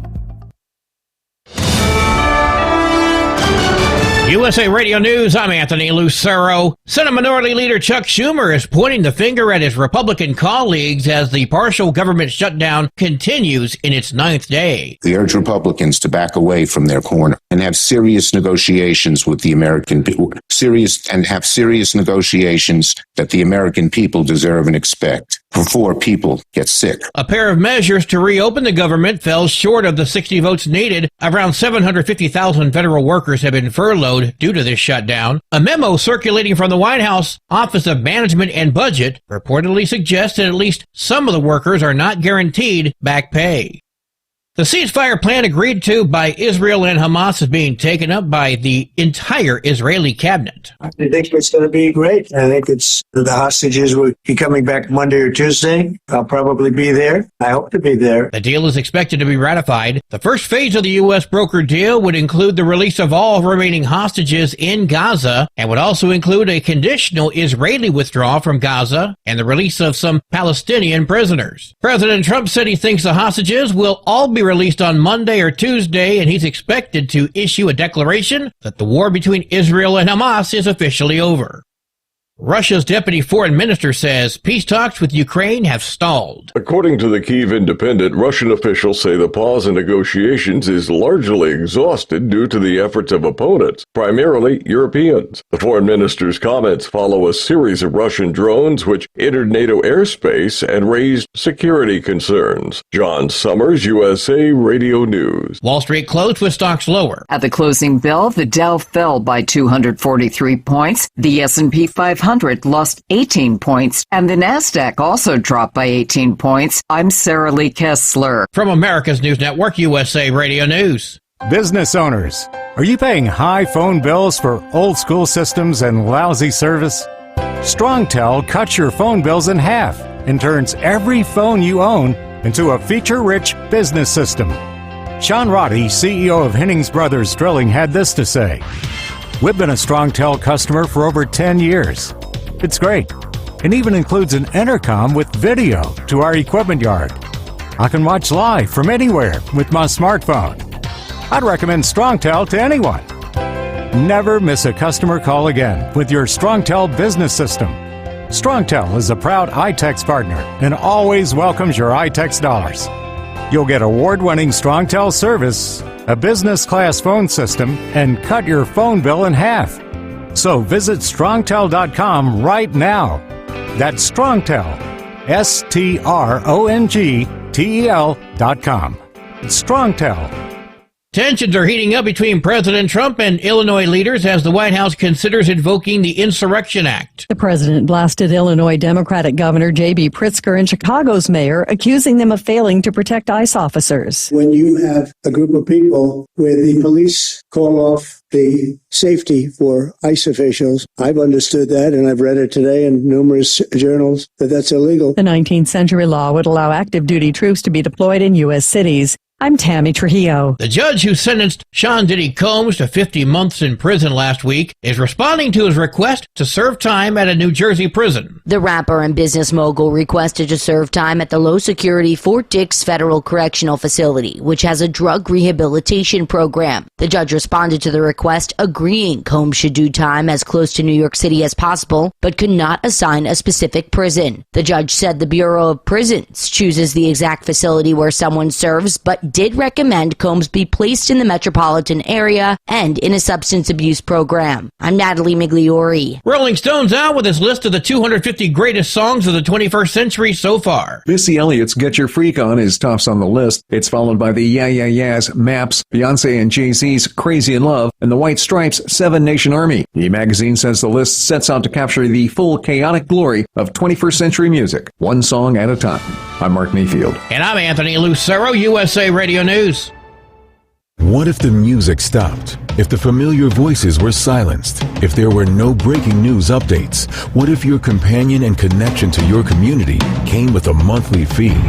USA Radio News, I'm Anthony Lucero. Senate Minority Leader Chuck Schumer is pointing the finger at his Republican colleagues as the partial government shutdown continues in its 9th day. We urge Republicans to back away from their corner and have serious negotiations with the American people, serious negotiations that the American people deserve and expect before people get sick. A pair of measures to reopen the government fell short of the 60 votes needed. Around 750,000 federal workers have been furloughed due to this shutdown. A memo circulating from the White House Office of Management and Budget reportedly suggests that at least some of the workers are not guaranteed back pay. The ceasefire plan agreed to by Israel and Hamas is being taken up by the entire Israeli cabinet. I think it's going to be great. I think the hostages will be coming back Monday or Tuesday. I'll probably be there. I hope to be there. The deal is expected to be ratified. The first phase of the U.S. brokered deal would include the release of all remaining hostages in Gaza and would also include a conditional Israeli withdrawal from Gaza and the release of some Palestinian prisoners. President Trump said he thinks the hostages will all be released on Monday or Tuesday, and he's expected to issue a declaration that the war between Israel and Hamas is officially over. Russia's deputy foreign minister says peace talks with Ukraine have stalled. According to the Kyiv Independent, Russian officials say the pause in negotiations is largely exhausted due to the efforts of opponents, primarily Europeans. The foreign minister's comments follow a series of Russian drones which entered NATO airspace and raised security concerns. John Sommers, USA Radio News. Wall Street closed with stocks lower. At the closing bell, the Dow fell by 243 points. The S&P 500 lost 18 points, and the NASDAQ also dropped by 18 points. I'm Sarah Lee Kessler. From America's News Network, USA Radio News. Business owners, are you paying high phone bills for old school systems and lousy service? StrongTel cuts your phone bills in half and turns every phone you own into a feature-rich business system. Sean Roddy, CEO of Hennings Brothers Drilling, had this to say. We've been a StrongTel customer for over 10 years. It's great. It even includes an intercom with video to our equipment yard. I can watch live from anywhere with my smartphone. I'd recommend StrongTel to anyone. Never miss a customer call again with your StrongTel business system. StrongTel is a proud iTex partner and always welcomes your iTex dollars. You'll get award-winning StrongTel service, a business-class phone system, and cut your phone bill in half. So visit StrongTel.com right now. That's StrongTel, StrongTel.com. StrongTel. Tensions are heating up between President Trump and Illinois leaders as the White House considers invoking the Insurrection Act. The president blasted Illinois Democratic Governor J.B. Pritzker and Chicago's mayor, accusing them of failing to protect ICE officers. When you have a group of people where the police call off the safety for ICE officials, I've understood that, and I've read it today in numerous journals, that that's illegal. The 19th century law would allow active duty troops to be deployed in U.S. cities. I'm Tammy Trujillo. The judge who sentenced Sean Diddy Combs to 50 months in prison last week is responding to his request to serve time at a New Jersey prison. The rapper and business mogul requested to serve time at the low-security Fort Dix Federal Correctional Facility, which has a drug rehabilitation program. The judge responded to the request, agreeing Combs should do time as close to New York City as possible, but could not assign a specific prison. The judge said the Bureau of Prisons chooses the exact facility where someone serves, but did recommend Combs be placed in the metropolitan area and in a substance abuse program. I'm Natalie Migliori. Rolling Stone's out with his list of the 250 greatest songs of the 21st century so far. Missy Elliott's Get Your Freak On is tops on the list. It's followed by the Yeah Yeah Yeahs, Maps, Beyonce and Jay-Z's Crazy in Love, and the White Stripes' Seven Nation Army. The magazine says the list sets out to capture the full chaotic glory of 21st century music, one song at a time. I'm Mark Mayfield. And I'm Anthony Lucero, USA Radio News. What if the music stopped? If the familiar voices were silenced? If there were no breaking news updates? What if your companion and connection to your community came with a monthly fee?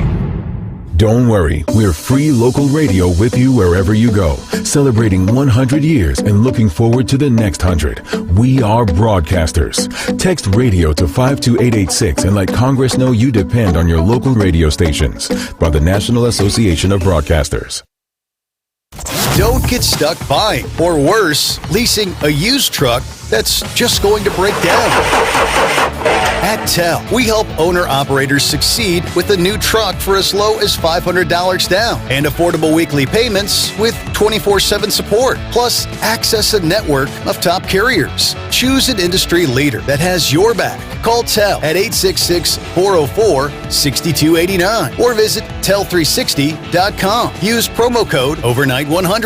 Don't worry, we're free local radio with you wherever you go, celebrating 100 years and looking forward to the next 100. We are broadcasters. Text radio to 52886 and let Congress know you depend on your local radio stations. By the National Association of Broadcasters. Don't get stuck buying, or worse, leasing a used truck that's just going to break down. At TEL, we help owner-operators succeed with a new truck for as low as $500 down and affordable weekly payments with 24/7 support, plus access a network of top carriers. Choose an industry leader that has your back. Call TEL at 866-404-6289 or visit tel360.com. Use promo code overnight100.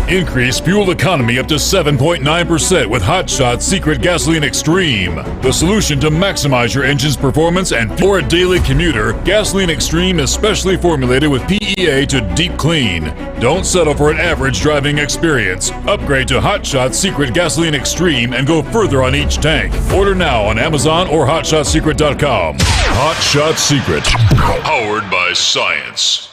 Increase fuel economy up to 7.9% with Hot Shot Secret Gasoline Extreme. The solution to maximize your engine's performance and for a daily commuter, Gasoline Extreme is specially formulated with PEA to deep clean. Don't settle for an average driving experience. Upgrade to Hot Shot Secret Gasoline Extreme and go further on each tank. Order now on Amazon or HotShotSecret.com. Hot Shot Secret. Powered by science.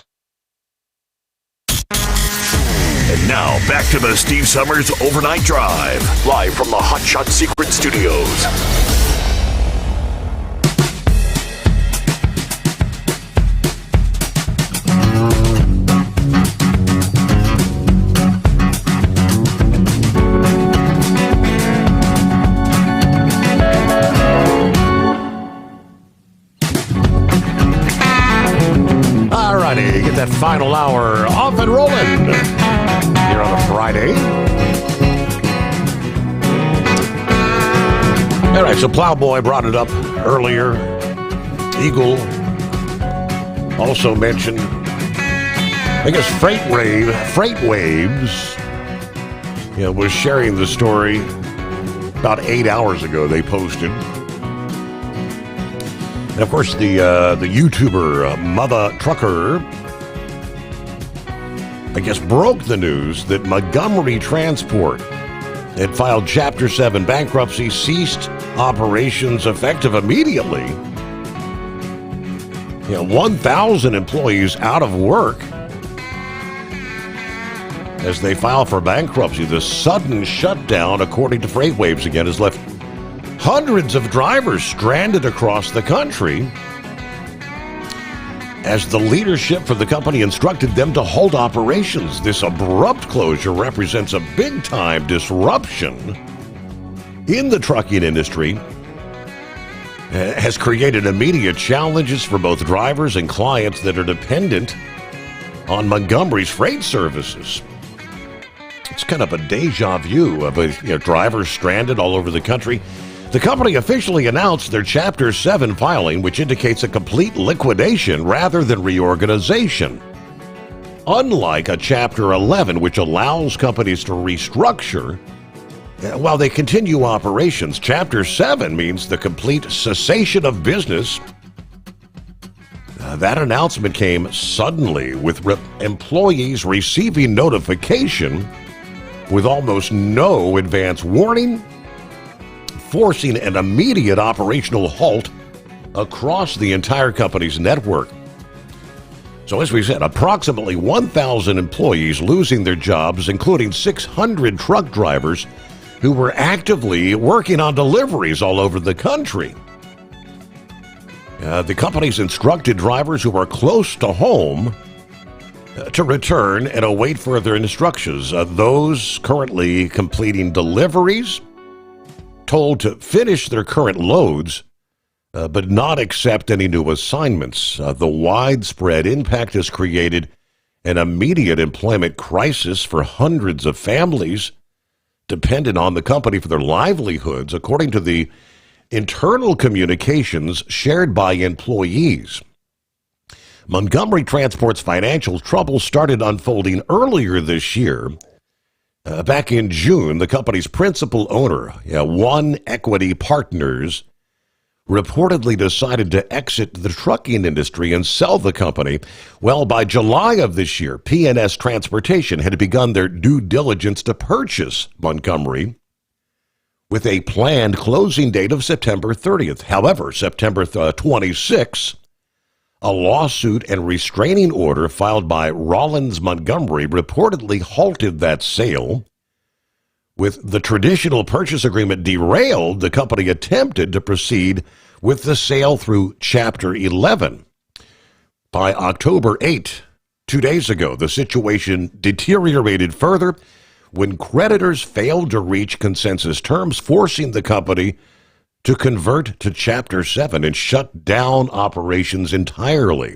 And now, back to the Steve Summers Overnight Drive, live from the Hot Shot Secret Studios. Alrighty, get that final hour off and rolling here on a Friday. All right, so Plowboy brought it up earlier. Eagle also mentioned, I guess, Freight Waves, was sharing the story about 8 hours ago. They posted. And of course, the YouTuber Mother Trucker, I guess, broke the news that Montgomery Transport had filed Chapter 7 bankruptcy, ceased operations effective immediately. 1,000 employees out of work as they file for bankruptcy. The sudden shutdown, according to Freight Waves again, has left hundreds of drivers stranded across the country as the leadership for the company instructed them to halt operations. This abrupt closure represents a big-time disruption in the trucking industry, has created immediate challenges for both drivers and clients that are dependent on Montgomery's freight services. It's kind of a deja vu of drivers stranded all over the country. The company officially announced their Chapter 7 filing, which indicates a complete liquidation rather than reorganization. Unlike a Chapter 11, which allows companies to restructure while they continue operations, Chapter 7 means the complete cessation of business. That announcement came suddenly, with employees receiving notification with almost no advance warning, forcing an immediate operational halt across the entire company's network. So as we said, approximately 1,000 employees losing their jobs, including 600 truck drivers who were actively working on deliveries all over the country. The company's instructed drivers who are close to home to return and await further instructions. Those currently completing deliveries told to finish their current loads, but not accept any new assignments. The widespread impact has created an immediate employment crisis for hundreds of families dependent on the company for their livelihoods, according to the internal communications shared by employees. Montgomery Transport's financial troubles started unfolding earlier this year. Back in June, the company's principal owner, One Equity Partners, reportedly decided to exit the trucking industry and sell the company. Well, by July of this year, P&S Transportation had begun their due diligence to purchase Montgomery with a planned closing date of September 30th. However, September 26th, a lawsuit and restraining order filed by Rollins Montgomery reportedly halted that sale. With the traditional purchase agreement derailed, the company attempted to proceed with the sale through Chapter 11. By October 8, 2 days ago, the situation deteriorated further when creditors failed to reach consensus terms, forcing the company to convert to Chapter 7 and shut down operations entirely.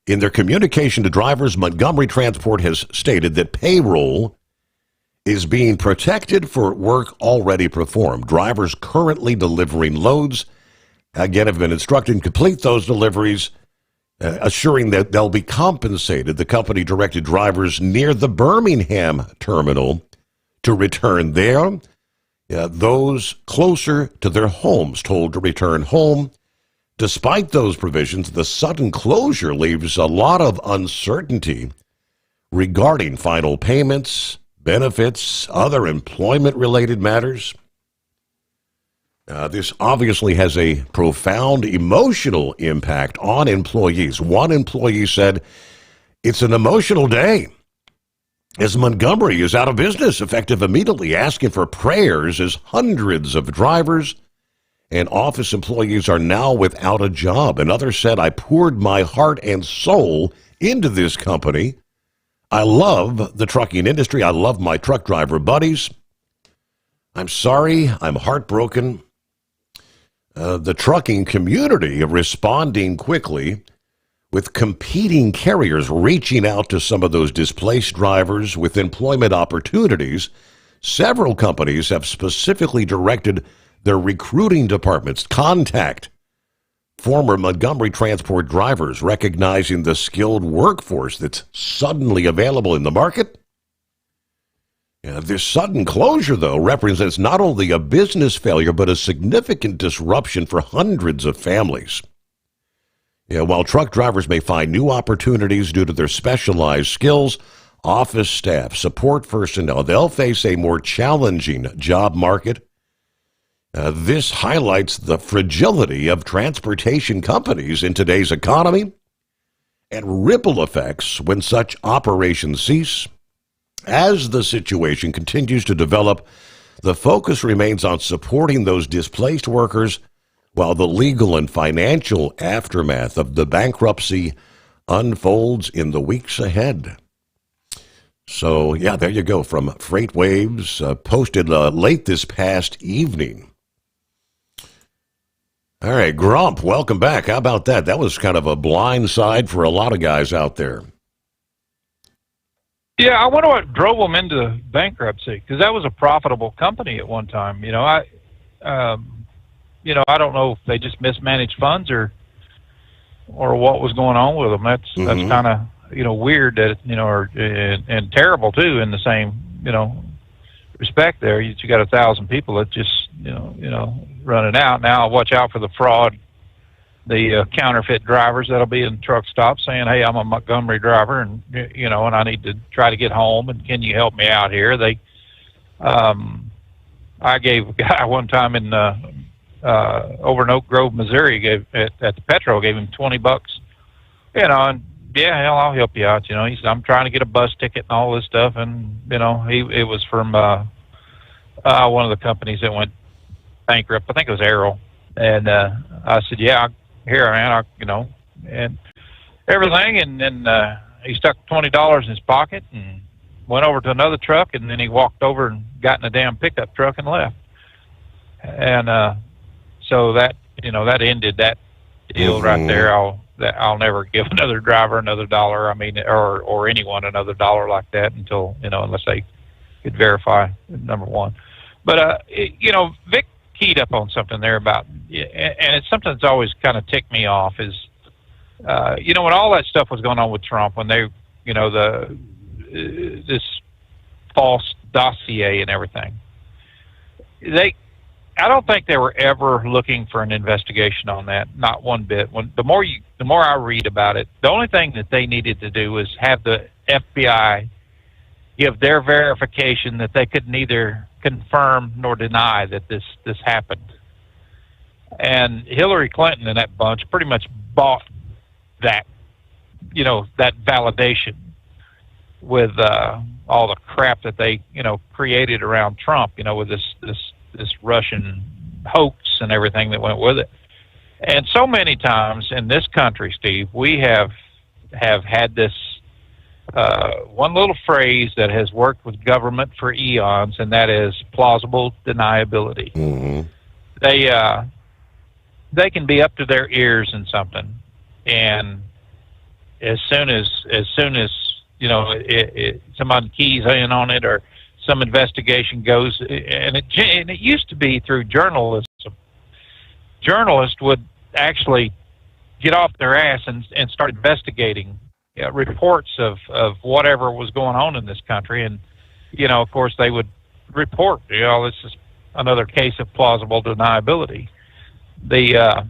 In their communication to drivers, Montgomery Transport has stated that payroll is being protected for work already performed. Drivers currently delivering loads, again, have been instructed to complete those deliveries, assuring that they'll be compensated. The company directed drivers near the Birmingham terminal to return there. Those closer to their homes told to return home. Despite those provisions, the sudden closure leaves a lot of uncertainty regarding final payments, benefits, other employment-related matters. This obviously has a profound emotional impact on employees. One employee said, "It's an emotional day, as Montgomery is out of business, effective immediately, asking for prayers as hundreds of drivers and office employees are now without a job." Another said, "I poured my heart and soul into this company. I love the trucking industry. I love my truck driver buddies. I'm sorry. I'm heartbroken." The trucking community responding quickly, with competing carriers reaching out to some of those displaced drivers with employment opportunities. Several companies have specifically directed their recruiting departments contact former Montgomery Transport drivers, recognizing the skilled workforce that's suddenly available in the market. This sudden closure, though, represents not only a business failure, but a significant disruption for hundreds of families. While truck drivers may find new opportunities due to their specialized skills, office staff, support personnel, they'll face a more challenging job market. This highlights the fragility of transportation companies in today's economy and ripple effects when such operations cease. As the situation continues to develop, the focus remains on supporting those displaced workers while the legal and financial aftermath of the bankruptcy unfolds in the weeks ahead. So, yeah, there you go, from Freight Waves, posted late this past evening. All right, Grump, welcome back. How about that? That was kind of a blind side for a lot of guys out there. Yeah, I wonder what drove them into bankruptcy, because that was a profitable company at one time. I don't know if they just mismanaged funds or what was going on with them. That's kind of weird that and terrible too in the same respect. There, you got 1,000 people that just running out. Now watch out for the fraud, the counterfeit drivers that'll be in truck stops saying, "Hey, I'm a Montgomery driver, and and I need to try to get home, and can you help me out here?" I gave a guy one time in over in Oak Grove, Missouri, gave at the Petro, gave him $20, and yeah, hell, I'll help you out. He said, "I'm trying to get a bus ticket and all this stuff," and it was from one of the companies that went bankrupt. I think it was Arrow, and I said, "Yeah, here, man, and everything," and then he stuck $20 in his pocket and went over to another truck, and then he walked over and got in a damn pickup truck and left. And so that ended that deal right there. I'll never give another driver another dollar. I mean, or anyone another dollar like that until unless they could verify, number one. But Vic keyed up on something there about, and it's something that's always kind of ticked me off is, when all that stuff was going on with Trump, when they, this false dossier and everything, they I don't think they were ever looking for an investigation on that, not one bit. The more I read about it, the only thing that they needed to do was have the FBI give their verification that they could neither confirm nor deny that this happened. And Hillary Clinton and that bunch pretty much bought that, that validation with all the crap that they, created around Trump, with this Russian hoax and everything that went with it. And so many times in this country, Steve, we have had this one little phrase that has worked with government for eons, and that is plausible deniability. Mm-hmm. They can be up to their ears in something, and as soon as somebody keys in on it, or some investigation goes, and it used to be through journalism. Journalists would actually get off their ass and start investigating reports of whatever was going on in this country, and of course they would report, this is another case of plausible deniability. It's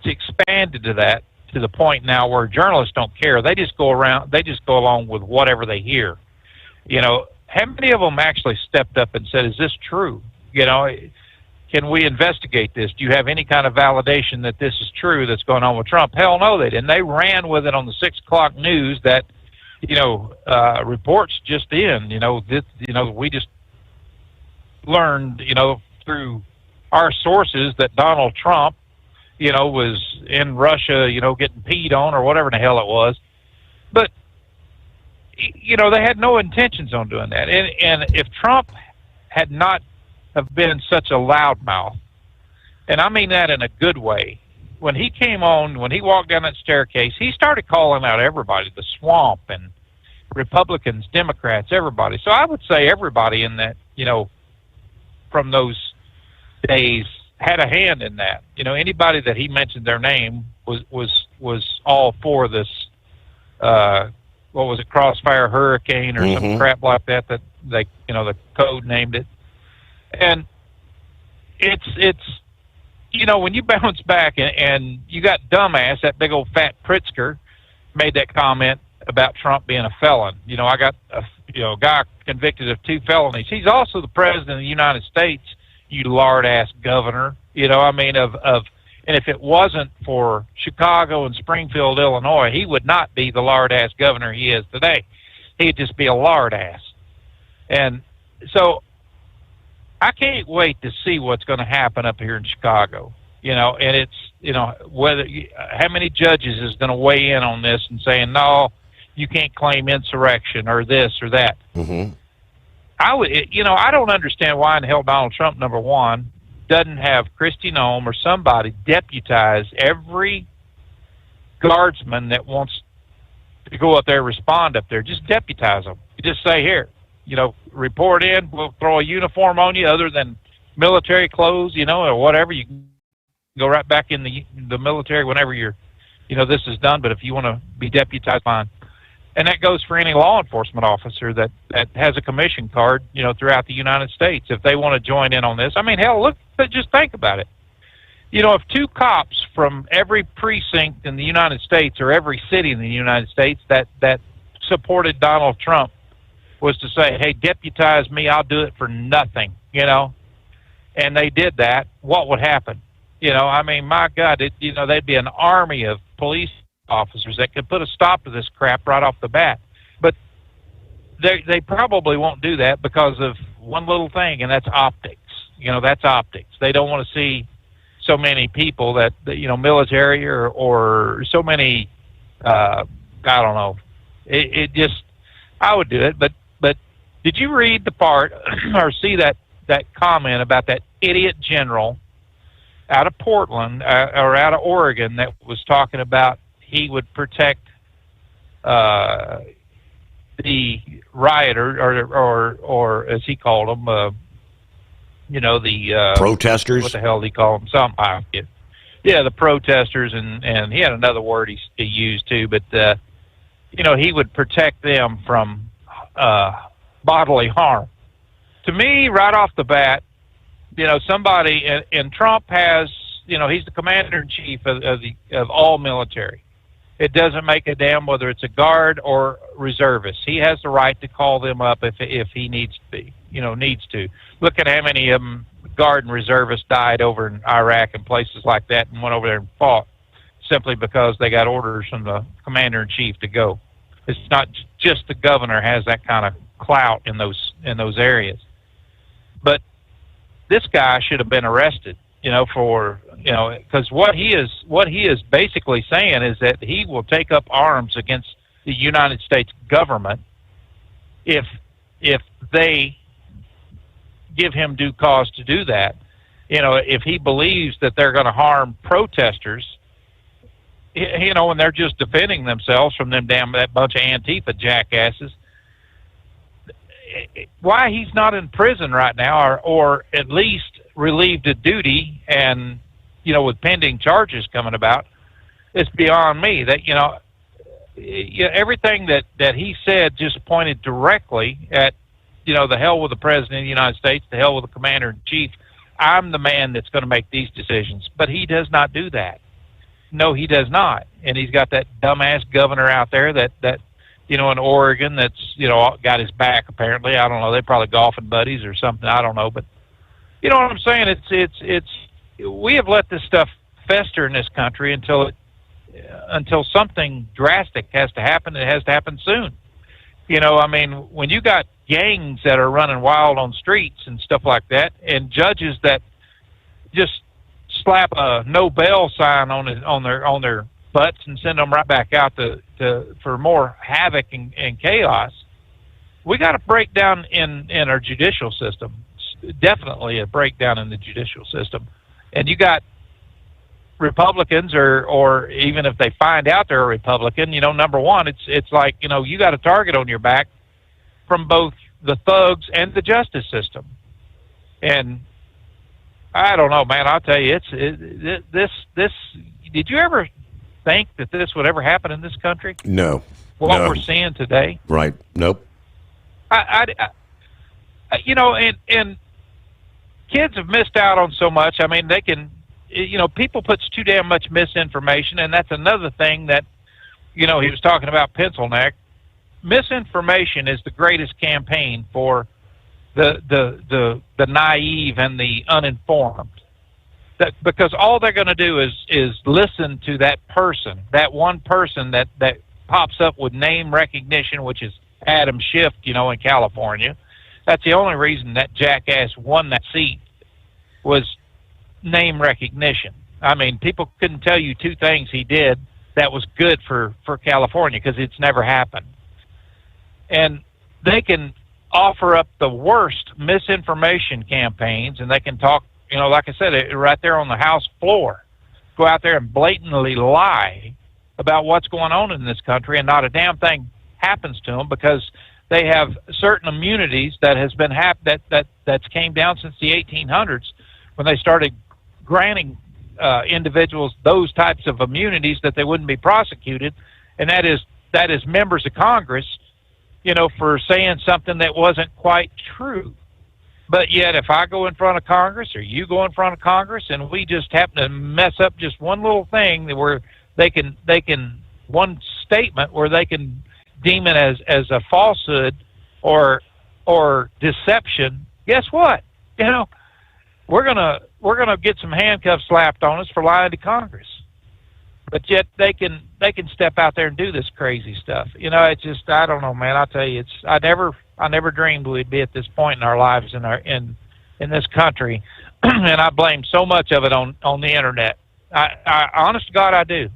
expanded to the point now where journalists don't care. They just go along with whatever they hear. How many of them actually stepped up and said, is this true? Can we investigate this? Do you have any kind of validation that this is true that's going on with Trump? Hell no, they didn't. They ran with it on the 6 o'clock news that, reports just in, we just learned, through our sources that Donald Trump, was in Russia, getting peed on or whatever the hell it was. But, they had no intentions on doing that. And if Trump had not have been such a loudmouth, and I mean that in a good way, when he walked down that staircase, he started calling out everybody, the swamp and Republicans, Democrats, everybody. So I would say everybody in that, from those days had a hand in that. Anybody that he mentioned their name was all for this, what was it, Crossfire Hurricane or some crap like that they, the code named it. And it's when you bounce back and you got dumbass, that big old fat Pritzker made that comment about Trump being a felon. I got a guy convicted of 2 felonies. He's also the president of the United States, you lard-ass governor. And if it wasn't for Chicago and Springfield, Illinois, he would not be the lard-ass governor he is today. He'd just be a lard-ass. And so I can't wait to see what's going to happen up here in Chicago. And it's, whether how many judges is going to weigh in on this and saying, no, you can't claim insurrection or this or that. Mm-hmm. I don't understand why in the hell Donald Trump, number one, doesn't have Kristi Noem or somebody deputize every guardsman that wants to go up there and respond up there. Just deputize them. You just say, here, report in, we'll throw a uniform on you other than military clothes, or whatever. You can go right back in the military whenever this is done. But if you want to be deputized, fine. And that goes for any law enforcement officer that has a commission card, throughout the United States. If they want to join in on this, hell, just think about it. If 2 cops from every precinct in the United States or every city in the United States that supported Donald Trump was to say, hey, deputize me, I'll do it for nothing, and they did that, what would happen? My God, there'd be an army of police officers that could put a stop to this crap right off the bat. But they probably won't do that because of one little thing, and that's optics. That's optics. They don't want to see so many people that military or so many, I don't know. It just, I would do it. But did you read the part or see that comment about that idiot general out of Portland or out of Oregon that was talking about he would protect the rioter or as he called them, the protesters. What the hell did he call them? The protesters, and he had another word he used too. But he would protect them from bodily harm. to me, right off the bat, somebody, and Trump has, he's the commander-in-chief of all military. It doesn't make a damn whether it's a guard or reservist. He has the right to call them up if he needs to. Look at how many of them, guard and reservists, died over in Iraq and places like that and went over there and fought simply because they got orders from the commander-in-chief to go. It's not just the governor has that kind of clout in those areas. But this guy should have been arrested, because what he is basically saying is that he will take up arms against the United States government if they give him due cause to do that. If he believes that they're going to harm protesters, and they're just defending themselves from that bunch of Antifa jackasses. Why he's not in prison right now, or at least relieved of duty, and with pending charges coming about, it's beyond me. That everything that he said just pointed directly at the hell with the president of the United States, the hell with the commander in chief. I'm the man that's going to make these decisions, but he does not do that. No, he does not, and he's got that dumbass governor out there that in Oregon that's, got his back apparently. I don't know. They're probably golfing buddies or something. I don't know. But you know what I'm saying? We have let this stuff fester in this country until something drastic has to happen. It has to happen soon. When you got gangs that are running wild on streets and stuff like that, and judges that just slap a no bail sign on their butts and send them right back out for more havoc and chaos. We got a breakdown in our judicial system. Definitely a breakdown in the judicial system. And you got Republicans, or even if they find out they're a Republican, number one, it's like, you got a target on your back from both the thugs and the justice system. And I don't know, man, I'll tell you, this, did you ever think that this would ever happen in this country? No. What we're seeing today? Right. Nope. And kids have missed out on so much. They can, people puts too damn much misinformation, and that's another thing that, he was talking about pencil neck. Misinformation is the greatest campaign for the naive and the uninformed. Because all they're going to do is listen to that one person that pops up with name recognition, which is Adam Schiff, in California. That's the only reason that jackass won that seat, was name recognition. People couldn't tell you two things he did that was good for California, because it's never happened. And they can offer up the worst misinformation campaigns, and they can talk, like I said, right there on the House floor, go out there and blatantly lie about what's going on in this country, and not a damn thing happens to them, because they have certain immunities that has been that's came down since the 1800s, when they started granting individuals those types of immunities that they wouldn't be prosecuted, and that is members of Congress, for saying something that wasn't quite true. But yet, if I go in front of Congress, or you go in front of Congress, and we just happen to mess up just one little thing where they can one statement where they can deem it as a falsehood or deception, guess what? We're gonna get some handcuffs slapped on us for lying to Congress. But yet they can step out there and do this crazy stuff. It's just, I don't know, man. I'll tell you, I never dreamed we'd be at this point in our lives in this country, and I blame so much of it on the internet. I honest to God, I do.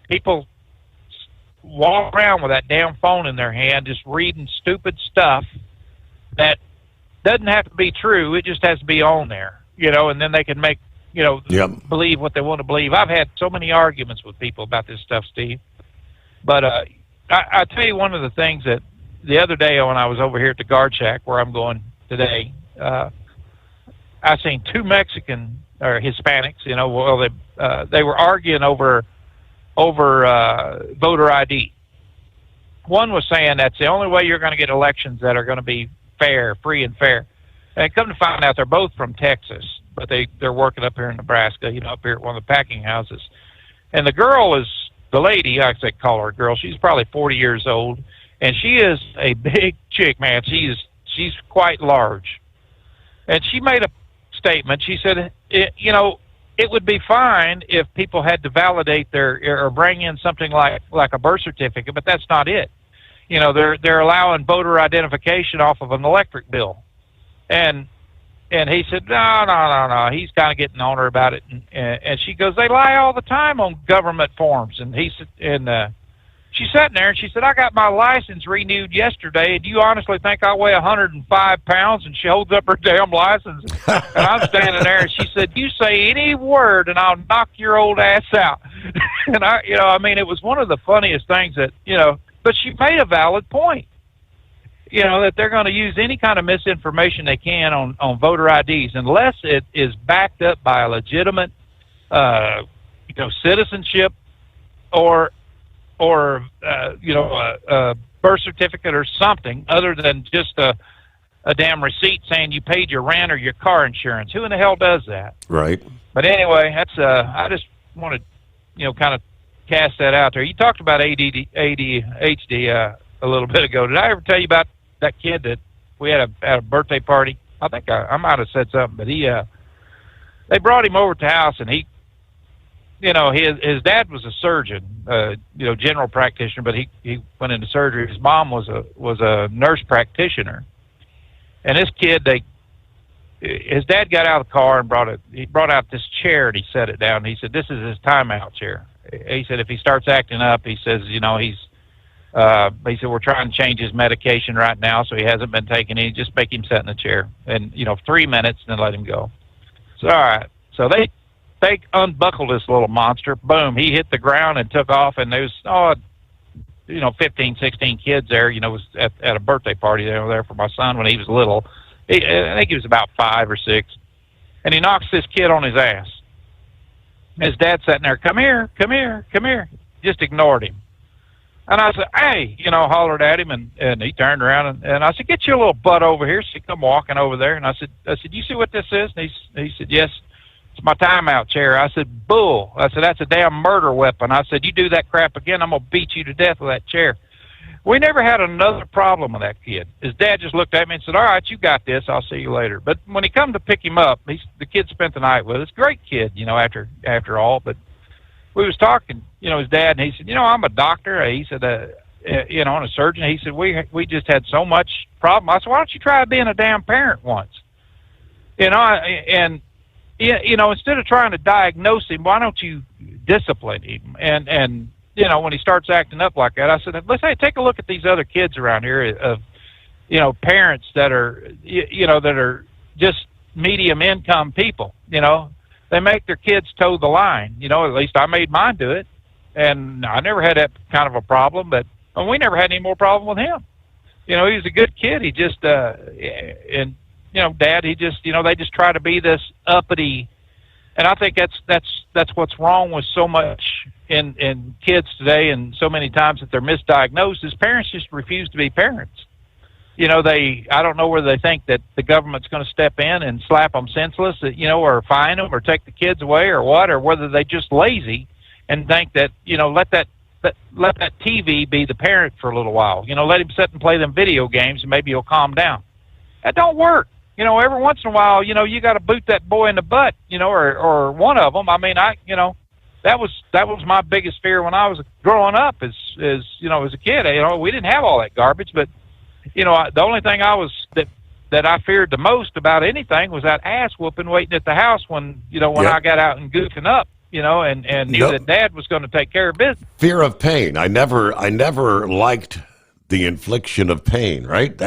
People walk around with that damn phone in their hand, just reading stupid stuff that doesn't have to be true. It just has to be on there, and then they can make, believe what they want to believe. I've had so many arguments with people about this stuff, Steve. But I tell you, one of the things that the other day when I was over here at the guard shack where I'm going today, I seen two Mexican or Hispanics, they were arguing over voter ID. One was saying that's the only way you're going to get elections that are going to be fair, free and fair. And come to find out, they're both from Texas, but they're working up here in Nebraska, up here at one of the packing houses. And the girl is, the lady, I say call her a girl, she's probably 40 years old, and she is a big chick, man. She's quite large. And she made a statement. She said, it would be fine if people had to validate or bring in something like a birth certificate, but that's not it. They're allowing voter identification off of an electric bill. And he said, no. He's kind of getting on her about it. And she goes, they lie all the time on government forms. And he said, she's sitting there and she said, I got my license renewed yesterday. Do you honestly think I weigh 105 pounds? And she holds up her damn license. And I'm standing there and she said, you say any word and I'll knock your old ass out. And it was one of the funniest things that, but she made a valid point. That they're going to use any kind of misinformation they can on voter IDs unless it is backed up by a legitimate, citizenship or a birth certificate or something other than just a damn receipt saying you paid your rent or your car insurance. Who in the hell does that? Right. But anyway, that's I just wanted, kind of cast that out there. You talked about ADHD a little bit ago. Did I ever tell you about that kid that we had at a birthday party? I think I might have said something, but they brought him over to the house, and he, his dad was a surgeon, general practitioner, but he went into surgery. His mom was a nurse practitioner, and this kid, his dad got out of the car and brought out this chair, and he set it down. And he said, "This is his timeout chair." He said, "If he starts acting up," he says, he said, "We're trying to change his medication right now, so he hasn't been taking any. Just make him sit in the chair, and 3 minutes, and then let him go." So all right, so they unbuckled this little monster. Boom, he hit the ground and took off, and there was 15, 16 kids there. Was at a birthday party they were there for my son when he was little. I think he was about 5 or 6, and he knocks this kid on his ass. His dad sitting there, come here, just ignored him. And I said, "Hey," hollered at him, and he turned around and I said, "Get your little butt over here." So he come walking over there, and I said, "You see what this is?" And he said, "Yes, it's my timeout chair." I said, "Bull." I said, "That's a damn murder weapon." I said, "You do that crap again, I'm gonna beat you to death with that chair." We never had another problem with that kid. His dad just looked at me and said, "All right, you got this. I'll see you later." But when he come to pick him up, the kid spent the night with us. Great kid, after all. But we was talking, his dad, and he said, "I'm a doctor." He said, and a surgeon. He said, we just had so much problem. I said, "Why don't you try being a damn parent once?" And instead of trying to diagnose him, why don't you discipline him? And when he starts acting up like that, I said, take a look at these other kids around here of, parents that are, that are just medium income people. They make their kids toe the line. At least I made mine do it, and I never had that kind of a problem. But we never had any more problem with him. He was a good kid. He just Dad, he just they just try to be this uppity, and I think that's what's wrong with so much in kids today, and so many times that they're misdiagnosed is parents just refuse to be parents. I don't know whether they think that the government's going to step in and slap them senseless, or fine them or take the kids away or what, or whether they just lazy and think that, let that TV be the parent for a little while. Let him sit and play them video games and maybe he'll calm down. That don't work. Every once in a while, you got to boot that boy in the butt, or one of them. I mean, that was my biggest fear when I was growing up as a kid. We didn't have all that garbage, but the only thing that I feared the most about anything was that ass whooping waiting at the house when I got out and goofing up, and knew that Dad was going to take care of business. Fear of pain. I never liked the infliction of pain, right?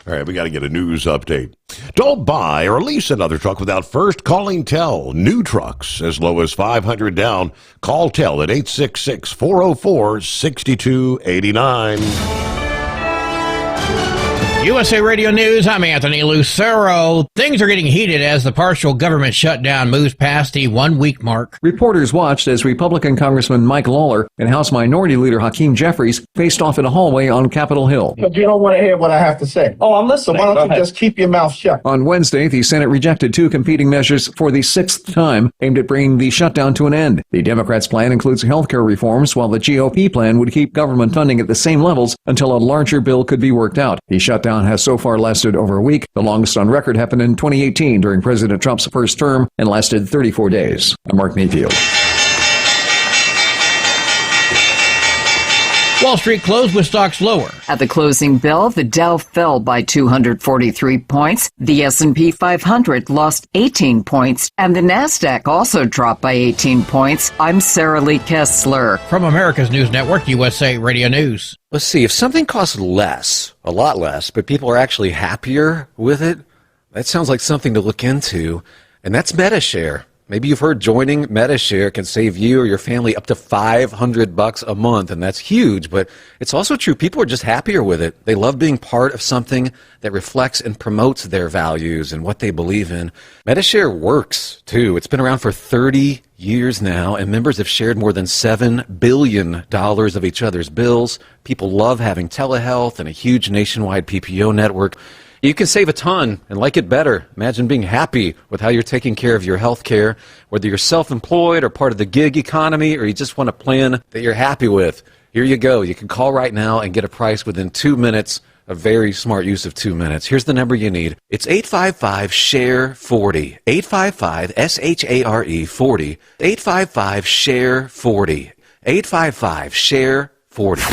All right, we got to get a news update. Don't buy or lease another truck without first calling Tell. New trucks as low as $500 down. Call Tell at 866-404-6289. USA Radio News, I'm Anthony Lucero. Things are getting heated as the partial government shutdown moves past the 1 week mark. Reporters watched as Republican Congressman Mike Lawler and House Minority Leader Hakeem Jeffries faced off in a hallway on Capitol Hill. But you don't want to hear what I have to say. Oh, I'm listening. Why don't you just keep your mouth shut? On Wednesday, the Senate rejected two competing measures for the sixth time aimed at bringing the shutdown to an end. The Democrats' plan includes health care reforms, while the GOP plan would keep government funding at the same levels until a larger bill could be worked out. The shutdown has so far lasted over a week. The longest on record happened in 2018 during President Trump's first term and lasted 34 days. I'm Mark Mayfield. Wall Street closed with stocks lower. At the closing bell, the Dow fell by 243 points. The S&P 500 lost 18 points, and the Nasdaq also dropped by 18 points. I'm Sarah Lee Kessler. From America's News Network, USA Radio News. Let's see, if something costs less, a lot less, but people are actually happier with it, that sounds like something to look into, and that's MetaShare. Maybe you've heard joining MetaShare can save you or your family up to $500 a month, and that's huge, but it's also true. People are just happier with it. They love being part of something that reflects and promotes their values and what they believe in. MetaShare works, too. It's been around for 30 years now, and members have shared more than $7 billion of each other's bills. People love having telehealth and a huge nationwide PPO network. You can save a ton and like it better. Imagine being happy with how you're taking care of your health care, whether you're self-employed or part of the gig economy, or you just want a plan that you're happy with. Here you go. You can call right now and get a price within 2 minutes. A very smart use of 2 minutes. Here's the number you need. It's 855-SHARE-40. 855-SHARE 40. 855-SHARE-40. 855-SHARE-40.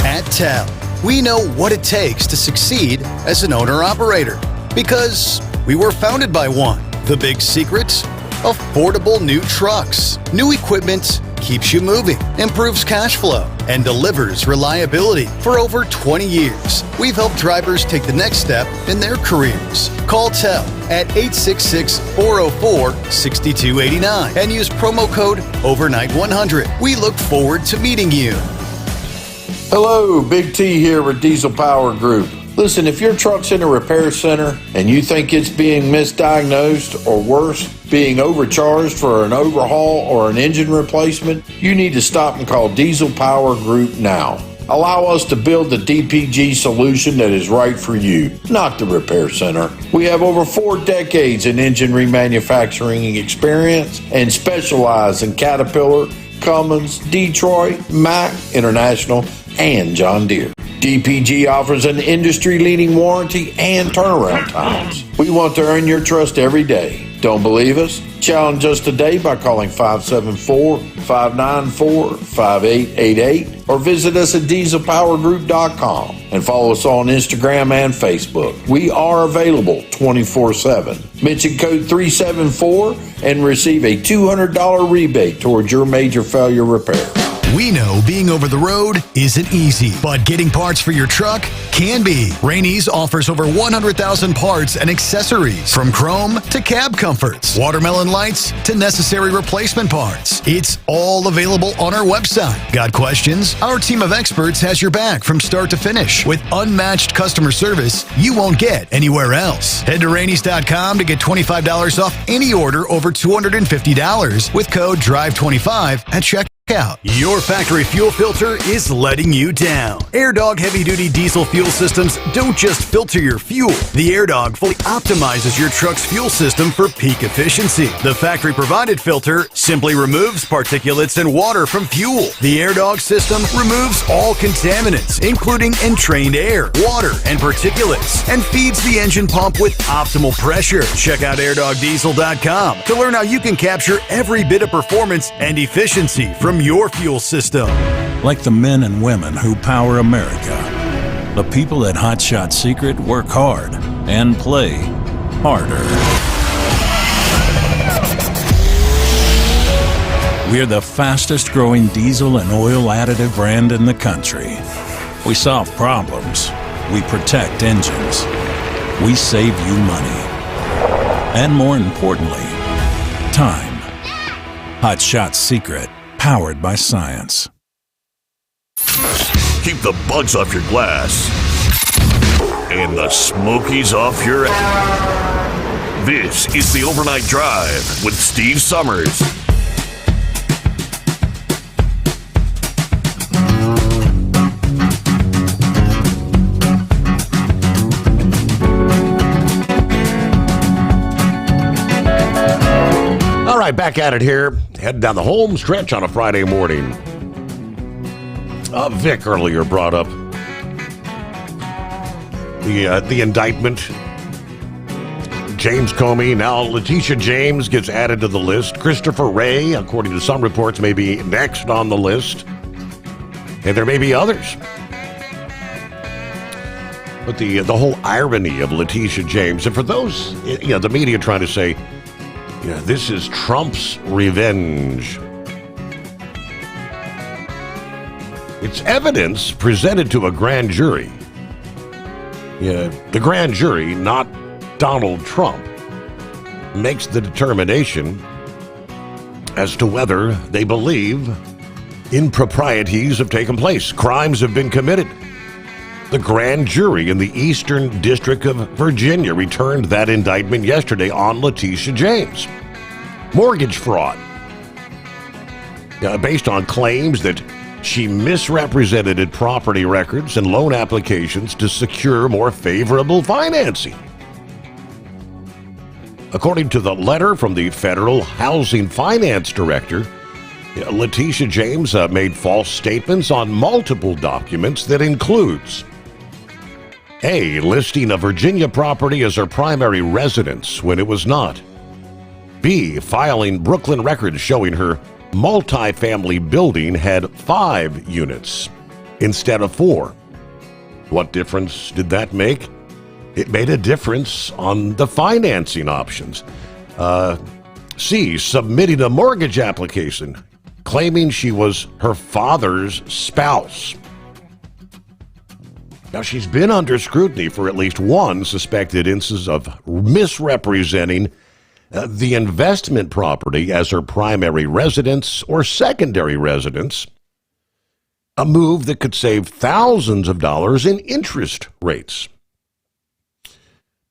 At TEL, we know what it takes to succeed as an owner-operator because we were founded by one. The big secret? Affordable new trucks. New equipment keeps you moving, improves cash flow, and delivers reliability. For over 20 years, we've helped drivers take the next step in their careers. Call TEL at 866-404-6289 and use promo code OVERNIGHT100. We look forward to meeting you. Hello, Big T here with Diesel Power Group. Listen, if your truck's in a repair center and you think it's being misdiagnosed or worse, being overcharged for an overhaul or an engine replacement, you need to stop and call Diesel Power Group now. Allow us to build the DPG solution that is right for you, not the repair center. We have over 4 decades in engine remanufacturing experience and specialize in Caterpillar, Cummins, Detroit, Mack, International, and John Deere. DPG offers an industry-leading warranty and turnaround times. We want to earn your trust every day. Don't believe us? Challenge us today by calling 574-594-5888 or visit us at dieselpowergroup.com and follow us on Instagram and Facebook. We are available 24/7. Mention code 374 and receive a $200 rebate towards your major failure repair. We know being over the road isn't easy, but getting parts for your truck can be. Rainey's offers over 100,000 parts and accessories, from chrome to cab comforts, watermelon lights to necessary replacement parts. It's all available on our website. Got questions? Our team of experts has your back from start to finish with unmatched customer service you won't get anywhere else. Head to Rainey's.com to get $25 off any order over $250 with code DRIVE25 at checkout. Your factory fuel filter is letting you down. AirDog heavy-duty diesel fuel systems don't just filter your fuel. The AirDog fully optimizes your truck's fuel system for peak efficiency. The factory-provided filter simply removes particulates and water from fuel. The AirDog system removes all contaminants, including entrained air, water, and particulates, and feeds the engine pump with optimal pressure. Check out airdogdiesel.com to learn how you can capture every bit of performance and efficiency from your fuel system. Like the men and women who power America, the people at Hot Shot Secret work hard and play harder. We're the fastest growing diesel and oil additive brand in the country. We solve problems. We protect engines. We save you money. And more importantly, time. Hot Shot Secret. Powered by science. Keep the bugs off your glass and the Smokies off your ass. This is the Overnight Drive with Steve Summers. All right, back at it here. Heading down the home stretch on a Friday morning. Vic earlier brought up the indictment. James Comey, now Letitia James gets added to the list. Christopher Wray, according to some reports, may be next on the list. And there may be others. But the whole irony of Letitia James, and for those, the media trying to say, this is Trump's revenge. It's evidence presented to a grand jury. The grand jury, not Donald Trump, makes the determination as to whether they believe improprieties have taken place, crimes have been committed. The grand jury in the Eastern District of Virginia returned that indictment yesterday on Letitia James. Mortgage fraud. Based on claims that she misrepresented property records and loan applications to secure more favorable financing. According to the letter from the Federal Housing Finance Director, Letitia James made false statements on multiple documents that includes A, listing a Virginia property as her primary residence when it was not. B, filing Brooklyn records showing her multi-family building had 5 units instead of 4. What difference did that make? It made a difference on the financing options. C, submitting a mortgage application claiming she was her father's spouse. Now, she's been under scrutiny for at least one suspected instance of misrepresenting the investment property as her primary residence or secondary residence, a move that could save thousands of dollars in interest rates.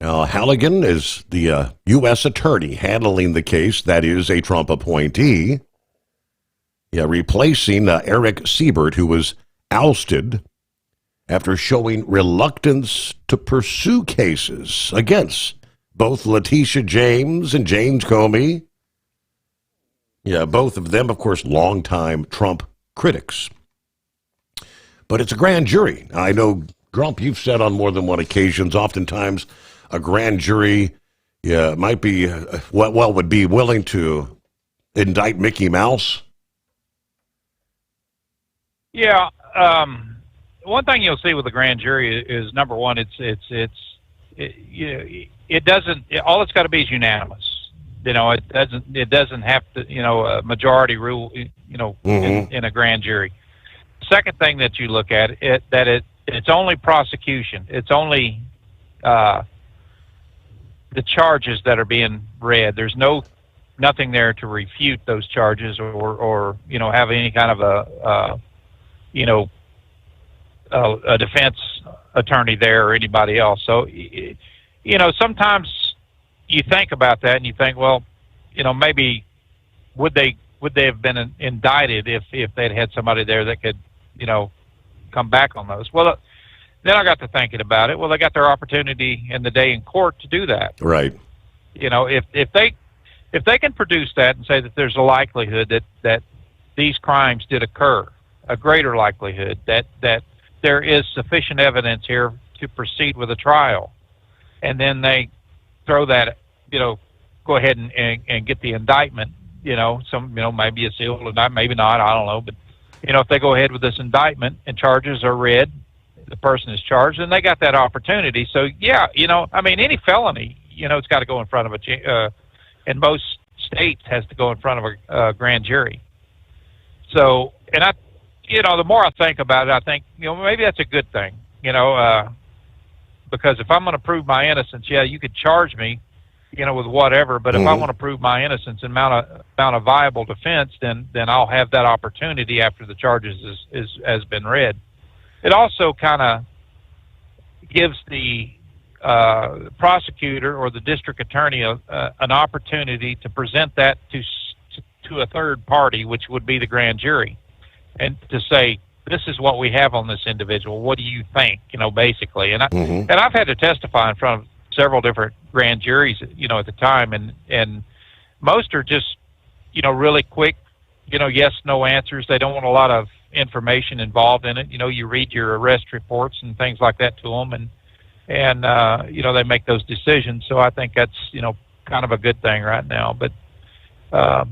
Now, Halligan is the U.S. attorney handling the case, that is a Trump appointee, replacing Eric Siebert, who was ousted after showing reluctance to pursue cases against both Letitia James and James Comey. Both of them, of course, longtime Trump critics. But it's a grand jury. I know, Grump, you've said on more than one occasion, oftentimes a grand jury might be, would be willing to indict Mickey Mouse. Yeah. One thing you'll see with the grand jury is, number one, it doesn't. All it's got to be is unanimous. It doesn't have to. A majority rule. In a grand jury. Second thing that you look at it's only prosecution. It's only the charges that are being read. There's nothing there to refute those charges or have any kind of a defense attorney there or anybody else. So, sometimes you think about that and you think, well, maybe would they have been indicted if they'd had somebody there that could, come back on those? Well, then I got to thinking about it. Well, they got their opportunity in the day in court to do that. Right. If they can produce that and say that there's a likelihood that these crimes did occur, a greater likelihood that there is sufficient evidence here to proceed with a trial, and then they throw that, go ahead and get the indictment, maybe a sealed indictment, maybe not, I don't know, but if they go ahead with this indictment and charges are read, the person is charged, and they got that opportunity. So any felony, it's got to go in front of in most states has to go in front of a grand jury. So, and the more I think about it, I think, maybe that's a good thing, because if I'm going to prove my innocence, you could charge me, with whatever, but if I want to prove my innocence and mount a viable defense, then I'll have that opportunity after the charges has been read. It also kind gives the prosecutor or the district attorney an opportunity to present that to a third party, which would be the grand jury, and to say, this is what we have on this individual. What do you think? Basically. And I've had to testify in front of several different grand juries, at the time, and most are just, really quick, yes, no answers. They don't want a lot of information involved in it. You read your arrest reports and things like that to them, and they make those decisions. So I think that's, kind of a good thing right now. But, I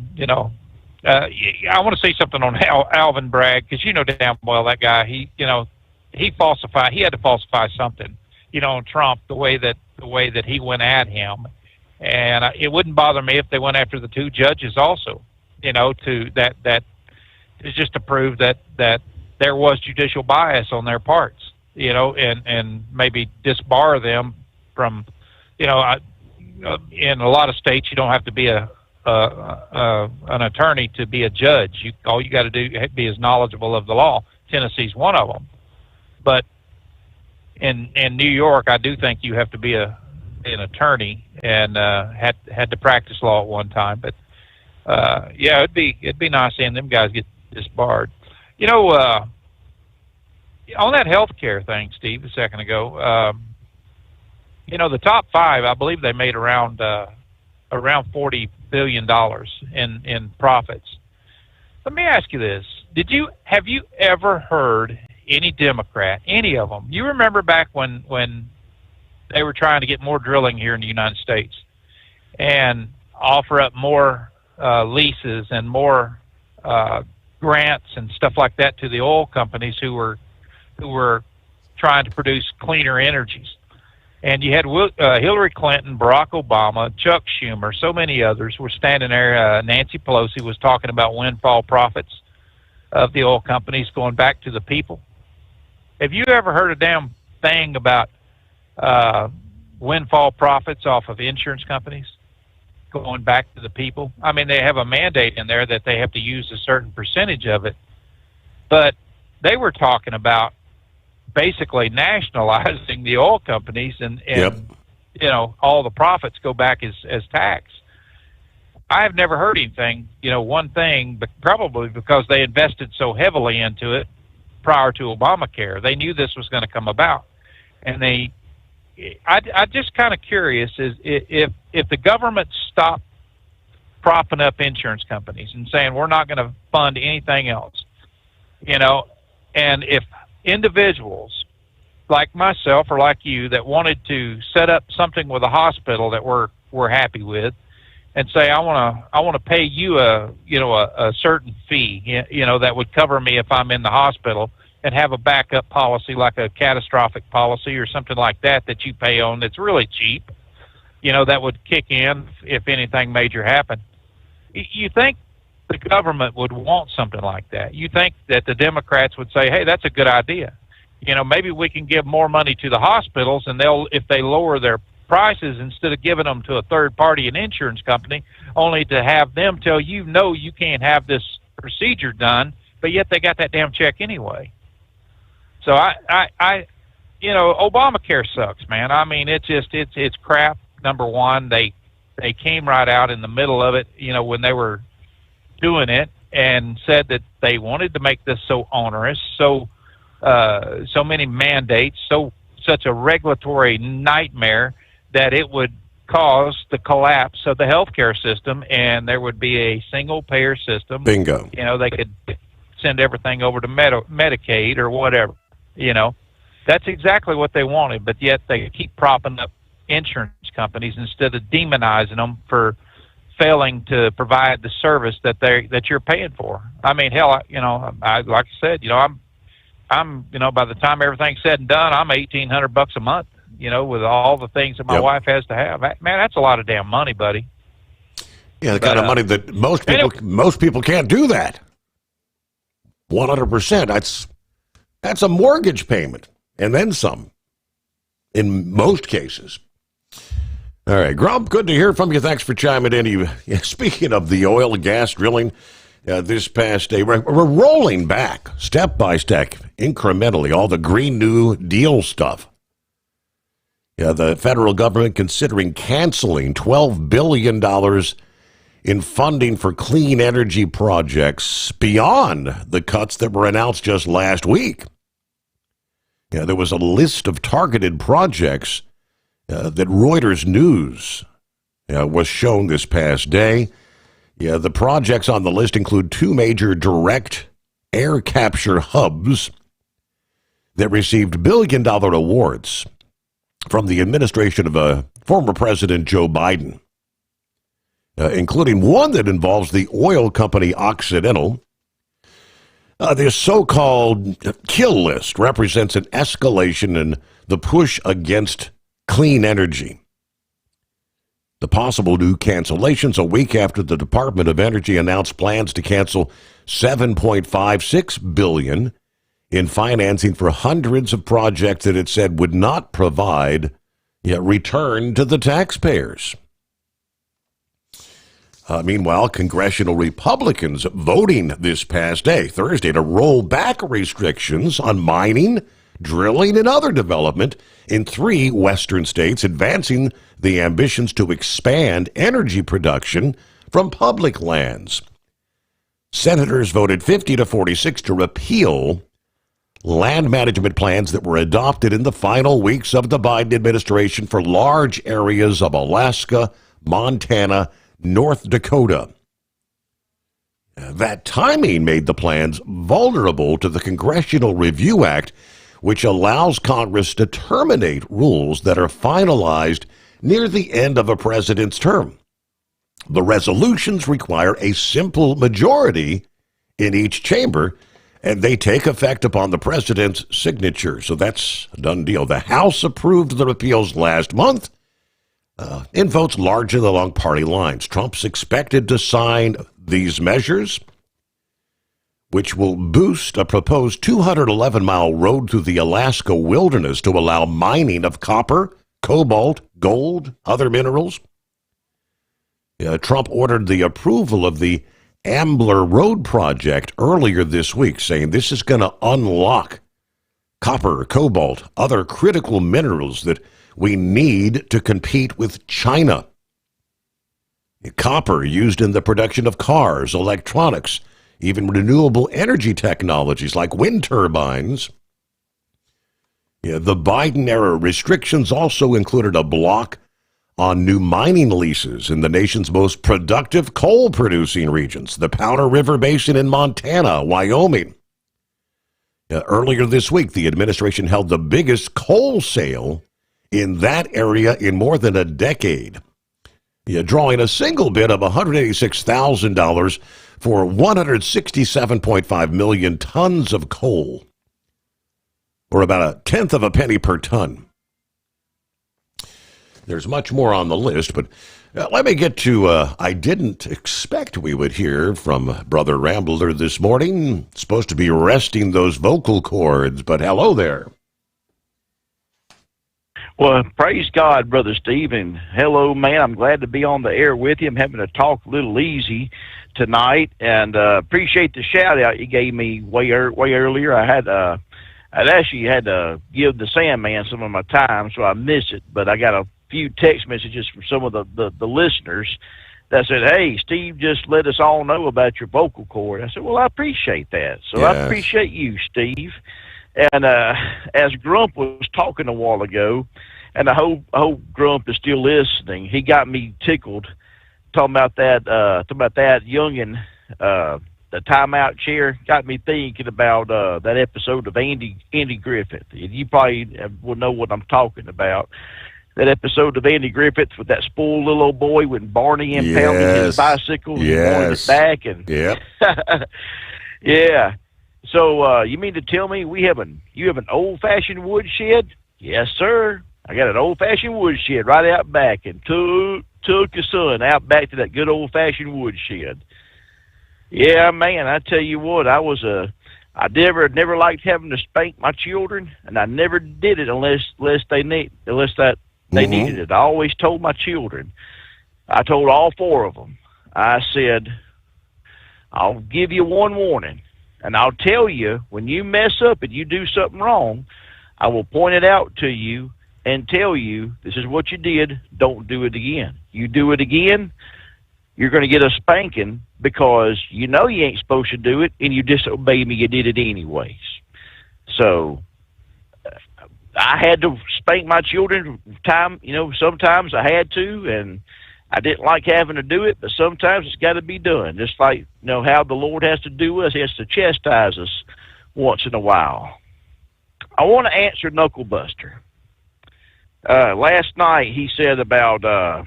want to say something on Alvin Bragg, because damn well that guy, he had to falsify something, on Trump, the way that he went at him. And it wouldn't bother me if they went after the two judges also, to that is just to prove that there was judicial bias on their parts, and maybe disbar them from, in a lot of states, you don't have to be an attorney to be a judge. All you got to do be as knowledgeable of the law. Tennessee's one of them. But in New York, I do think you have to be an attorney and had to practice law at one time. But it'd be nice seeing them guys get disbarred. On that health care thing, Steve, a second ago, the top five, I believe they made around $40 billion in profits. Let me ask you this: have you ever heard any Democrat, any of them? You remember back when they were trying to get more drilling here in the United States and offer up more leases and more grants and stuff like that to the oil companies who were trying to produce cleaner energies. And you had Hillary Clinton, Barack Obama, Chuck Schumer, so many others were standing there. Nancy Pelosi was talking about windfall profits of the oil companies going back to the people. Have you ever heard a damn thing about windfall profits off of insurance companies going back to the people? I mean, they have a mandate in there that they have to use a certain percentage of it, but they were talking about basically nationalizing the oil companies and all the profits go back as tax. I have never heard anything, one thing, but probably because they invested so heavily into it prior to Obamacare. They knew this was going to come about. And I'm just kind of curious is if the government stopped propping up insurance companies and saying we're not going to fund anything else, and if individuals like myself or like you that wanted to set up something with a hospital that we're happy with and say I want to pay you a certain fee that would cover me if I'm in the hospital, and have a backup policy like a catastrophic policy or something like that you pay on that's really cheap, that would kick in if anything major happened. You think the government would want something like that? You think that the Democrats would say, hey, that's a good idea. Maybe we can give more money to the hospitals, and if they lower their prices instead of giving them to a third party, an insurance company, only to have them tell you, no, you can't have this procedure done, but yet they got that damn check anyway. So Obamacare sucks, man. I mean, it's crap. Number one, they came right out in the middle of it, when they were doing it, and said that they wanted to make this so onerous, so many mandates, such a regulatory nightmare that it would cause the collapse of the healthcare system, and there would be a single payer system. Bingo. They could send everything over to Medicaid or whatever. That's exactly what they wanted, but yet they keep propping up insurance companies instead of demonizing them for failing to provide the service that you're paying for. I mean, hell, like I said, I'm by the time everything's said and done, I'm $1,800 a month, with all the things that my wife has to have. Man, that's a lot of damn money, buddy. Yeah, the kind of money that most people can't do that. 100%. That's a mortgage payment and then some in most cases. All right, Grump, good to hear from you. Thanks for chiming in. Speaking of the oil and gas drilling, this past day, we're rolling back step by step, incrementally, all the Green New Deal stuff. The federal government considering canceling $12 billion in funding for clean energy projects beyond the cuts that were announced just last week. There was a list of targeted projects that Reuters News was shown this past day. The projects on the list include two major direct air capture hubs that received billion-dollar awards from the administration of former President Joe Biden, including one that involves the oil company Occidental. This so-called kill list represents an escalation in the push against clean energy. The possible new cancellations a week after the Department of Energy announced plans to cancel $7.56 billion in financing for hundreds of projects that it said would not provide return to the taxpayers. Meanwhile, congressional Republicans voting this past day, Thursday, to roll back restrictions on mining, drilling, and other development in 3 western states, advancing the ambitions to expand energy production from public lands. Senators voted 50-46 to repeal land management plans that were adopted in the final weeks of the Biden administration for large areas of Alaska, Montana, North Dakota. That timing made the plans vulnerable to the Congressional Review Act, which allows Congress to terminate rules that are finalized near the end of a president's term. The resolutions require a simple majority in each chamber, and they take effect upon the president's signature. So that's a done deal. The House approved the repeals last month in votes largely along party lines. Trump's expected to sign these measures, which will boost a proposed 211-mile road through the Alaska wilderness to allow mining of copper, cobalt, gold, other minerals. Trump ordered the approval of the Ambler Road project earlier this week, saying this is going to unlock copper, cobalt, other critical minerals that we need to compete with China. Copper used in the production of cars, electronics, even renewable energy technologies like wind turbines. The Biden-era restrictions also included a block on new mining leases in the nation's most productive coal-producing regions, the Powder River Basin in Montana, Wyoming. Earlier this week, the administration held the biggest coal sale in that area in more than a decade, drawing a single bid of $186,000 for 167.5 million tons of coal, or about a tenth of a penny per ton. There's much more on the list, but let me get to, I didn't expect we would hear from Brother Rambler this morning. Supposed to be resting those vocal cords, but hello there. Well, praise God, Brother Steve, and hello, man. I'm glad to be on the air with you. I'm having to talk a little easy tonight, and appreciate the shout-out you gave me way earlier. I'd actually had to give the Sandman some of my time, so I missed it, but I got a few text messages from some of the listeners that said, hey, Steve just let us all know about your vocal cord. I said, well, I appreciate that. So yes. I appreciate you, Steve. And as Grump was talking a while ago, and I hope Grump is still listening, he got me tickled talking about that youngin', the timeout chair, got me thinking about that episode of Andy Griffith. You probably will know what I'm talking about. That episode of Andy Griffith with that spoiled little old boy when Barney impounded his bicycle and wanted it back. And yep. Yeah. So you mean to tell me you have an old-fashioned woodshed? Yes, sir. I got an old-fashioned woodshed right out back, and took your son out back to that good old-fashioned woodshed. Yeah, man, I tell you what, I never liked having to spank my children, and I never did it unless they needed it. I always told my children. I told all 4 of them. I said, I'll give you one warning, and I'll tell you when you mess up and you do something wrong, I will point it out to you and tell you, this is what you did, don't do it again. You do it again, you're going to get a spanking because you know you ain't supposed to do it, and you disobey me, you did it anyways. So I had to spank my children sometimes I had to, and I didn't like having to do it, but sometimes it's got to be done. Just like, how the Lord has to do us, he has to chastise us once in a while. I want to answer Knucklebuster. Last night he said about how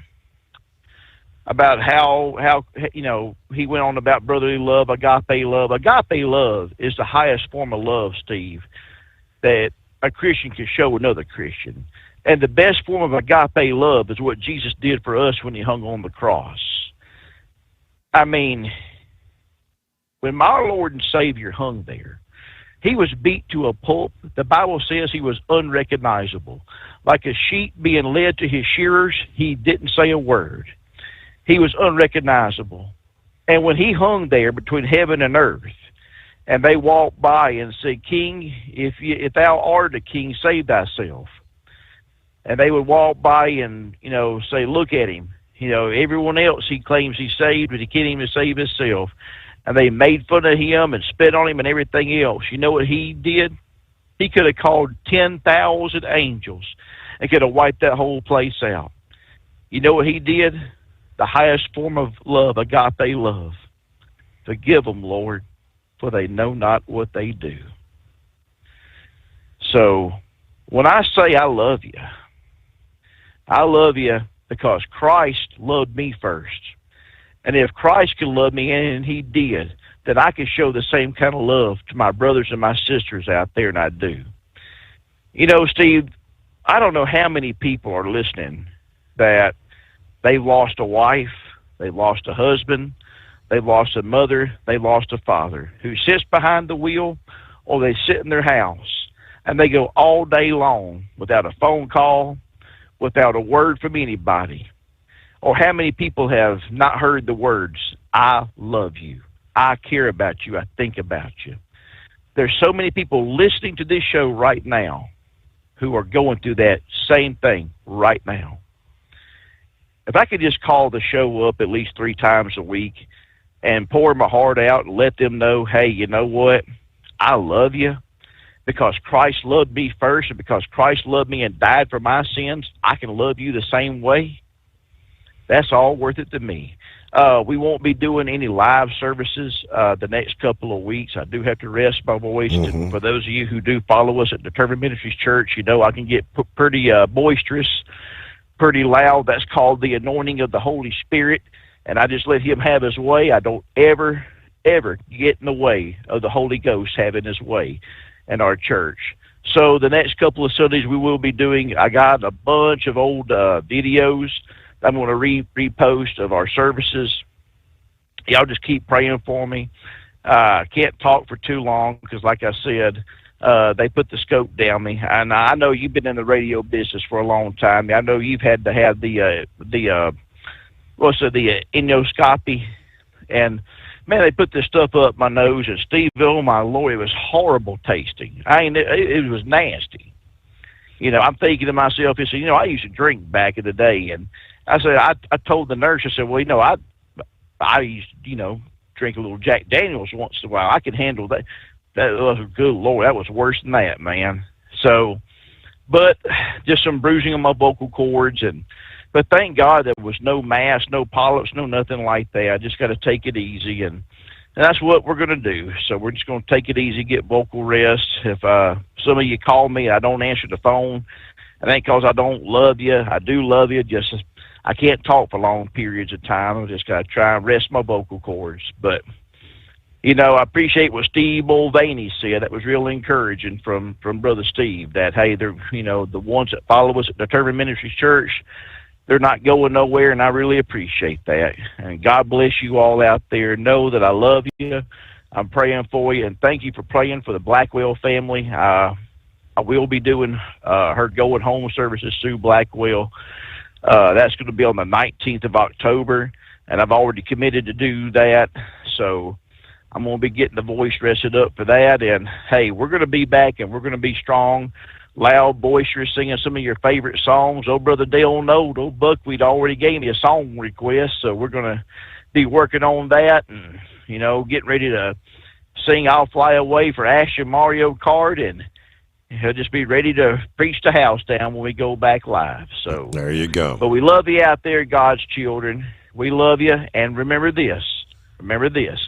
he went on about brotherly love, agape love. Agape love is the highest form of love, Steve, that a Christian can show another Christian. And the best form of agape love is what Jesus did for us when he hung on the cross. I mean, when my Lord and Savior hung there, he was beat to a pulp. The Bible says he was unrecognizable. Like a sheep being led to his shearers, he didn't say a word. He was unrecognizable. And when he hung there between heaven and earth, and they walked by and said, King, if thou art a king, save thyself. And they would walk by and, say, look at him. Everyone else he claims he saved, but he can't even save himself. And they made fun of him and spit on him and everything else. You know what he did? He could have called 10,000 angels and could have wiped that whole place out. You know what he did? The highest form of love, agape love. Forgive them, Lord, for they know not what they do. So when I say I love you because Christ loved me first. And if Christ can love me, and he did, then I can show the same kind of love to my brothers and my sisters out there, and I do. Steve, I don't know how many people are listening that they've lost a wife, they've lost a husband, they've lost a mother, they've lost a father who sits behind the wheel, or they sit in their house, and they go all day long without a phone call, without a word from anybody. Or how many people have not heard the words, I love you, I care about you, I think about you. There's so many people listening to this show right now who are going through that same thing right now. If I could just call the show up at least 3 times a week and pour my heart out and let them know, hey, you know what? I love you. Because Christ loved me first, and because Christ loved me and died for my sins, I can love you the same way. That's all worth it to me. We won't be doing any live services the next couple of weeks. I do have to rest my voice. Mm-hmm. For those of you who do follow us at Determined Ministries Church, I can get pretty boisterous, pretty loud. That's called the anointing of the Holy Spirit, and I just let him have his way. I don't ever get in the way of the Holy Ghost having his way in our church. So the next couple of Sundays we will be doing, I got a bunch of old videos I'm going to repost of our services. Y'all just keep praying for me. I can't talk for too long because, like I said, they put the scope down me. And I know you've been in the radio business for a long time. I know you've had to have the endoscopy. And, man, they put this stuff up my nose. And, Steve, oh, my Lord, it was horrible tasting. It was nasty. I'm thinking to myself, I used to drink back in the day. And I said, I told the nurse, I said, well, I used to, drink a little Jack Daniels once in a while. I could handle that. That was, good Lord, that was worse than that, man. So, but just some bruising on my vocal cords. But thank God there was no mass, no polyps, no nothing like that. I just got to take it easy. And that's what we're going to do. So we're just going to take it easy, get vocal rest. If some of you call me and I don't answer the phone, it ain't because I don't love you. I do love you. Just I can't talk for long periods of time. I just got to try and rest my vocal cords. But, I appreciate what Steve Mulvaney said. That was real encouraging from Brother Steve, that, hey, they're, the ones that follow us at Determined Ministries Church, they're not going nowhere, and I really appreciate that. And God bless you all out there. Know that I love you. I'm praying for you, and thank you for praying for the Blackwell family. I will be doing her going home services through Blackwell. That's going to be on the 19th of October, and I've already committed to do that. So I'm going to be getting the voice rested up for that. And, hey, we're going to be back, and we're going to be strong. loud, boisterous, singing some of your favorite songs. Old Brother Dale Nold, old Buckwheat already gave me a song request, so we're going to be working on that and, getting ready to sing I'll Fly Away for Action Mario Kart, and he'll just be ready to preach the house down when we go back live. So there you go. But we love you out there, God's children. We love you, and remember this.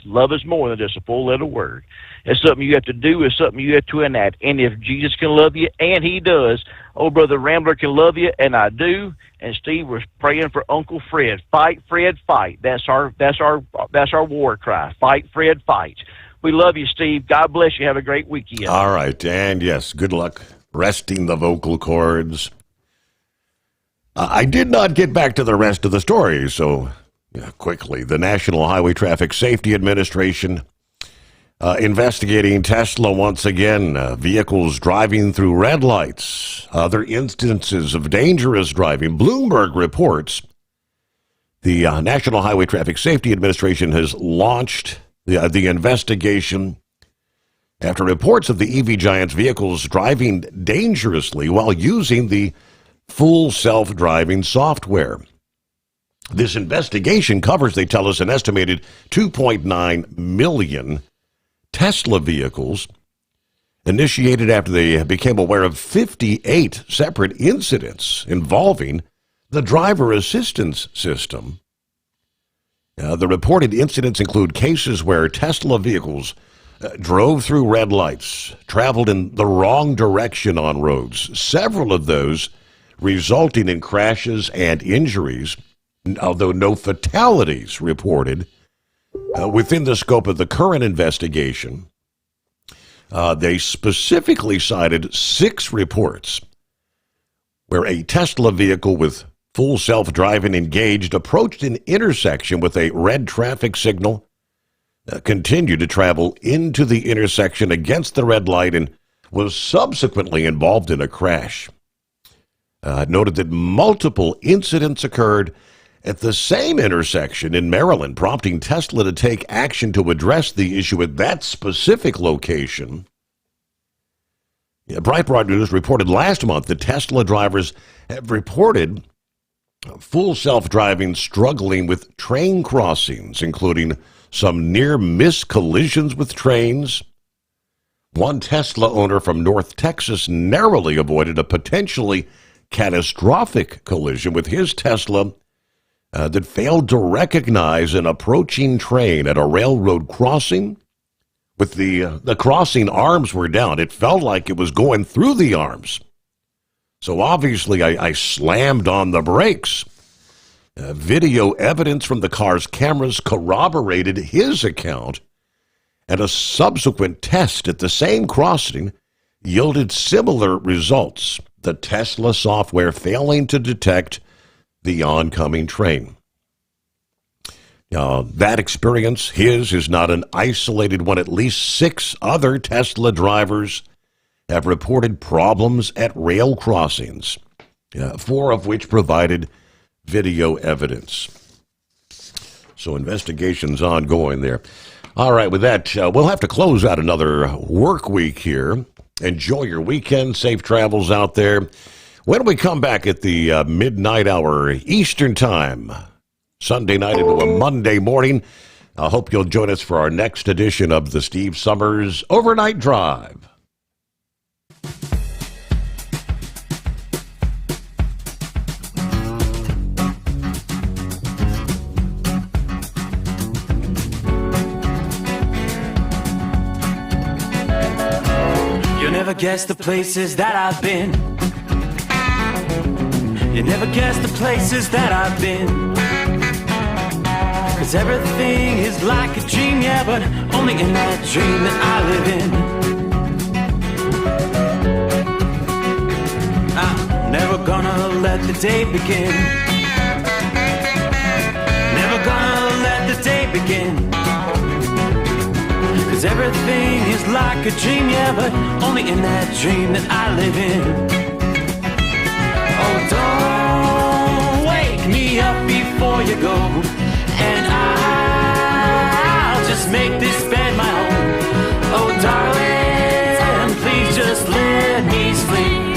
Love is more than just a four-letter word. It's something you have to do. It's something you have to enact. And if Jesus can love you, and he does, old Brother Rambler can love you, and I do. And Steve was praying for Uncle Fred. Fight, Fred, fight. That's our war cry. Fight, Fred, fight. We love you, Steve. God bless you. Have a great weekend. All right. And yes, good luck resting the vocal cords. I did not get back to the rest of the story, so quickly. The National Highway Traffic Safety Administration investigating Tesla once again. Vehicles driving through red lights. Other instances of dangerous driving. Bloomberg reports the National Highway Traffic Safety Administration has launched the investigation after reports of the EV giant's vehicles driving dangerously while using the full self-driving software. This investigation covers, they tell us, an estimated 2.9 million Tesla vehicles, initiated after they became aware of 58 separate incidents involving the driver assistance system. The reported incidents include cases where Tesla vehicles drove through red lights, traveled in the wrong direction on roads, several of those resulting in crashes and injuries, although no fatalities reported. Within the scope of the current investigation, they specifically cited 6 reports where a Tesla vehicle with full self-driving engaged approached an intersection with a red traffic signal, continued to travel into the intersection against the red light, and was subsequently involved in a crash. Noted that multiple incidents occurred at the same intersection in Maryland, prompting Tesla to take action to address the issue at that specific location. Breitbart News reported last month that Tesla drivers have reported full self-driving struggling with train crossings, including some near-miss collisions with trains. One Tesla owner from North Texas narrowly avoided a potentially catastrophic collision with his Tesla that failed to recognize an approaching train at a railroad crossing. With the crossing arms were down, it felt like it was going through the arms. So obviously I slammed on the brakes. Video evidence from the car's cameras corroborated his account, and a subsequent test at the same crossing yielded similar results, the Tesla software failing to detect the oncoming train. That experience, his, is not an isolated one. At least 6 other Tesla drivers have reported problems at rail crossings, 4 of which provided video evidence. So investigation's ongoing there. All right, with that, we'll have to close out another work week here. Enjoy your weekend. Safe travels out there. When we come back at the midnight hour Eastern Time, Sunday night into a Monday morning, I hope you'll join us for our next edition of the Steve Sommers Overnight Drive. Never guess the places that I've been. You never guess the places that I've been. 'Cause everything is like a dream, yeah, but only in that dream that I live in. I'm never gonna let the day begin. Never gonna let the day begin. 'Cause everything is like a dream, yeah, but only in that dream that I live in. Oh, don't wake me up before you go, and I'll just make this bed my home. Oh, darling, please just let me sleep.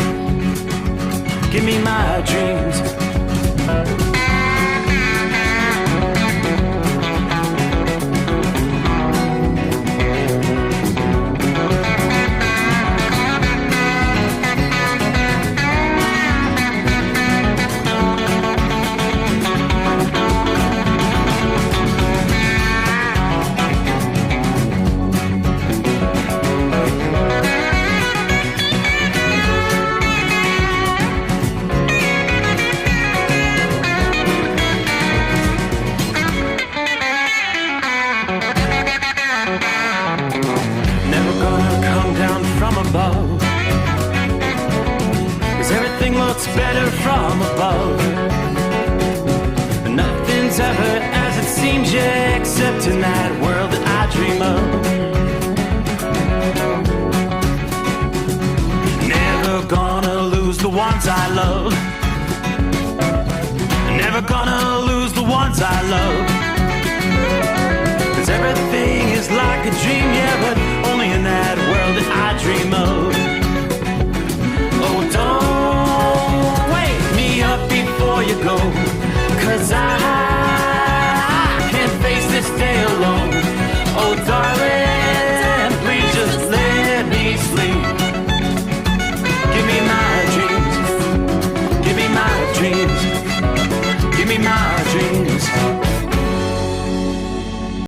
looks better from above. Nothing's ever as it seems, yeah, except in that world that I dream of. Never gonna lose the ones I love. Never gonna lose the ones I love. 'Cause everything is like a dream, yeah, but only in that world that I dream of. Oh, don't wake me up before you go, 'cause I